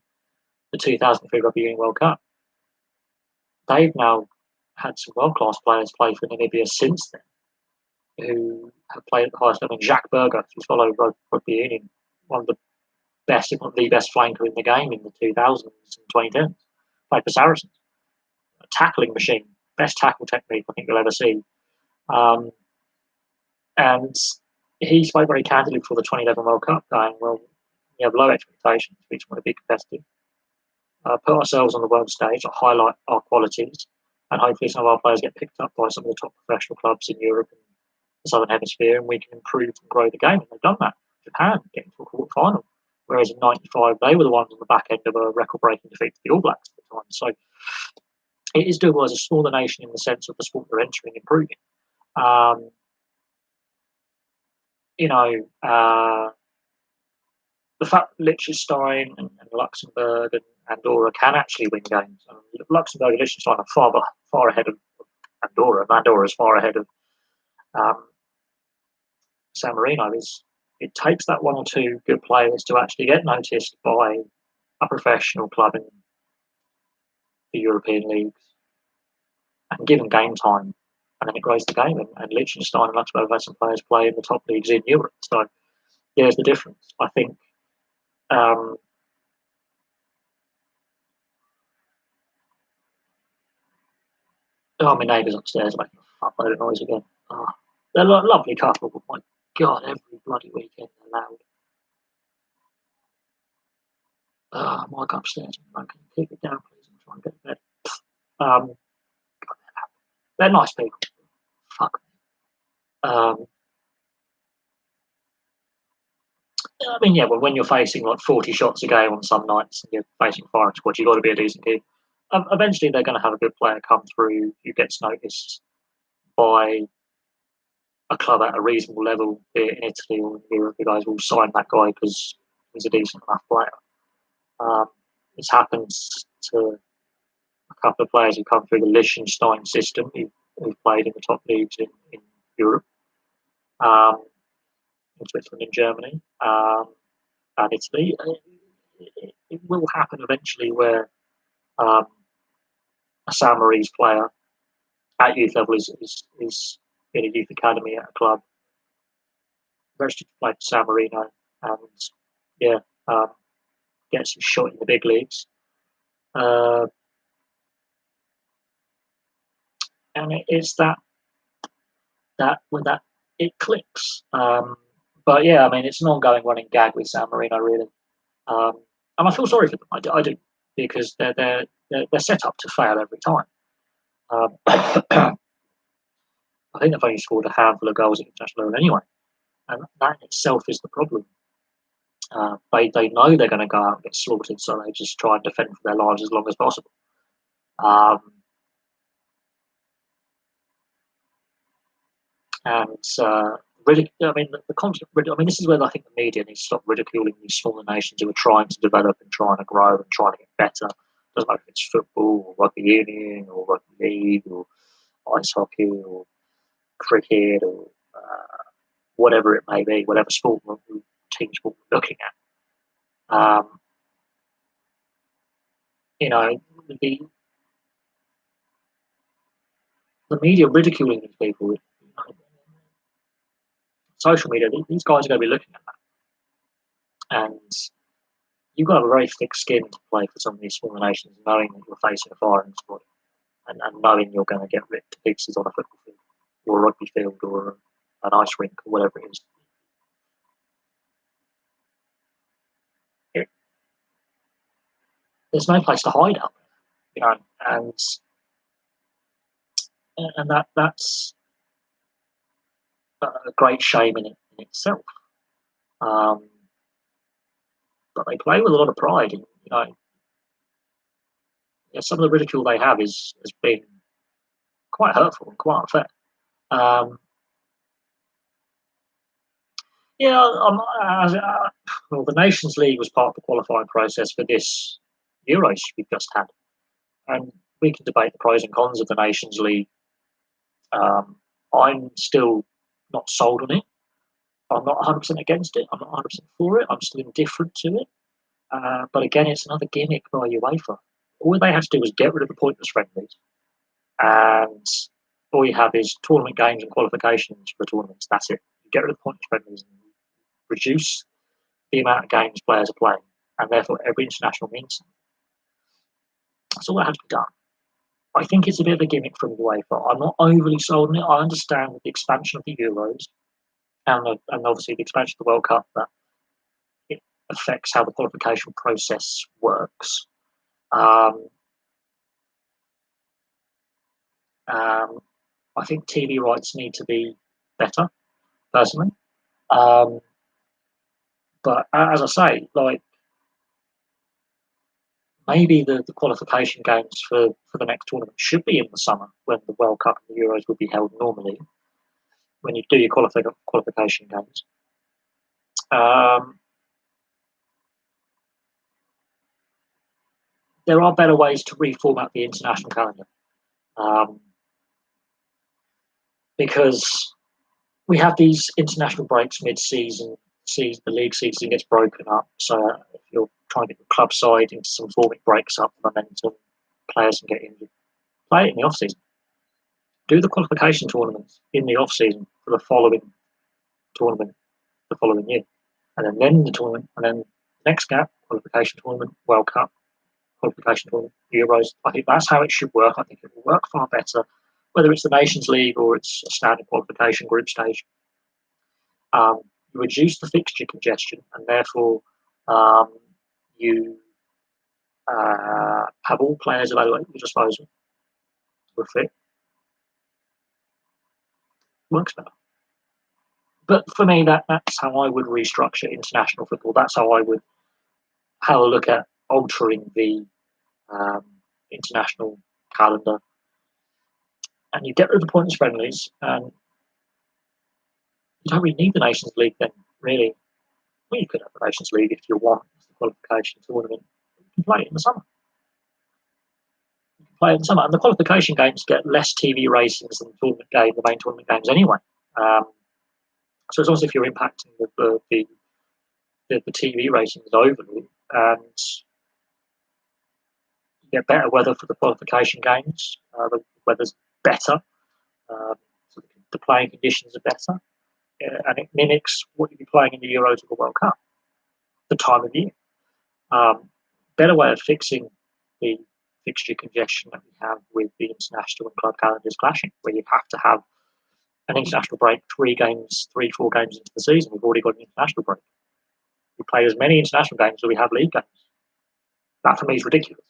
the 2003 Rugby Union World Cup. They've now had some world class players play for Namibia since then who have played at the highest level. Jacques Burger, who's followed Rugby Union, one of the best, if not the best flanker in the game in the 2000s and 2010s, played for Saracens. A tackling machine, best tackle technique I think you'll ever see. Um, and he spoke very candidly before the 2011 World Cup, going, "Well, we have low expectations. We just want to be competitive, put ourselves on the world stage, highlight our qualities, and hopefully some of our players get picked up by some of the top professional clubs in Europe and the Southern Hemisphere, and we can improve and grow the game." And they've done that. Japan getting to a quarter final, whereas in '95 they were the ones on the back end of a record-breaking defeat to the All Blacks at the time. So it is doable as a smaller nation in the sense of the sport they're entering improving. Um, you know, the fact that Liechtenstein and Luxembourg and Andorra can actually win games. Luxembourg and Liechtenstein are far ahead of Andorra. Andorra is far ahead of um, San Marino. It takes that one or two good players to actually get noticed by a professional club in the European leagues and give them game time, and then it grows the game. And Liechtenstein and Luxembourg have had some players play in the top leagues in Europe. So there's the difference. I think. Oh, my neighbours upstairs are making a fuckload of noise again. Oh, they're a lovely couple, but my God, every bloody weekend they're loud. Mike upstairs, can you keep it down, please? I'm trying to get to bed. Um, they're nice people. Fuck. I mean, yeah, well, when you're facing like 40 shots a game on some nights and you're facing firing squad, you've got to be a decent keeper. Eventually, they're going to have a good player come through who gets noticed by a club at a reasonable level, be it in Italy or in Europe. The guys will sign that guy because he's a decent enough player. It's happened to a couple of players who come through the Liechtenstein system who've played in the top leagues in Europe, in Switzerland, in Germany, and Italy. It will happen eventually where a San Marino's player at youth level is in a youth academy at a club, registered to play for San Marino, and yeah, gets a shot in the big leagues. And it's that when that it clicks. But yeah, I mean, it's an ongoing running gag with San Marino, really. And I feel sorry for them. I do, because they're set up to fail every time. I think they've only scored a handful of goals at international level anyway, and that in itself is the problem. They know they're going to go out and get slaughtered, so they just try and defend for their lives as long as possible. And I mean, the constant. I mean, this is where I think the media needs to stop ridiculing these smaller nations who are trying to develop and trying to grow and trying to get better. Doesn't matter if it's football or rugby union or rugby league or ice hockey or cricket or whatever it may be, whatever team sport we're looking at. The media ridiculing these people. Social media, these guys are going to be looking at that, and you've got to have a very thick skin to play for some of these smaller nations, knowing that you're facing a firing squad, and knowing you're going to get ripped to pieces on a football field, or a rugby field, or an ice rink, or whatever it is. There's no place to hide out there, and that's a great shame in itself. But they play with a lot of pride, and some of the ridicule they have has been quite hurtful and quite unfair. Well, the Nations League was part of the qualifying process for this Euros we've just had, and we can debate the pros and cons of the Nations League. I'm still not sold on it. I'm not 100% against it. I'm not 100% for it. I'm still indifferent to it. But again, it's another gimmick by UEFA. All they have to do is get rid of the pointless friendlies, and all you have is tournament games and qualifications for tournaments. That's it. You get rid of the pointless friendlies and reduce the amount of games players are playing, and therefore every international means something. That's all that has to be done. I think it's a bit of a gimmick from UEFA. I'm not overly sold on it. I understand with the expansion of the Euros and obviously the expansion of the World Cup, that it affects how the qualification process works. Um, I think TV rights need to be better, personally. Um, but as I say, like, maybe the qualification games for the next tournament should be in the summer when the World Cup and the Euros would be held normally, when you do your qualification games. There are better ways to reformat the international calendar, because we have these international breaks mid-season. The league season gets broken up, so if you're trying to get the club side into some form, it breaks up the momentum. Players can get injured. Play it in the off-season. Do the qualification tournaments in the off-season for the following tournament the following year, and then the tournament, and then next gap qualification tournament, World Cup qualification tournament, Euros. I think that's how it should work. I think it will work far better, whether it's the Nations League or it's a standard qualification group stage. You reduce the fixture congestion, and therefore you have all players available at your disposal to fit. Works better. But for me, that's how I would restructure international football. That's how I would have a look at altering the international calendar. And you get rid of the pointless friendlies, and you don't really need the Nations League then, really. Well, you could have the Nations League if you want the qualification tournament. You can play it in the summer. And the qualification games get less TV ratings than the main tournament games anyway. So it's also if you're impacting the TV ratings overly, and you get better weather for the qualification games. The weather's better, so the playing conditions are better, and it mimics what you'd be playing in the Euros or the World Cup, the time of year. Better way of fixing the fixture congestion that we have with the international and club calendars clashing, where you have to have an international break 4 games into the season. We've already got an international break. We play as many international games as we have league games. That for me is ridiculous.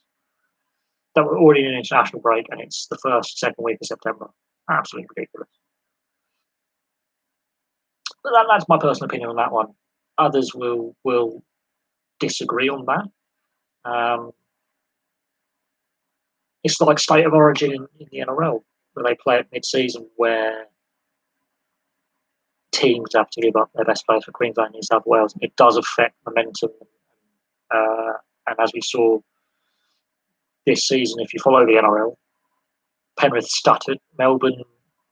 That we're already in an international break and it's the second week of September. Absolutely ridiculous. But that's my personal opinion on that one. Others will disagree on that. It's like State of Origin in the NRL, where they play at mid-season, where teams have to give up their best players for Queensland and New South Wales. It does affect momentum. And as we saw this season, if you follow the NRL, Penrith stuttered. Melbourne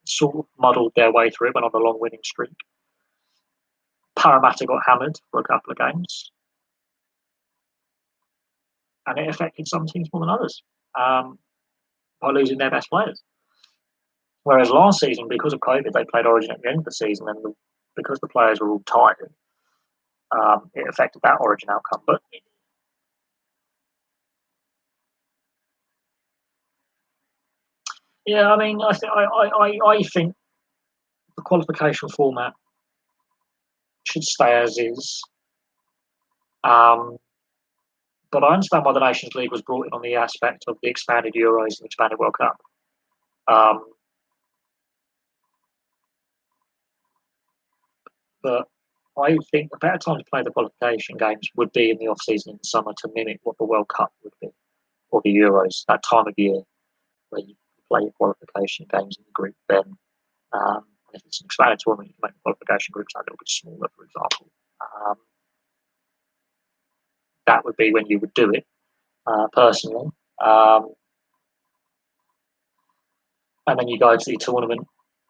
sort of muddled their way through it, went on a long winning streak. Parramatta got hammered for a couple of games. And it affected some teams more than others by losing their best players. Whereas last season, because of COVID, they played Origin at the end of the season, and because the players were all tired, it affected that Origin outcome. But yeah, I mean, I think the qualification format should stay as is. But I understand why the Nations League was brought in on the aspect of the expanded Euros and expanded World Cup. But I think the better time to play the qualification games would be in the off-season in the summer, to mimic what the World Cup would be, or the Euros, that time of year where you play your qualification games in the group. Then, if it's an expanded tournament, you can make the qualification groups a little bit smaller, for example. That would be when you would do it, personally. And then you go to the tournament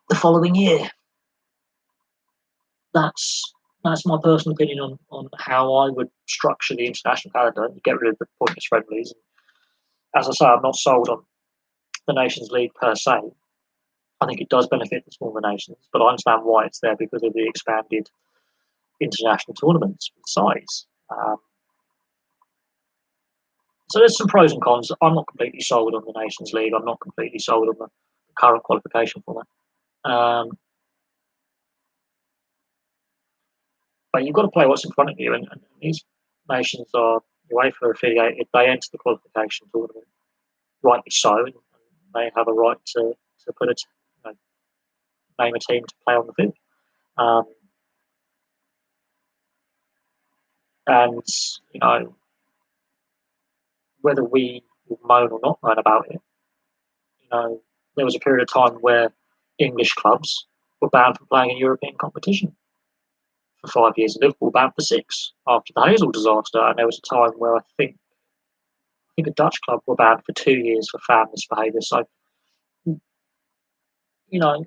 the following year. That's my personal opinion on how I would structure the international calendar. You get rid of the pointless friendlies. And as I say, I'm not sold on the Nations League per se. I think it does benefit the smaller nations, but I understand why it's there because of the expanded international tournaments size. So there's some pros and cons. I'm not completely sold on the Nations League. I'm not completely sold on the current qualification format. But you've got to play what's in front of you, and these nations are UEFA affiliated. They enter the qualification tournament, rightly so, and they have a right to put you know, name a team to play on the field. Um, and you know whether we will moan or not moan about it, there was a period of time where English clubs were banned from playing in European competition for 5 years. Liverpool banned for 6 after the Hazel disaster, and there was a time where I think a Dutch club were banned for 2 years for fan misbehaviour. So you know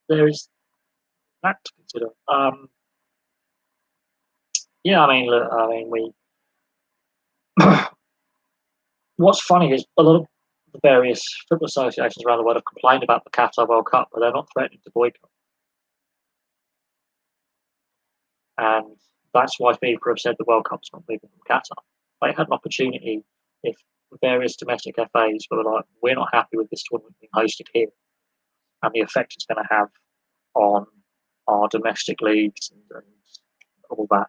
there is that to consider. Yeah, I mean, look, I mean, we. What's funny is a lot of the various football associations around the world have complained about the Qatar World Cup, but they're not threatening to boycott. And that's why FIFA have said the World Cup's not moving from Qatar. They had an opportunity if various domestic FAs were like, we're not happy with this tournament being hosted here and the effect it's going to have on our domestic leagues and all that.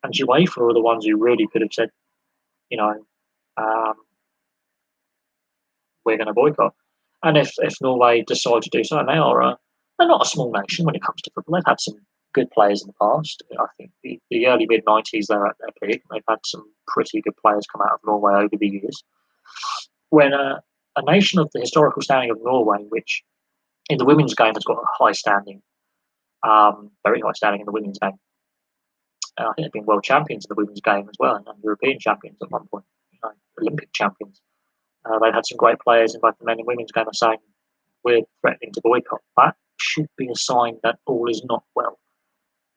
And UEFA are the ones who really could have said, you know, um, we're going to boycott. And if Norway decide to do so, and they're not a small nation when it comes to football. They've had some good players in the past. I think the early mid-90s they're at their peak. They've had some pretty good players come out of Norway over the years. When a nation of the historical standing of Norway, which in the women's game has got a high standing, very high standing in the women's game. I think they've been world champions in the women's game as well, and European champions at one point, Olympic champions. They've had some great players in both the men and women's game are saying we're threatening to boycott. That should be a sign that all is not well.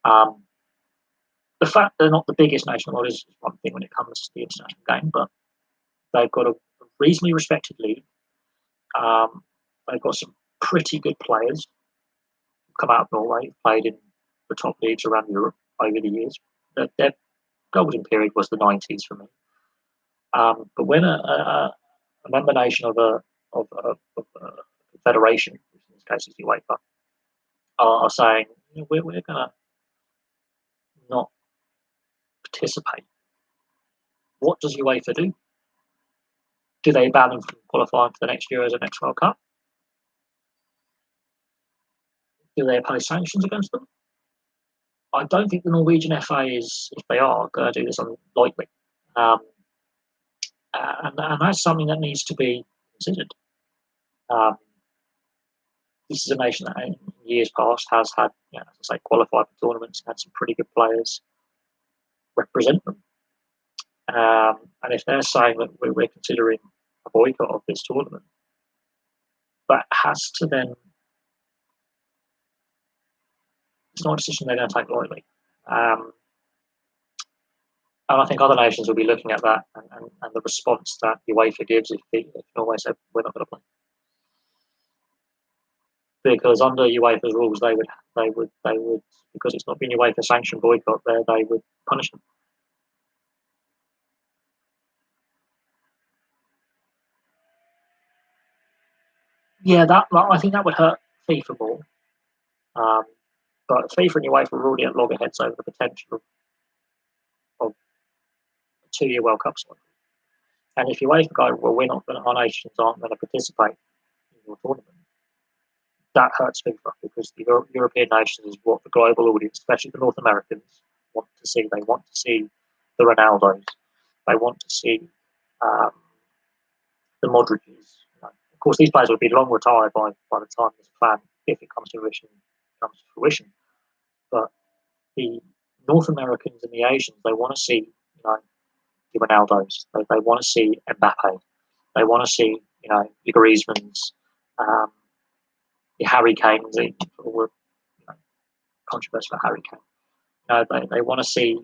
The fact they're not the biggest nation in the world is one thing when it comes to the international game, but they've got a reasonably respected league. They've got some pretty good players come out of Norway, played in the top leagues around Europe over the years. Their golden period was the 90s for me. But when a member nation of a federation, which in this case is UEFA, are saying we're going to not participate, what does UEFA do? Do they ban them from qualifying for the next Euros or next World Cup? Do they impose sanctions against them? I don't think the Norwegian FA is, if they are, going to do this lightly. And that's something that needs to be considered. This is a nation that in years past has had, as I say, qualified for tournaments, had some pretty good players represent them. And if they're saying that we're considering a boycott of this tournament, that has to then, it's not a decision they're going to take lightly. And I think other nations will be looking at that and the response that UEFA gives if Norway said we're not going to play. Because under UEFA's rules, they would because it's not been UEFA sanctioned boycott there, they would punish them. Yeah, I think that would hurt FIFA more. But FIFA and UEFA are already at loggerheads over the potential of a 2-year World Cup cycle. And if UEFA go, well, our nations aren't going to participate in your tournament, that hurts FIFA because the European nations is what the global audience, especially the North Americans, want to see. They want to see the Ronaldos. They want to see the Modric's. Of course, these players will be long retired by the time this plan, if it comes to fruition. But the North Americans and the Asians, they want to see, the Ronaldos. They want to see Mbappe. They want to see, the Griezmanns, the Harry Kanes. Controversy about Harry Kane. They want to see,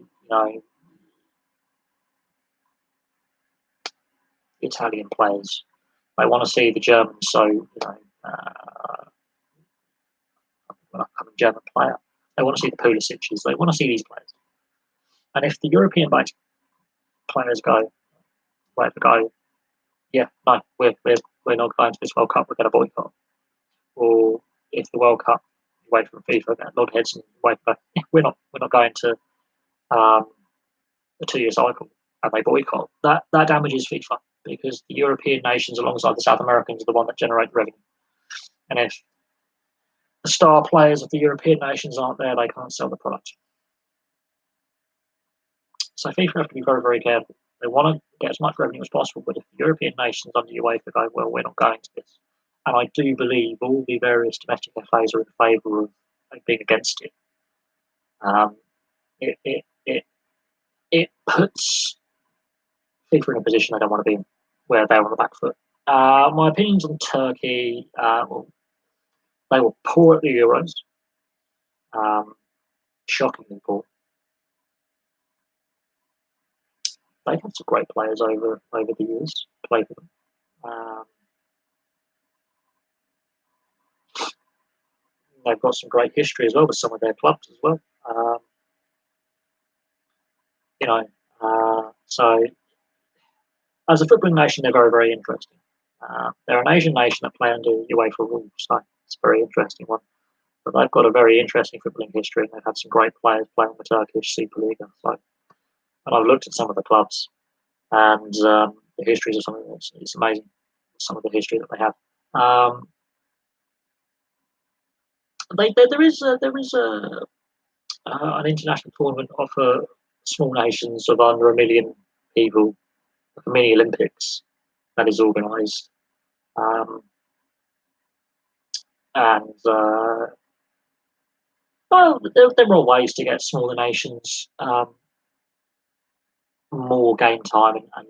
Italian players. They want to see the Germans. So, an upcoming German player. They want to see the Pulisic's. They want to see these players. And if the European-based players go, yeah, no, we're we're not going to this World Cup, we're going to boycott. Or if the World Cup away from FIFA, Lord Headson UEFA, we're not going to a 2-year cycle, and they boycott. That damages FIFA because the European nations, alongside the South Americans, are the one that generate revenue. And if the star players of the European nations aren't there, they can't sell the product. So FIFA have to be very, very careful. They want to get as much revenue as possible, but if the European nations under UEFA go, well, we're not going to this. And I do believe all the various domestic FAs are in favour of being against it. It puts FIFA in a position they don't want to be in, where they're on the back foot. My opinions on Turkey, they were poor at the Euros. Shockingly poor. They've had some great players over the years to play for them. They've got some great history as well with some of their clubs as well. So as a footballing nation, they're very, very interesting. They're an Asian nation that play under UEFA rules, so it's a very interesting one. But they've got a very interesting footballing history, and they've had some great players playing the Turkish Superliga. So, and I've looked at some of the clubs, and the histories of some of them, it's amazing. Some of the history that they have. There is an international tournament of small nations of under 1 million people, like a mini Olympics, that is organised, and well, there are ways to get smaller nations more game time and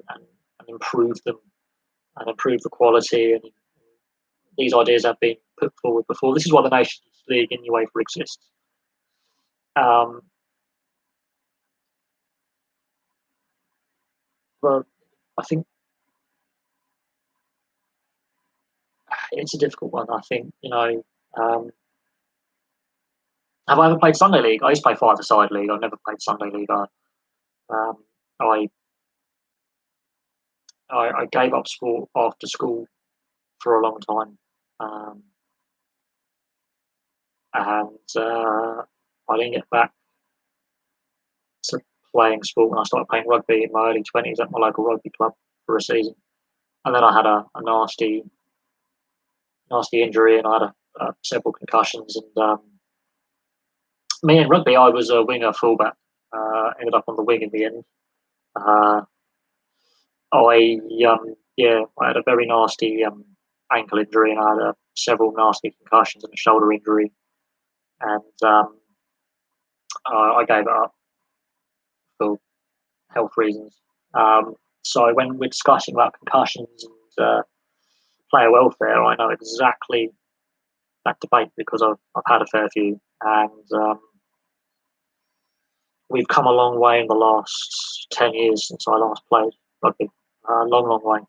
improve them and improve the quality. And these ideas have been put forward before. This is why the Nations League in UEFA exists. But I think it's a difficult one. I think, have I ever played Sunday League? I used to play five-a-side league. I've never played Sunday League. I gave up sport after school for a long time, and I didn't get back to playing sport when I started playing rugby in my early 20s at my local rugby club for a season, and then I had a nasty injury, and I had several concussions. And me in rugby, I was a winger fullback. Ended up on the wing in the end. I had a very nasty ankle injury, and I had several nasty concussions and a shoulder injury, and I gave it up for health reasons. So when we're discussing about concussions and player welfare, I know exactly that debate because I've had a fair few, and we've come a long way in the last 10 years since I last played rugby. Long way.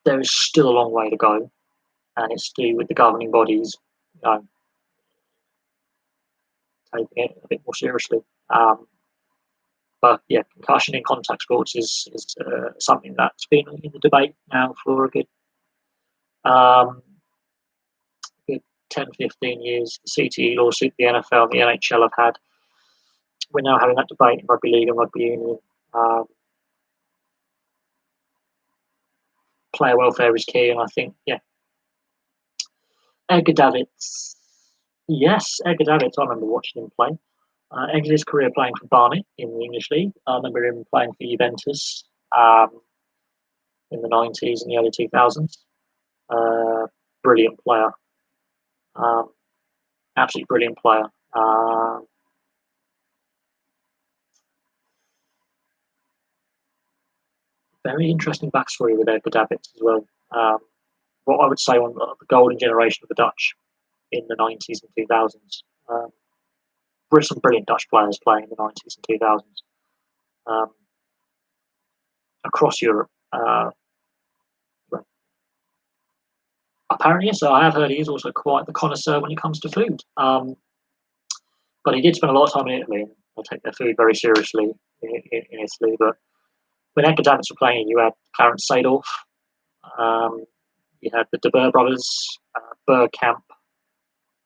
There is still a long way to go, and it's to do with the governing bodies taking it a bit more seriously. But yeah, concussion in contact sports is something that's been in the debate now for a good 10, 15 years. The CTE lawsuit, the NFL and the NHL have had. We're now having that debate in rugby league and rugby union. Player welfare is key, and I think, Edgar Davids. Yes, Edgar Davids. I remember watching him play. Ended his career playing for Barnet in the English League. I remember him playing for Juventus in the 90s and the early 2000s. Brilliant player. Absolutely brilliant player. Very interesting backstory with Edgar Davids as well. What I would say on the golden generation of the Dutch in the 90s and 2000s. Some brilliant Dutch players playing in the 90s and 2000s across Europe. Apparently, so I have heard he's also quite the connoisseur when it comes to food. But he did spend a lot of time in Italy. They take their food very seriously in Italy. But when academics were playing, you had Clarence Seedorf, you had the De Boer brothers, Bergkamp,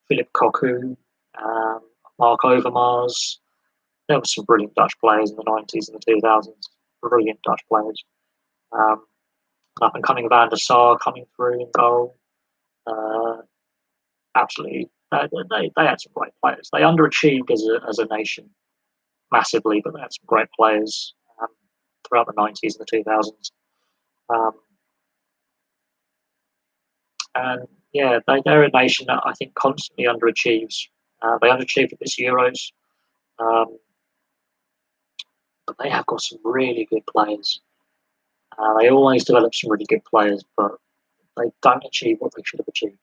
Philip Cocu, um, Mark Overmars. There were some brilliant Dutch players in the 90s and the 2000s. Brilliant Dutch players. Up and coming Van der Sar coming through in goal. Absolutely, they had some great players. They underachieved as a nation massively, but they had some great players throughout the 90s and the 2000s. And yeah, they're a nation that I think constantly underachieves. They underachieved at this Euros, but they have got some really good players. They always develop some really good players, but they don't achieve what they should have achieved.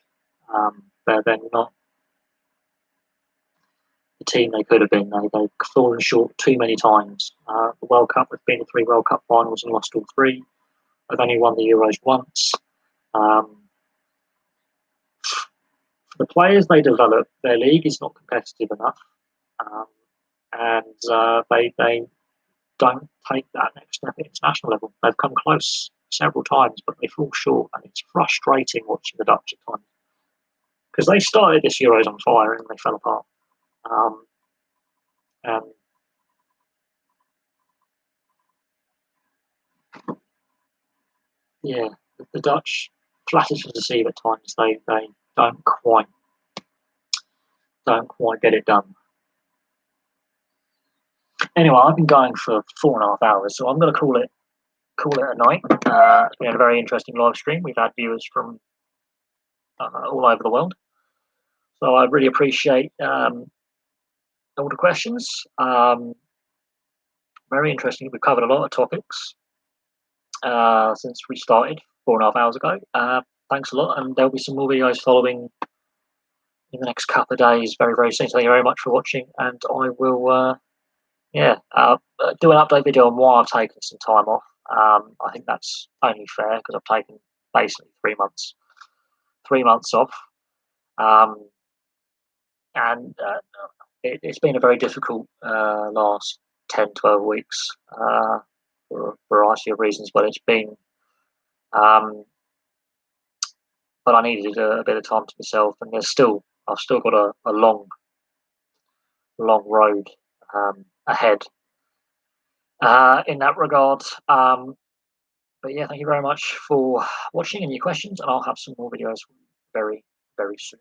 They're not the team they could have been. They've fallen short too many times. The World Cup, they've been to 3 World Cup finals and lost all 3. They've only won the Euros once. For the players they develop, their league is not competitive enough, and they don't take that next step at international level. They've come close several times, but they fall short, and it's frustrating watching the Dutch at times because they started this Euros on fire and they fell apart. And yeah, the Dutch, flatters to deceive at times. They don't quite get it done. Anyway, I've been going for 4.5 hours, so I'm going to call it a night. It's been a very interesting live stream. We've had viewers from all over the world, so I really appreciate all the questions. Very interesting. We've covered a lot of topics since we started 4.5 hours ago. Thanks a lot, and there'll be some more videos following in the next couple of days, very, very soon. So thank you very much for watching, and I will, do an update video on why I've taken some time off. I think that's only fair because I've taken basically 3 months off, and it's been a very difficult last 10, 12 weeks for a variety of reasons, but it's been. But I needed a bit of time to myself, and I've still got a long road ahead in that regard. But yeah, thank you very much for watching and your questions, and I'll have some more videos very, very soon.